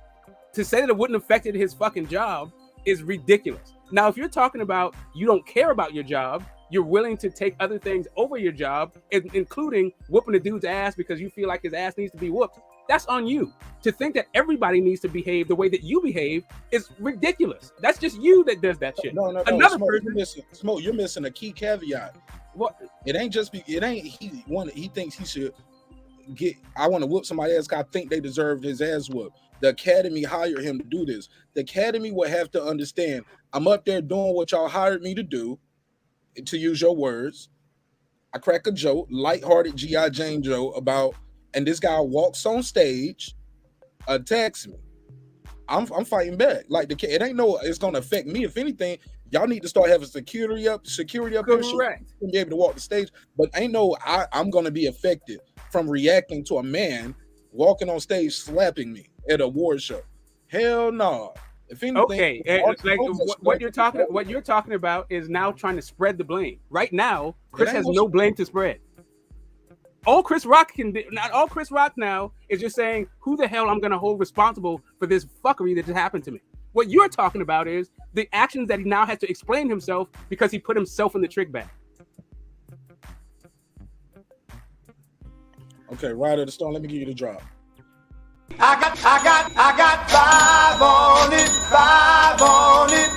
[SPEAKER 15] To say that it wouldn't have affected his fucking job is ridiculous. Now, if you're talking about you don't care about your job, you're willing to take other things over your job, including whooping a dude's ass because you feel like his ass needs to be whooped, that's on you. To think that everybody needs to behave the way that you behave is ridiculous. That's just you that does that shit.
[SPEAKER 1] No.
[SPEAKER 15] Another
[SPEAKER 1] Smoke,
[SPEAKER 15] person,
[SPEAKER 1] you're missing a key caveat.
[SPEAKER 15] What?
[SPEAKER 1] It ain't just he thinks he should get. I want to whoop somebody else because I think they deserve his ass whooped. The academy hired him to do this. The academy would have to understand. I'm up there doing what y'all hired me to do. To use your words, I crack a joke, lighthearted G.I. Jane joke about, and this guy walks on stage, attacks me. I'm fighting back. Like it ain't it's gonna affect me. If anything, y'all need to start having security up here,
[SPEAKER 15] correct,
[SPEAKER 1] and be able to walk the stage. But ain't I'm gonna be affected from reacting to a man walking on stage slapping me at a award show. Hell no. If anything,
[SPEAKER 15] okay, like what you're talking about is now trying to spread the blame. Right now, Chris has no blame to spread. All Chris Rock can do, not all Chris Rock now is just saying, who the hell I'm going to hold responsible for this fuckery that just happened to me. What you're talking about is the actions that he now has to explain himself because he put himself in the trick bag.
[SPEAKER 1] Okay, Rider of the Storm, let me give you the drop.
[SPEAKER 10] I got 5 on it.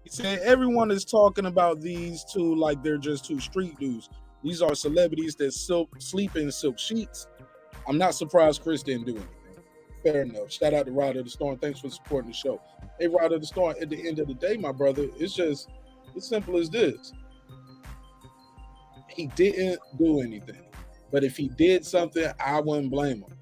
[SPEAKER 1] He said everyone is talking about these two like they're just two street dudes. These are celebrities that sleep in silk sheets. I'm not surprised Chris didn't do anything. Fair enough. Shout out to Rider of the Storm. Thanks for supporting the show. Hey, Rider of the Storm, at the end of the day, my brother, it's just as simple as this. He didn't do anything. But if he did something, I wouldn't blame him.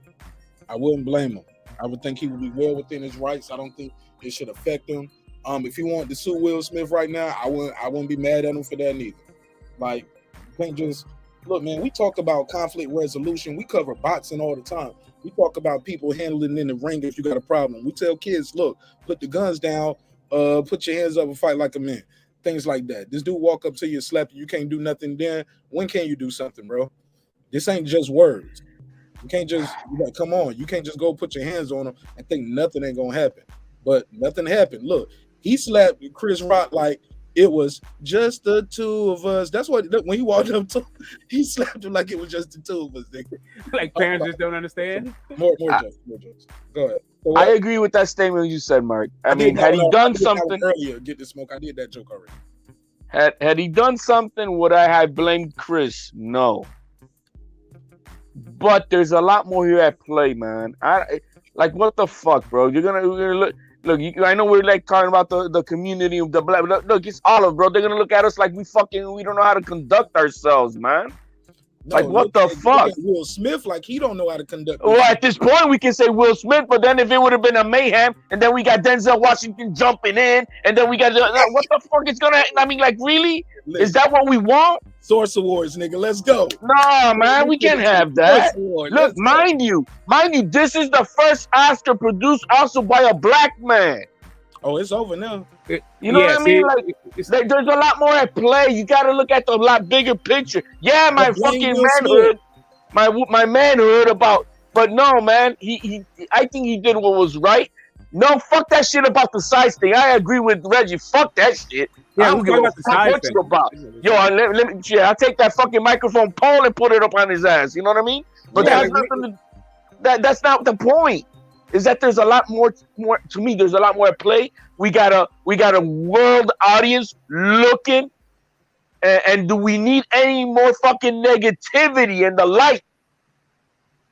[SPEAKER 1] I would think he would be well within his rights. I don't think it should affect him. If he wanted to sue Will Smith right now, I wouldn't be mad at him for that neither. Like, you can't just look, man. We talk about conflict resolution. We cover boxing all the time. We talk about people handling in the ring if you got a problem. We tell kids, look, put the guns down, put your hands up and fight like a man. Things like that. This dude walk up to you, slap you, you can't do nothing then. When can you do something, bro? This ain't just words. You can't just, come on. You can't just go put your hands on him and think nothing ain't gonna happen. But nothing happened. Look, he slapped Chris Rock like it was just the two of us. That's what, when he walked up to him, he slapped him like it was just the two of us.
[SPEAKER 15] Like parents just don't understand.
[SPEAKER 1] More jokes. Go ahead. So
[SPEAKER 7] I agree with that statement you said, Mark. I mean, had he done something
[SPEAKER 1] earlier, get the smoke. I did that joke already.
[SPEAKER 7] Had he done something, would I have blamed Chris? No. But there's a lot more here at play, man. Like, what the fuck, bro? You're gonna look. I know we're like talking about the community of the black. Look, it's Olive, bro. They're gonna look at us like we don't know how to conduct ourselves, man. No, like, what the fuck?
[SPEAKER 1] Will Smith, like he don't know how to conduct.
[SPEAKER 7] Well, at this point, we can say Will Smith, but then if it would have been a mayhem, and then we got Denzel Washington jumping in, and then we got what the fuck is gonna? I mean, like, really? Is that what we want?
[SPEAKER 1] Source Awards, nigga. Let's go.
[SPEAKER 7] No, man, we can't have that. Look, mind you, this is the first Oscar produced also by a black man.
[SPEAKER 1] Oh, it's over now.
[SPEAKER 7] You know what I mean? Like, there's a lot more at play. You got to look at the lot bigger picture. Yeah, my fucking manhood, my manhood about. But no, man, I think he did what was right. No, fuck that shit about the size thing. I agree with Reggie. Fuck that shit.
[SPEAKER 15] Yeah,
[SPEAKER 7] I don't give a fuck what you about. Yo, I'll take that fucking microphone pole and put it up on his ass. You know what I mean? But that's not the point. Is that there's a lot more to me. There's a lot more at play. We got a world audience looking, and do we need any more fucking negativity in the light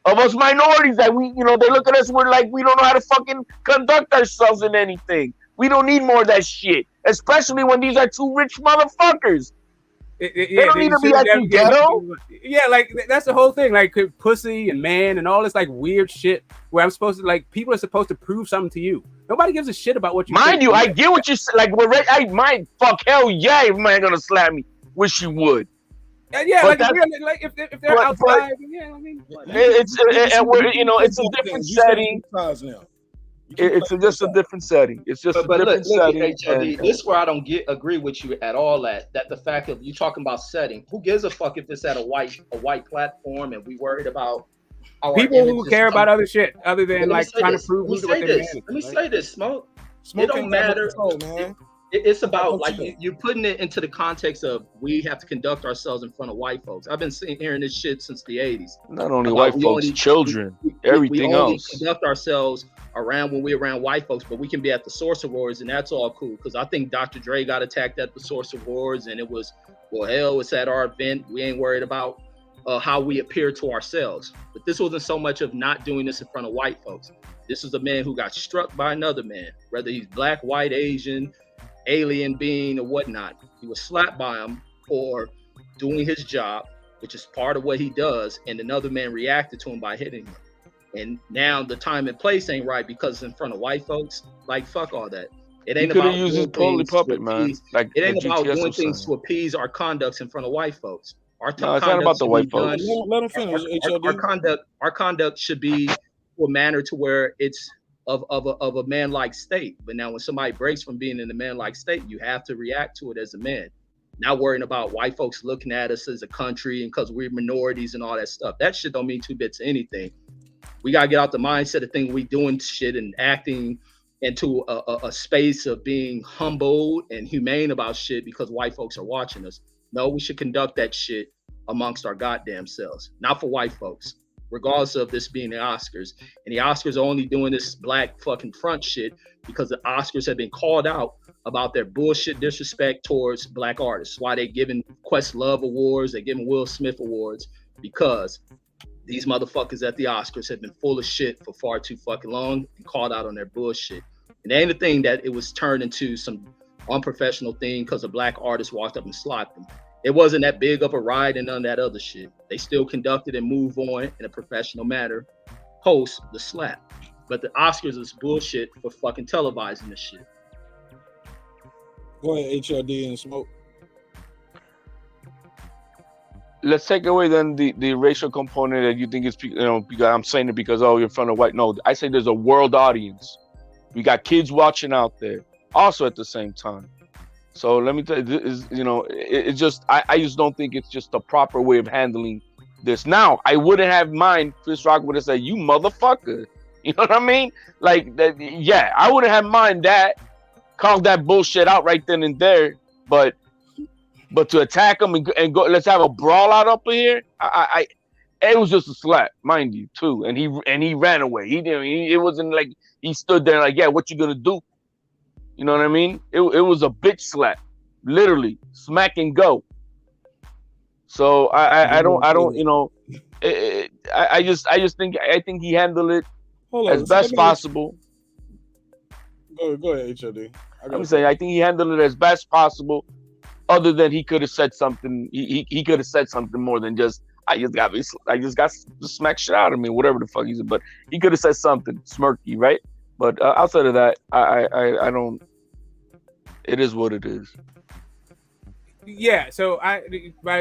[SPEAKER 7] of us minorities that they look at us, we're like, we don't know how to fucking conduct ourselves in anything. We don't need more of that shit, especially when these are two rich motherfuckers. They don't need to be acting ghetto.
[SPEAKER 15] Yeah, like that's the whole thing. Like pussy and man and all this like weird shit where I'm supposed to people are supposed to prove something to you. Nobody gives a shit about what you.
[SPEAKER 7] Mind you, I get what you said. Like I might hell yeah, if man gonna slap me, wish you would.
[SPEAKER 15] Yeah, but like if they're outside, yeah, I mean,
[SPEAKER 7] it's a different setting. It's just a different setting. It's just a different setting.
[SPEAKER 12] Hey, this is where I don't agree with you at all. That the fact of you talking about setting, who gives a fuck if it's at a white platform and we worried about our
[SPEAKER 15] people who care about other shit other than like trying to prove who's what they're.
[SPEAKER 12] Let me say this, Smoke. It don't matter. It's about like you're putting it into the context of we have to conduct ourselves in front of white folks. I've been hearing this shit since the 80s.
[SPEAKER 7] Not only white folks, children, everything
[SPEAKER 12] we only
[SPEAKER 7] else.
[SPEAKER 12] conduct ourselves around when we're around white folks, but we can be at the Source Awards and that's all cool. Because I think Dr. Dre got attacked at the Source Awards and it was, well, hell, it's at our event. We ain't worried about how we appear to ourselves. But this wasn't so much of not doing this in front of white folks. This is a man who got struck by another man, whether he's black, white, Asian, alien being or whatnot. He was slapped by him for doing his job, which is part of what he does, and another man reacted to him by hitting him. And now the time and place ain't right because it's in front of white folks. Like, fuck all that. It ain't about
[SPEAKER 7] use his polly puppet, man. Like
[SPEAKER 12] it ain't about
[SPEAKER 7] GTS
[SPEAKER 12] doing things to appease our conducts in front of white folks. Our
[SPEAKER 7] no, it's not about the white folks.
[SPEAKER 1] Let him finish.
[SPEAKER 12] Our conduct should be a manner to where it's of a man-like state. But now when somebody breaks from being in a man-like state, you have to react to it as a man. Not worrying about white folks looking at us as a country and because we're minorities and all that stuff. That shit don't mean two bits of anything. We gotta get out the mindset of thinking we doing shit and acting into a space of being humble and humane about shit because white folks are watching us. No, we should conduct that shit amongst our goddamn selves, not for white folks, regardless of this being the Oscars. And the Oscars are only doing this black fucking front shit because the Oscars have been called out about their bullshit disrespect towards black artists. Why they giving Questlove awards, they giving Will Smith awards, because these motherfuckers at the Oscars have been full of shit for far too fucking long and called out on their bullshit. And they ain't the thing that it was turned into some unprofessional thing because a black artist walked up and slapped them. It wasn't that big of a ride and none of that other shit. They still conducted and move on in a professional manner post the slap. But the Oscars is bullshit for fucking televising this shit.
[SPEAKER 1] Go ahead, HLD and Smoke.
[SPEAKER 7] Let's take away then the racial component that you think is, because I'm saying it because, you're in front of white. No, I say there's a world audience. We got kids watching out there also at the same time. So let me tell you, it's just, I just don't think it's just the proper way of handling this. Now, I wouldn't have mind, Chris Rock would have said, you motherfucker. You know what I mean? Like, that, yeah, I wouldn't have mind that, call that bullshit out right then and there. But to attack him and go, let's have a brawl out up here. It was just a slap, mind you, too. And he ran away. It wasn't like he stood there like, yeah, what you gonna do? You know what I mean? It was a bitch slap, literally smack and go. So I think he handled it as best possible.
[SPEAKER 1] Go ahead, HOD.
[SPEAKER 7] I'm saying I think he handled it as best possible. Other than he could have said something, he could have said something more than just I just got smacked shit out of me, whatever the fuck he said. But he could have said something smirky, right? But outside of that, I don't. It is what it is.
[SPEAKER 15] Yeah. So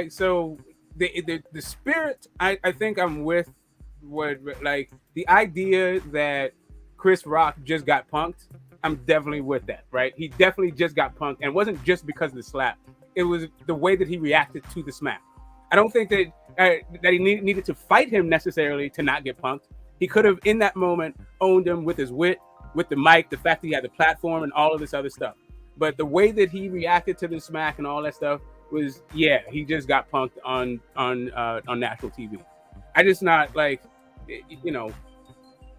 [SPEAKER 15] So the spirit. I think I'm with what, like, the idea that Chris Rock just got punked. I'm definitely with that. Right. He definitely just got punked, and it wasn't just because of the slap. It was the way that he reacted to the smack. I don't think that he needed to fight him necessarily to not get punked. He could have, in that moment, owned him with his wit, with the mic, the fact that he had the platform, and all of this other stuff. But the way that he reacted to the smack and all that stuff was, yeah, he just got punked on national TV. I just not like,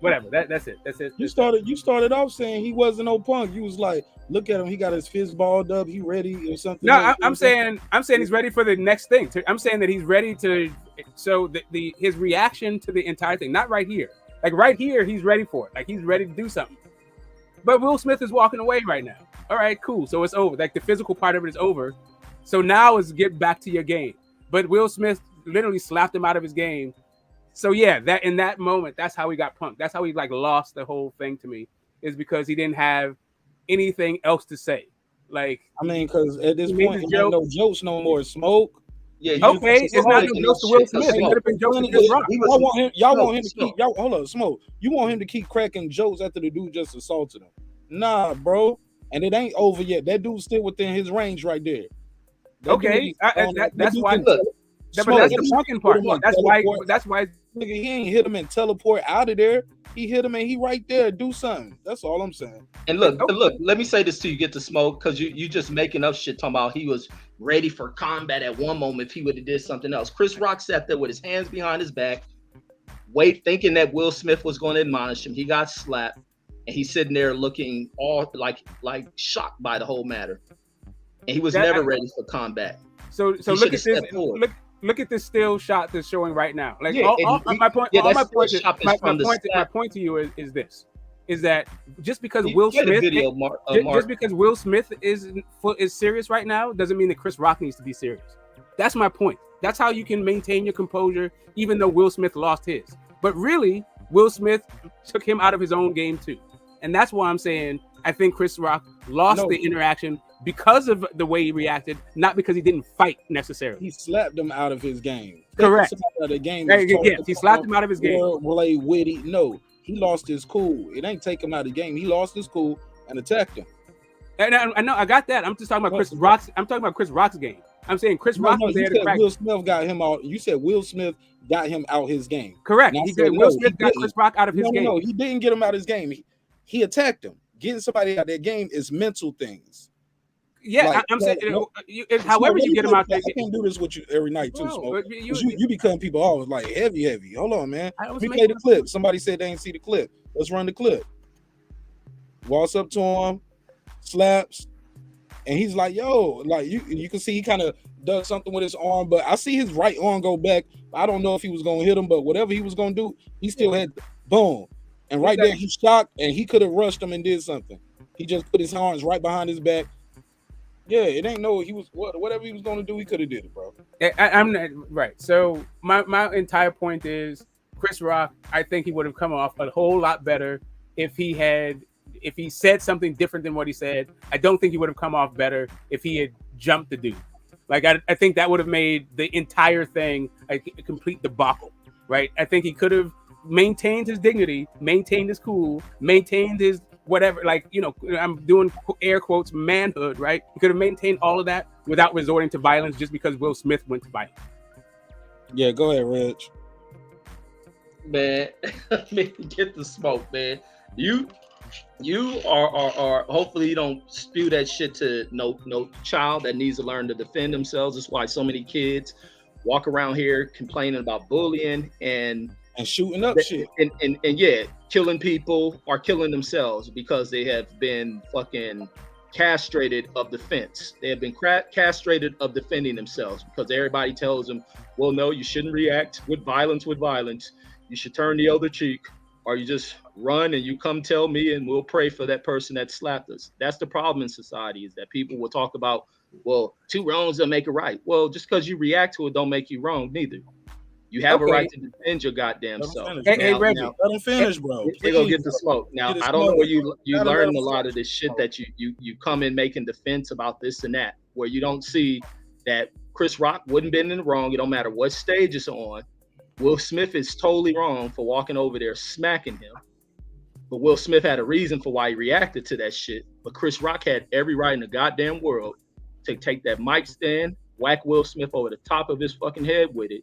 [SPEAKER 15] whatever. That's it.
[SPEAKER 1] You started off saying he wasn't no punk. You was like, look at him, he got his fist balled up, he ready or something.
[SPEAKER 15] No, I'm saying he's ready for the next thing. I'm saying that he's ready to. So his reaction to the entire thing, not right here. Like right here, he's ready for it. Like he's ready to do something. But Will Smith is walking away right now. All right, cool. So it's over. Like the physical part of it is over. So now is get back to your game. But Will Smith literally slapped him out of his game. So yeah, that in that moment, that's how he got punked. That's how he like lost the whole thing to me, is because he didn't have anything else to say. Like,
[SPEAKER 1] I mean, because at this point, he ain't no jokes no more. Smoke.
[SPEAKER 15] Yeah. Okay, it's not no jokes to Will Smith. It could have been jokes to Chris Rock.
[SPEAKER 1] Y'all want him to keep. Y'all hold up, Smoke. You want him to keep cracking jokes after the dude just assaulted him? Nah, bro. And it ain't over yet. That dude's still within his range right there.
[SPEAKER 15] Okay, that's why. But that's the punking part. That's why
[SPEAKER 1] Nigga, he ain't hit him and teleport out of there. He hit him and he right there. Do something. That's all I'm saying.
[SPEAKER 12] And look, let me say this to you, get the smoke, because you just making up shit talking about he was ready for combat at one moment if he would have did something else. Chris Rock sat there with his hands behind his back, thinking that Will Smith was going to admonish him. He got slapped, and he's sitting there looking all like shocked by the whole matter. And he was never ready for combat.
[SPEAKER 15] So look at this. Look at this still shot that's showing right now. Like my point to you is this: is that just because Will Smith, just because Will Smith is serious right now, doesn't mean that Chris Rock needs to be serious. That's my point. That's how you can maintain your composure, even though Will Smith lost his. But really, Will Smith took him out of his own game too, and that's why I'm saying I think Chris Rock lost the interaction because of the way he reacted, not because he didn't fight necessarily.
[SPEAKER 1] He slapped him out of his game.
[SPEAKER 15] Correct.
[SPEAKER 1] The game.
[SPEAKER 15] He slapped him out of his game.
[SPEAKER 1] Play witty. No, he lost his cool. It ain't take him out of the game. He lost his cool and attacked him.
[SPEAKER 15] And I know I got that. I'm just talking about Chris Rock's. I'm talking about Chris Rock's game. I'm saying Chris Rock was there to crack.
[SPEAKER 1] Will Smith got him out. You said Will Smith got him out his game.
[SPEAKER 15] Correct. Will Smith got Chris Rock out of his game.
[SPEAKER 1] No, he didn't get him out of his game. He attacked him. Getting somebody out of their game is mental things.
[SPEAKER 15] Yeah, I'm saying, however you get him out there.
[SPEAKER 1] I can't do this with you every night too, Smoke. You become people always like heavy. Hold on, man. We play the clip. Somebody said they didn't see the clip. Let's run the clip. Walks up to him, slaps, and he's like, "Yo," like you can see he kind of does something with his arm, but I see his right arm go back. I don't know if he was gonna hit him, but whatever he was gonna do, he still had boom. And right there, he's shocked, and he could have rushed him and did something. He just put his arms right behind his back. Yeah, it ain't no. He was whatever he was going to do. He could have did it, bro.
[SPEAKER 15] I'm not right. So my entire point is Chris Rock. I think he would have come off a whole lot better if he said something different than what he said. I don't think he would have come off better if he had jumped the dude. Like I think that would have made the entire thing a complete debacle. Right? I think he could have maintained his dignity, maintained his cool, maintained his whatever, like, I'm doing air quotes, manhood, right? He could have maintained all of that without resorting to violence just because Will Smith went to fight.
[SPEAKER 1] Yeah, go ahead, Reg.
[SPEAKER 12] Man, get the smoke, man. You are hopefully you don't spew that shit to no child that needs to learn to defend themselves. That's why so many kids walk around here complaining about bullying and
[SPEAKER 1] shooting up shit
[SPEAKER 12] and yeah, killing people or killing themselves because they have been fucking castrated of defense. They have been castrated of defending themselves because everybody tells them, well, no, you shouldn't react with violence. You should turn the other cheek, or you just run and you come tell me and we'll pray for that person that slapped us. That's the problem in society, is that people will talk about, well, two wrongs don't make it right. Well, just because you react to it don't make you wrong neither. You have a right to defend your goddamn self.
[SPEAKER 1] Hey, Reggie, let him finish, bro.
[SPEAKER 12] They go get the smoke. Now, I don't know where you learn a lot of this shit that you come in making defense about this and that, where you don't see that Chris Rock wouldn't been in the wrong. It don't matter what stage it's on. Will Smith is totally wrong for walking over there smacking him. But Will Smith had a reason for why he reacted to that shit. But Chris Rock had every right in the goddamn world to take that mic stand, whack Will Smith over the top of his fucking head with it,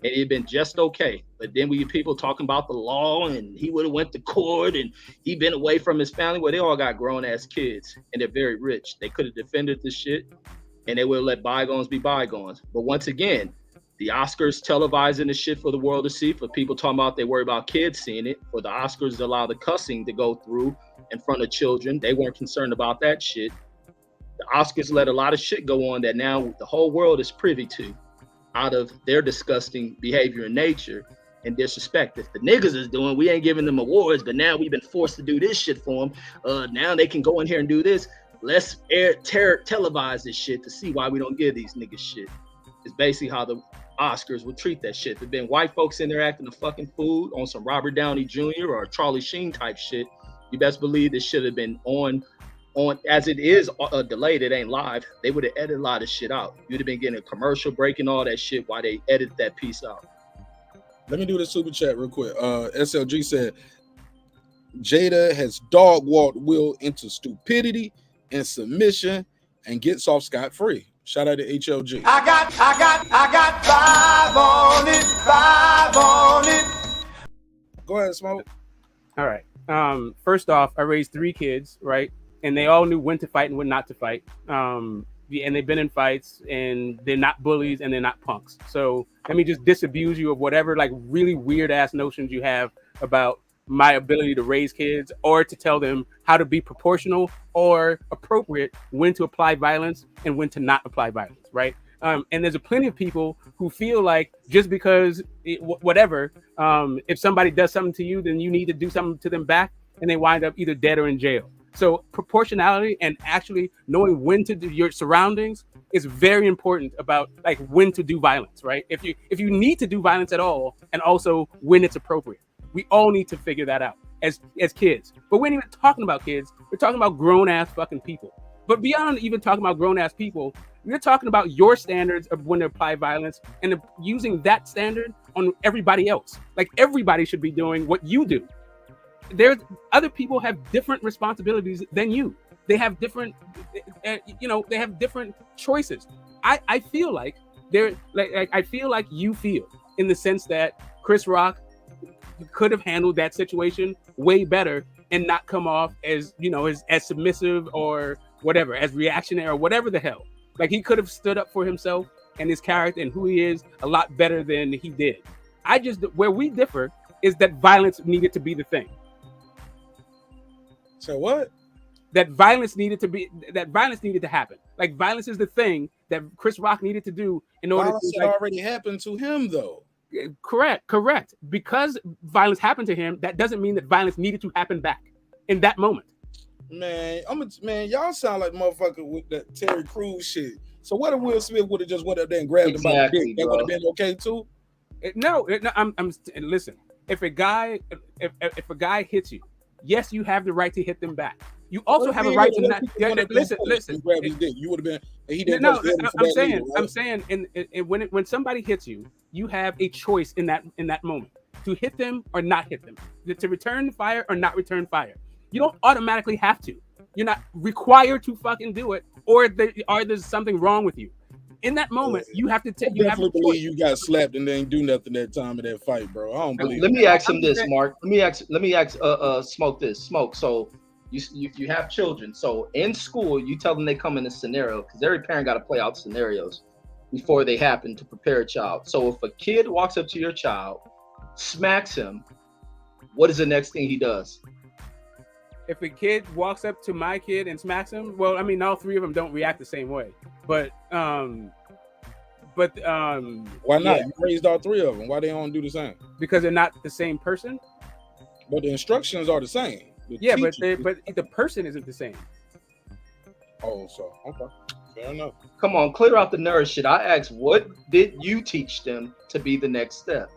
[SPEAKER 12] and it'd been just okay. But then we get people talking about the law and he would have went to court and he been away from his family. Well, they all got grown ass kids and they're very rich. They could have defended this shit and they would have let bygones be bygones. But once again, the Oscars televising this shit for the world to see, for people talking about they worry about kids seeing it, for the Oscars to allow the cussing to go through in front of children. They weren't concerned about that shit. The Oscars let a lot of shit go on that now the whole world is privy to, out of their disgusting behavior and nature and disrespect. If the niggas is doing, we ain't giving them awards, but now we've been forced to do this shit for them. Now they can go in here and do this. Let's televise this shit to see why we don't give these niggas shit. It's basically how the Oscars would treat that shit. If there'd been white folks in there acting a fucking fool on some Robert Downey Jr. or Charlie Sheen type shit, you best believe this should have been on as it is delayed, it ain't live. They would have edited a lot of shit out. You'd have been getting a commercial breaking all that shit while they edit that piece out.
[SPEAKER 1] Let me do the super chat real quick. SLG said Jada has dog walked Will into stupidity and submission and gets off scot-free. Shout out to HLG.
[SPEAKER 10] I got 5 on it.
[SPEAKER 1] Go ahead, Smoke.
[SPEAKER 15] All right. First off, I raised 3 kids, right? And they all knew when to fight and when not to fight. And they've been in fights, and they're not bullies and they're not punks. So let me just disabuse you of whatever like really weird ass notions you have about my ability to raise kids or to tell them how to be proportional or appropriate when to apply violence and when to not apply violence, right? And there's a plenty of people who feel like just because whatever, if somebody does something to you, then you need to do something to them back, and they wind up either dead or in jail. So proportionality and actually knowing when to do your surroundings is very important about like when to do violence, right? If you need to do violence at all, and also when it's appropriate. We all need to figure that out as kids. But we ain't even talking about kids. We're talking about grown ass fucking people. But beyond even talking about grown ass people, we're talking about your standards of when to apply violence and using that standard on everybody else. Like everybody should be doing what you do. There's other people have different responsibilities than you. They have different, they have different choices. I feel like I feel like you feel in the sense that Chris Rock could have handled that situation way better and not come off as as submissive or whatever, as reactionary or whatever the hell. Like he could have stood up for himself and his character and who he is a lot better than he did. Where we differ is that violence needed to be the thing.
[SPEAKER 1] So what?
[SPEAKER 15] That violence needed to happen. Like violence is the thing that Chris Rock needed to do in order
[SPEAKER 1] violence
[SPEAKER 15] to
[SPEAKER 1] had already happened to him though.
[SPEAKER 15] Correct. Because violence happened to him, that doesn't mean that violence needed to happen back in that moment.
[SPEAKER 1] Man, y'all sound like motherfucker with that Terry Crews shit. So what if Will Smith would have just went up there and grabbed him by the dick? That would have been okay too. Listen. If a guy hits you, yes, you have the right to hit them back. You also have a right to not. Listen. Grab his dick. You would have been. He didn't.
[SPEAKER 15] No, I'm saying, when somebody hits you, you have a choice in that moment to hit them or not hit them, to return fire or not return fire. You don't automatically have to. You're not required to fucking do it, or there's something wrong with you. In that moment, you have to take.
[SPEAKER 1] I definitely believe you got slapped and they ain't do nothing that time of that fight, bro. I don't believe.
[SPEAKER 12] Let me ask him this, Mark. Let me ask Smoke this. Smoke. So you have children. So in school, you tell them they come in a scenario because every parent got to play out scenarios before they happen to prepare a child. So if a kid walks up to your child, smacks him, what is the next thing he does?
[SPEAKER 15] If a kid walks up to my kid and smacks him, well, I mean, all 3 of them don't react the same way. But why
[SPEAKER 1] not? Yeah. You raised all 3 of them. Why they don't do the same?
[SPEAKER 15] Because they're not the same person.
[SPEAKER 1] But the instructions are the same.
[SPEAKER 15] Yeah, but the person isn't the same.
[SPEAKER 1] Oh, so okay, fair enough.
[SPEAKER 12] Come on, clear out the nerd shit. I asked, what did you teach them to be the next step?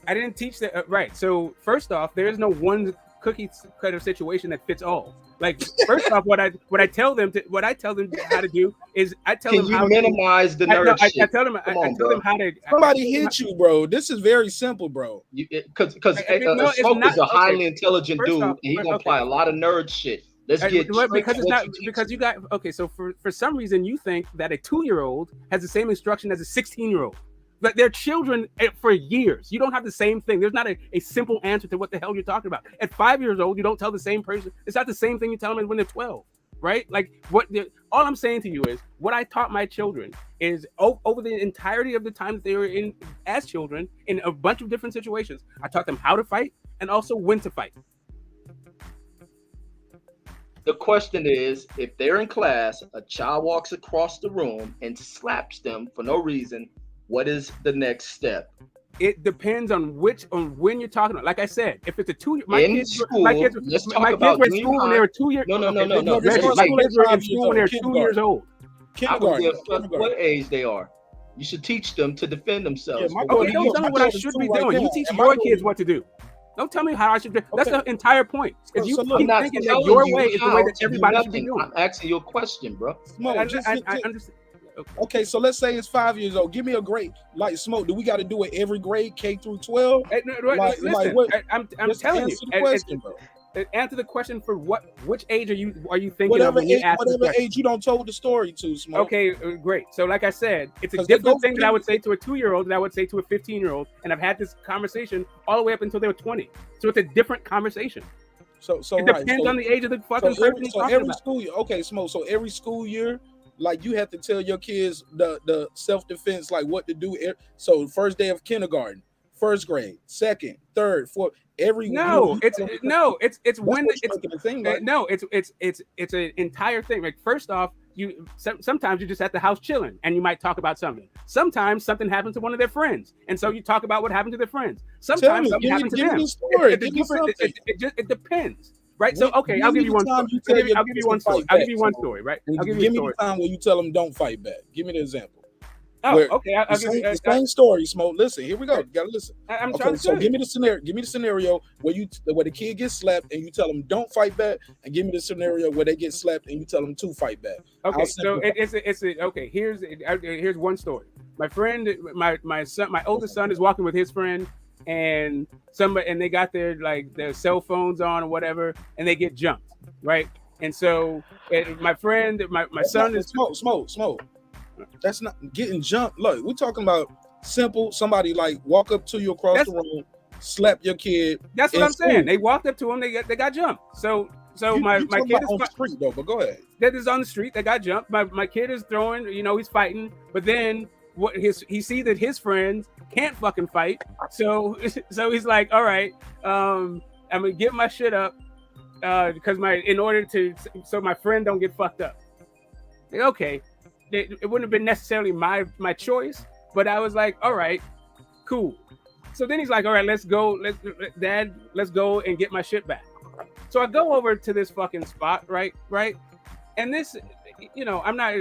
[SPEAKER 15] I didn't teach that. Right. So first off, there is no one cookie cutter situation that fits all. Like first off, what I tell them how to do is I tell them how to minimize
[SPEAKER 12] the nerd shit.
[SPEAKER 15] I tell them how to.
[SPEAKER 1] Somebody hit you, bro. This is very simple, bro.
[SPEAKER 12] Because Smoke is a highly intelligent dude, and he's gonna apply a lot of nerd shit. Let's get
[SPEAKER 15] because you got okay. So for some reason you think that a 2-year-old has the same instruction as a 16-year-old. But they're children for years. You don't have the same thing. There's not a simple answer to what the hell you're talking about. At 5 years old, you don't tell the same person. It's not the same thing you tell them when they're 12, right? Like all I'm saying to you is what I taught my children is over the entirety of the time that they were in as children in a bunch of different situations. I taught them how to fight and also when to fight.
[SPEAKER 12] The question is, if they're in class, a child walks across the room and slaps them for no reason, what is the next step?
[SPEAKER 15] It depends on when you're talking about. Like I said, if it's a 2 year,
[SPEAKER 12] my kids were in
[SPEAKER 15] school when they were 2 years.
[SPEAKER 12] No.
[SPEAKER 15] My kids were in school when they were 2 years old.
[SPEAKER 12] Kindergarten. What age they are. You should teach them to defend themselves.
[SPEAKER 15] Yeah, don't tell me what I should be doing. You teach your kids what to do. Don't tell me how I should do. That's the entire point. If you keep thinking that your way is the way that everybody should be doing.
[SPEAKER 12] I'm asking you a question, bro.
[SPEAKER 15] I understand.
[SPEAKER 1] Okay, so let's say it's 5 years old. Give me a grade. Like Smoke, do we got to do it every grade, K through 12?
[SPEAKER 15] Listen, I'm telling you.
[SPEAKER 1] Question, bro.
[SPEAKER 15] answer the question for which age are you thinking of when you ask the
[SPEAKER 1] whatever
[SPEAKER 15] question?
[SPEAKER 1] age you don't told the story to, Smoke.
[SPEAKER 15] Okay, great. So like I said, it's a
[SPEAKER 1] 'Cause they
[SPEAKER 15] different
[SPEAKER 1] go
[SPEAKER 15] thing that I
[SPEAKER 1] through-
[SPEAKER 15] would say to a 2-year-old than I would say to a 15-year-old, and I've had this conversation all the way up until they were 20. So it's a different conversation.
[SPEAKER 1] So
[SPEAKER 15] it depends on the age of the fucking person you're talking
[SPEAKER 1] every
[SPEAKER 15] about.
[SPEAKER 1] school year, okay, Smoke. So every school year, like you have to tell your kids the self-defense, like what to do. So first day of kindergarten, first grade, second, third, fourth, every
[SPEAKER 15] No, it's when it's an entire thing. Like first off, sometimes you're just at the house chilling and you might talk about something. Sometimes something happens to one of their friends, and so you talk about what happened to their friends. Sometimes something happens to them. It depends, right? So okay, I'll give you one story. I'll give you one story. I'll give you one story, right? I'll give you a story.
[SPEAKER 1] the time when you tell them don't fight back. Give me the example.
[SPEAKER 15] Oh, okay. I'll give you
[SPEAKER 1] the same story, Smoke. Listen, here we go. You gotta listen.
[SPEAKER 15] I'm trying to
[SPEAKER 1] so
[SPEAKER 15] tell
[SPEAKER 1] give me the scenario. Give me the scenario where the kid gets slapped and you tell them don't fight back, and give me the scenario where they get slapped and you tell them to fight back.
[SPEAKER 15] Okay, so okay. Here's one story. My friend, my son, my oldest son is walking with his friend, and they got their cell phones on or whatever, and they get jumped, right? And so my friend, my son is
[SPEAKER 1] smoke. That's not getting jumped. Look, we're talking about simple. Somebody like walk up to you across the room, slap your kid.
[SPEAKER 15] That's what I'm saying. They walked up to him. They got jumped. So my kid is
[SPEAKER 1] on the street though. But go ahead.
[SPEAKER 15] That is on the street. They got jumped. My kid is throwing. He's fighting. But then he see that his friends can't fucking fight. So he's like, all right, I'm gonna get my shit up because so my friend don't get fucked up. Okay. It wouldn't have been necessarily my choice, but I was like, all right, cool. So then he's like, all right, let's go, Dad, let's go and get my shit back. So I go over to this fucking spot, right? And this, I'm not.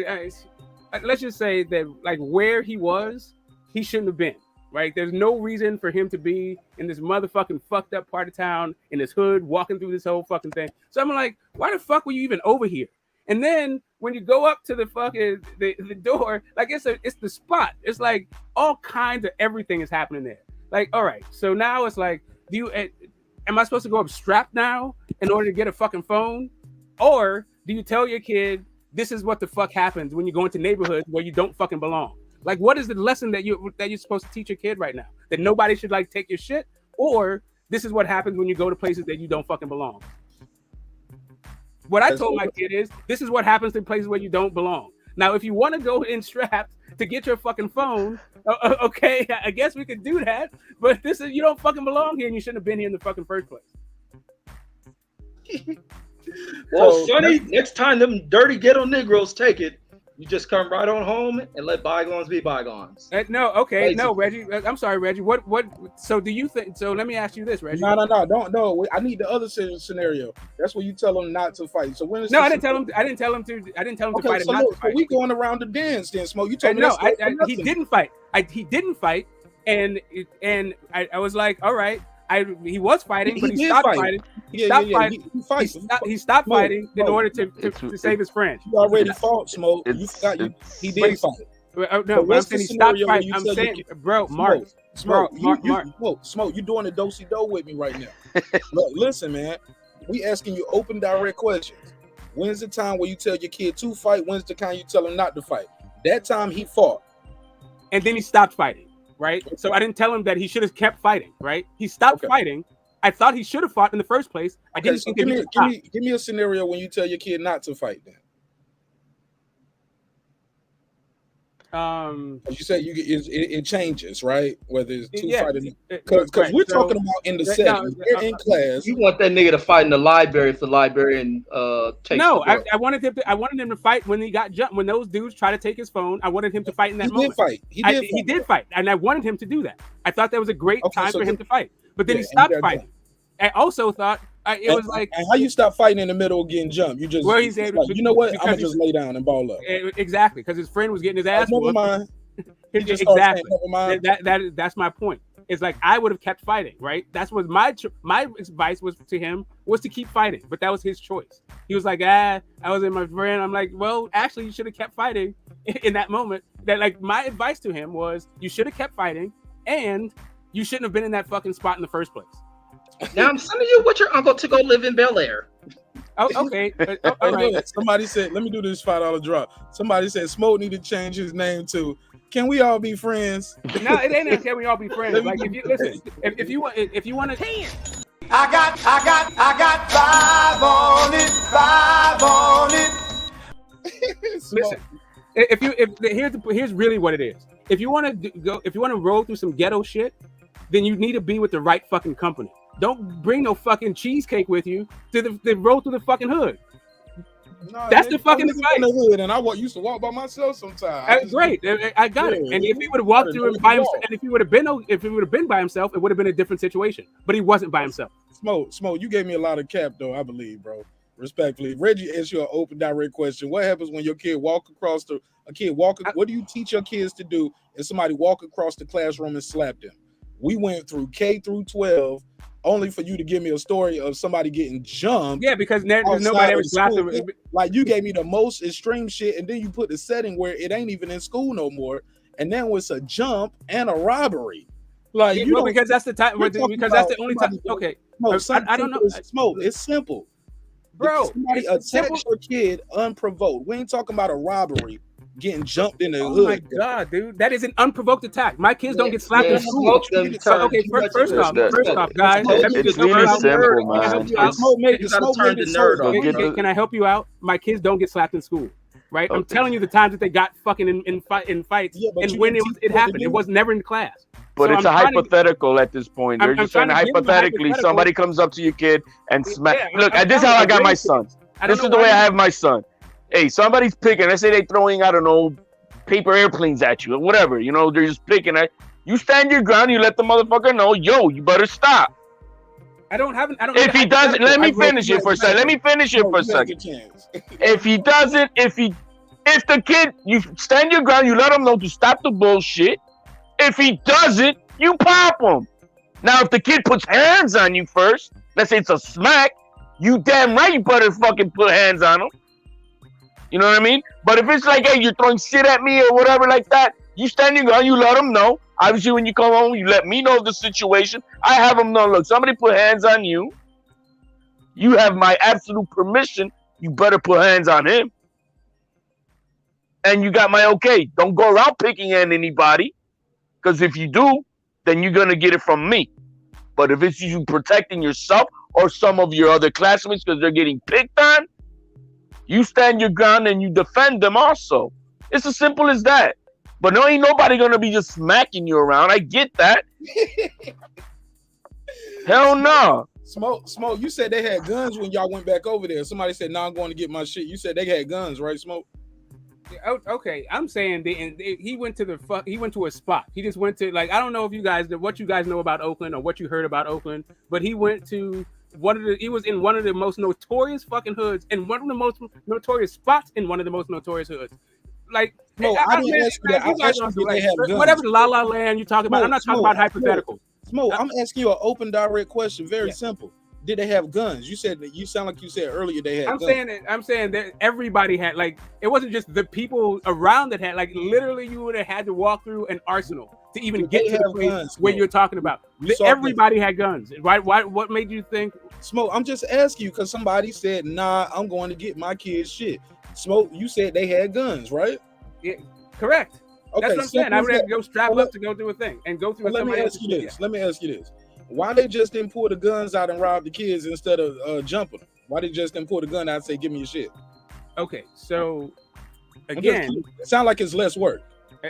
[SPEAKER 15] Let's just say that like where he was, he shouldn't have been. Right? There's no reason for him to be in this motherfucking fucked up part of town, in this hood, walking through this whole fucking thing. So I'm like, why the fuck were you even over here? And then when you go up to the fucking the door, like it's the spot. It's like all kinds of everything is happening there. Like, all right, so now it's like, am I supposed to go up strapped now in order to get a fucking phone, or do you tell your kid this is what the fuck happens when you go into neighborhoods where you don't fucking belong? Like, what is the lesson that you're supposed to teach your kid right now? That nobody should like take your shit, or this is what happens when you go to places that you don't fucking belong. What I told my kid is, this is what happens in places where you don't belong. Now, if you want to go in strapped to get your fucking phone, okay, I guess we could do that. But you don't fucking belong here, and you shouldn't have been here in the fucking first place.
[SPEAKER 12] Well, Sonny, next time them dirty ghetto Negroes take it, you just come right on home and let bygones be bygones.
[SPEAKER 15] No, okay, basically. No, Reggie. I'm sorry, Reggie. What? So do you think? So let me ask you this, Reggie.
[SPEAKER 1] No. Don't. I need the other scenario. That's where you tell them not to fight. So when is
[SPEAKER 15] I didn't tell him to fight.
[SPEAKER 1] So look, so we going around the dance, then, Smoke. You told me
[SPEAKER 15] he didn't fight. He didn't fight, and I was like, all right. He was fighting, but he stopped fighting. He stopped fighting. He stopped fighting in order to save his friend.
[SPEAKER 1] You already fought, Smoke. He did fight.
[SPEAKER 15] No, but I'm saying he stopped fighting. I'm saying, bro, Mark.
[SPEAKER 1] Smoke, you're doing a do-si-do with me right now. Look, listen, man. We asking you open, direct questions. When's the time where you tell your kid to fight? When's the time you tell him not to fight? That time he fought.
[SPEAKER 15] And then he stopped fighting. Right, so I didn't tell him that he should have kept fighting. Right, he stopped fighting. I thought he should have fought in the first place. I didn't think that he should stop.
[SPEAKER 1] Give me a scenario when you tell your kid not to fight. Then, you said it changes, right? Whether it's two fighting, because we're talking about in the setting. We're in class.
[SPEAKER 12] You want that nigga to fight in the library if the librarian takes.
[SPEAKER 15] No, I wanted him to fight when he got jumped. When those dudes try to take his phone, I wanted him to fight in that moment. He did fight, and I wanted him to do that. I thought that was a great time for him to fight, but then he stopped fighting. I also thought it was like,
[SPEAKER 1] and how you stop fighting in the middle of getting jumped? You just
[SPEAKER 15] he's able,
[SPEAKER 1] like, you know what? I'm gonna just lay down and ball up.
[SPEAKER 15] Exactly, because his friend was getting his ass.
[SPEAKER 1] Never mind.
[SPEAKER 15] Exactly. That's my point. It's like I would have kept fighting, right? That's what my advice was to him, was to keep fighting, but that was his choice. He was like, I was in my friend. I'm like, well, actually, you should have kept fighting in that moment. That like my advice to him was, you should have kept fighting, and you shouldn't have been in that fucking spot in the first place.
[SPEAKER 12] Now I'm sending you with your uncle to go live in Bel Air.
[SPEAKER 15] Oh, okay.
[SPEAKER 1] Hey,
[SPEAKER 15] All right.
[SPEAKER 1] look, somebody said, let me do this $5 drop. Somebody said Smoke need to change his name to Can We All Be Friends?
[SPEAKER 15] No, it ain't can we all be friends. Like if you listen, if you want to
[SPEAKER 10] I got 5 on it.
[SPEAKER 15] listen, here's really what it is. If you want to roll through some ghetto shit, then you need to be with the right fucking company. Don't bring no fucking cheesecake with you to roll through the fucking hood.
[SPEAKER 1] No,
[SPEAKER 15] That's the fucking
[SPEAKER 1] advice. In the hood, and I used to walk by myself sometimes.
[SPEAKER 15] Great, I got it. And if he would have walked through it by himself, and if he would have been by himself, it would have been a different situation. But he wasn't by himself.
[SPEAKER 1] Smoke, you gave me a lot of cap though. I believe, bro. Respectfully, Reggie asked you an open, direct question. What happens when your kid what do you teach your kids to do if somebody walk across the classroom and slap them? We went through K through 12. Only for you to give me a story of somebody getting jumped.
[SPEAKER 15] Yeah, because nobody ever slapped them.
[SPEAKER 1] Like you gave me the most extreme shit, and then you put the setting where it ain't even in school no more, and then it's a jump and a robbery. Like
[SPEAKER 15] because that's the time. Because that's the only time. Okay, I don't know.
[SPEAKER 1] Smoke. It's simple,
[SPEAKER 15] bro.
[SPEAKER 1] Somebody attacks your kid unprovoked. We ain't talking about a robbery. Getting jumped in the hood.
[SPEAKER 15] Oh my god, dude, that is an unprovoked attack. My kids don't get slapped in school. Okay, first off, guys,
[SPEAKER 7] it's really simple, man.
[SPEAKER 15] Can I help you out? My kids don't get slapped in school, right? I'm telling you the times that they got fucking in fights, and when it happened, it was never in class.
[SPEAKER 7] But it's a hypothetical at this point. They're just saying hypothetically, somebody comes up to your kid and smack. Look, this is how I got my son. This is the way I have my son. Hey, somebody's picking. Let's say they're throwing, I don't know, paper airplanes at you or whatever. You know, they're just picking at you. Stand your ground. You let the motherfucker know, yo, you better stop.
[SPEAKER 15] If
[SPEAKER 7] he doesn't, let me finish it for a second. If he doesn't, if the kid, you stand your ground. You let him know to stop the bullshit. If he doesn't, you pop him. Now, if the kid puts hands on you first, let's say it's a smack, you damn right you better fucking put hands on him. You know what I mean? But if it's like, hey, you're throwing shit at me or whatever like that, you stand your ground, you let them know. Obviously, when you come home, you let me know the situation. I have them know, look, somebody put hands on you. You have my absolute permission. You better put hands on him. And you got my okay. Don't go around picking at anybody. Because if you do, then you're going to get it from me. But if it's you protecting yourself or some of your other classmates because they're getting picked on, you stand your ground and you defend them also. It's as simple as that. But no, ain't nobody gonna be just smacking you around. I get that. Hell no.
[SPEAKER 1] Smoke. You said they had guns when y'all went back over there. Somebody said, "No, I'm going to get my shit." You said they had guns, right, Smoke?
[SPEAKER 15] Okay, I'm saying he went to a spot. He just went to, like, I don't know if what you guys know about Oakland or what you heard about Oakland, but he went to he was in one of the most notorious fucking hoods and one of the most notorious spots in one of the most notorious hoods. Like,
[SPEAKER 1] no, I didn't ask you that. I asked you they have guns.
[SPEAKER 15] Whatever La La Land you're talking about, I'm not talking about hypothetical.
[SPEAKER 1] Smoke, I'm asking you an open, direct question. Very simple. Did they have guns? You said that. You sound like you said earlier they had guns.
[SPEAKER 15] I'm saying that everybody had, like, it wasn't just the people around that had, like, literally you would have had to walk through an arsenal to even get to the place where you're talking about. Everybody had guns. Why? What made you think?
[SPEAKER 1] Smoke, I'm just asking you because somebody said, "Nah, I'm going to get my kids shit." Smoke, you said they had guns, right?
[SPEAKER 15] Yeah, correct. Okay, that's what I'm saying. I would have to go strap up to go do a thing and go through.
[SPEAKER 1] Let me ask you this. Why they just didn't pull the guns out and rob the kids instead of jumping them? Why they just didn't pull the gun out and say, "Give me your shit"?
[SPEAKER 15] Okay, so again,
[SPEAKER 1] it sounds like it's less work.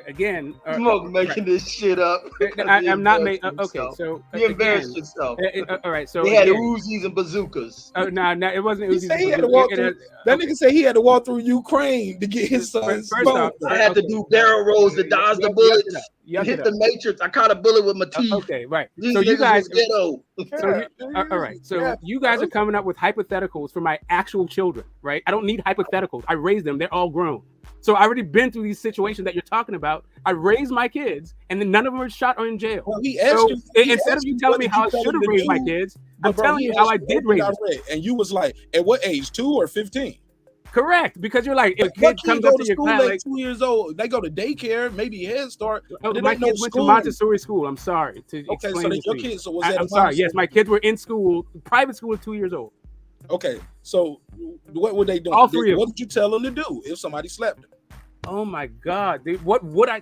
[SPEAKER 15] Again,
[SPEAKER 17] Smoke making this shit up.
[SPEAKER 15] I'm not making. Okay, so
[SPEAKER 17] you embarrassed yourself.
[SPEAKER 15] All right, so
[SPEAKER 17] they had Uzis and bazookas.
[SPEAKER 15] Oh no, it wasn't Uzis.
[SPEAKER 1] That nigga said he had to walk through Ukraine to get his son.
[SPEAKER 17] First off, I had to do barrel rolls to dodge the bullets. Hit the matrix. I caught a bullet with my teeth.
[SPEAKER 15] Okay, right.
[SPEAKER 17] So you guys
[SPEAKER 15] all right. So you guys are coming up with hypotheticals for my actual children, right? I don't need hypotheticals. I raised them. They're all grown. So I already been through these situations that you're talking about. I raised my kids, and then none of them were shot or in jail.
[SPEAKER 1] Well, instead
[SPEAKER 15] of you telling me how I should have raised my kids, I'm telling you how I did raise them.
[SPEAKER 1] And you was like, at what age? 2 or 15?
[SPEAKER 15] Correct, because you're like, if a
[SPEAKER 1] What
[SPEAKER 15] kid
[SPEAKER 1] kid
[SPEAKER 15] comes
[SPEAKER 1] go
[SPEAKER 15] up
[SPEAKER 1] to
[SPEAKER 15] to your
[SPEAKER 1] school
[SPEAKER 15] class,
[SPEAKER 1] at
[SPEAKER 15] like,
[SPEAKER 1] 2 years old? They go to daycare, maybe Head Start.
[SPEAKER 15] oh,
[SPEAKER 1] But it
[SPEAKER 15] my
[SPEAKER 1] ain't no
[SPEAKER 15] kids went to
[SPEAKER 1] school.
[SPEAKER 15] Montessori school. I'm sorry to
[SPEAKER 1] Okay, so
[SPEAKER 15] explain
[SPEAKER 1] that
[SPEAKER 15] this
[SPEAKER 1] your
[SPEAKER 15] to you.
[SPEAKER 1] kids, so was that
[SPEAKER 15] I'm
[SPEAKER 1] a
[SPEAKER 15] sorry. Yes,
[SPEAKER 1] Montessori?
[SPEAKER 15] my kids were in school, private school at 2 years old.
[SPEAKER 1] Okay, so what were they doing?
[SPEAKER 15] All three of
[SPEAKER 1] What did you tell them to do if somebody slapped them?
[SPEAKER 15] Oh my God, dude, what would I?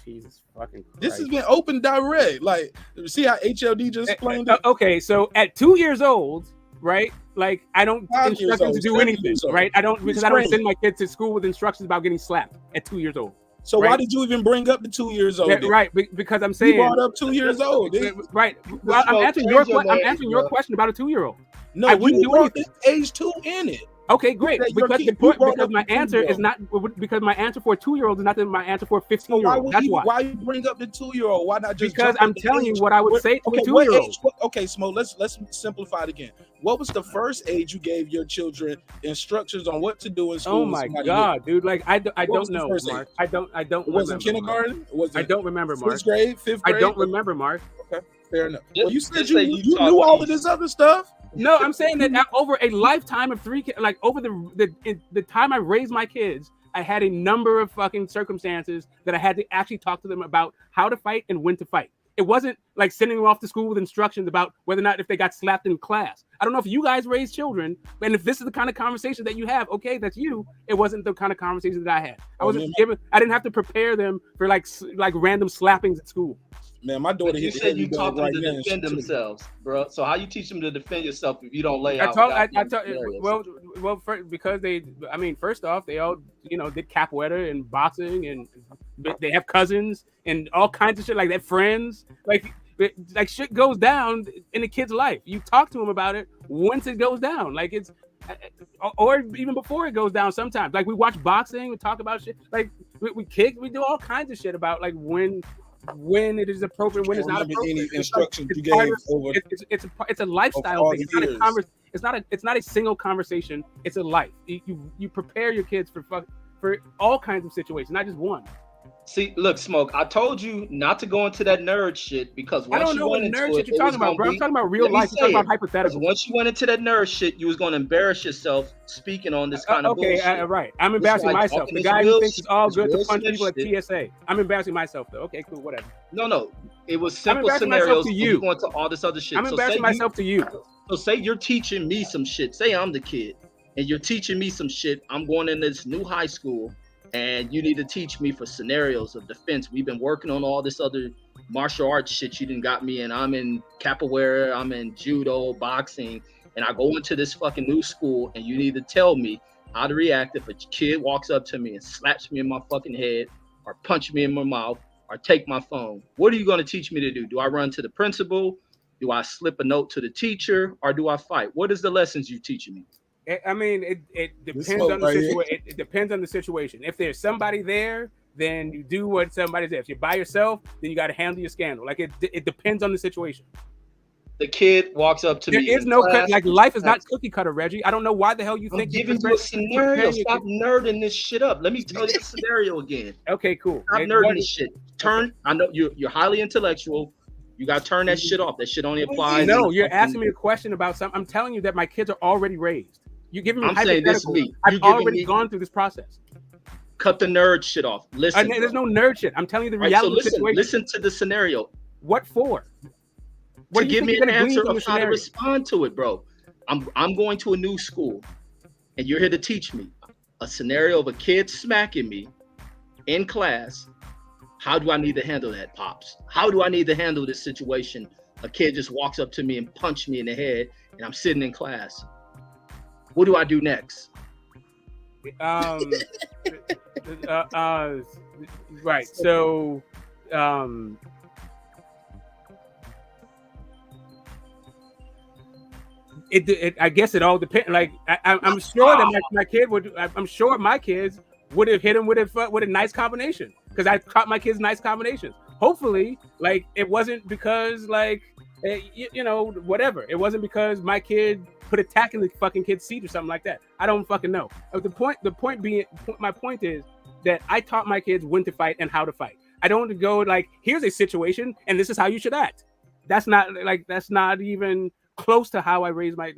[SPEAKER 15] Jesus fucking Christ.
[SPEAKER 1] This has been open direct. Like, see how HLD just explained it?
[SPEAKER 15] Okay, so at 2 years old, right? Like, I don't
[SPEAKER 1] 5 years
[SPEAKER 15] instruct them to
[SPEAKER 1] old,
[SPEAKER 15] do
[SPEAKER 1] 7
[SPEAKER 15] anything,
[SPEAKER 1] years old.
[SPEAKER 15] right? I don't,
[SPEAKER 1] You
[SPEAKER 15] because I don't
[SPEAKER 1] scream.
[SPEAKER 15] send my kids to school with instructions about getting slapped at 2 years old.
[SPEAKER 1] So
[SPEAKER 15] right?
[SPEAKER 1] why did you even bring up the 2 years old?
[SPEAKER 15] Yeah,
[SPEAKER 1] then?
[SPEAKER 15] right, because I'm saying
[SPEAKER 1] You brought up 2 years old.
[SPEAKER 15] Right. Well, I'm answering your question about a 2-year-old.
[SPEAKER 1] No,
[SPEAKER 15] I wouldn't
[SPEAKER 1] you
[SPEAKER 15] do
[SPEAKER 1] brought
[SPEAKER 15] anything.
[SPEAKER 1] this age 2 in it.
[SPEAKER 15] Okay, great.
[SPEAKER 1] You said your
[SPEAKER 15] Because
[SPEAKER 1] kid-
[SPEAKER 15] the
[SPEAKER 1] you
[SPEAKER 15] point,
[SPEAKER 1] brought
[SPEAKER 15] because
[SPEAKER 1] up
[SPEAKER 15] my
[SPEAKER 1] the
[SPEAKER 15] answer is
[SPEAKER 1] 2-year-old.
[SPEAKER 15] not because my answer for a 2-year-old is not the- my answer for a
[SPEAKER 1] So
[SPEAKER 15] 15-year-old. That's why.
[SPEAKER 1] why you bring up the 2-year-old? Why not just
[SPEAKER 15] Because
[SPEAKER 1] jump
[SPEAKER 15] I'm
[SPEAKER 1] up the
[SPEAKER 15] telling you
[SPEAKER 1] age?
[SPEAKER 15] what I would say to a
[SPEAKER 1] What
[SPEAKER 15] 2-year-old.
[SPEAKER 1] age? Okay, Smo, let's simplify it again. What was the first age you gave your children instructions on what to do in school?
[SPEAKER 15] Oh
[SPEAKER 1] when
[SPEAKER 15] my
[SPEAKER 1] somebody
[SPEAKER 15] God,
[SPEAKER 1] hit
[SPEAKER 15] dude! Like I
[SPEAKER 1] What
[SPEAKER 15] don't
[SPEAKER 1] was the
[SPEAKER 15] know,
[SPEAKER 1] first
[SPEAKER 15] Mark.
[SPEAKER 1] age?
[SPEAKER 15] I don't
[SPEAKER 1] It wasn't
[SPEAKER 15] remember. Mark.
[SPEAKER 1] kindergarten? Was
[SPEAKER 15] I
[SPEAKER 1] it
[SPEAKER 15] don't remember, Mark.
[SPEAKER 1] 6th grade, 5th grade?
[SPEAKER 15] I don't remember, Mark.
[SPEAKER 1] Okay, fair enough.
[SPEAKER 12] Just-
[SPEAKER 1] Well, you said
[SPEAKER 12] just
[SPEAKER 1] you
[SPEAKER 12] say you
[SPEAKER 1] knew
[SPEAKER 12] taught
[SPEAKER 1] all
[SPEAKER 12] me.
[SPEAKER 1] of this other stuff.
[SPEAKER 15] No, I'm saying that over a lifetime of 3 kids, like over the time I raised my kids, I had a number of fucking circumstances that I had to actually talk to them about how to fight and when to fight. It wasn't like sending them off to school with instructions about whether or not if they got slapped in class. I don't know if you guys raise children, and if this is the kind of conversation that you have, okay, that's you. It wasn't the kind of conversation that I had. I didn't have to prepare them for like random slappings at school.
[SPEAKER 1] Man, my daughter
[SPEAKER 12] You
[SPEAKER 1] hit
[SPEAKER 12] said you
[SPEAKER 1] the
[SPEAKER 12] taught them
[SPEAKER 1] right
[SPEAKER 12] to
[SPEAKER 1] now. and
[SPEAKER 12] defend
[SPEAKER 1] she-
[SPEAKER 12] themselves, bro. So how you teach them to defend yourself if you don't lay
[SPEAKER 15] I
[SPEAKER 12] out?
[SPEAKER 15] told,
[SPEAKER 12] goddamn scenarios?
[SPEAKER 15] because first off, they all, did capoeira and boxing, and they have cousins and all kinds of shit like that, friends. Like shit goes down in a kid's life. You talk to them about it once it goes down. Like it's, or even before it goes down sometimes. Like we watch boxing, we talk about shit. Like we kick, we do all kinds of shit about like when it is appropriate, when it's not
[SPEAKER 1] remember
[SPEAKER 15] appropriate.
[SPEAKER 1] any instructions you
[SPEAKER 15] part
[SPEAKER 1] gave
[SPEAKER 15] of-
[SPEAKER 1] over
[SPEAKER 15] it's a lifestyle
[SPEAKER 1] all
[SPEAKER 15] thing.
[SPEAKER 1] the
[SPEAKER 15] It's not a
[SPEAKER 1] years.
[SPEAKER 15] it's not a single conversation. It's a life. You prepare your kids for all kinds of situations, not just one.
[SPEAKER 12] See, look, Smoke. I told you not to go into that nerd shit because
[SPEAKER 15] I
[SPEAKER 12] once
[SPEAKER 15] don't
[SPEAKER 12] you
[SPEAKER 15] know what
[SPEAKER 12] went into
[SPEAKER 15] nerd
[SPEAKER 12] it,
[SPEAKER 15] shit you're
[SPEAKER 12] it was
[SPEAKER 15] talking about,
[SPEAKER 12] gonna
[SPEAKER 15] bro. I'm
[SPEAKER 12] be-
[SPEAKER 15] talking about real
[SPEAKER 12] Let me
[SPEAKER 15] life. You're talking
[SPEAKER 12] say
[SPEAKER 15] about
[SPEAKER 12] it, 'cause
[SPEAKER 15] hypotheticals.
[SPEAKER 12] Once you went into that nerd shit, you was going to embarrass yourself speaking on this kind of
[SPEAKER 15] Okay,
[SPEAKER 12] bullshit.
[SPEAKER 15] right. I'm
[SPEAKER 12] It's
[SPEAKER 15] embarrassing
[SPEAKER 12] like
[SPEAKER 15] myself.
[SPEAKER 12] talking
[SPEAKER 15] The
[SPEAKER 12] this
[SPEAKER 15] guy
[SPEAKER 12] Will-
[SPEAKER 15] who thinks it's all
[SPEAKER 12] this
[SPEAKER 15] good to
[SPEAKER 12] Will
[SPEAKER 15] punch
[SPEAKER 12] Smith
[SPEAKER 15] people at
[SPEAKER 12] shit.
[SPEAKER 15] TSA. I'm embarrassing myself though. Okay, cool, whatever.
[SPEAKER 12] No. It was
[SPEAKER 15] I'm
[SPEAKER 12] simple
[SPEAKER 15] embarrassing myself
[SPEAKER 12] scenarios.
[SPEAKER 15] to
[SPEAKER 12] and
[SPEAKER 15] you.
[SPEAKER 12] you going to all this other shit.
[SPEAKER 15] I'm
[SPEAKER 12] So
[SPEAKER 15] embarrassing
[SPEAKER 12] say
[SPEAKER 15] myself to you.
[SPEAKER 12] So say you're teaching me some shit. Say I'm the kid, and you're teaching me some shit. I'm going in this new high school, and you need to teach me for scenarios of defense. We've been working on all this other martial arts shit you done got me in. I'm in capoeira, I'm in judo, boxing, and I go into this fucking new school, and you need to tell me how to react if a kid walks up to me and slaps me in my fucking head, or punch me in my mouth, or take my phone. What are you going to teach me to do? Do I run to the principal? Do I slip a note to the teacher, or do I fight? What is the lessons you teaching me?
[SPEAKER 15] I mean, it depends
[SPEAKER 1] smoke
[SPEAKER 15] on the
[SPEAKER 1] right here.
[SPEAKER 15] situation. It depends on the situation. If there's somebody there, then you do what somebody's there. If you're by yourself, then you got to handle your scandal. Like it depends on the situation.
[SPEAKER 12] The kid walks up to
[SPEAKER 15] There
[SPEAKER 12] me.
[SPEAKER 15] is
[SPEAKER 12] in
[SPEAKER 15] no
[SPEAKER 12] class,
[SPEAKER 15] like life is not cookie cutter, Reggie. I don't know why the hell you
[SPEAKER 12] I'm
[SPEAKER 15] think
[SPEAKER 12] giving you
[SPEAKER 15] you're
[SPEAKER 12] a scenario. Stop nerding this shit up. Let me tell you the scenario again.
[SPEAKER 15] Okay, cool.
[SPEAKER 12] Stop
[SPEAKER 15] It-
[SPEAKER 12] nerding
[SPEAKER 15] what-
[SPEAKER 12] this shit. Turn. I know you're highly intellectual. You got to turn that shit off. That shit only applies.
[SPEAKER 15] No,
[SPEAKER 12] in
[SPEAKER 15] you're
[SPEAKER 12] fucking-
[SPEAKER 15] asking me a question about something. I'm telling you that my kids are already raised. You're giving me
[SPEAKER 12] I'm saying this is
[SPEAKER 15] hypotheticals.
[SPEAKER 12] me.
[SPEAKER 15] I've
[SPEAKER 12] You're giving
[SPEAKER 15] already
[SPEAKER 12] me-
[SPEAKER 15] gone through this process.
[SPEAKER 12] Cut the nerd shit off. Listen.
[SPEAKER 15] There's
[SPEAKER 12] bro.
[SPEAKER 15] no nerd shit. I'm telling you the
[SPEAKER 12] Right,
[SPEAKER 15] reality
[SPEAKER 12] so
[SPEAKER 15] of the
[SPEAKER 12] listen.
[SPEAKER 15] situation.
[SPEAKER 12] Listen to the scenario.
[SPEAKER 15] What for? What
[SPEAKER 12] To
[SPEAKER 15] do you
[SPEAKER 12] give
[SPEAKER 15] think
[SPEAKER 12] me
[SPEAKER 15] you're
[SPEAKER 12] an
[SPEAKER 15] gonna glean
[SPEAKER 12] answer
[SPEAKER 15] from
[SPEAKER 12] of
[SPEAKER 15] the
[SPEAKER 12] how to
[SPEAKER 15] scenario?
[SPEAKER 12] respond to it, bro. I'm going to a new school, and you're here to teach me a scenario of a kid smacking me in class. How do I need to handle that, Pops? How do I need to handle this situation? A kid just walks up to me and punches me in the head, and I'm sitting in class. What do I do next?
[SPEAKER 15] Right. So, I guess it all depends. Like I'm sure that my kid would. I'm sure my kids would have hit him with a nice combination because I taught my kids nice combinations. Hopefully, like it wasn't because like whatever. It wasn't because my kid put a tack in the fucking kid's seat or something like that. I don't fucking know. My point is that I taught my kids when to fight and how to fight. I don't want to go like, here's a situation and this is how you should act. That's not even close to how I raised my.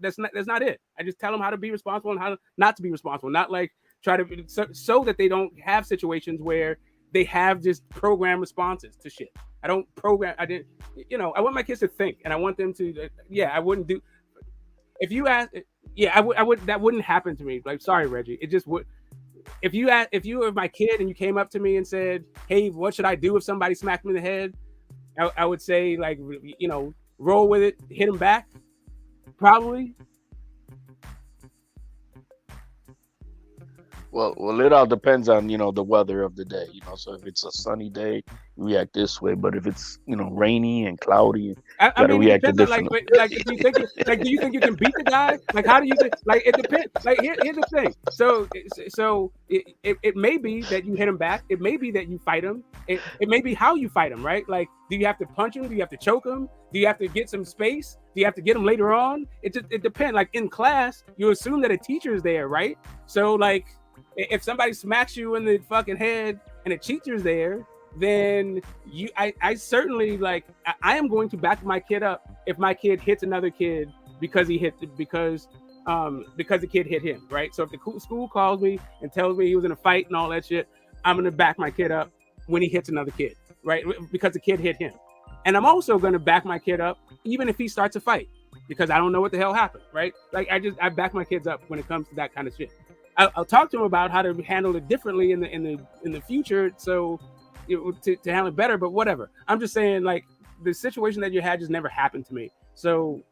[SPEAKER 15] That's not it. I just tell them how to be responsible and how not to be responsible. Not like try to so that they don't have situations where they have just program responses to shit. I don't program. I didn't. I want my kids to think, and I want them to. I wouldn't do. If you ask, I would. That wouldn't happen to me. Like, sorry, Reggie. It just would. If you were my kid and you came up to me and said, "Hey, what should I do if somebody smacked me in the head?" I would say, like, roll with it, hit him back, probably.
[SPEAKER 7] Well, it all depends on the weather of the day. So if it's a sunny day, you react this way. But if it's rainy and cloudy, you gotta react differently.
[SPEAKER 15] Like, do you think you can beat the guy? Like, how do you think? Like, it depends. Like, here's the thing. So it may be that you hit him back. It may be that you fight him. It may be how you fight him, right? Like, do you have to punch him? Do you have to choke him? Do you have to get some space? Do you have to get him later on? It depends. Like, in class, you assume that a teacher is there, right? So, like, if somebody smacks you in the fucking head and a teacher's there, then I certainly, like, I am going to back my kid up if my kid hits another kid because the kid hit him, right? So if the school calls me and tells me he was in a fight and all that shit, I'm gonna back my kid up when he hits another kid, right? Because the kid hit him. And I'm also gonna back my kid up even if he starts a fight, because I don't know what the hell happened, right? Like, I back my kids up when it comes to that kind of shit. I'll talk to him about how to handle it differently in the future, so to handle it better. But whatever. I'm just saying, like, the situation that you had just never happened to me, so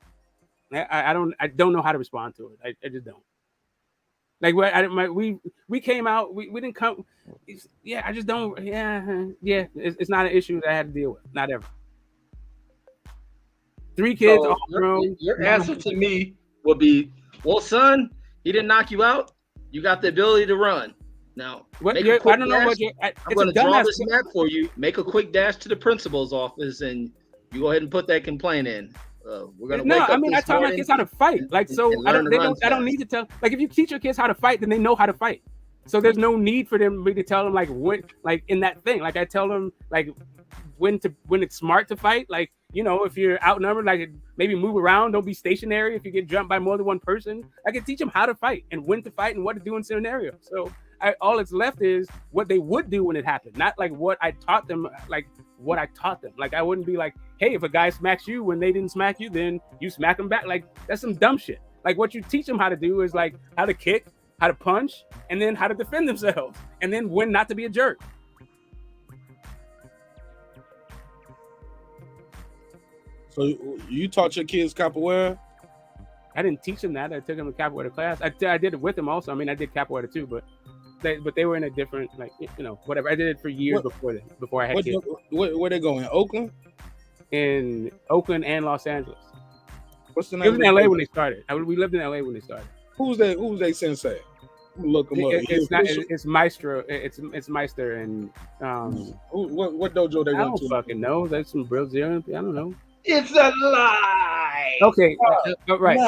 [SPEAKER 15] I don't know how to respond to it. I just don't. Like, we came out. We didn't come. I just don't. It's not an issue that I had to deal with. Not ever. 3 kids, all grown.
[SPEAKER 12] Your answer to me would be, well, son, he didn't knock you out. You got the ability to run. Now, I don't know what I'm going to draw this map for you. Make a quick dash to the principal's office, and you go ahead and put that complaint in. We're going to wake up
[SPEAKER 15] I tell my kids how to fight. Like, so I don't need to tell. Like, if you teach your kids how to fight, then they know how to fight. So there's no need for them to tell them, like, when, like, in that thing. Like, I tell them, like, when it's smart to fight. Like, if you're outnumbered, like, maybe move around, don't be stationary. If you get jumped by more than one person, I can teach them how to fight and when to fight and what to do in scenarios. So all that's left is what they would do when it happened, not like what I taught them. Like, what I taught them. Like, I wouldn't be like, hey, if a guy smacks you when they didn't smack you, then you smack them back. Like, that's some dumb shit. Like, what you teach them how to do is, like, how to kick, how to punch, and then how to defend themselves, and then when not to be a jerk.
[SPEAKER 1] So you taught your kids capoeira?
[SPEAKER 15] I didn't teach them that. I took them to capoeira class. I did it with them also. I mean, I did capoeira too, but they were in a different, like, whatever. I did it for years before I had kids.
[SPEAKER 1] Where they going? Oakland?
[SPEAKER 15] In Oakland and Los Angeles.
[SPEAKER 1] What's the name?
[SPEAKER 15] It was in LA when they started. We lived in LA when they started.
[SPEAKER 1] Who's they sensei? Look them up.
[SPEAKER 15] It's Maestro. It's Meister and
[SPEAKER 1] what dojo they went to?
[SPEAKER 15] I don't fucking know. There's some Brazilian. I don't know.
[SPEAKER 17] It's a lie.
[SPEAKER 15] Okay, right.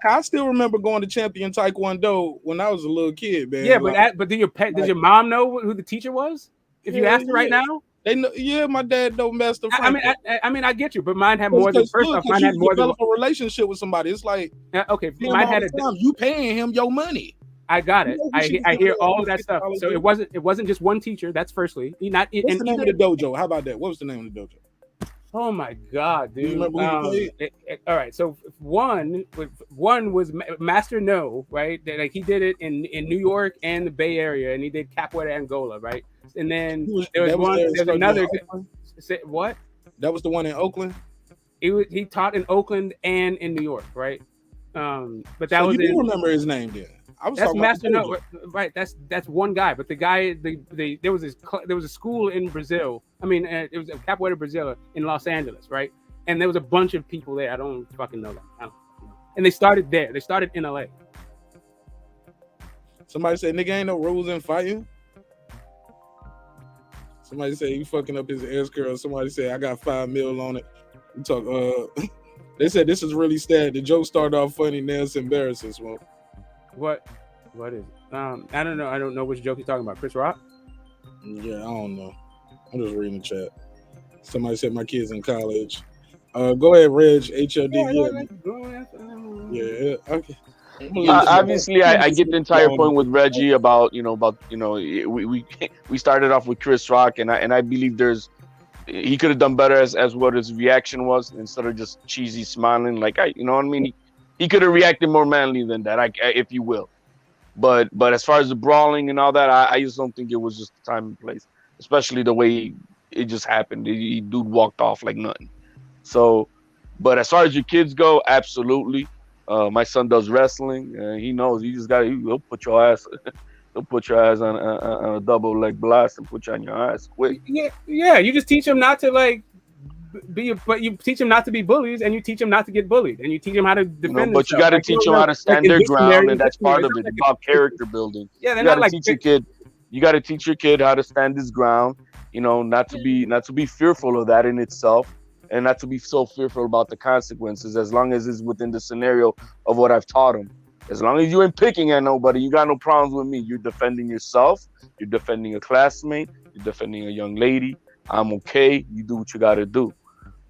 [SPEAKER 1] I still remember going to Champion Taekwondo when I was a little kid, man.
[SPEAKER 15] Yeah, but did your mom know who the teacher was? If you asked her right now,
[SPEAKER 1] they know. Yeah, my dad know Master Frank.
[SPEAKER 15] I mean, I get you, but mine had more than first off. Mine had more than
[SPEAKER 1] a relationship with somebody. It's like,
[SPEAKER 15] okay, mine had
[SPEAKER 1] you paying him your money.
[SPEAKER 15] I got it. I hear all of that stuff. So it wasn't just one teacher. That's firstly.
[SPEAKER 1] What's the name of the dojo? How about that? What was the name of the dojo?
[SPEAKER 15] Oh my God, dude!
[SPEAKER 1] You remember
[SPEAKER 15] all right, so one was Master No, right? Like, he did it in New York and the Bay Area, and he did Capoeira Angola, right? And then there's another. What?
[SPEAKER 1] That was the one in Oakland.
[SPEAKER 15] He taught in Oakland and in New York, right? But that
[SPEAKER 1] so
[SPEAKER 15] was.
[SPEAKER 1] You do remember his name then?
[SPEAKER 15] That's Master No, right? That's one guy, but the guy, there was a school in Brazil. I mean, it was a Capoeira Brazil in Los Angeles, right? And there was a bunch of people there. I don't fucking know them. And they started there. They started in LA.
[SPEAKER 1] Somebody said, "Nigga, ain't no rules in fighting." Somebody said you fucking up his ass girl. Somebody said I got $5 million on it. We talk. They said this is really sad. The joke started off funny, now it's embarrassing. Smoke.
[SPEAKER 15] What is it? I don't know. I don't know which joke you're talking about. Chris Rock?
[SPEAKER 1] Yeah, I don't know. I'm just reading the chat. Somebody said my kid's in college. Go ahead, Reg. HOD.
[SPEAKER 15] Yeah,
[SPEAKER 1] Okay.
[SPEAKER 7] Obviously, I get the entire point with Reggie about we started off with Chris Rock, and I believe he could have done better as what his reaction was instead of just cheesy smiling like you know what I mean. He could have reacted more manly than that, if you will. But as far as the brawling and all that, I just don't think it was just the time and place, especially the way it just happened. Dude walked off like nothing. So, but as far as your kids go, absolutely. My son does wrestling. He knows. He just he'll put your ass. He'll put your ass on a double leg blast and put you on your ass quick.
[SPEAKER 15] Yeah. You just teach them not to but you teach them not to be bullies, and you teach them not to get bullied, and you teach them how to defend.
[SPEAKER 7] But you got to teach them how to stand their ground, and that's part of it. It's about character building.
[SPEAKER 15] Yeah,
[SPEAKER 7] you got to teach your kid. You got to teach your kid how to stand his ground. Not to be fearful of that in itself, and not to be so fearful about the consequences. As long as it's within the scenario of what I've taught him. As long as you ain't picking at nobody, you got no problems with me. You're defending yourself. You're defending a classmate. You're defending a young lady. I'm okay. You do what you got to do,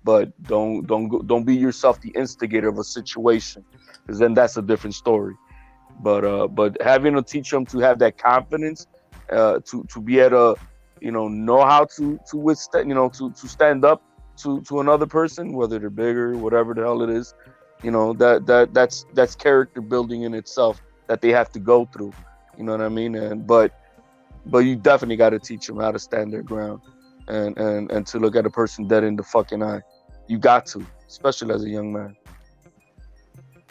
[SPEAKER 7] but don't be yourself the instigator of a situation, because then that's a different story. But having to teach them to have that confidence, to be able to know how to withstand, to stand up to another person, whether they're bigger, whatever the hell it is. That's character building in itself that they have to go through. You know what I mean? But you definitely got to teach them how to stand their ground and to look at a person dead in the fucking eye. You got to, especially as a young man.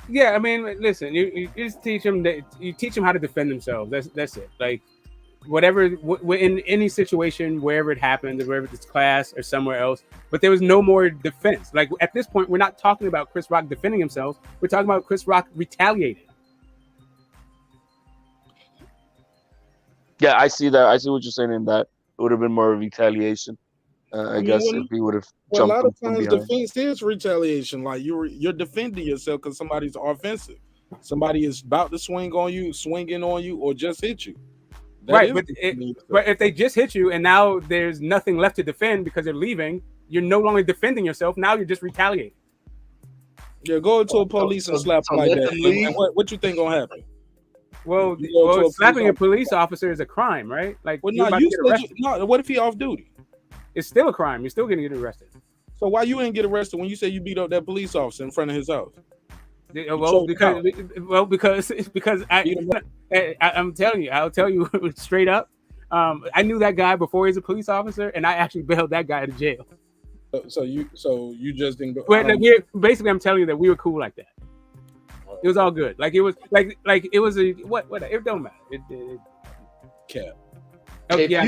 [SPEAKER 15] Yeah, I mean, listen, you just teach them how to defend themselves. That's it. Like whatever in any situation, wherever it happens, wherever it's class or somewhere else. But there was no more defense. Like at this point, we're not talking about Chris Rock defending himself. We're talking about Chris Rock retaliating.
[SPEAKER 7] Yeah, I see that. I see what you're saying in that. It would have been more retaliation. I guess if he would have jumped.
[SPEAKER 1] A lot of times, defense is retaliation. Like you're defending yourself because somebody's offensive. Somebody is about to swinging on you, or just hit you.
[SPEAKER 15] Right, but if they just hit you and now there's nothing left to defend because they're leaving, you're no longer defending yourself. Now you're just retaliating.
[SPEAKER 1] Yeah, go into a police and slap like that. And what you think gonna happen?
[SPEAKER 15] Well, slapping a police officer is a crime, right? Like,
[SPEAKER 1] what if he off duty?
[SPEAKER 15] It's still a crime. You're still gonna get arrested.
[SPEAKER 1] So why you ain't get arrested when you say you beat up that police officer in front of his house?
[SPEAKER 15] Because I'm telling you, I'll tell you straight up. I knew that guy before he was a police officer, and I actually bailed that guy out of jail.
[SPEAKER 1] So you just didn't go.
[SPEAKER 15] Basically, I'm telling you that we were cool like that. It was all good. Like it was like it was a what? It don't matter. It
[SPEAKER 1] cap.
[SPEAKER 15] Oh, yeah,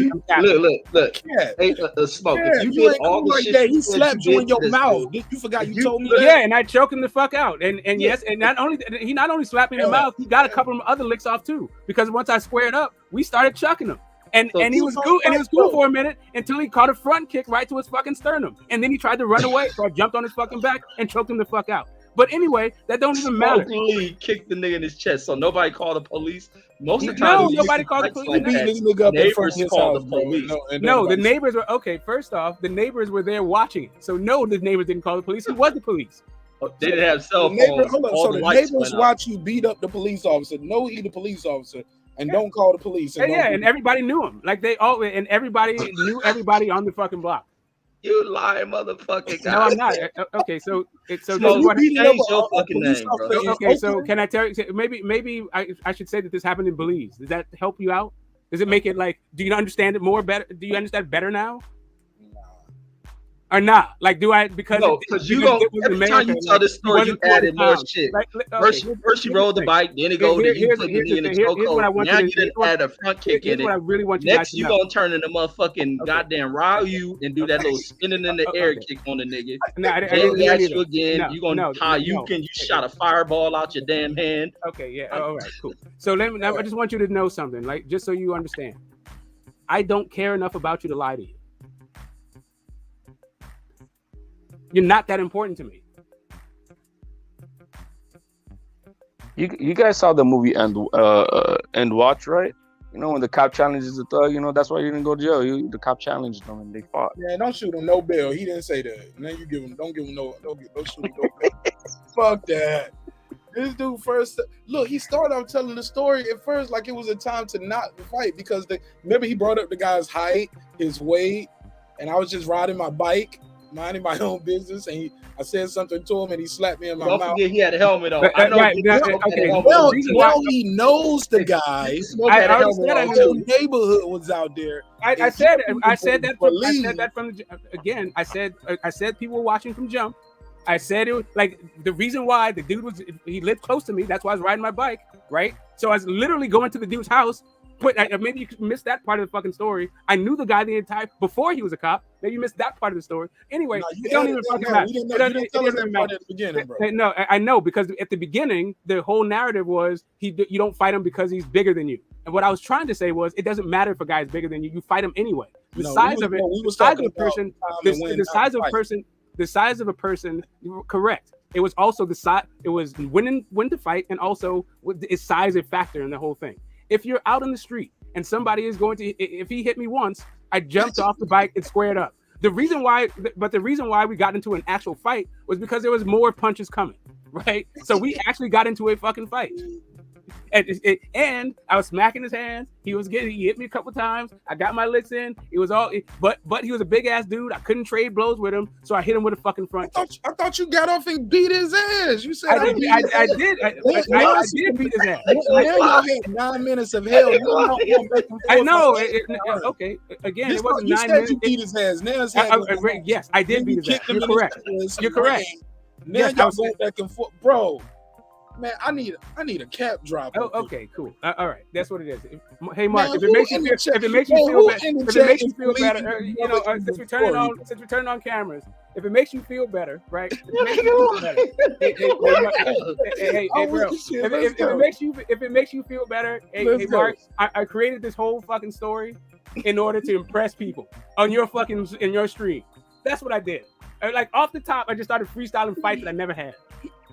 [SPEAKER 17] look. Hey, Smoke. If you did all the shit
[SPEAKER 1] that, he slapped you in your mouth. You forgot you told me that.
[SPEAKER 15] Yeah, and I choked him the fuck out. And yes, and not only slapped me in the mouth, he got a couple of other licks off too. Because once I squared up, we started chucking him. And he was cool. And he was cool for a minute until he caught a front kick right to his fucking sternum. And then he tried to run away, so I jumped on his fucking back and choked him the fuck out. But anyway, that don't even matter.
[SPEAKER 17] Lee kicked the nigga in his chest, so nobody called the police. Most of the time,
[SPEAKER 15] nobody called the police.
[SPEAKER 17] Like neighbors called the police.
[SPEAKER 15] No, the neighbors were okay. First off, the neighbors were there watching it, so no, the neighbors didn't call the police. Who was the police?
[SPEAKER 17] They didn't have cell phones.
[SPEAKER 1] So the neighbors watch you beat up the police officer. Know he the police officer, and don't call the police.
[SPEAKER 15] And everybody knew him. Like everybody knew everybody on the fucking block.
[SPEAKER 17] You lying motherfucking guy.
[SPEAKER 15] No, I'm not. Okay, so
[SPEAKER 17] this is what change your fucking name, bro.
[SPEAKER 15] Okay, so can I tell you? Maybe I should say that this happened in Belize. Does that help you out? Does it make it like? Do you understand it more better? Do you understand better now? Or not? Like, do I? Because
[SPEAKER 17] you go every time you tell this story, you added more shit. First you rolled the bike, then it goes. You put me in the chokehold. Now you didn't add a front kick in it.
[SPEAKER 15] What I really want you
[SPEAKER 17] Next, you gonna turn into motherfucking goddamn rile you and do that little spinning in the air kick on the nigga. You again. You gonna you shot a fireball out your damn hand.
[SPEAKER 15] Okay, yeah, all right, cool. So I just want you to know something, like just so you understand. I don't care enough about you to lie to you. You're not that important to me.
[SPEAKER 7] You guys saw the movie End Watch, right? You know, when the cop challenges the thug, you know, that's why he didn't go to jail. The cop challenged him and they fought.
[SPEAKER 1] Man, don't shoot him no bail. He didn't say that. And then you don't give him no shoot him no bail. Fuck that. This dude first, look, he started off telling the story at first like it was a time to not fight because remember he brought up the guy's height, his weight, and I was just riding my bike, minding my own business, and I said something to him and he slapped me in my mouth.
[SPEAKER 17] Don't forget he had a helmet on. I know.
[SPEAKER 1] Well, he knows the guy. The whole neighborhood was out there.
[SPEAKER 15] I said that from again. I said people were watching from jump. I said it was like the reason why the dude he lived close to me. That's why I was riding my bike, right? So I was literally going to the dude's house. But maybe you missed that part of the fucking story. I knew the guy the entire before he was a cop. Maybe you missed that part of the story. Anyway, it don't even fucking matter.
[SPEAKER 1] You didn't tell us that part at the beginning, bro.
[SPEAKER 15] No, I know because at the beginning the whole narrative was you don't fight him because he's bigger than you. And what I was trying to say was it doesn't matter if a guy is bigger than you. You fight him anyway. The size of a person. Correct. It was also the size. It was when to fight, and also is size a factor in the whole thing. If you're out in the street and somebody is going to, if he hit me once, I jumped off the bike and squared up. The reason why we got into an actual fight was because there was more punches coming, right? So we actually got into a fucking fight. And I was smacking his hands. He hit me a couple times. I got my licks in. It was all, but he was a big ass dude. I couldn't trade blows with him, so I hit him with a fucking front.
[SPEAKER 1] I thought you got off and beat his ass. You said
[SPEAKER 15] I did beat his ass.
[SPEAKER 1] Now y'all had 9 minutes of hell.
[SPEAKER 15] I know. Okay. Again, it wasn't 9 minutes.
[SPEAKER 1] You beat his ass. Now it's
[SPEAKER 15] yes, I did beat his ass. You're correct. You're correct.
[SPEAKER 1] Now y'all going back and forth, bro. Man, I need a cap drop.
[SPEAKER 15] Oh, okay, cool. All right, that's what it is. Hey, Mark, if it makes you feel better, you know, since we're turning on cameras, if it makes you feel better, right? Hey, bro, if it makes you feel better, hey, Mark, I created this whole fucking story in order to impress people in your stream. That's what I did. Like off the top, I just started freestyling fights that I never had.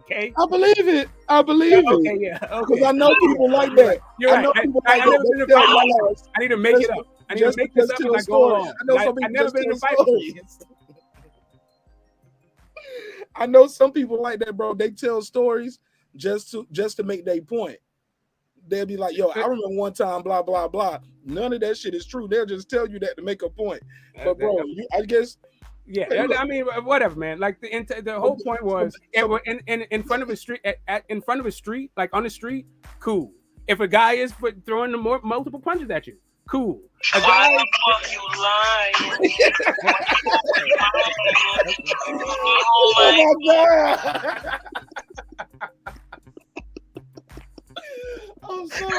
[SPEAKER 15] Okay.
[SPEAKER 1] I believe it.
[SPEAKER 15] Okay, yeah. Okay.
[SPEAKER 1] Because I know people like that.
[SPEAKER 15] You're right. I never been in a fight like that. I need to make it up. I need to make this up as I go along. I never been in a fight.
[SPEAKER 1] I know some people like that, bro. They tell stories just to make their point. They'll be like, yo, I remember one time, blah, blah, blah. None of that shit is true. They'll just tell you that to make a point. But bro, I guess.
[SPEAKER 15] Yeah, hey, I mean, whatever, man. Like the whole point was in front of a street, in front of a street, like on the street, cool. If a guy is throwing multiple punches at you, cool. A guy,
[SPEAKER 10] you lying?
[SPEAKER 1] Oh my god! I'm sorry.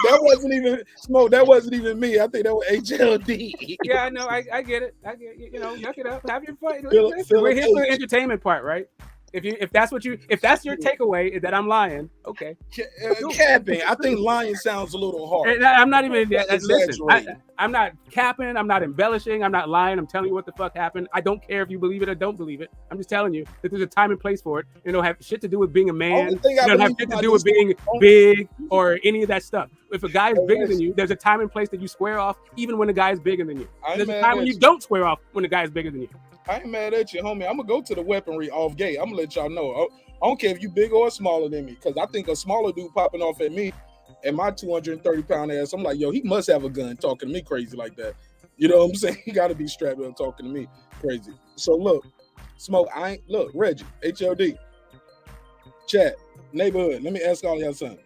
[SPEAKER 1] That wasn't even Smoke. That wasn't even me. I think that was HLD.
[SPEAKER 15] Yeah, I know. I get it. You know, knock it up. Have your fun. We're here for the entertainment part, right? If that's your takeaway is that I'm lying, okay.
[SPEAKER 1] Capping. I think lying sounds a little hard.
[SPEAKER 15] I'm not even listen. I'm not capping. I'm not embellishing. I'm not lying. I'm telling you what the fuck happened. I don't care if you believe it or don't believe it. I'm just telling you that there's a time and place for it. It don't have shit to do with being a man. It don't have shit to do with being big or any of that stuff. If a guy is bigger than you, there's a time and place that you square off, even when the guy is bigger than you. There's a time when you don't square off when the guy is bigger than you.
[SPEAKER 1] I ain't mad at you, homie. I'm gonna go to the weaponry off gate. I'm gonna let y'all know. I don't care if you big or smaller than me, because I think a smaller dude popping off at me and my 230-pound ass, I'm like, yo, he must have a gun talking to me crazy like that. You know what I'm saying? He gotta be strapped up talking to me crazy. So look, Smoke, Reggie, HLD, chat, neighborhood. Let me ask all y'all something.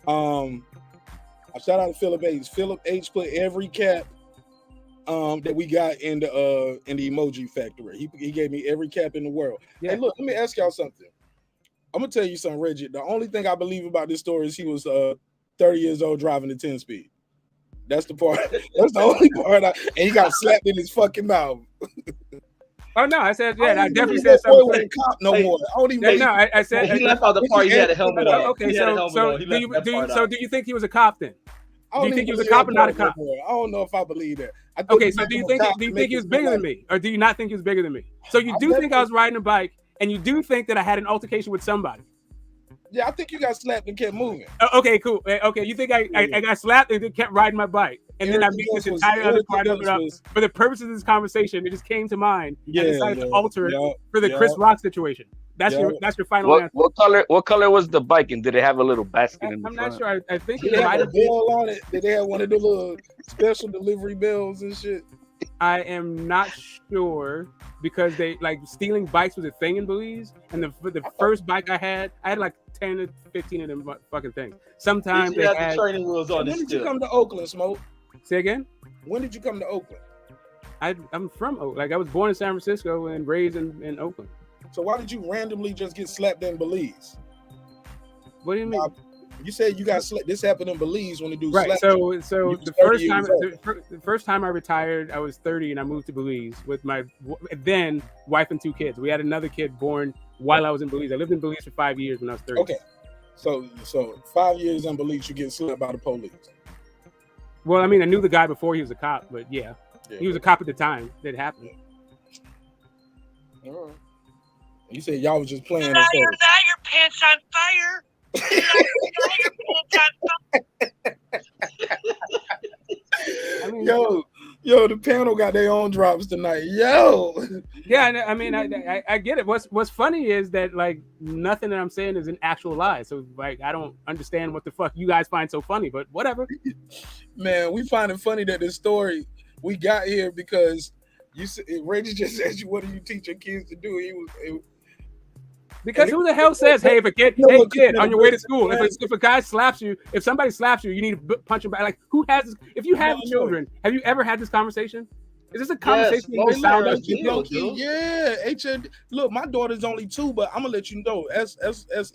[SPEAKER 1] I shout out to Philip H. Philip H put every cap that we got in the emoji factory. He gave me every cap in the world. Yeah. Hey, look, let me ask y'all something. I'm gonna tell you something, Reggie. The only thing I believe about this story is he was 30 years old driving a 10-speed. That's the part. That's the only part. And he got slapped in his fucking mouth.
[SPEAKER 15] Oh no, I said I definitely said something.
[SPEAKER 1] No more.
[SPEAKER 15] I said
[SPEAKER 17] he left out the part he had a helmet on.
[SPEAKER 15] Okay, so do you think he was a cop then? Do you think he was a cop or not a cop?
[SPEAKER 1] I don't know if I believe that.
[SPEAKER 15] Okay, so do you think he was bigger than me, or do you not think he was bigger than me? So you do think I was riding a bike, and you do think that I had an altercation with somebody?
[SPEAKER 1] Yeah, I think you got slapped and kept moving.
[SPEAKER 15] Okay, cool. Okay, you think I got slapped and then kept riding my bike, and then I made this entire other part of it up. For the purpose of this conversation, it just came to mind and decided to alter it for the Chris Rock situation. That's your final answer.
[SPEAKER 7] What color was the bike, and did it have a little basket in the
[SPEAKER 15] I'm
[SPEAKER 7] front?
[SPEAKER 15] not sure. I think
[SPEAKER 1] Did
[SPEAKER 15] it
[SPEAKER 1] they
[SPEAKER 15] might
[SPEAKER 1] have a
[SPEAKER 15] have been.
[SPEAKER 1] bell on it? Did they have one of the little special delivery bells and shit?
[SPEAKER 15] I am not sure because they like stealing bikes was a thing in Belize, and the first bike I had like 10 to 15 of them fucking things. Sometimes they had
[SPEAKER 12] the training wheels on.
[SPEAKER 1] When did you come to Oakland, Smoke?
[SPEAKER 15] Say again?
[SPEAKER 1] When did you come to Oakland?
[SPEAKER 15] I'm from Oakland. Like I was born in San Francisco and raised in Oakland.
[SPEAKER 1] So why did you randomly just get slapped in Belize?
[SPEAKER 15] What do you mean?
[SPEAKER 1] You said you got slapped. This happened in Belize when the dude
[SPEAKER 15] right.
[SPEAKER 1] slapped
[SPEAKER 15] So
[SPEAKER 1] you.
[SPEAKER 15] so
[SPEAKER 1] You
[SPEAKER 15] the
[SPEAKER 1] was
[SPEAKER 15] first time I retired, I was 30 and I moved to Belize with my then wife and 2 kids. We had another kid born while I was in Belize. I lived in Belize for 5 years when I was 30.
[SPEAKER 1] Okay. So 5 years in Belize, you get slapped by the police.
[SPEAKER 15] Well, I mean, I knew the guy before he was a cop, but yeah. He was a cop at the time that happened.
[SPEAKER 1] All right. You said y'all was just playing.
[SPEAKER 10] Now your pants on fire.
[SPEAKER 15] I mean,
[SPEAKER 1] yo, the panel got their own drops tonight. Yo.
[SPEAKER 15] Yeah, I mean, I get it. What's funny is that like nothing that I'm saying is an actual lie. So like I don't understand what the fuck you guys find so funny, but whatever.
[SPEAKER 1] Man, we find it funny that this story we got here because Reggie just asked you, what do you teach your kids to do?
[SPEAKER 15] Because who the hell says, hey, if a kid, hey kid, on your way to school, if a guy slaps you, if somebody slaps you, you need to punch him back. Like, who has this? If you have children, have you ever had this conversation? Is this a conversation?
[SPEAKER 1] Yeah, look, my daughter's only 2, but I'm gonna let you know, as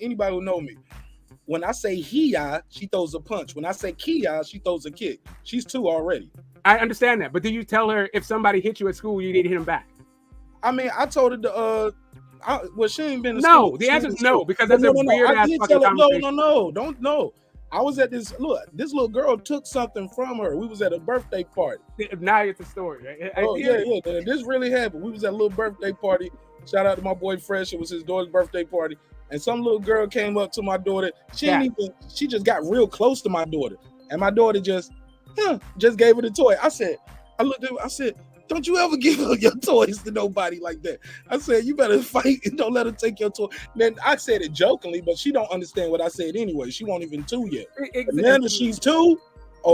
[SPEAKER 1] anybody who know me, when I say hiya, she throws a punch. When I say kia, she throws a kick. She's 2 already.
[SPEAKER 15] I understand that, but do you tell her if somebody hit you at school, you need to hit him back?
[SPEAKER 1] I mean, I told her to well, she ain't been to
[SPEAKER 15] no,
[SPEAKER 1] school.
[SPEAKER 15] The answer is no, because that's a weird ass fucking conversation.
[SPEAKER 1] No. I was at this little girl took something from her. We was at a birthday party.
[SPEAKER 15] Now it's a story, right?
[SPEAKER 1] Yeah. This really happened. We was at a little birthday party. Shout out to my boy Fresh. It was his daughter's birthday party. And some little girl came up to my daughter. She just got real close to my daughter. And my daughter just gave her the toy. I looked at her, I said, don't you ever give up your toys to nobody like that. I said, you better fight and don't let her take your toy. Then I said it jokingly, but she don't understand what I said anyway. She won't even 2 yet. Exactly. Now that she's 2,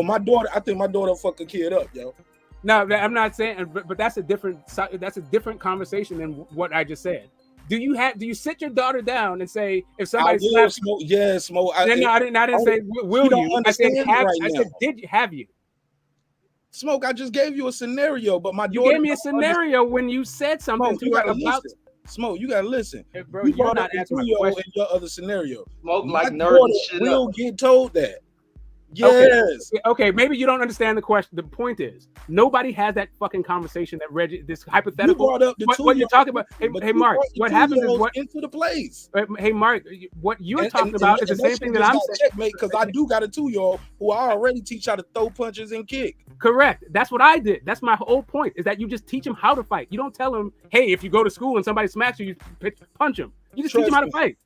[SPEAKER 1] my daughter, I think my daughter fuck a kid up, yo.
[SPEAKER 15] No, I'm not saying, but that's a different conversation than what I just said. Do you sit your daughter down and say if somebody slaps you?
[SPEAKER 1] Yes, Mo.
[SPEAKER 15] I didn't say will you. I said have you?
[SPEAKER 1] Smoke, I just gave you a scenario, but my daughter.
[SPEAKER 15] You gave me a scenario when you said something to her about.
[SPEAKER 1] Smoke, you gotta listen.
[SPEAKER 15] Hey, bro, you're not answering my question.
[SPEAKER 1] In your other scenario.
[SPEAKER 12] Smoke
[SPEAKER 1] my
[SPEAKER 12] like nerd shit
[SPEAKER 1] will
[SPEAKER 12] up.
[SPEAKER 1] get told that. Yes.
[SPEAKER 15] Okay, maybe you don't understand the question. The point is, nobody has that fucking conversation that Reggie, this hypothetical.
[SPEAKER 1] You brought up
[SPEAKER 15] what you're talking about. Hey, Mark, what happens is what
[SPEAKER 1] into the place.
[SPEAKER 15] Hey, Mark, what you're talking about is the same thing that I'm saying.
[SPEAKER 1] Checkmate, because I do got a 2-year-old who I already teach how to throw punches and kick.
[SPEAKER 15] Correct. That's what I did. That's my whole point. Is that you just teach him how to fight. You don't tell him, hey, if you go to school and somebody smacks you, you punch him. You just teach him how to fight.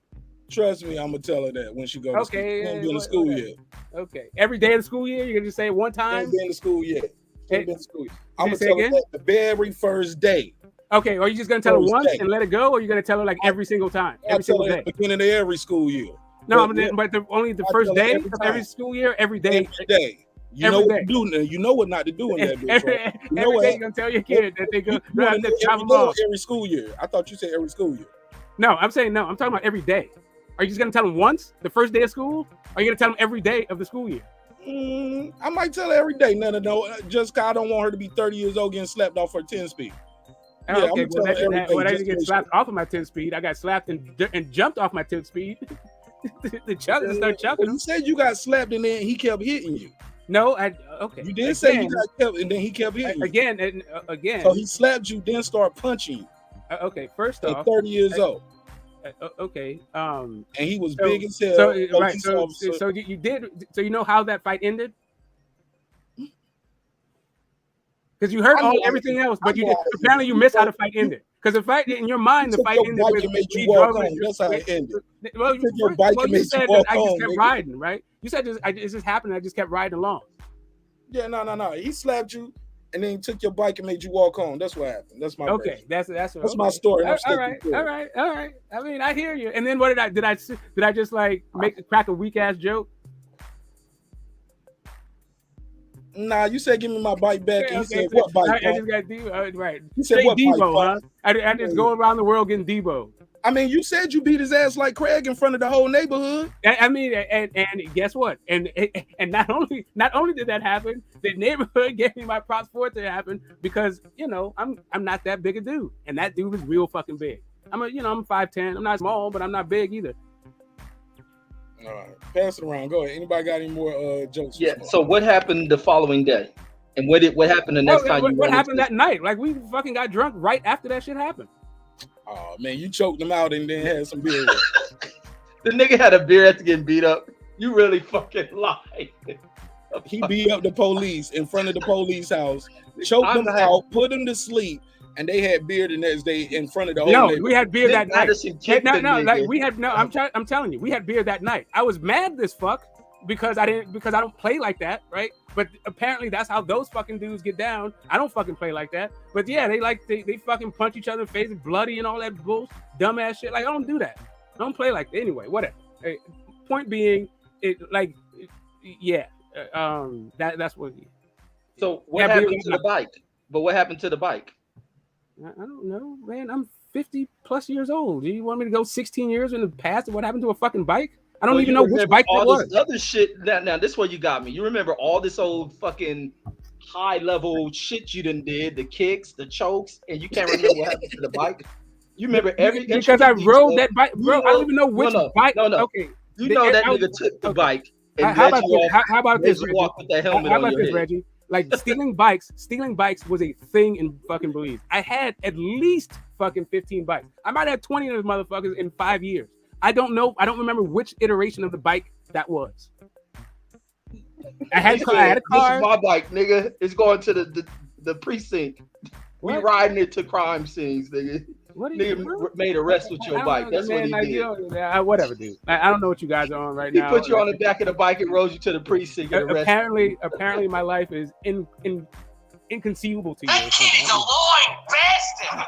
[SPEAKER 1] Trust me, I'm gonna tell her that when she goes to school. She ain't been to school yet.
[SPEAKER 15] Okay. Every day of the school year, you're gonna just say it one time?
[SPEAKER 1] Ain't been to school yet. Ain't been to school yet. I'm gonna tell her that the very first day.
[SPEAKER 15] Okay, are you just gonna tell her once and let it go, or are you gonna tell her like every single time, every single day?
[SPEAKER 1] At the beginning of every school year.
[SPEAKER 15] No, but only the first day of every school year, every day.
[SPEAKER 1] Every day. You know what to do now. You know what not to do in that bitch.
[SPEAKER 15] Every day you're gonna tell your kid that they go
[SPEAKER 1] every school year. I thought you said every school year.
[SPEAKER 15] No, I'm saying no. I'm talking about every day. Are you just gonna tell them once, the first day of school? Or are you gonna tell them every day of the school year?
[SPEAKER 1] I might tell her every day. No. Just cause I don't want her to be 30 years old getting slapped off her 10 speed.
[SPEAKER 15] Yeah, okay, well, I didn't get slapped off of my 10 speed. I got slapped and jumped off my 10 speed. The chuckers start chucking.
[SPEAKER 1] You said you got slapped and then he kept hitting you.
[SPEAKER 15] No, okay.
[SPEAKER 1] You did say you got kept and then he kept hitting you.
[SPEAKER 15] Again.
[SPEAKER 1] So he slapped you, then started punching you.
[SPEAKER 15] Okay, first off,
[SPEAKER 1] at 30 years old.
[SPEAKER 15] Okay.
[SPEAKER 1] And he was big as hell.
[SPEAKER 15] So you did. So you know how that fight ended? Because you heard everything else, but you did. Apparently you missed how the fight ended. Because the fight in your mind, the fight ended with
[SPEAKER 1] made you
[SPEAKER 15] me
[SPEAKER 1] walk
[SPEAKER 15] driving.
[SPEAKER 1] home. That's how it ended.
[SPEAKER 15] Well,
[SPEAKER 1] You took your bike and
[SPEAKER 15] you
[SPEAKER 1] made
[SPEAKER 15] said
[SPEAKER 1] you
[SPEAKER 15] that
[SPEAKER 1] walk
[SPEAKER 15] I just
[SPEAKER 1] home,
[SPEAKER 15] kept
[SPEAKER 1] nigga.
[SPEAKER 15] riding, right? You said it just happened. I just kept riding along.
[SPEAKER 1] Yeah, no. He slapped you and then he took your bike and made you walk home. That's what happened. That's my
[SPEAKER 15] Okay,
[SPEAKER 1] version.
[SPEAKER 15] that's
[SPEAKER 1] my
[SPEAKER 15] okay.
[SPEAKER 1] story. And I'm
[SPEAKER 15] All right. I mean, I hear you. And then what did I just like crack a weak ass joke?
[SPEAKER 1] Nah, you said give me my bike back, and he said
[SPEAKER 15] so
[SPEAKER 1] what bike?
[SPEAKER 15] I just got Devo. Right.
[SPEAKER 1] You said
[SPEAKER 15] Straight
[SPEAKER 1] what
[SPEAKER 15] Devo,
[SPEAKER 1] bike?
[SPEAKER 15] huh? I just go around the world getting Devo.
[SPEAKER 1] I mean, you said you beat his ass like Craig in front of the whole neighborhood.
[SPEAKER 15] I mean, and guess what? And not only did that happen, the neighborhood gave me my props for it to happen because I'm not that big a dude, and that dude was real fucking big. I'm 5'10". I'm not small, but I'm not big either.
[SPEAKER 1] All right, pass it around. Go ahead. Anybody got any more jokes?
[SPEAKER 12] Yeah. So what happened the following day, and what happened the next time?
[SPEAKER 15] What happened that night? Like we fucking got drunk right after that shit happened.
[SPEAKER 1] Oh man, you choked him out and then had some beer with him.
[SPEAKER 12] The nigga had a beer after getting beat up. You really fucking lied.
[SPEAKER 1] He beat up the police in front of the police house, choked them out, put them to sleep, and they had beer the next day in front of the whole neighborhood.
[SPEAKER 15] We had beer that night.
[SPEAKER 12] I'm
[SPEAKER 15] telling you, we had beer that night. I was mad as fuck because I don't play like that, right? But apparently that's how those fucking dudes get down. I don't fucking play like that. But yeah, they fucking punch each other in the face, bloody and all that bull, dumbass shit. Like I don't do that. I don't play like that. Anyway, whatever. Point being, that's what.
[SPEAKER 12] So what happened to the bike? But what happened to the bike?
[SPEAKER 15] I don't know, man. I'm 50 plus years old. Do you want me to go 16 years in the past of what happened to a fucking bike? I don't even know which bike that was.
[SPEAKER 12] This other shit. Now, this is where you got me. You remember all this old fucking high level shit you done did, the kicks, the chokes, and you can't remember what happened to the bike? You remember every
[SPEAKER 15] because I rode that bike, bro. I don't even know which bike.
[SPEAKER 12] No.
[SPEAKER 15] Okay.
[SPEAKER 12] You know that nigga took the bike. And
[SPEAKER 15] How about this, Reggie?
[SPEAKER 12] Walk with that helmet
[SPEAKER 15] How about
[SPEAKER 12] on your
[SPEAKER 15] this,
[SPEAKER 12] head.
[SPEAKER 15] Reggie? Like stealing bikes was a thing in fucking Belize. I had at least fucking 15 bikes. I might have 20 of those motherfuckers in 5 years. I don't know. I don't remember which iteration of the bike that was. I had a car.
[SPEAKER 12] This is my bike, nigga. It's going to the precinct. We riding it to crime scenes, nigga. Nigga made arrests with your bike. That's what he did.
[SPEAKER 15] Whatever, dude. I don't know what you guys are on right now.
[SPEAKER 12] He put you on the back of the bike and rode you to the precinct. And
[SPEAKER 15] apparently, my life is inconceivable to you.
[SPEAKER 10] That kid is a Lord bastard.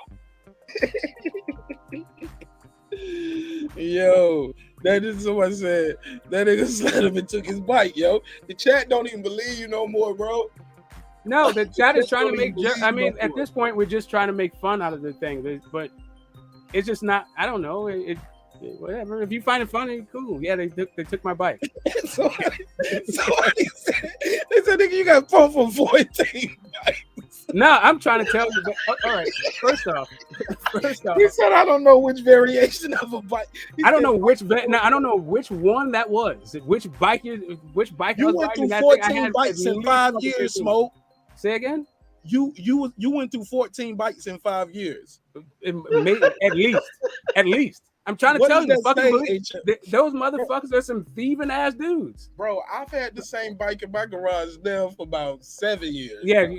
[SPEAKER 1] Yo, that is someone said that nigga slapped him and took his bike. Yo, the chat don't even believe you no more, bro.
[SPEAKER 15] No, the chat is trying to make. I mean, at this point, we're just trying to make fun out of the thing, but it's just not. I don't know. Whatever. If you find it funny, cool. Yeah, they took my bike.
[SPEAKER 1] so they said, nigga, you got pumped for 14 bikes.
[SPEAKER 15] No, I'm trying to tell you. But, all right. First off,
[SPEAKER 1] he said, I don't know which variation of a bike.
[SPEAKER 15] I don't know which. I don't know which one that was. Which bike? Which bike?
[SPEAKER 1] You went through 14 bikes in 5 years, Smoke.
[SPEAKER 15] Say again.
[SPEAKER 1] You went through 14 bikes in 5 years.
[SPEAKER 15] At least. I'm trying to tell you, those motherfuckers are some thieving ass dudes.
[SPEAKER 1] Bro, I've had the same bike in my garage now for about 7 years.
[SPEAKER 15] Yeah, I'm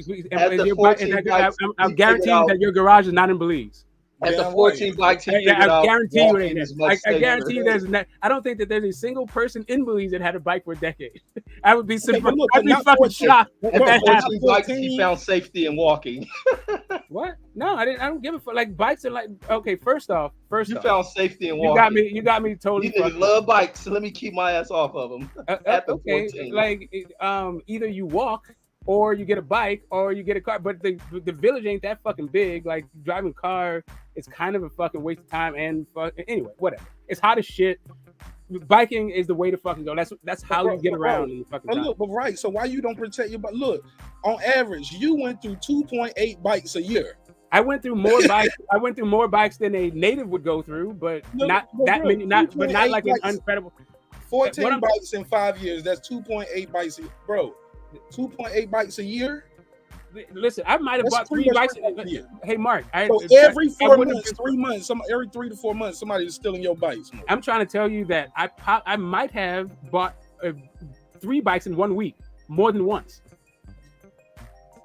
[SPEAKER 15] guaranteeing that your garage is not in Belize.
[SPEAKER 12] At the 14 bikes,
[SPEAKER 15] I guarantee you it is. I guarantee you there's not. I don't think that there's a single person in Belize that had a bike for a decade. I would be surprised. I'd be fucking shocked.
[SPEAKER 12] At the 14 bikes, he found safety in walking.
[SPEAKER 15] What? No, I didn't. I don't give a fuck. Like bikes are like. Okay, first off,
[SPEAKER 12] you found safety in walking.
[SPEAKER 15] You got me totally.
[SPEAKER 12] You niggas love bikes, so let me keep my ass off of them. At the 14.
[SPEAKER 15] Like either you walk, or you get a bike, or you get a car. But the village ain't that fucking big. Like driving car, it's kind of a fucking waste of time. And anyway, whatever. It's hot as shit. Biking is the way to fucking go. That's how you get around in the fucking time.
[SPEAKER 1] Look, but right. So why you don't protect your bike? Look, on average, you went through 2.8 bikes a year.
[SPEAKER 15] I went through more bikes. I went through more bikes than a native would go through, but not that many. Not like an incredible.
[SPEAKER 1] 14 bikes in 5 years. That's 2.8 bikes, bro. 2.8 bikes a year.
[SPEAKER 15] Listen, I might have bought 3 bikes. Hey, Mark.
[SPEAKER 1] Every 4 months, 3 months, every 3 to 4 months, somebody is stealing your bikes.
[SPEAKER 15] I'm trying to tell you that I might have bought 3 bikes in 1 week, more than once.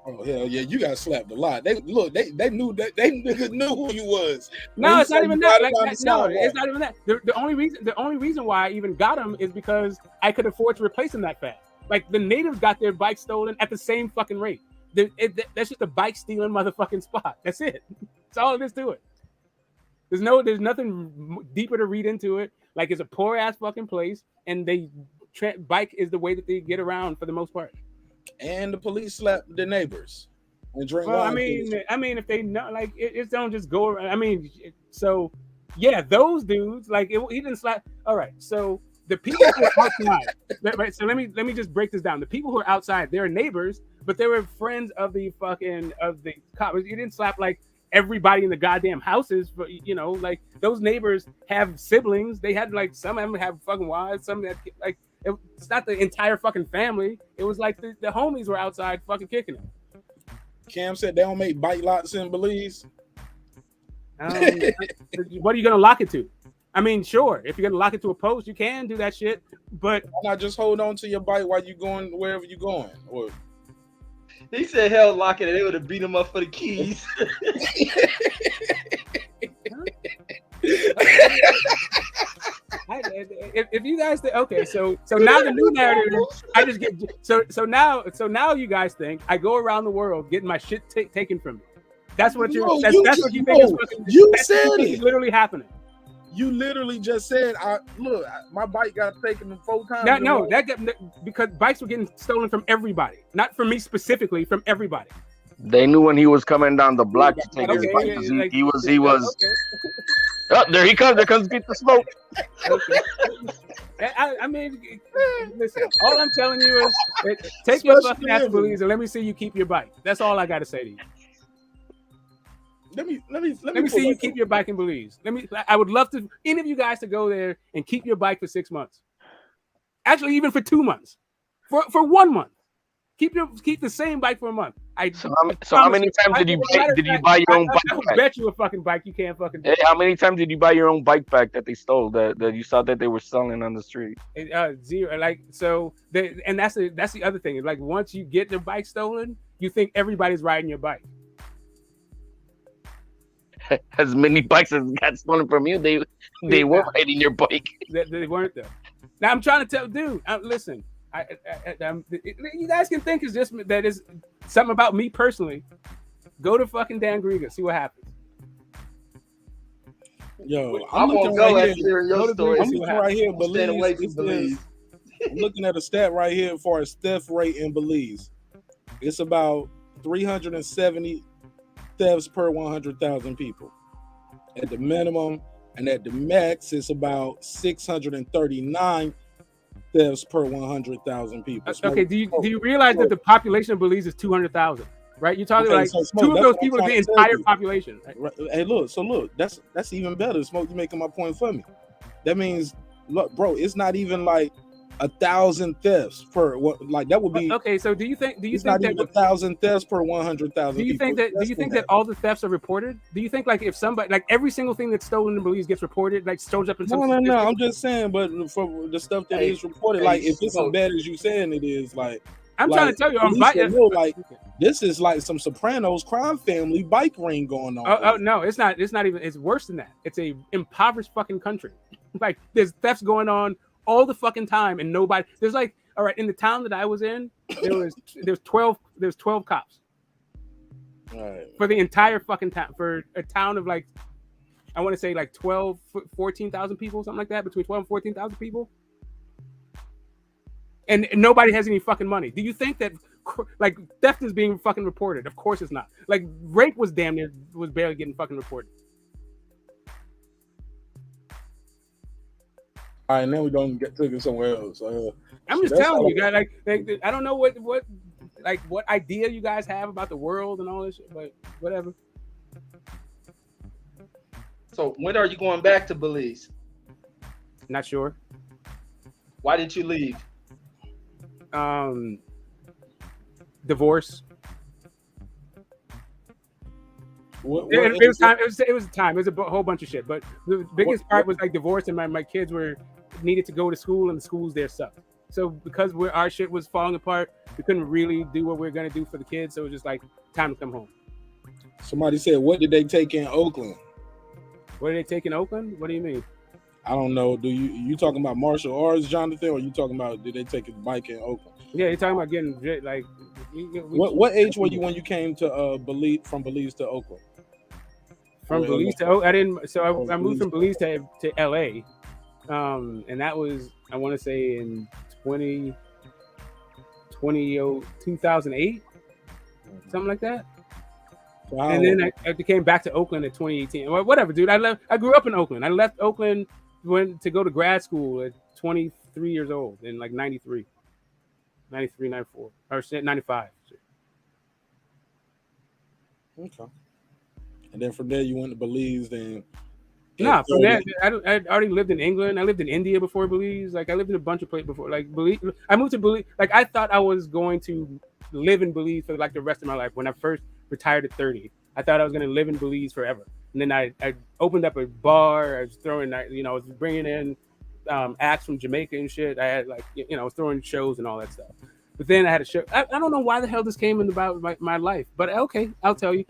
[SPEAKER 1] Oh hell yeah, you got slapped a lot. They knew that they niggas knew who you was.
[SPEAKER 15] No, it's not even that. Like, no, it's not even that. The only reason why I even got him is because I could afford to replace him that fast. Like the natives got their bikes stolen at the same fucking rate. That's just a bike stealing motherfucking spot. That's it. That's all it is to it. There's nothing deeper to read into it. Like it's a poor ass fucking place, and bike is the way that they get around for the most part.
[SPEAKER 1] And the police slap the neighbors and drink
[SPEAKER 15] well,
[SPEAKER 1] wine.
[SPEAKER 15] I mean, if they know, like, it don't just go around. I mean, so yeah, those dudes, like, he didn't slap. All right, so the people who are outside, right? So let me just break this down. The people who are outside, they're neighbors, but they were friends of the cops. You didn't slap like everybody in the goddamn houses, but like those neighbors have siblings. They had like some of them have fucking wives, some that like. It's not the entire fucking family. It was like the homies were outside fucking kicking it.
[SPEAKER 1] Cam said they don't make bike lots in Belize.
[SPEAKER 15] What are you gonna lock it to? I mean, sure, if you're gonna lock it to a post, you can do that shit. But
[SPEAKER 1] why not just hold on to your bike while you going wherever you going? Or
[SPEAKER 17] he said, "Hell, lock it." They would have beat him up for the keys.
[SPEAKER 15] If you guys think, okay, so now the new narrative, I just get so now you guys think I go around the world getting my shit taken from me. That's what that's what you think is fucking.
[SPEAKER 1] You said it.
[SPEAKER 15] Literally happening.
[SPEAKER 1] You literally just said, my bike got taken 4 times.
[SPEAKER 15] Because bikes were getting stolen from everybody, not from me specifically, from everybody.
[SPEAKER 7] They knew when he was coming down the block to take his bike. He was.
[SPEAKER 15] Okay.
[SPEAKER 7] Oh, there he comes. There comes get the smoke.
[SPEAKER 15] Okay. I mean, listen. All I'm telling you is, take your fucking ass to Belize and let me see you keep your bike. That's all I got to say to you.
[SPEAKER 1] Let me
[SPEAKER 15] see you keep your bike in Belize. I would love to any of you guys to go there and keep your bike for 6 months. Actually, even for 2 months. For 1 month. Keep the same bike for a month.
[SPEAKER 7] So how many times did you buy your own bike
[SPEAKER 15] back?
[SPEAKER 7] I
[SPEAKER 15] bet you a fucking bike you can't fucking do.
[SPEAKER 7] Hey, how many times did you buy your own bike back that they stole that you saw that they were selling on the street?
[SPEAKER 15] Zero. Like so, and that's the other thing. Like once you get your bike stolen, you think everybody's riding your bike.
[SPEAKER 7] As many bikes as got stolen from you, they were riding your bike.
[SPEAKER 15] They weren't though. Now I'm trying to tell, dude. Listen. You guys can think it's just that is something about me personally. Go to fucking Dan Griga, see what happens.
[SPEAKER 1] Yo,
[SPEAKER 17] I'm looking right here.
[SPEAKER 1] I'm looking right here, Belize. I'm looking at a stat right here for a theft rate in Belize. It's about 370 thefts per 100,000 people at the minimum, and at the max, it's about 639 thefts per 100,000 people.
[SPEAKER 15] Okay, do you realize that the population of Belize is 200,000? Right, you're talking like two of those people are the entire population.
[SPEAKER 1] Right? Hey, look, that's even better. Smoke, you making my point for me. That means, look, bro, it's not even like 1,000 thefts per what? Like that would be
[SPEAKER 15] okay. So do you think
[SPEAKER 1] not even 1,000 thefts per 100,000?
[SPEAKER 15] Do you think that all the thefts are reported? Do you think like if somebody like every single thing that's stolen in Belize gets reported, like shows up in some?
[SPEAKER 1] No. I'm just saying, but for the stuff that is reported, like if it's as bad as you saying it is, like
[SPEAKER 15] I'm trying to tell you, I'm
[SPEAKER 1] biting. Like this is like some Sopranos crime family bike ring going on.
[SPEAKER 15] Oh no, it's not. It's not even. It's worse than that. It's a impoverished fucking country. Like there's thefts going on all the fucking time, and nobody. There's like, all right, in the town that I was in, there's 12 cops.
[SPEAKER 1] Right.
[SPEAKER 15] For the entire fucking town, for a town of like, I want to say like 14,000 people, something like that, between 12 and 14,000 people. And nobody has any fucking money. Do you think that like theft is being fucking reported? Of course it's not. Like rape was barely getting fucking reported.
[SPEAKER 1] All right, now we don't get taken somewhere else.
[SPEAKER 15] I'm just telling you guys, like I don't know what idea you guys have about the world and all this shit, but whatever.
[SPEAKER 17] So when are you going back to Belize?
[SPEAKER 15] Not sure.
[SPEAKER 17] Why did you leave?
[SPEAKER 15] Divorce. It was time. It was time. It was a whole bunch of shit. But the biggest part was like divorce, and my kids needed to go to school, and the schools there sucked. So because our shit was falling apart, we couldn't really do what we were gonna do for the kids. So it was just like time to come home.
[SPEAKER 1] Somebody said, what did they take in Oakland?
[SPEAKER 15] What did they take in Oakland? What do you mean?
[SPEAKER 1] I don't know. Do you talking about martial arts, Jonathan, or you talking about did they take his bike in Oakland?
[SPEAKER 15] Yeah, you're talking about getting like.
[SPEAKER 1] What age were you when you came to from Belize to Oakland?
[SPEAKER 15] From Belize to I didn't. So I moved from Belize to LA, and that was I want to say in 2008, something like that. Wow. And then I came back to Oakland in 2018. Well, whatever, dude. I grew up in Oakland. I left Oakland to go to grad school at 23 years old in like 93, 94, or 95.
[SPEAKER 1] Okay. And then from there you went to Belize. Then
[SPEAKER 15] from there I already lived in England. I lived in India before Belize. Like I lived in a bunch of places before. Like Belize, I moved to Belize. Like I thought I was going to live in Belize for like the rest of my life. When I first retired at 30, I thought I was going to live in Belize forever. And then I opened up a bar. I was throwing, I was bringing in acts from Jamaica and shit. I had like, I was throwing shows and all that stuff. But then I had a show. I don't know why the hell this came in about my life, but okay, I'll tell you.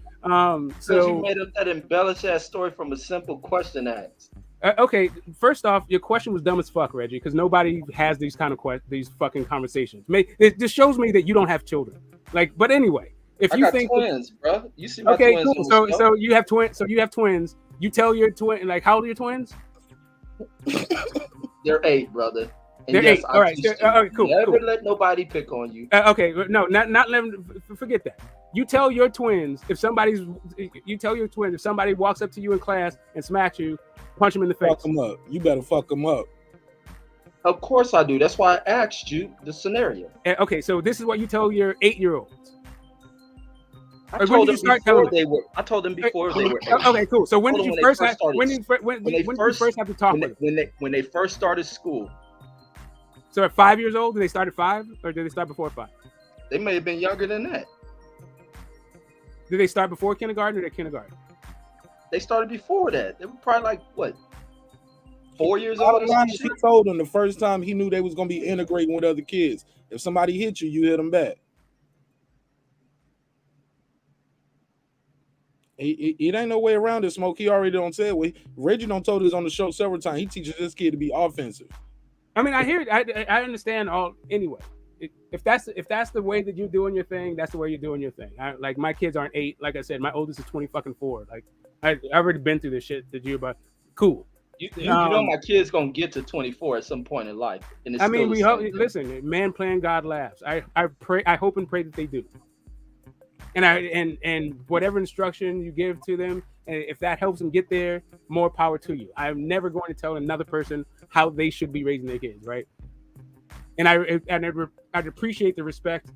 [SPEAKER 15] So
[SPEAKER 17] you made up that embellished ass story from a simple question asked.
[SPEAKER 15] Okay, first off, your question was dumb as fuck, Reggie, because nobody has these kind of these fucking conversations. It just shows me that you don't have children. Like, but anyway, if
[SPEAKER 17] I
[SPEAKER 15] you
[SPEAKER 17] got
[SPEAKER 15] think
[SPEAKER 17] twins, bro, you see my
[SPEAKER 15] okay,
[SPEAKER 17] twins.
[SPEAKER 15] Cool. So you have twins. So you have twins. You tell your twin, like, how old are your twins?
[SPEAKER 17] They're 8, brother. And
[SPEAKER 15] They're
[SPEAKER 17] yes,
[SPEAKER 15] 8. All right. Cool.
[SPEAKER 17] Never let nobody pick on you.
[SPEAKER 15] Okay. No, not let them. Forget that. You tell your twins if somebody walks up to you in class and smacks you, punch them in the face.
[SPEAKER 1] Fuck them up. You better fuck them up.
[SPEAKER 17] Of course I do. That's why I asked you the scenario.
[SPEAKER 15] Okay, so this is what you tell your 8-year-olds.
[SPEAKER 17] I told them before they were.
[SPEAKER 15] Okay, cool. So when did you first have to talk with them?
[SPEAKER 17] When they first started school.
[SPEAKER 15] So at 5 years old, did they start at 5, or did they start before 5?
[SPEAKER 17] They may have been younger than that.
[SPEAKER 15] Did they start before kindergarten or kindergarten?
[SPEAKER 17] They started before that. They were probably like what, 4 years old?
[SPEAKER 1] He told them the first time he knew they was gonna be integrating with other kids. If somebody hit you, you hit them back. It ain't no way around it, Smoke. He already don't say it. Reggie don't told us on the show several times. He teaches this kid to be offensive.
[SPEAKER 15] I mean, I hear it. I understand all anyway. If that's the way that you're doing your thing, that's the way you're doing your thing. Like my kids aren't 8. Like I said, my oldest is 24. Like I already been through this shit that you're about. Cool.
[SPEAKER 17] You know my kid's gonna get to 24 at some point in life. And
[SPEAKER 15] I mean, we hope. Listen, man, playing God laughs. I pray. I hope and pray that they do. And whatever instruction you give to them, and if that helps them get there, more power to you. I'm never going to tell another person how they should be raising their kids, right? And I'd appreciate the respect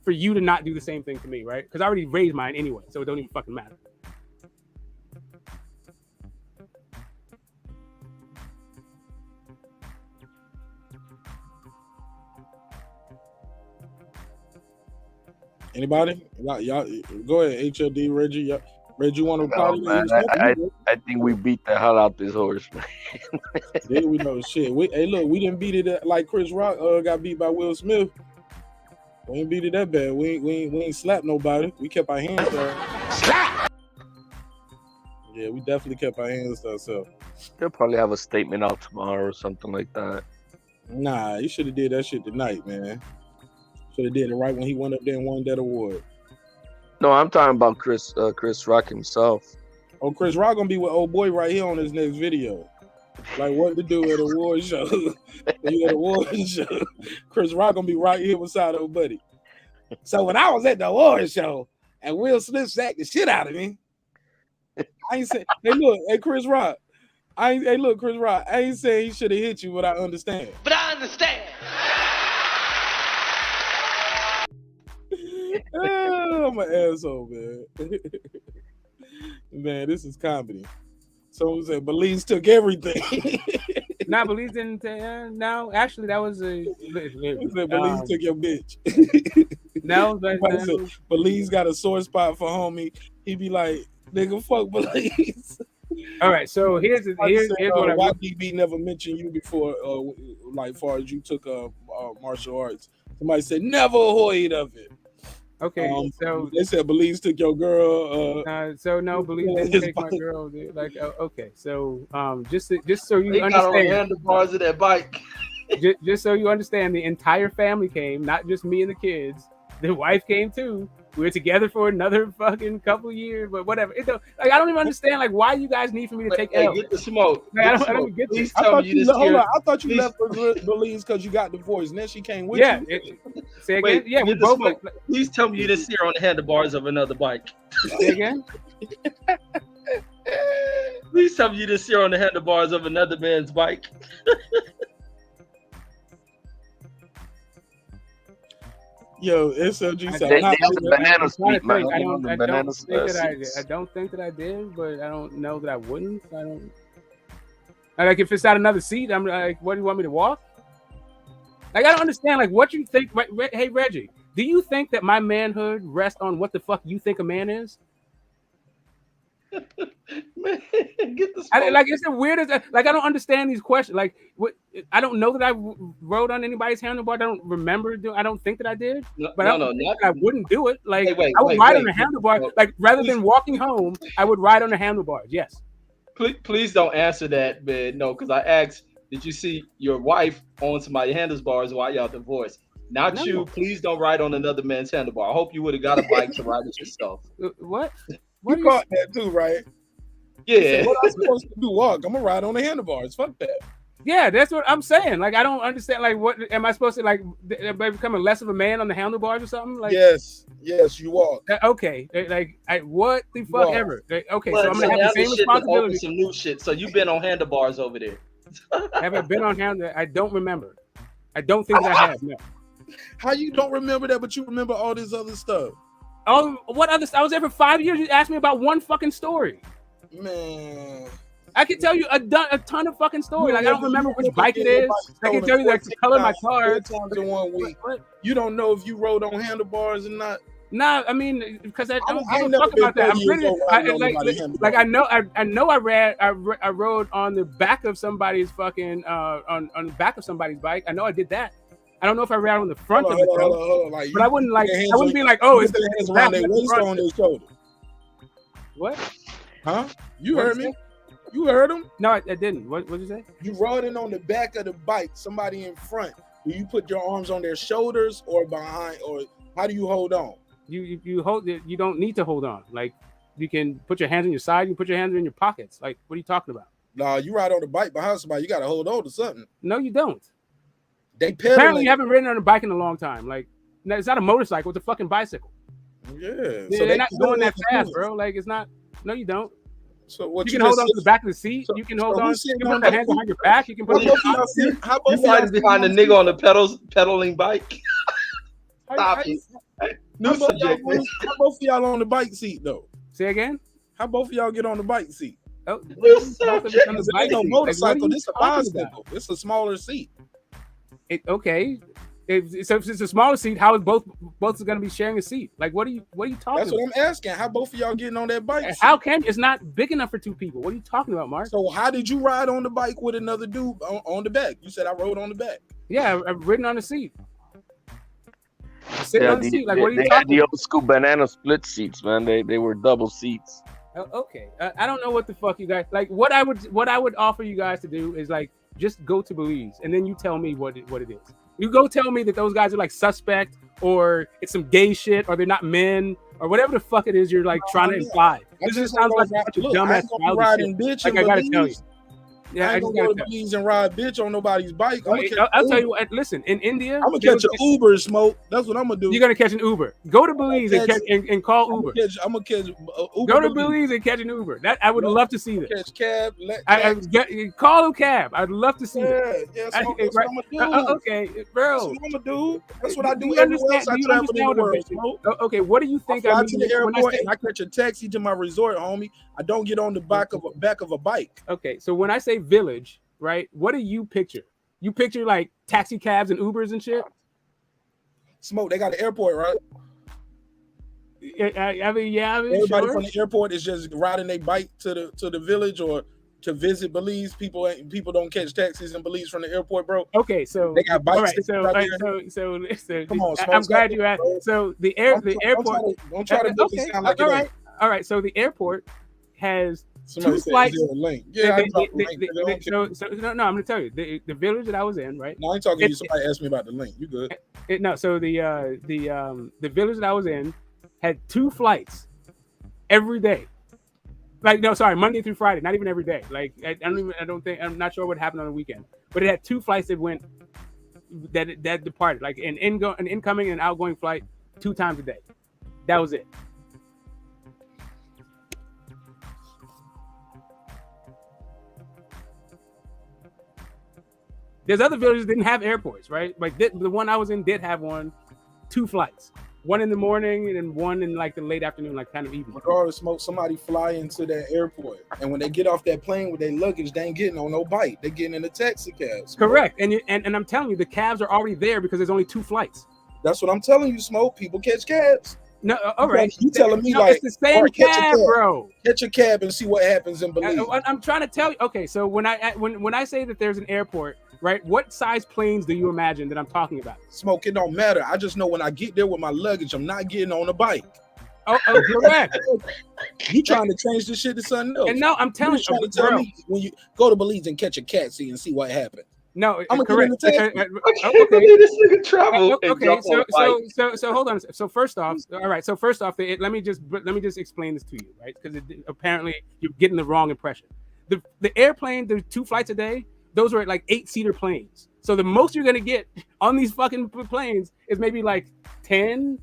[SPEAKER 15] for you to not do the same thing to me, right? Because I already raised mine anyway, so it don't even fucking matter.
[SPEAKER 1] Anybody? Y'all go ahead, HLD, Reggie. Reggie, you want to apologize?
[SPEAKER 7] I think we beat the hell out this horse, man.
[SPEAKER 1] Yeah, we know shit. Hey, look, we didn't beat it like Chris Rock got beat by Will Smith. We ain't beat it that bad. We ain't slapped nobody. We kept our hands up. Slap! Yeah, we definitely kept our hands to ourselves.
[SPEAKER 7] They'll probably have a statement out tomorrow or something like that.
[SPEAKER 1] Nah, you should have did that shit tonight, man. Should have did it right when he went up there and won that award.
[SPEAKER 7] No, I'm talking about Chris Rock himself.
[SPEAKER 1] Oh, Chris Rock gonna be with old boy right here on this next video. Like what to do at an award show. You at an award show. Chris Rock gonna be right here beside old buddy. So when I was at the award show and Will Smith sacked the shit out of me, I ain't saying, hey Chris Rock. Chris Rock, I ain't saying he should have hit you, but I understand.
[SPEAKER 10] But I understand.
[SPEAKER 1] Oh, I'm an asshole, man. Man, this is comedy. Someone said Belize took everything.
[SPEAKER 15] Nah, Belize didn't. No, actually, that was a.
[SPEAKER 1] Belize took your bitch.
[SPEAKER 15] No, but
[SPEAKER 1] Belize got a sore spot for homie. He be like, nigga, fuck Belize.
[SPEAKER 15] All right, so here's what I want.
[SPEAKER 1] YDB never mentioned you before, like far as you took martial arts. Somebody said never heard of it.
[SPEAKER 15] Okay, so
[SPEAKER 1] they said Belize took your girl.
[SPEAKER 15] So no, Belize didn't take my girl. Dude. Like, okay, so just so you
[SPEAKER 17] He got on the
[SPEAKER 15] understand,
[SPEAKER 17] handlebars of that bike.
[SPEAKER 15] just so you understand, the entire family came, not just me and the kids. The wife came too. We were together for another fucking couple years, but whatever. I don't even understand like why you guys need for me to take L.
[SPEAKER 17] Get the smoke.
[SPEAKER 15] Like, I don't get this.
[SPEAKER 1] I thought you left Belize because you got divorced, and then she came with you.
[SPEAKER 15] Say again. Yeah, we both.
[SPEAKER 17] Please tell me you didn't see her on the handlebars of another bike.
[SPEAKER 15] Say again.
[SPEAKER 17] Please tell me you didn't see her on the handlebars of another man's bike.
[SPEAKER 1] Yo, SLG.
[SPEAKER 15] I don't think that I did, but I don't know that I wouldn't. I don't. Like if it's at another seat, I'm like, what do you want me to walk? Like I don't understand. Like what you think? Hey Reggie, do you think that my manhood rests on what the fuck you think a man is?
[SPEAKER 17] Man, get the
[SPEAKER 15] like it's the weirdest. Like I don't understand these questions. Like what? I don't know that I rode on anybody's handlebar. I don't remember. I don't think that I did. But I wouldn't do it. Like I would ride on a handlebar. Like rather than walking home, I would ride on the handlebars. Yes.
[SPEAKER 17] Please don't answer that, man. No, because I asked, did you see your wife on somebody's handlebars while y'all divorced? Not you. Please don't ride on another man's handlebar. I hope you would have got a bike to ride it yourself.
[SPEAKER 15] What?
[SPEAKER 1] You caught that too, right?
[SPEAKER 17] Yeah.
[SPEAKER 1] So what I'm supposed to do? Walk? I'm gonna ride on the handlebars. Fuck that.
[SPEAKER 15] Yeah, that's what I'm saying. Like I don't understand. Like what am I supposed to like? Am I becoming less of a man on the handlebars or something? Like
[SPEAKER 1] yes, you walk.
[SPEAKER 15] Okay, what the fuck ever? Okay,
[SPEAKER 17] well,
[SPEAKER 15] so I'm gonna have the same responsibility.
[SPEAKER 17] Some new shit. So you've been on handlebars over there.
[SPEAKER 15] Have I been on handlebars? I don't remember. I don't think that I have. No.
[SPEAKER 1] How you don't remember that, but you remember all this other stuff?
[SPEAKER 15] Oh, what other? I was there for 5 years. You asked me about one fucking story.
[SPEAKER 1] Man,
[SPEAKER 15] I can tell you a ton of fucking stories. Like I don't remember which bike it is. I can tell you like the color of my car.
[SPEAKER 1] Times in 1 week. You don't know if you rode on handlebars or not.
[SPEAKER 15] Nah, I mean because I don't give a fuck about that. I'm pretty I know I rode on the back of somebody's fucking on the back of somebody's bike. I know I did that. I don't know if I ran on the front of it, though,
[SPEAKER 1] like,
[SPEAKER 15] but I wouldn't be like, oh, it's
[SPEAKER 1] the hands around their waist on their shoulder.
[SPEAKER 15] What?
[SPEAKER 1] Huh? You heard me? You heard him?
[SPEAKER 15] No, I didn't. What did you say?
[SPEAKER 1] You riding on the back of the bike, somebody in front. Do you put your arms on their shoulders or behind, or how do you hold on?
[SPEAKER 15] You hold it. You don't need to hold on. Like you can put your hands on your side. You put your hands in your pockets. Like what are you talking about?
[SPEAKER 1] Nah, you ride on the bike behind somebody. You got to hold on to something.
[SPEAKER 15] No, you don't.
[SPEAKER 1] Apparently
[SPEAKER 15] you haven't ridden on a bike in a long time. Like it's not a motorcycle, it's a fucking bicycle.
[SPEAKER 1] Yeah.
[SPEAKER 15] So they're not going that fast, bro. Like it's not. No, you don't.
[SPEAKER 1] So what
[SPEAKER 15] you can hold on to the back of the seat. You can hold on. You can put your hands behind your back. You can put your
[SPEAKER 17] you riding behind the nigga on the pedaling bike.
[SPEAKER 1] Stop it. How both of y'all on the bike seat though?
[SPEAKER 15] Say again.
[SPEAKER 1] How both of y'all get on the bike seat?
[SPEAKER 15] Oh,
[SPEAKER 1] ain't no motorcycle. This is a bicycle. It's a smaller seat.
[SPEAKER 15] Okay. If it's a smaller seat, how is both are going to be sharing a seat? Like, what are you talking about?
[SPEAKER 1] That's what I'm asking. How both of y'all getting on that bike?
[SPEAKER 15] How can it's not big enough for two people? What are you talking about, Mark?
[SPEAKER 1] So how did you ride on the bike with another dude on the back? You said I rode on the back.
[SPEAKER 15] Yeah, I've ridden on the seat. Sitting on the seat. Like, what are you talking?
[SPEAKER 7] The old school banana split seats, man. They were double seats.
[SPEAKER 15] Okay, I don't know what the fuck you guys like. What I would offer you guys to do is like just go to Belize and then you tell me what it is. You go tell me that those guys are like suspect or it's some gay shit or they're not men or whatever the fuck it is you're like trying to imply. This just sounds like a dumbass
[SPEAKER 1] bitch.
[SPEAKER 15] Like I gotta tell you.
[SPEAKER 1] Yeah, I ain't gonna go to Belize and ride bitch on nobody's bike.
[SPEAKER 15] I'll tell you what. Listen, in India,
[SPEAKER 1] I'm gonna catch an Uber, Smoke. That's what I'm gonna do.
[SPEAKER 15] You're gonna catch an Uber. Go to Belize and call Uber.
[SPEAKER 1] I'm gonna catch Uber.
[SPEAKER 15] Go to Belize and catch an Uber. That I would love to see this.
[SPEAKER 1] Catch cab.
[SPEAKER 15] Call a cab. I'd love to see
[SPEAKER 1] this. Yeah, that's what I'm gonna do.
[SPEAKER 15] Okay, bro.
[SPEAKER 1] That's what I'm gonna do. That's what I do everywhere else I travel in the world, Smoke.
[SPEAKER 15] Okay, what do you think?
[SPEAKER 1] I fly to the airport and I catch a taxi to my resort, homie. I don't get on the back of a bike.
[SPEAKER 15] Okay, so when I say village, right? What do you picture? You picture like taxi cabs and Ubers and shit?
[SPEAKER 1] Smoke, they got an airport, right?
[SPEAKER 15] I mean, yeah, I mean,
[SPEAKER 1] Everybody
[SPEAKER 15] sure.
[SPEAKER 1] from the airport is just riding their bike to the village or to visit Belize. People don't catch taxis in Belize from the airport, bro.
[SPEAKER 15] Okay, so
[SPEAKER 1] They got bikes.
[SPEAKER 15] all right, so
[SPEAKER 1] out
[SPEAKER 15] all right,
[SPEAKER 1] there.
[SPEAKER 15] so
[SPEAKER 1] Come on,
[SPEAKER 15] I'm
[SPEAKER 1] Smoke,
[SPEAKER 15] glad
[SPEAKER 1] stop
[SPEAKER 15] you
[SPEAKER 1] it,
[SPEAKER 15] asked.
[SPEAKER 1] bro.
[SPEAKER 15] So the airport.
[SPEAKER 1] Don't try to make it
[SPEAKER 15] Okay,
[SPEAKER 1] sound like
[SPEAKER 15] all
[SPEAKER 1] it
[SPEAKER 15] right,
[SPEAKER 1] ain't.
[SPEAKER 15] all right. So the airport has
[SPEAKER 1] Somebody
[SPEAKER 15] two
[SPEAKER 1] said,
[SPEAKER 15] flights.
[SPEAKER 1] is there a link? Yeah, I dropped the link. Nigga, don't care.
[SPEAKER 15] So no, I'm gonna tell you the village that I was in, right?
[SPEAKER 1] No, I ain't talking to you. Somebody asked me about the link. You good?
[SPEAKER 15] No, so the village that I was in had 2 flights every day. Like, no, sorry, Monday through Friday, not even every day. Like, I'm not sure what happened on the weekend, but it had 2 flights that went that departed, like an incoming and outgoing flight 2 times a day. That was it. There's other villages that didn't have airports, right? Like the one I was in did have 2 flights. One in the morning and then one in like the late afternoon, like kind of evening.
[SPEAKER 1] Regardless, Smoke, somebody fly into that airport, and when they get off that plane with their luggage, they ain't getting on no bike. They getting in a taxi cab. Smoke.
[SPEAKER 15] Correct, and I'm telling you, the cabs are already there because there's only 2 flights.
[SPEAKER 1] That's what I'm telling you, Smoke. People catch cabs.
[SPEAKER 15] No, all right.
[SPEAKER 1] You telling me
[SPEAKER 15] no,
[SPEAKER 1] like
[SPEAKER 15] it's the same cab, bro.
[SPEAKER 1] Catch a cab and see what happens in Belize.
[SPEAKER 15] I'm trying to tell you. Okay, so when I say that there's an airport, right? What size planes do you imagine that I'm talking about?
[SPEAKER 1] Smoke, it don't matter. I just know when I get there with my luggage, I'm not getting on a bike.
[SPEAKER 15] Oh, correct.
[SPEAKER 1] You trying to change this shit to something else?
[SPEAKER 15] And no, I'm telling
[SPEAKER 1] you, trying to tell me when you go to Belize and catch a cat see and see what happened.
[SPEAKER 15] No,
[SPEAKER 1] I'm
[SPEAKER 15] correct.
[SPEAKER 1] Okay.
[SPEAKER 7] This nigga travel.
[SPEAKER 15] Okay, so hold on. So first off, all right. So first off, let me just explain this to you, right? Because apparently you're getting the wrong impression. The airplane, the 2 flights a day, those were like 8-seater planes. So the most you're gonna get on these fucking planes is maybe like 10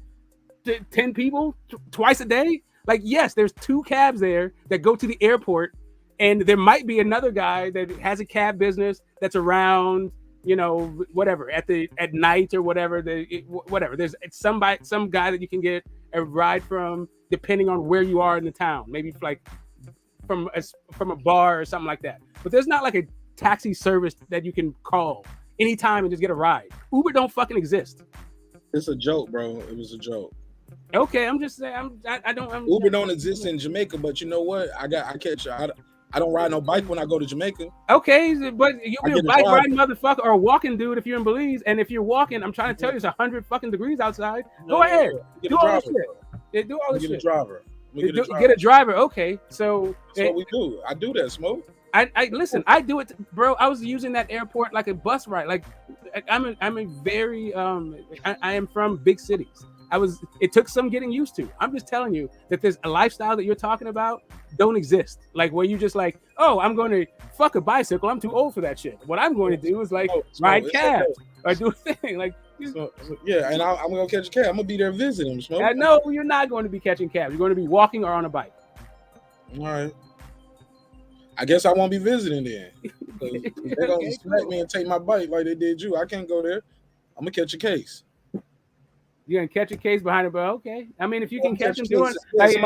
[SPEAKER 15] people twice a day. Like, yes, there's 2 cabs there that go to the airport. And there might be another guy that has a cab business that's around, you know, whatever at night or whatever. Whatever. There's some guy that you can get a ride from, depending on where you are in the town. Maybe like from a bar or something like that. But there's not like a taxi service that you can call anytime and just get a ride. Uber don't fucking exist.
[SPEAKER 1] It's a joke, bro. It was a joke.
[SPEAKER 15] Okay, I'm just saying.
[SPEAKER 1] Uber don't exist in Jamaica, but you know what? I don't ride no bike when I go to Jamaica.
[SPEAKER 15] Okay, but you'll be a bike riding motherfucker or a walking dude if you're in Belize. And if you're walking, I'm trying to tell you, it's 100 fucking degrees outside. Go ahead, do all this shit. Do all this shit.
[SPEAKER 1] Get a driver.
[SPEAKER 15] Get a driver. Okay, so
[SPEAKER 1] that's what we do. I do that, Smoke.
[SPEAKER 15] I listen. I do it, bro. I was using that airport like a bus ride. Like I am from big cities. It took some getting used to. I'm just telling you that there's a lifestyle that you're talking about don't exist. Like where you just like, oh, I'm going to fuck a bicycle. I'm too old for that shit. What I'm going to do is like ride cabs or do a thing. Like,
[SPEAKER 1] yeah, and I'm going to catch a cab. I'm going to be there visiting, Smoke.
[SPEAKER 15] No, you're not going to be catching cabs. You're going to be walking or on a bike.
[SPEAKER 1] All right. I guess I won't be visiting then. They're going to smack me and take my bike like they did you. I can't go there. I'm going to catch a case.
[SPEAKER 15] You're gonna catch a case behind it, but okay. I mean, if you can catch them doing, like, they're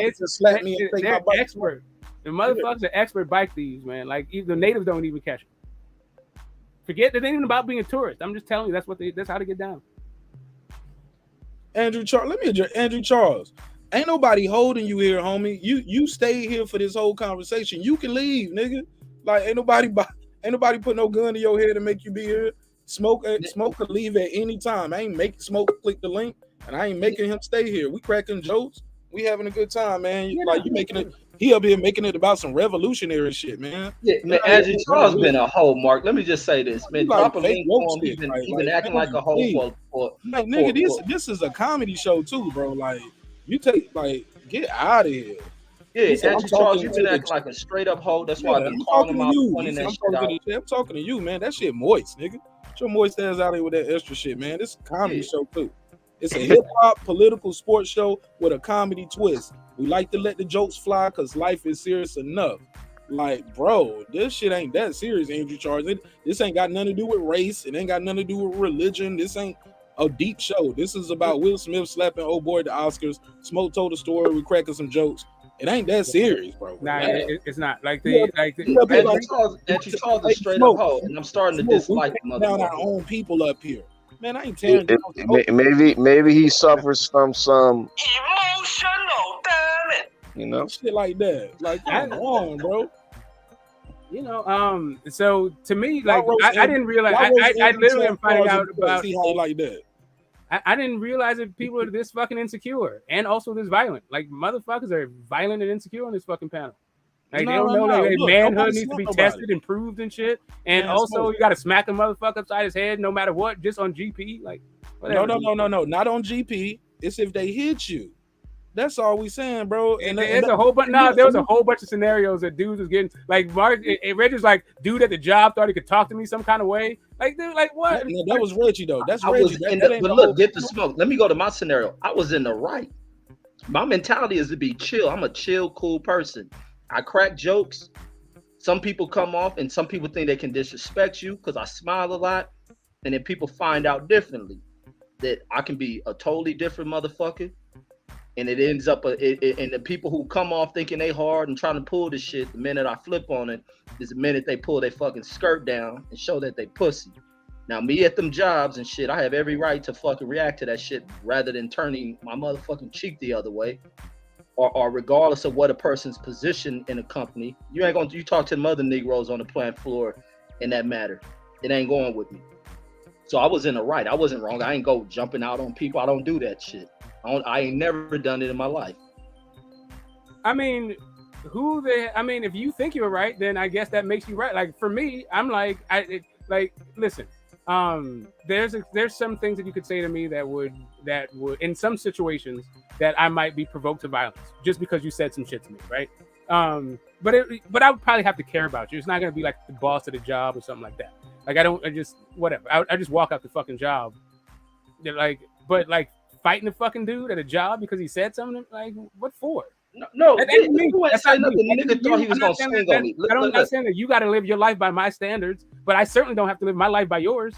[SPEAKER 15] expert. The motherfuckers are expert bike thieves, man. Like even the natives don't even catch them. Forget it ain't even about being a tourist. I'm just telling you that's how they get down.
[SPEAKER 1] Andrew Charles, let me address Andrew Charles. Ain't nobody holding you here, homie. You stay here for this whole conversation. You can leave, nigga. Like ain't nobody put no gun to your head to make you be here. Smoke could leave at any time. I ain't making Smoke click the link, and I ain't making him stay here. We cracking jokes. We having a good time, man. Like you making it. He up here making it about some revolutionary shit, man.
[SPEAKER 17] Yeah, man. Andrew Charles been a hoe, Mark. Let me just say this, man. Drop a link on him. He's been acting like a hoe for
[SPEAKER 1] nigga. This is a comedy show too, bro. Like you get out of here.
[SPEAKER 17] Yeah, Andrew Charles, you been acting like a straight up hoe. That's why I've been calling him out, pointing that shit out.
[SPEAKER 1] I'm talking to you, man. That shit moist, nigga. Get your moist ass out here with that extra shit, man. This is a comedy show too. It's a hip hop political sports show with a comedy twist. We like to let the jokes fly because life is serious enough. Like, bro, this shit ain't that serious, Andrew Charles. This ain't got nothing to do with race. It ain't got nothing to do with religion. This ain't a deep show. This is about Will Smith slapping old boy at the Oscars. Smoke told a story. We cracking some jokes. It ain't that serious, bro.
[SPEAKER 15] Nah, it's not.
[SPEAKER 17] Andrew Charles is straight up hoe, and I'm starting to dislike the motherfucker.
[SPEAKER 1] Down our own people up here. Man, I ain't tearing down.
[SPEAKER 7] Maybe he suffers from some
[SPEAKER 10] Emotional, damn it.
[SPEAKER 7] you know.
[SPEAKER 1] Shit like that. Like, come on, bro.
[SPEAKER 15] You know, so to me,
[SPEAKER 1] Why
[SPEAKER 15] like,
[SPEAKER 1] roast
[SPEAKER 15] I
[SPEAKER 1] him?
[SPEAKER 15] didn't realize.
[SPEAKER 1] Why roast
[SPEAKER 15] I
[SPEAKER 1] him
[SPEAKER 15] literally
[SPEAKER 1] to
[SPEAKER 15] am finding
[SPEAKER 1] cause
[SPEAKER 15] out
[SPEAKER 1] him to
[SPEAKER 15] about.
[SPEAKER 1] see how he like that.
[SPEAKER 15] I didn't realize that people are this fucking insecure and also this violent. Like, motherfuckers are violent and insecure on this fucking panel. Like, they don't know like
[SPEAKER 1] Look,
[SPEAKER 15] manhood
[SPEAKER 1] nobody
[SPEAKER 15] needs to be
[SPEAKER 1] slept
[SPEAKER 15] tested
[SPEAKER 1] nobody.
[SPEAKER 15] and proved and shit. And
[SPEAKER 1] Man,
[SPEAKER 15] also,
[SPEAKER 1] smoke.
[SPEAKER 15] you got to smack a motherfucker upside his head no matter what, just on GP. Like, whatever.
[SPEAKER 1] No. Not on GP. It's if they hit you. That's all we saying, bro. And
[SPEAKER 15] There's a whole bunch. No, there was a whole bunch of scenarios that dudes was getting like Mark. Reggie's like, dude at the job thought he could talk to me some kind of way. Like, dude, like what?
[SPEAKER 1] That was Reggie though. That's
[SPEAKER 12] I
[SPEAKER 1] Reggie.
[SPEAKER 12] was in the, but look, get the smoke. Let me go to my scenario. I was in the right. My mentality is to be chill. I'm a chill, cool person. I crack jokes. Some people come off, and some people think they can disrespect you because I smile a lot, and then people find out differently that I can be a totally different motherfucker. And it ends up, and the people who come off thinking they hard and trying to pull this shit, the minute I flip on it, is the minute they pull their fucking skirt down and show that they pussy. Now, me at them jobs and shit, I have every right to fucking react to that shit rather than turning my motherfucking cheek the other way. Or regardless of what a person's position in a company, you talk to them other Negroes on the plant floor in that matter. It ain't going with me. So I was in the right. I wasn't wrong. I ain't go jumping out on people. I don't do that shit. I ain't never done it in my life.
[SPEAKER 15] I mean, if you think you're right, then I guess that makes you right. Like for me, I'm like, listen, there's some things that you could say to me that would in some situations that I might be provoked to violence just because you said some shit to me, right? But I would probably have to care about you. It's not gonna be like the boss of the job or something like that. Like I just walk out the fucking job. But fighting a fucking dude at a job because he said something, like what for?
[SPEAKER 12] No,
[SPEAKER 15] that's
[SPEAKER 12] me. That's not nothing. The nigga thought he was gonna swing on me.
[SPEAKER 15] I'm not saying that you got to live your life by my standards, but I certainly don't have to live my life by yours.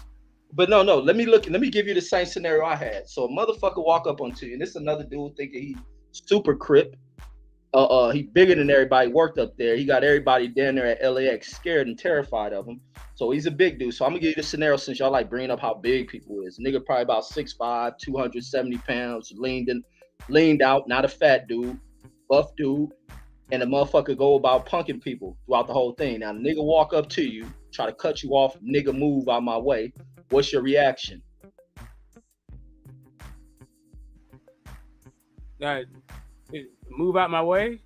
[SPEAKER 12] But no. Let me give you the same scenario I had. So a motherfucker walk up onto you, and this is another dude thinking he super crip. He bigger than everybody. Worked up there. He got everybody down there at LAX scared and terrified of him. So he's a big dude. So I'm gonna give you the scenario since y'all like bringing up how big people is. Nigga probably about 6'5", 270 pounds, leaned out, not a fat dude, buff dude, and the motherfucker go about punking people throughout the whole thing. Now the nigga walk up to you, try to cut you off, nigga move out my way. What's your reaction?
[SPEAKER 15] Move out my way.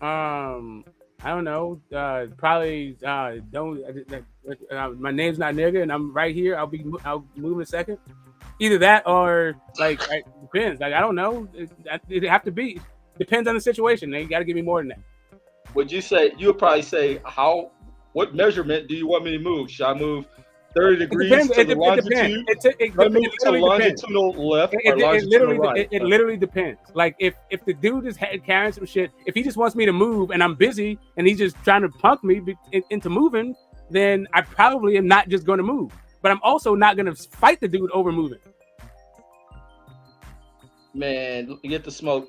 [SPEAKER 15] I don't know. Probably don't. My name's not nigga, and I'm right here. I'll move in a second. Either that or it depends. Like I don't know. It have to be. Depends on the situation. You got to give me more than that.
[SPEAKER 12] You would probably say what measurement do you want me to move? Should I move 30 degrees to the longitude?
[SPEAKER 15] It
[SPEAKER 12] longitudinal left or longitudinal right?
[SPEAKER 15] It literally depends. Like if the dude is carrying some shit, if he just wants me to move and I'm busy and he's just trying to punk me into moving, then I probably am not just going to move. But I'm also not going to fight the dude over moving.
[SPEAKER 12] Man, get the smoke.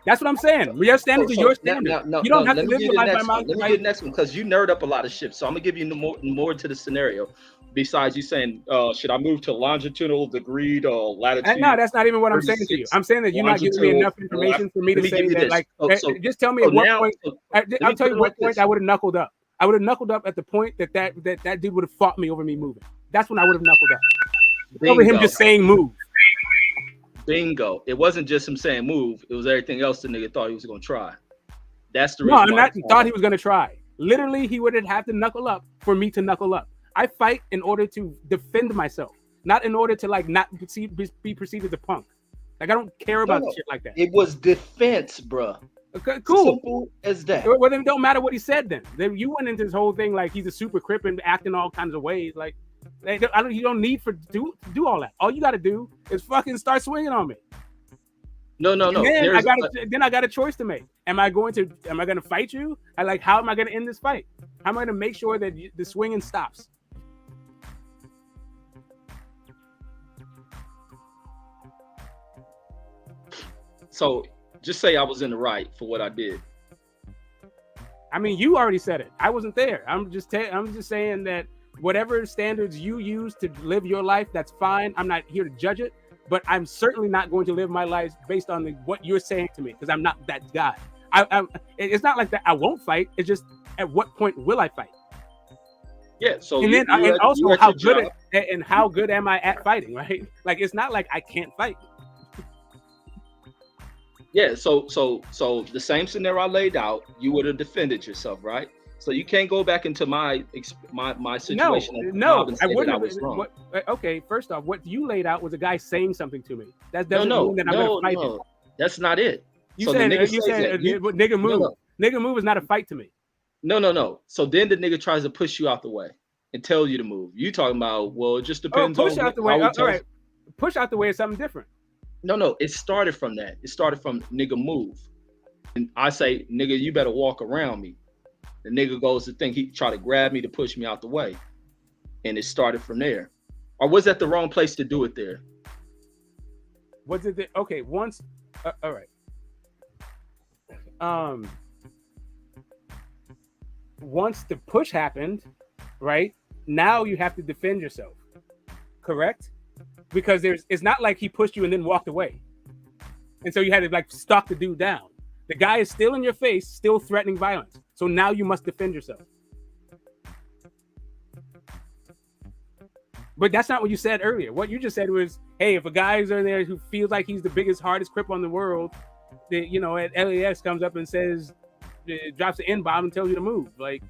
[SPEAKER 15] That's what I'm saying. Your standards are your standards. You don't have to live your life by my.
[SPEAKER 12] Let me get the next one because you nerd up a lot of shit. So I'm gonna give you more to the scenario. Besides you saying, should I move to longitudinal degree or latitude?
[SPEAKER 15] No, that's not even what I'm saying to you. I'm saying that you're not giving me enough information for me to say that. Just tell me at what point. I'll tell you what point I would have knuckled up. I would have knuckled up at the point that dude would have fought me over me moving. That's when I would have knuckled up. Over him just saying move.
[SPEAKER 12] Bingo. It wasn't just him saying move. It was everything else the nigga thought he was going to try. That's the reason.
[SPEAKER 15] No, I'm not thought he was going to try. Literally, he would have to knuckle up for me to knuckle up. I fight in order to defend myself, not in order to not be perceived as a punk. Like, I don't care about shit like that.
[SPEAKER 12] It was defense, bruh.
[SPEAKER 15] Okay, cool.
[SPEAKER 12] Simple as that.
[SPEAKER 15] Well, then it don't matter what he said then. You went into this whole thing like he's a super crip and acting all kinds of ways. Like, you don't need to do all that. All you got to do is fucking start swinging on me.
[SPEAKER 12] No.
[SPEAKER 15] Then I got a choice to make. Am I going to fight you? How am I going to end this fight? How am I going to make sure that the swinging stops?
[SPEAKER 12] So just say I was in the right for what I did.
[SPEAKER 15] I mean, you already said it. I wasn't there. I'm just saying that whatever standards you use to live your life, that's fine. I'm not here to judge it, but I'm certainly not going to live my life based on what you're saying to me, because I'm not that guy. It's not like that I won't fight. It's just, at what point will I fight?
[SPEAKER 12] Yeah. So
[SPEAKER 15] And
[SPEAKER 12] you,
[SPEAKER 15] then, and
[SPEAKER 12] you
[SPEAKER 15] also
[SPEAKER 12] at
[SPEAKER 15] how
[SPEAKER 12] your
[SPEAKER 15] good
[SPEAKER 12] job.
[SPEAKER 15] and how good am I at fighting, right? Like, it's not like I can't fight.
[SPEAKER 12] Yeah, so the same scenario I laid out, you would have defended yourself, right? So you can't go back into my situation at the job and say that I was wrong.
[SPEAKER 15] Okay, first off, what you laid out was a guy saying something to me. That
[SPEAKER 12] No,
[SPEAKER 15] doesn't mean that I'm gonna fight him.
[SPEAKER 12] that's not it.
[SPEAKER 15] You
[SPEAKER 12] So
[SPEAKER 15] said
[SPEAKER 12] the nigga says that.
[SPEAKER 15] nigga move. Nigga move is not a fight to me.
[SPEAKER 12] No. So then the nigga tries to push you out the way and tell you to move. You talking about, well, it just depends
[SPEAKER 15] push
[SPEAKER 12] on
[SPEAKER 15] out the way.
[SPEAKER 12] how he
[SPEAKER 15] All
[SPEAKER 12] tells.
[SPEAKER 15] right, push out the way is something different.
[SPEAKER 12] No, it started from that. It started from nigga move. And I say, nigga, you better walk around me. The nigga goes to think he try to grab me to push me out the way. And it started from there. Or was that the wrong place to do it there?
[SPEAKER 15] Was it okay, once all right. Once the push happened, right? Now you have to defend yourself. Correct? Because it's not like he pushed you and then walked away. And so you had to like stalk the dude down. The guy is still in your face, still threatening violence. So now you must defend yourself. But that's not what you said earlier. What you just said was, hey, if a guy's in there who feels like he's the biggest, hardest crip on the world, that, you know, at LAX comes up and says, drops an N-bomb and tells you to move. Like,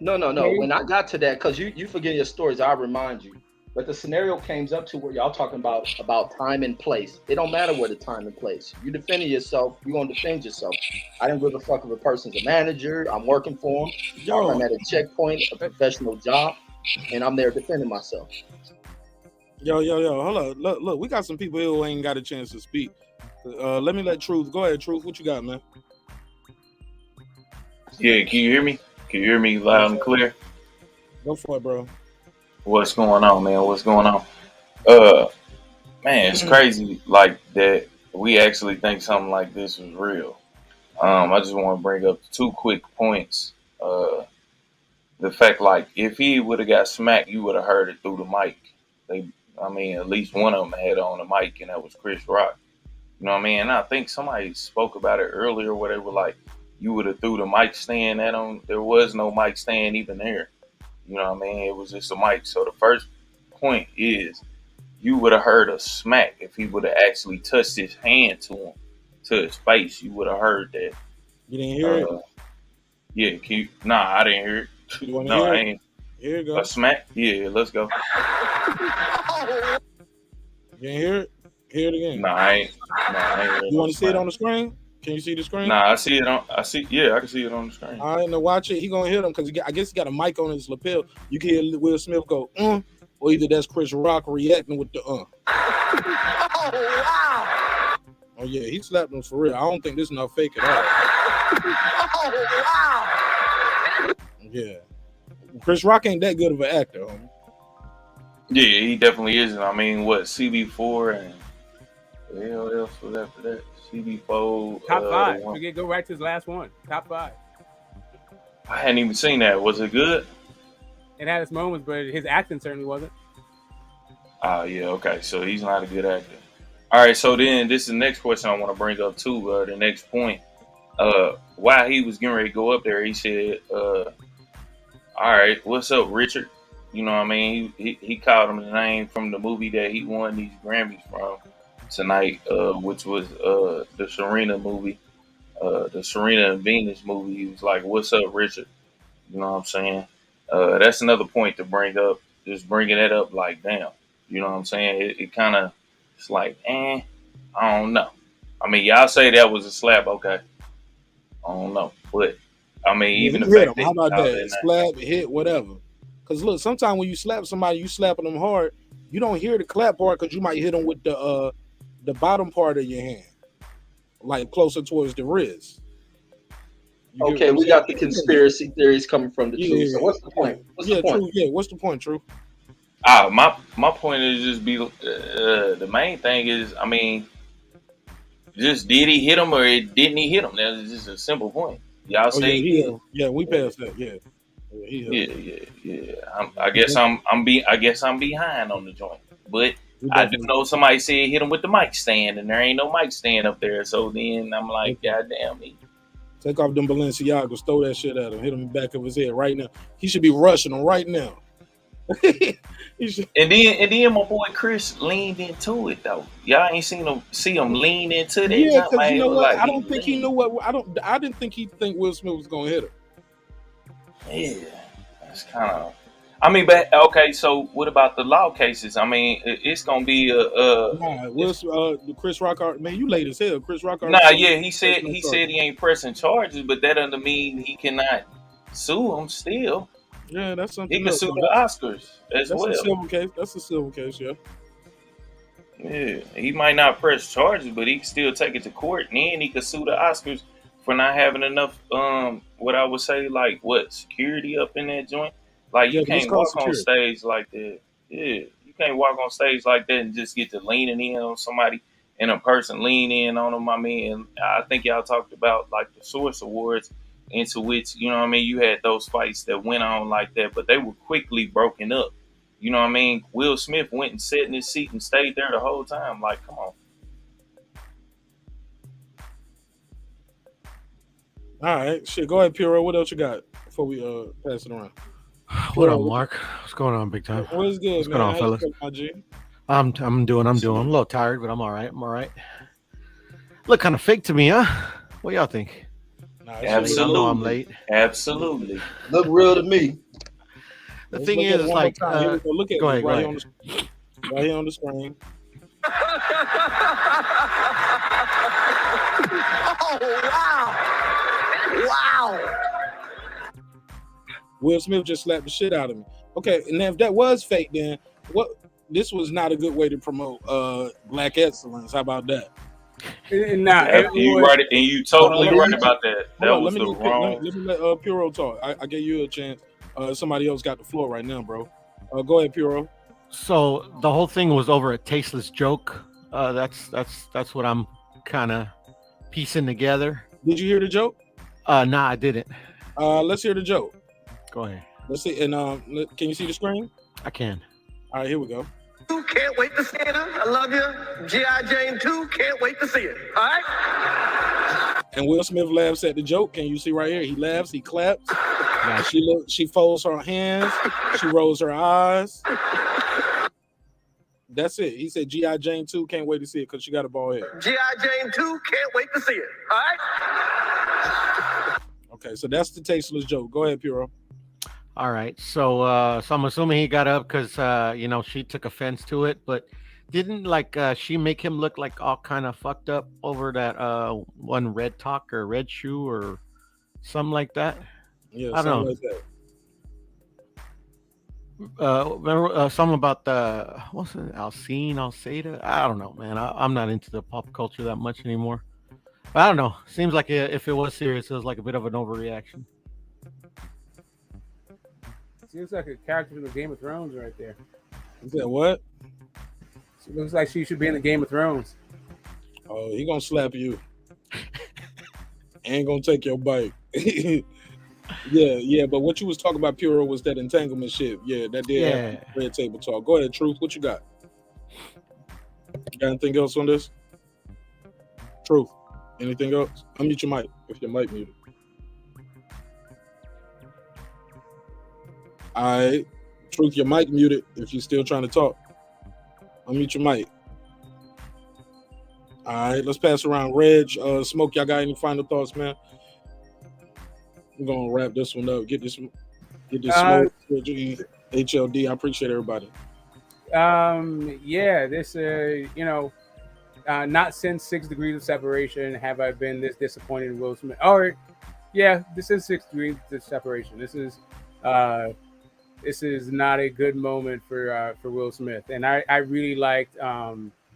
[SPEAKER 12] no. When I got to that, because you forget your stories, I'll remind you. But the scenario came up to where y'all talking about time and place. It don't matter where the time and place. You defending yourself, you're gonna defend yourself. I don't give a fuck if a person's a manager, I'm working for him, I'm at a checkpoint, a professional job, and I'm there defending myself.
[SPEAKER 1] Yo, hold on. Look, we got some people here who ain't got a chance to speak. Let me let Truth. Go ahead, Truth. What you got, man?
[SPEAKER 18] Yeah, can you hear me? Can you hear me loud and clear?
[SPEAKER 1] Go for it, bro.
[SPEAKER 18] What's going on, man? What's going on? Man, it's crazy like that we actually think something like this is real. I just want to bring up 2 quick points. The fact, like, if he would have got smacked, you would have heard it through the mic. At least one of them had on the mic, and that was Chris Rock. You know what I mean? And I think somebody spoke about it earlier where they were like, you would have threw the mic stand at him. There was no mic stand even there. You know what I mean? It was just a mic. So the first point is you would have heard a smack if he would have actually touched his hand to his face. You would have heard that.
[SPEAKER 1] You didn't hear it?
[SPEAKER 18] Yeah. I didn't hear it.
[SPEAKER 1] You want to hear
[SPEAKER 18] I
[SPEAKER 1] it?
[SPEAKER 18] ain't.
[SPEAKER 1] Here you go.
[SPEAKER 18] A smack? Yeah, let's go.
[SPEAKER 1] You didn't hear it? Hear it again.
[SPEAKER 18] I ain't heard
[SPEAKER 1] You want to see it on the screen? Can you see the screen?
[SPEAKER 18] I see it on. I can see it on the screen.
[SPEAKER 1] All right, now watch it. He gonna hit him because I guess he got a mic on his lapel. You can hear Will Smith go, or either that's Chris Rock reacting with the Oh yeah, he slapped him for real. I don't think this is not fake at all. Yeah, Chris Rock ain't that good of an actor, homie.
[SPEAKER 18] Yeah, he definitely isn't. I mean, what, CB4 and what the hell else was after that? CB4.
[SPEAKER 15] Top 5. Go right to his last one. Top 5.
[SPEAKER 18] I hadn't even seen that. Was it good?
[SPEAKER 15] It had its moments, but his acting certainly wasn't.
[SPEAKER 18] Yeah, okay. So he's not a good actor. All right, so then this is the next question I want to bring up too. The next point. While he was getting ready to go up there, he said, all right, what's up, Richard? You know what I mean? He called him the name from the movie that he won these Grammys from tonight, which was the Serena movie, the Serena and Venus movie. He was like, what's up, Richard? You know what I'm saying? That's another point to bring up. Just bringing that up like, damn. You know what I'm saying? It kind of, it's like, I don't know. I mean, y'all say that was a slap, okay. I don't know. But, I mean, even the fact that...
[SPEAKER 1] How about that? Slap, hit, whatever. Because, look, sometimes when you slap somebody, you slapping them hard, you don't hear the clap part because you might hit them with the bottom part of your hand, like closer towards the wrist.
[SPEAKER 12] Okay, we got the conspiracy theories coming from the truth. So what's the point? What's the point?
[SPEAKER 1] True. Yeah, what's the point, True?
[SPEAKER 18] My point is just the main thing is, I mean, just did he hit him or didn't he hit him? That's just a simple point. Y'all say
[SPEAKER 1] we passed that. Yeah.
[SPEAKER 18] Yeah. I guess I'm behind on the joint, but I do know somebody said hit him with the mic stand, and there ain't no mic stand up there. So then I'm like, goddamn me.
[SPEAKER 1] Take off them Balenciagas, throw that shit at him, hit him in the back of his head right now. He should be rushing him right now.
[SPEAKER 18] And then my boy Chris leaned into it though. Y'all ain't see him lean into that.
[SPEAKER 1] Yeah,
[SPEAKER 18] Jump,
[SPEAKER 1] because
[SPEAKER 18] man.
[SPEAKER 1] you
[SPEAKER 18] It
[SPEAKER 1] know
[SPEAKER 18] was
[SPEAKER 1] what?
[SPEAKER 18] like
[SPEAKER 1] I don't think he knew what. I didn't think he think Will Smith was gonna hit him.
[SPEAKER 18] Yeah, that's kind of. I mean, but okay. So what about the law cases? I mean, it's gonna be
[SPEAKER 1] Nah, the Chris Rock, man, you late as hell. Chris Rock already
[SPEAKER 18] Nah,
[SPEAKER 1] said
[SPEAKER 18] yeah, he said he ain't pressing charges, but that doesn't mean he cannot sue him still.
[SPEAKER 1] Yeah, that's something
[SPEAKER 18] He can
[SPEAKER 1] else.
[SPEAKER 18] sue the Oscars as
[SPEAKER 1] That's
[SPEAKER 18] well.
[SPEAKER 1] a civil case. That's a civil case, yeah.
[SPEAKER 18] Yeah, he might not press charges, but he can still take it to court, and then he could sue the Oscars for not having enough, what I would say, like security up in that joint. Like
[SPEAKER 1] Yeah,
[SPEAKER 18] you
[SPEAKER 1] but it's
[SPEAKER 18] can't
[SPEAKER 1] called
[SPEAKER 18] walk on
[SPEAKER 1] security.
[SPEAKER 18] stage like that. Yeah, you can't walk on stage like that and just get to leaning in on somebody and a person lean in on them. I mean, I think y'all talked about like the Source Awards, into which you had those fights that went on like that, but they were quickly broken up. You know what I mean? Will Smith went and sat in his seat and stayed there the whole time. Like, come on.
[SPEAKER 1] All right, shit. Go ahead, Piro. What else you got before we pass it around?
[SPEAKER 19] What up, Mark? What's going on, big time?
[SPEAKER 1] What's good,
[SPEAKER 19] What's
[SPEAKER 1] man?
[SPEAKER 19] going on,
[SPEAKER 1] How you
[SPEAKER 19] fellas?
[SPEAKER 1] feeling, my G?
[SPEAKER 19] I'm doing. I'm a little tired, but I'm all right. Look kind of fake to me, huh? What y'all think?
[SPEAKER 18] Absolutely.
[SPEAKER 19] I know I'm late.
[SPEAKER 18] Absolutely.
[SPEAKER 16] Look real to me.
[SPEAKER 19] The
[SPEAKER 1] Let's
[SPEAKER 19] thing
[SPEAKER 1] look at
[SPEAKER 19] is,
[SPEAKER 1] it one
[SPEAKER 19] like,
[SPEAKER 1] more time. Here we go. Look at
[SPEAKER 19] go
[SPEAKER 1] it
[SPEAKER 19] ahead, go
[SPEAKER 1] right
[SPEAKER 19] ahead.
[SPEAKER 1] right here on the screen.
[SPEAKER 10] Oh, wow.
[SPEAKER 1] Will Smith just slapped the shit out of me. Okay, and if that was fake, then what? This was not a good way to promote black excellence. How about that?
[SPEAKER 18] Yeah, you right, and you totally right about that. That was the wrong.
[SPEAKER 1] Let me let Puro talk. I gave you a chance. Somebody else got the floor right now, bro. Go ahead, Puro.
[SPEAKER 19] So the whole thing was over a tasteless joke. That's what I'm kind of piecing together.
[SPEAKER 1] Did you hear the joke?
[SPEAKER 19] Nah, I didn't.
[SPEAKER 1] Let's hear the joke.
[SPEAKER 19] Go ahead.
[SPEAKER 1] Let's see. And can you see the screen?
[SPEAKER 19] I can.
[SPEAKER 1] All right, here we go.
[SPEAKER 10] Can't wait to see it. I love you. G.I. Jane 2, can't wait to see it. All right?
[SPEAKER 1] And Will Smith laughs at the joke. Can you see right here? He laughs, he claps.
[SPEAKER 19] Yeah.
[SPEAKER 1] She folds her hands, she rolls her eyes. That's it. He said G.I. Jane 2, can't wait to see it because she got a bald head.
[SPEAKER 10] G.I. Jane 2, can't wait to see it. All right?
[SPEAKER 1] Okay, so that's the tasteless joke. Go ahead, Puro.
[SPEAKER 19] All right. So I'm assuming he got up because she took offense to it, but didn't she make him look like all kind of fucked up over that one red talk or red shoe or something like that?
[SPEAKER 1] Yeah,
[SPEAKER 19] I don't know.
[SPEAKER 1] like that.
[SPEAKER 19] Remember something about the what's it? Alceda? I don't know, man. I'm not into the pop culture that much anymore. But I don't know. Seems like if it was serious, it was like a bit of an overreaction.
[SPEAKER 15] Seems like a character from the Game of Thrones right there.
[SPEAKER 1] Is that what?
[SPEAKER 15] She looks like she should be in the Game of Thrones.
[SPEAKER 1] Oh, he gonna slap you. Ain't gonna take your bite. Yeah, but what you was talking about, Puro, was that entanglement shit. Yeah, that did have red table talk. Go ahead, Truth. What you got? You got anything else on this? Truth. Anything else? Unmute your mic if your mic muted. All right. Truth, your mic muted if you're still trying to talk. Unmute your mic. All right, let's pass around. Reg, Smoke, y'all got any final thoughts, man? I'm gonna wrap this one up. Get this Smoke. HLD. I appreciate everybody.
[SPEAKER 15] Yeah, this not since 6 Degrees of Separation have I been this disappointed in Will Smith. This is 6 Degrees of Separation. This is not a good moment for Will Smith, and I really liked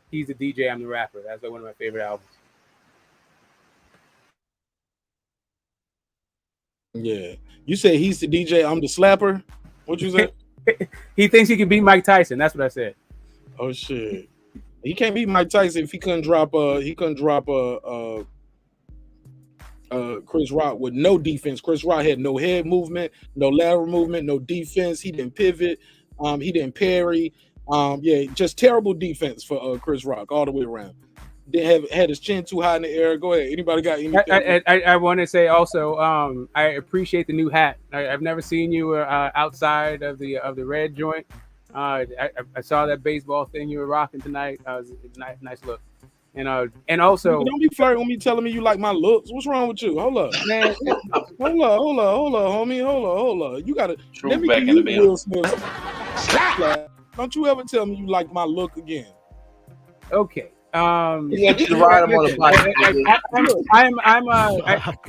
[SPEAKER 15] He's the DJ, I'm the Rapper. That's like one of my favorite albums.
[SPEAKER 1] Yeah, you say he's the DJ, I'm the slapper. What'd you say?
[SPEAKER 15] He thinks he can beat Mike Tyson. That's what I said.
[SPEAKER 1] Oh shit, he can't beat Mike Tyson if he couldn't drop a Chris Rock with no defense. Chris Rock had no head movement, no lateral movement, no defense. He didn't pivot. He didn't parry. Yeah, just terrible defense for Chris Rock all the way around. Didn't had his chin too high in the air. Go ahead. Anybody got anything?
[SPEAKER 15] I want to say also, I appreciate the new hat. I've never seen you outside of the red joint. I saw that baseball thing you were rocking tonight. It was a nice look. And also,
[SPEAKER 1] don't be flirting with me, telling me you like my looks. What's wrong with you? Hold up,
[SPEAKER 15] man.
[SPEAKER 1] hold up, homie. Hold up. You gotta let me
[SPEAKER 18] back
[SPEAKER 1] give
[SPEAKER 18] in the
[SPEAKER 1] you
[SPEAKER 18] building.
[SPEAKER 1] Will Smith. Don't you ever tell me you like my look again?
[SPEAKER 15] Okay.
[SPEAKER 17] He wants you to ride him on a bike.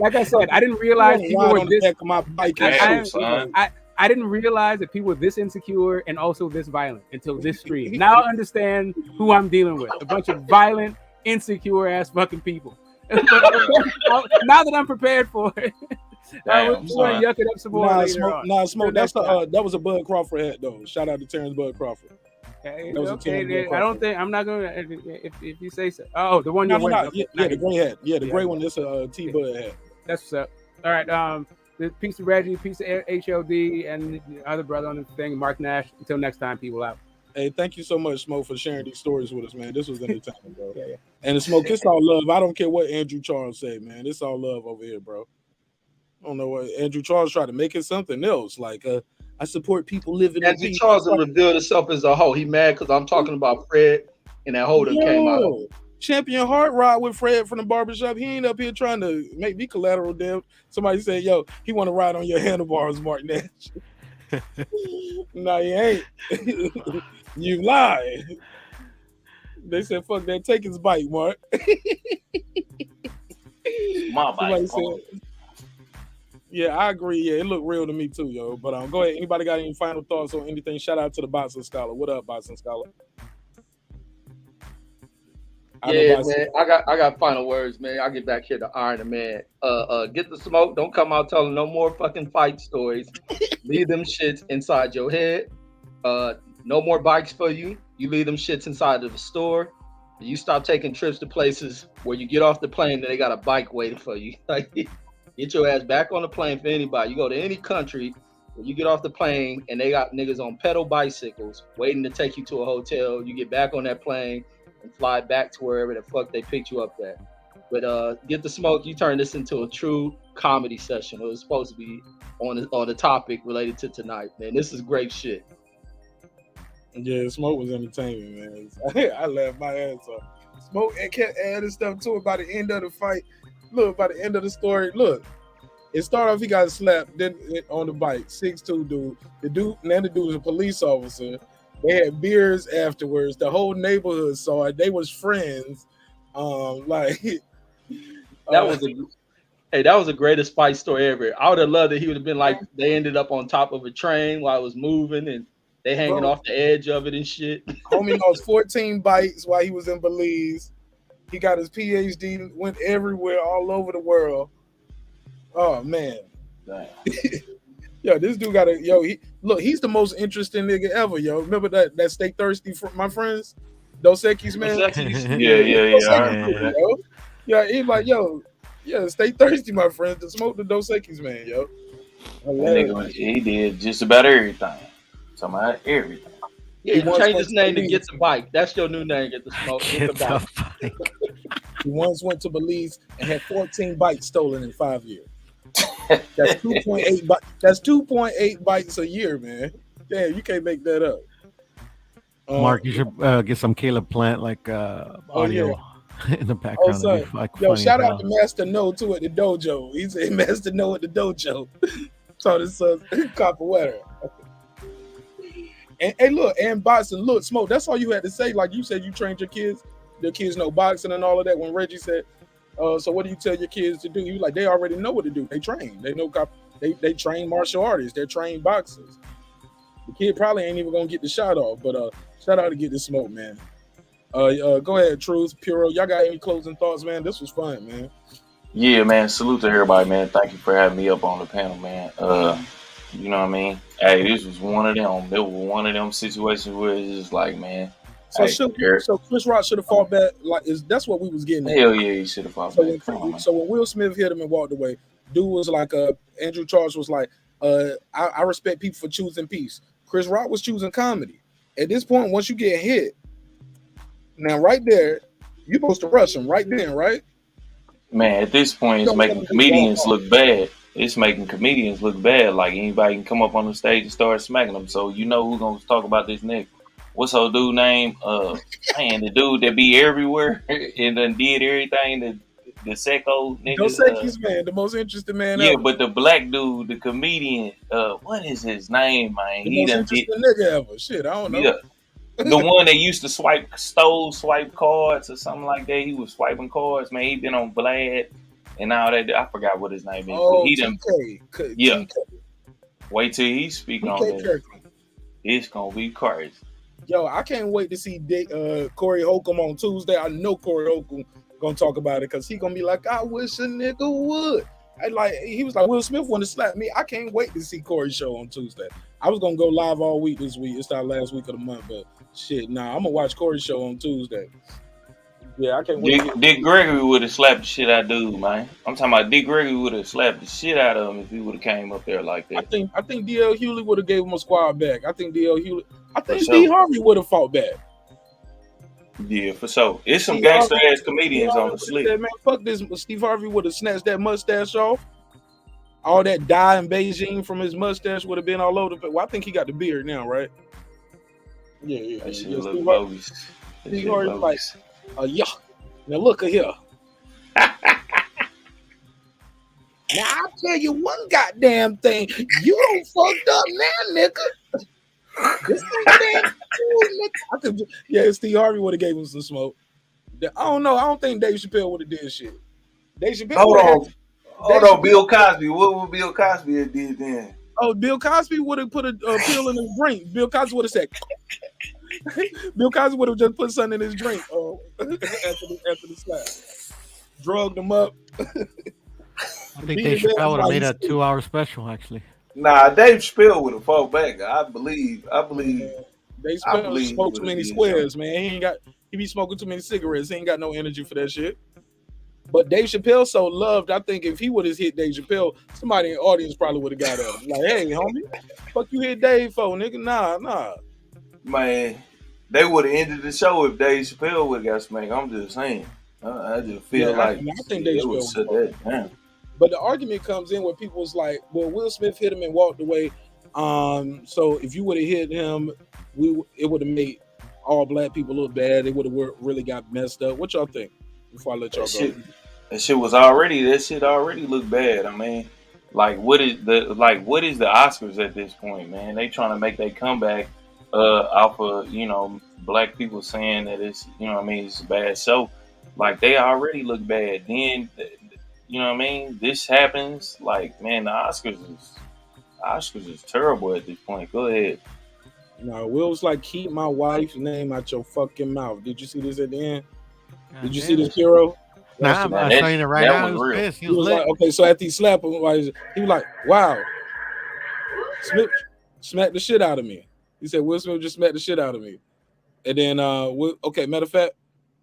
[SPEAKER 15] Like I said, I didn't realize people were
[SPEAKER 1] on the
[SPEAKER 15] this.
[SPEAKER 1] back of my bike.
[SPEAKER 15] I didn't realize that people were this insecure and also this violent until this stream. Now I understand who I'm dealing with. A bunch of violent, insecure ass fucking people. But now that I'm prepared for it, we're gonna yuck it up some more later on.
[SPEAKER 1] Smoke. That's that was a Bud Crawford hat though. Shout out to Terrence Bud Crawford.
[SPEAKER 15] Okay, I don't think I'm not gonna if you say so. Oh, the one you're wearing.
[SPEAKER 1] Yeah, the gray hat. Yeah, the gray one. That's a T Bud hat.
[SPEAKER 15] That's what's up. All right. The piece of Reggie, piece of HLD, and the other brother on the thing, Marq Nash. Until next time, people out.
[SPEAKER 1] Hey, thank you so much, Smoke, for sharing these stories with us, man. This was entertaining, bro.
[SPEAKER 15] Yeah.
[SPEAKER 1] And Smoke, it's all love. I don't care what Andrew Charles said, man. It's all love over here, bro. I don't know what Andrew Charles tried to make it something else. Like, I support people living.
[SPEAKER 17] Andrew Charles revealed himself as a hoe. He mad because I'm talking about Fred and that hoe that came out of it.
[SPEAKER 1] Champion Heart Rod with Fred from the barbershop. He ain't up here trying to make me collateral damage. Somebody said, yo, he want to ride on your handlebars, Marq Nash. No, you ain't. You lie. They said, fuck that. Take his bite, Mark.
[SPEAKER 18] My bite.
[SPEAKER 1] Yeah, I agree. Yeah, it looked real to me too, yo. But go ahead. Anybody got any final thoughts on anything? Shout out to the Boxing Scholar. What up, Boxing Scholar?
[SPEAKER 17] Yeah, man. I got final words, man. I'll get back here to Iron the Man. Get the smoke. Don't come out telling no more fucking fight stories. Leave them shits inside your head. No more bikes for you. You leave them shits inside of the store. You stop taking trips to places where you get off the plane and they got a bike waiting for you. Like, get your ass back on the plane for anybody. You go to any country where you get off the plane and they got niggas on pedal bicycles waiting to take you to a hotel. You get back on that plane and fly back to wherever the fuck they picked you up at. But get the smoke. You turn this into a true comedy session. It was supposed to be on the topic related to tonight, man. This is great shit.
[SPEAKER 1] Yeah, Smoke was entertaining, man. I laughed my ass off. Smoke and kept adding stuff to it by the end of the fight. Look, by the end of the story, look. It started off, he got slapped then on the bike. 6'2" dude. The dude was a police officer. They had beers afterwards. The whole neighborhood saw it. They was friends. That
[SPEAKER 17] was the greatest fight story ever. I would have loved it. He would have been like, they ended up on top of a train while it was moving and they hanging off the edge of it and shit.
[SPEAKER 1] Homie lost 14 bites while he was in Belize. He got his PhD, went everywhere, all over the world. Oh man. Yo, this dude got he's the most interesting nigga ever, yo. Remember that Stay Thirsty for my friends? Dos Equis, man.
[SPEAKER 18] Yeah.
[SPEAKER 1] Yeah, he's like, stay thirsty, my friends. To smoke the Dos Equis, man, yo.
[SPEAKER 18] Nigga, he did just about everything. Talking about everything.
[SPEAKER 17] Yeah, he changed his name to Get the Bike. That's your new name, Get the Smoke. Get the Bike.
[SPEAKER 1] He once went to Belize and had 14 bikes stolen in 5 years. That's 2.8. That's 2.8 bikes a year, man. Damn, you can't make that up.
[SPEAKER 19] Mark, you should get some Caleb Plant audio in the background.
[SPEAKER 1] Shout out to Master No too at the dojo. He said Master No at the dojo. So this copper wetter. And hey, look, and boxing, look, Smoke. That's all you had to say. Like you said, you trained your kids. Your kids know boxing and all of that. When Reggie said, so what do you tell your kids to do? You like, they already know what to do. They train. They know they train martial artists. They're trained boxers. The kid probably ain't even gonna get the shot off. But shout out to Get the Smoke, man. Go ahead, Truth, Puro. Y'all got any closing thoughts, man? This was fun, man.
[SPEAKER 18] Yeah, man. Salute to everybody, man. Thank you for having me up on the panel, man. You know what I mean? Hey, this was one of them. It was one of them situations where it's just like, man,
[SPEAKER 1] So
[SPEAKER 18] Hey, Eric.
[SPEAKER 1] so Chris Rock should have fought back. Like, that's what we was getting at.
[SPEAKER 18] Hell yeah, he should have fought
[SPEAKER 1] So
[SPEAKER 18] back. Come on, man.
[SPEAKER 1] when Will Smith hit him and walked away, dude was like, Andrew Charles was like, I respect people for choosing peace. Chris Rock was choosing comedy. At this point, once you get hit, now right there, you're supposed to rush him right then, right?
[SPEAKER 18] Man, at this point, it's making comedians look bad. It's making comedians look bad. Like anybody can come up on the stage and start smacking them. So you know who's gonna talk about this next. What's her dude name? Man, the dude that be everywhere and done did everything. The Seco nigga.
[SPEAKER 1] Dos Equis man, the most interesting man
[SPEAKER 18] Yeah,
[SPEAKER 1] ever.
[SPEAKER 18] but the black dude, the comedian, what is his name, man?
[SPEAKER 1] The
[SPEAKER 18] He
[SPEAKER 1] most
[SPEAKER 18] done
[SPEAKER 1] interesting
[SPEAKER 18] did.
[SPEAKER 1] nigga ever. Shit, I don't know.
[SPEAKER 18] Yeah. The one that used to swipe cards or something like that. He was swiping cards, man. He been on Vlad and all that. I forgot what his name is.
[SPEAKER 1] Oh,
[SPEAKER 18] But he done,
[SPEAKER 1] TK.
[SPEAKER 18] yeah.
[SPEAKER 1] TK.
[SPEAKER 18] Wait till he speak on
[SPEAKER 1] TK
[SPEAKER 18] that.
[SPEAKER 1] Kirkland.
[SPEAKER 18] It's gonna be crazy.
[SPEAKER 1] Yo, I can't wait to see Corey Holcomb on Tuesday. I know Corey Holcomb gonna talk about it because he gonna be like, I wish a nigga would. He was like, Will Smith want to slap me. I can't wait to see Corey's show on Tuesday. I was gonna go live all week this week. It's our last week of the month, but shit, I'm gonna watch Corey's show on Tuesday. Yeah, I can't wait.
[SPEAKER 18] Dick Gregory would have slapped the shit out of dude, man. I'm talking about Dick Gregory would have slapped the shit out of him if he would have came up there like that.
[SPEAKER 1] I think DL Hewley would have gave him a squad back. I think D
[SPEAKER 18] sure.
[SPEAKER 1] D Harvey would have fought back.
[SPEAKER 18] Yeah, for sure. It's some
[SPEAKER 1] Steve
[SPEAKER 18] gangster
[SPEAKER 1] Harvey-
[SPEAKER 18] ass comedians on the slip.
[SPEAKER 1] Man, fuck this. Steve Harvey would have snatched that mustache off. All that dye in Beijing from his mustache would have been all over the place. Well, I think he got the beard now, right? Yeah.
[SPEAKER 18] That shit
[SPEAKER 1] Yeah,
[SPEAKER 18] look
[SPEAKER 1] Steve
[SPEAKER 18] bogus. That
[SPEAKER 1] Steve
[SPEAKER 18] shit
[SPEAKER 1] Harvey
[SPEAKER 18] bogus.
[SPEAKER 1] like, yeah. Now look at here. Now I'll tell you one goddamn thing. You don't fucked up now, nigga. This ain't damn cool, nigga. Yeah, Steve Harvey would have gave him some smoke. I don't know. I don't think Dave Chappelle would have did shit. Dave Chappelle
[SPEAKER 18] Hold on, Bill Cosby. What would Bill Cosby have did then?
[SPEAKER 1] Oh, Bill Cosby would have put a pill in his drink. Bill Cosby would have said. Bill Cosby would have just put something in his drink after the slap. Drugged him up.
[SPEAKER 19] I think Dave Chappelle would have made a 2-hour special, actually.
[SPEAKER 18] Nah, Dave Chappelle would have fought back. I believe.
[SPEAKER 1] Dave Chappelle smoked too many squares, man. He be smoking too many cigarettes. He ain't got no energy for that shit. But Dave Chappelle so loved, I think if he would have hit Dave Chappelle, somebody in the audience probably would have got up. Like, hey, homie, fuck you hit Dave for, nigga? Nah.
[SPEAKER 18] Man, they would have ended the show if Dave Chappelle would have got smacked. I'm just saying. I just feel like
[SPEAKER 1] I think Dave
[SPEAKER 18] would
[SPEAKER 1] Chappelle
[SPEAKER 18] shut that down.
[SPEAKER 1] But the argument comes in where people's like, well, Will Smith hit him and walked away. So if you would have hit him, it would have made all black people look bad. They would have really got messed up. What y'all think? Before I let y'all go.
[SPEAKER 18] That shit already looked bad. I mean, what is the Oscars at this point, man? They trying to make their comeback off of, black people saying that it's, it's a bad show. Like, they already look bad. Then, this happens. Like, man, the Oscars is terrible at this point. Go ahead.
[SPEAKER 1] No, Will's like, keep my wife's name out your fucking mouth. Did you see this at the end? Did you see this, Hero?
[SPEAKER 19] Nah, I'm saying it right now.
[SPEAKER 1] He was like, okay, so after he slapped him, he was like, wow. Smith smacked the shit out of me. He said, Will Smith just smacked the shit out of me. And then, okay, matter of fact,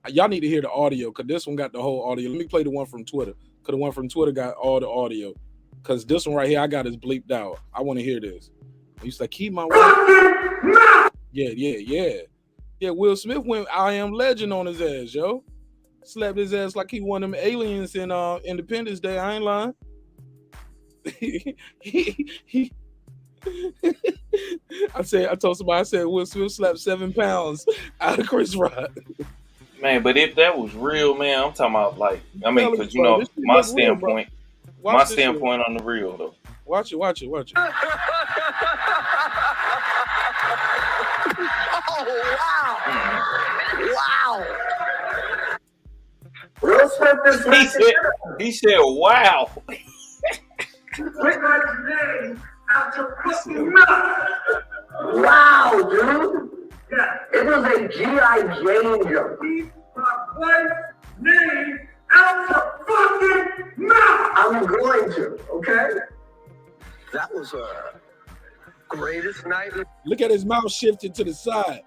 [SPEAKER 1] y'all need to hear the audio because this one got the whole audio. Let me play the one from Twitter because the one from Twitter got all the audio because this one right here I got is bleeped out. I want to hear this. He said, keep my wife. Yeah, Will Smith went I Am Legend on his ass, yo. Slapped his ass like he one of them aliens in Independence Day. I ain't lying. I told somebody, Will Smith slapped 7 pounds out of Chris Rock.
[SPEAKER 18] Man, but if that was real, man, I'm talking about because my standpoint on the real though.
[SPEAKER 1] Watch it.
[SPEAKER 10] Wow. Will Smith is
[SPEAKER 18] he said, wow.
[SPEAKER 10] Put my name out your fucking mouth. Wow, dude. Yeah. It was a G.I. Jane joke. Keep my wife's name out your fucking mouth. I'm going to, okay? That was greatest night.
[SPEAKER 1] Look at his mouth shifted to the side.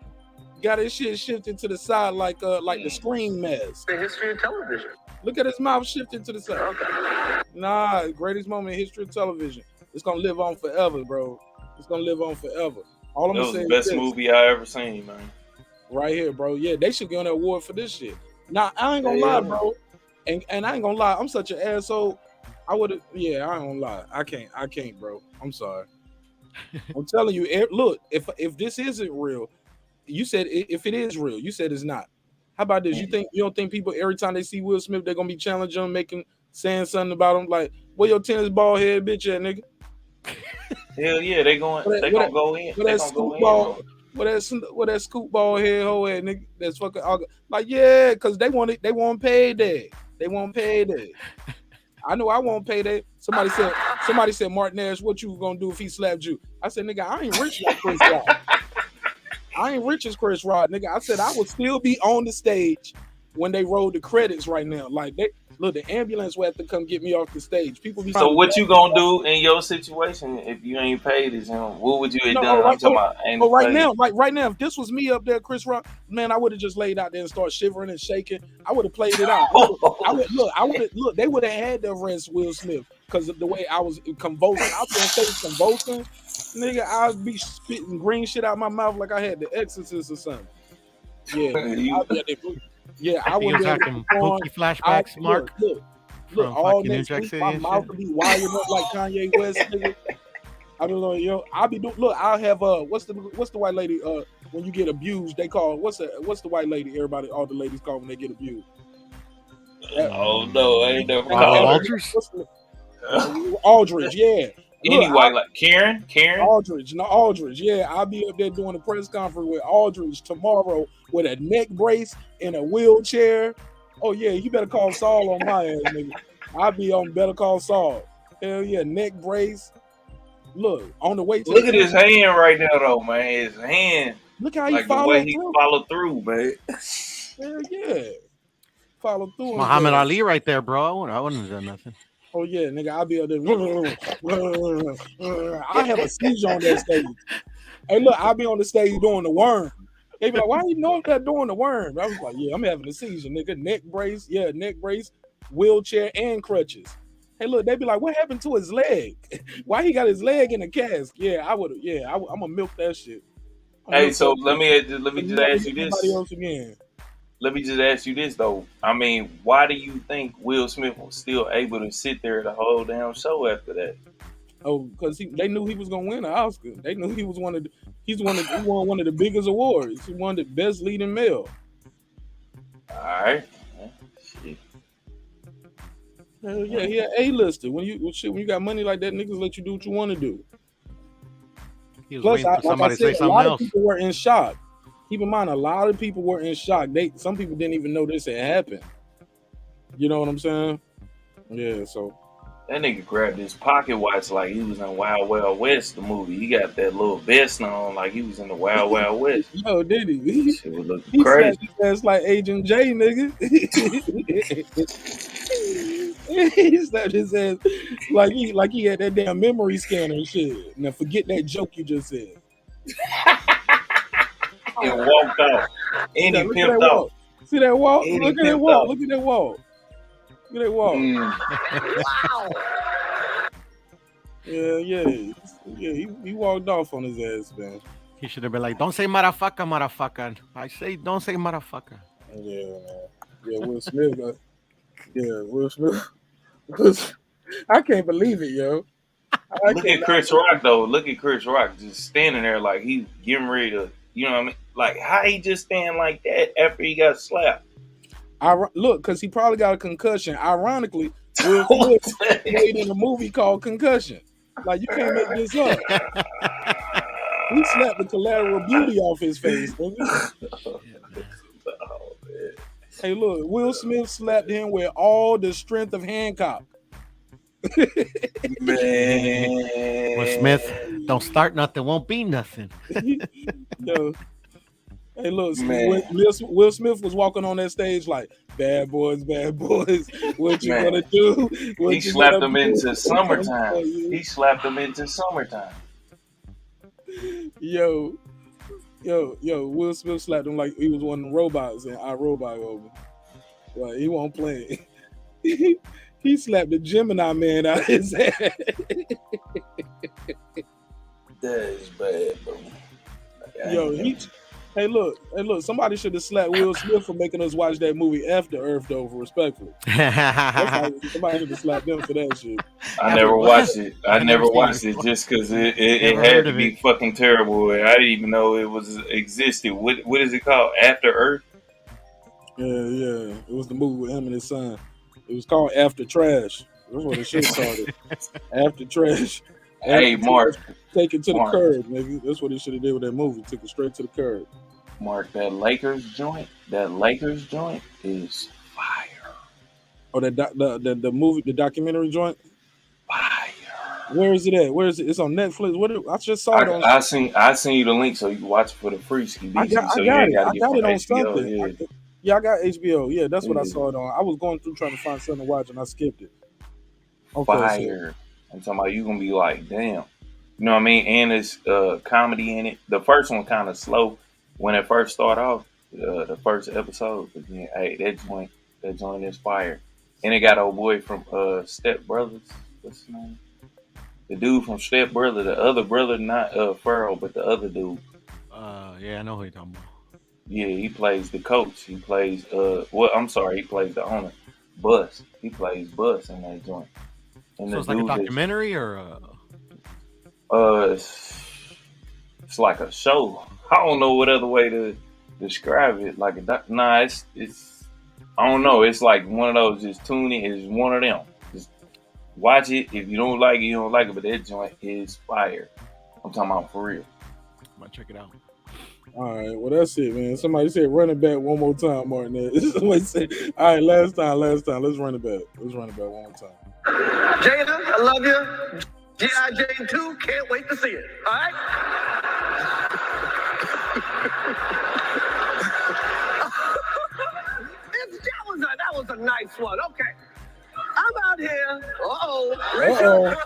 [SPEAKER 1] got his shit shifted to the side like the screen mask.
[SPEAKER 10] The history of television.
[SPEAKER 1] Look at his mouth shifted to the side.
[SPEAKER 10] Okay.
[SPEAKER 1] Nah, greatest moment in history of television. It's gonna live on forever, bro. It's gonna live on forever. All I'm
[SPEAKER 18] That
[SPEAKER 1] gonna
[SPEAKER 18] was
[SPEAKER 1] say
[SPEAKER 18] the
[SPEAKER 1] is
[SPEAKER 18] best
[SPEAKER 1] this.
[SPEAKER 18] movie I ever seen, man.
[SPEAKER 1] Right here, bro. Yeah, they should get an award for this shit. Now, I ain't gonna lie, bro. And I ain't gonna lie, I'm such an asshole. I ain't gonna lie. I can't, bro. I'm sorry. I'm telling you, look, if this isn't real, you said if it is real, you said it's not. How about this? You don't think people every time they see Will Smith, they're gonna be challenging him, saying something about him, like, where your tennis ball head bitch at, nigga?
[SPEAKER 18] Hell yeah, they gonna go in. They gonna go in, bro.
[SPEAKER 1] What that scoop ball head hoe at, nigga? That's fucking like, yeah, because they want payday. They want payday. I know I won't pay that. Somebody said, Marq Nash, what you gonna do if he slapped you? I said, nigga, I ain't rich like Chris Rock. I ain't rich as Chris Rock, nigga. I said I would still be on the stage when they roll the credits right now. Like, the ambulance will have to come get me off the stage. People be
[SPEAKER 18] So what you gonna do in your situation if you ain't paid his him? What would you have done? I'm talking about
[SPEAKER 1] right now, if this was me up there, Chris Rock, man, I would have just laid out there and started shivering and shaking. I would have played it out. They would have had to arrest Will Smith because of the way I was convulsing. I was on stage convulsing, nigga. I'd be spitting green shit out my mouth like I had the Exorcist or something. Yeah, I would have
[SPEAKER 19] spooky flashbacks, Mark.
[SPEAKER 1] Look, all next week, my mouth would be wired up like Kanye West, nigga. I don't know, yo. I'll be doing. Look, I'll have what's the white lady? When you get abused, they call what's the white lady? Everybody, all the ladies call when they get abused.
[SPEAKER 18] Oh no, I ain't never called
[SPEAKER 1] her. Aldridge, yeah.
[SPEAKER 18] Anyway, like Karen.
[SPEAKER 1] Aldridge, yeah. I'll be up there doing a press conference with Aldridge tomorrow with a neck brace in a wheelchair. Oh yeah, you better call Saul on my ass, nigga. I'll be on Better Call Saul. Hell yeah, neck brace. Look, on the way to
[SPEAKER 18] look at his hand right now, though, man. His hand.
[SPEAKER 1] Look how he
[SPEAKER 18] like the way he followed through, man.
[SPEAKER 1] Hell yeah, follow through.
[SPEAKER 19] Muhammad Ali right there, bro. I wouldn't have done nothing.
[SPEAKER 1] Oh yeah, nigga, I'll be up there. I have a seizure on that stage. Hey, look, I'll be on the stage doing the worm. They be like, why you know that doing the worm? I was like, yeah, I'm having a seizure, nigga. Neck brace, wheelchair, and crutches. Hey, look, they be like, what happened to his leg? Why he got his leg in a cast? Yeah, I'm gonna milk that shit.
[SPEAKER 18] Hey, so let me just ask you this.
[SPEAKER 1] Else again.
[SPEAKER 18] Let me just ask you this though. I mean, why do you think Will Smith was still able to sit there the whole damn show after that?
[SPEAKER 1] Oh, because they knew he was gonna win an Oscar. They knew he was won one of the biggest awards. He won the best leading male.
[SPEAKER 18] All right. Shit.
[SPEAKER 1] Hell yeah, he an A-lister. When you got money like that, niggas let you do what you want to do.
[SPEAKER 19] He was waiting for somebody to say something else.
[SPEAKER 1] A lot of people were in shock. Keep in mind, a lot of people were in shock. Some people didn't even know this had happened. You know what I'm saying? Yeah, so.
[SPEAKER 18] That nigga grabbed his pocket watch like he was in Wild Wild West, the movie. He got that little vest on like he was in the Wild Wild West.
[SPEAKER 1] Yo, did he?
[SPEAKER 18] Shit was looking crazy.
[SPEAKER 1] He slapped his ass like Agent J, nigga. He slapped his ass like he had that damn memory scanner and shit. Now forget that joke you just said.
[SPEAKER 18] And walked off. And he pimped off.
[SPEAKER 1] See that walk?
[SPEAKER 18] And
[SPEAKER 1] Look at that walk. Look at that walk. Look at that walk.
[SPEAKER 10] Wow.
[SPEAKER 1] Yeah. He walked off on his ass, man.
[SPEAKER 19] He should have been like, don't say motherfucker. I say, don't say motherfucker.
[SPEAKER 1] Yeah, man. Yeah, Will Smith. Will Smith. I can't believe it, yo.
[SPEAKER 18] Look at Chris Rock, though. Look at Chris Rock just standing there like he's getting ready to, you know what I mean? Like, how he just stand like that after he got slapped?
[SPEAKER 1] Look, because he probably got a concussion. Ironically, Will Smith played in a movie called Concussion. Like, you can't make this up. He slapped the collateral beauty off his face. Hey, look, Will Smith slapped him with all the strength of Hancock.
[SPEAKER 18] Man.
[SPEAKER 19] Will Smith, don't start nothing, won't be nothing.
[SPEAKER 1] Yo. Hey, look, Will Smith was walking on that stage like, bad boys, what you gonna do?
[SPEAKER 18] He slapped him into summertime. He slapped him into summertime.
[SPEAKER 1] Yo, Will Smith slapped him like he was one of the robots in iRobot over. Like he won't play it. He slapped the Gemini man out of his head.
[SPEAKER 18] That is bad, bro.
[SPEAKER 1] Hey, look, somebody should have slapped Will Smith for making us watch that movie After Earth, over, respectfully. Somebody should have slapped them for that shit.
[SPEAKER 18] I never watched it. I never watched it just because it had to be fucking terrible. I didn't even know it was existed. What is it called? After Earth?
[SPEAKER 1] Yeah. It was the movie with him and his son. It was called After Trash. That's what the shit started. After Trash.
[SPEAKER 18] Hey, Mark.
[SPEAKER 1] Take it to the curb, nigga. That's what he should have did with that movie. Took it straight to the curb.
[SPEAKER 18] Mark, that Lakers joint is fire.
[SPEAKER 1] Oh, the movie, the documentary joint?
[SPEAKER 18] Fire.
[SPEAKER 1] Where is it at? Where is it? It's on Netflix. I just saw it on.
[SPEAKER 18] I seen you the link so you can watch it for the free.
[SPEAKER 1] I got it. I got it on something. Yeah, I got HBO. Yeah, that's what I saw it on. I was going through trying to find something to watch and I skipped it. Okay,
[SPEAKER 18] fire. I'm talking about you gonna be like, damn. You know what I mean? And it's comedy in it. The first one kind of slow when it first started off, the first episode. But then, hey, that joint is fire. And it got old boy from Step Brothers. What's his name? The dude from Step Brother, the other brother, not Farrell, but the other dude.
[SPEAKER 19] Yeah, I know who you're talking about.
[SPEAKER 18] Yeah, he plays the coach. He plays he plays the owner. Bus. He plays Bus in that joint. And
[SPEAKER 19] so it's like a documentary or
[SPEAKER 18] it's like a show. I don't know what other way to describe it. Like it's I don't know. It's like one of those. Just tune in. It's one of them. Just watch it. If you don't like it, you don't like it. But that joint is fire. I'm talking about for real.
[SPEAKER 19] I'm gonna check it out.
[SPEAKER 1] All right, well that's it, man. Somebody said run it back one more time, Martin. Somebody said, all right, last time. Let's run it back. Let's run it back one more time.
[SPEAKER 10] Jada, I love you. G.I. Jane 2, can't wait to see it. All right? that was a nice one. Okay. I'm out here. Richard.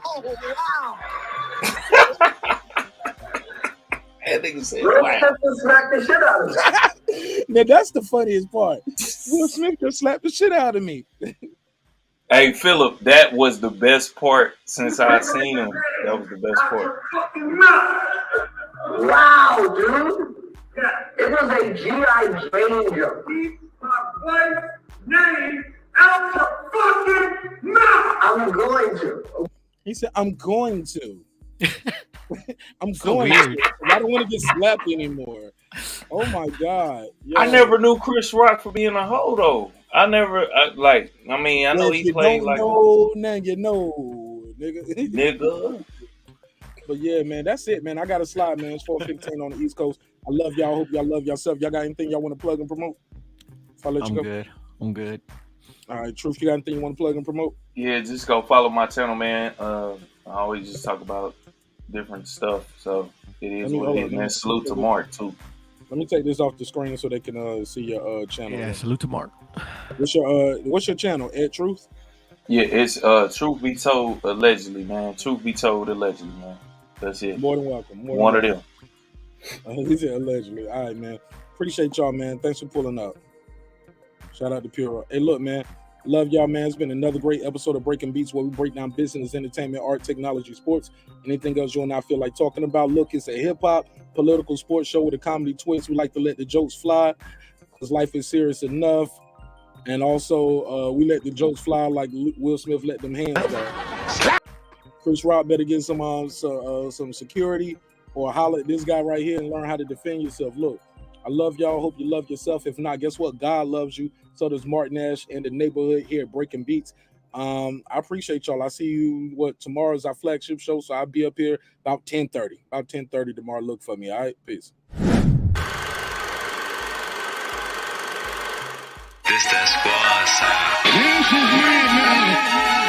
[SPEAKER 10] Oh, wow.
[SPEAKER 18] That nigga said,
[SPEAKER 10] wow. Smack the shit out of
[SPEAKER 1] me. Now, that's the funniest part. Will Smith just slapped the shit out of me.
[SPEAKER 18] Hey, Philip, that was the best part since I've seen him. That was the best part.
[SPEAKER 10] Wow, dude. It was a G.I. Jane joke. Keep my wife's name out your fucking mouth. I'm going to.
[SPEAKER 1] He said, I'm going to. I'm so going weird. To. I don't want to get slapped anymore. Oh my God.
[SPEAKER 18] Yeah. I never knew Chris Rock for being a hoe though. I know he played like
[SPEAKER 1] now you know, nigga. But yeah, man, that's it, man. I got to slide, man. It's 4:15 on the East Coast. I love y'all. Hope y'all love yourself. Y'all got anything y'all want to plug and promote? If I let you go.
[SPEAKER 19] I'm good.
[SPEAKER 1] All right, Truth, you got anything you want to plug and promote?
[SPEAKER 18] Yeah, just go follow my channel, man. I always just talk about different stuff. So it is what it is, man. Salute to Marq too.
[SPEAKER 1] Let me take this off the screen so they can see your channel.
[SPEAKER 19] Yeah, salute to Marq.
[SPEAKER 1] What's your channel? Ed Truth?
[SPEAKER 18] Yeah, it's Truth Be Told Allegedly, man. Truth Be Told Allegedly, man. That's it.
[SPEAKER 1] More than welcome.
[SPEAKER 18] One of them.
[SPEAKER 1] He said allegedly. All right, man. Appreciate y'all, man. Thanks for pulling up. Shout out to Pure. Hey, look, man. Love y'all, man. It's been another great episode of Breaking Beats where we break down business, entertainment, art, technology, sports, anything else you and I feel like talking about. Look, it's a hip-hop, political sports show with a comedy twist. We like to let the jokes fly because life is serious enough. And also, we let the jokes fly like Will Smith let them hands go. Chris Rock better get some security or holler at this guy right here and learn how to defend yourself. Look, I love y'all. Hope you love yourself. If not, guess what? God loves you. So does Marq Nash and the neighborhood here at Breaking Beats. I appreciate y'all. I see you. Tomorrow's our flagship show, so I'll be up here about 10:30. About 10:30 tomorrow. Look for me. All right, peace.
[SPEAKER 2] This that squad sound.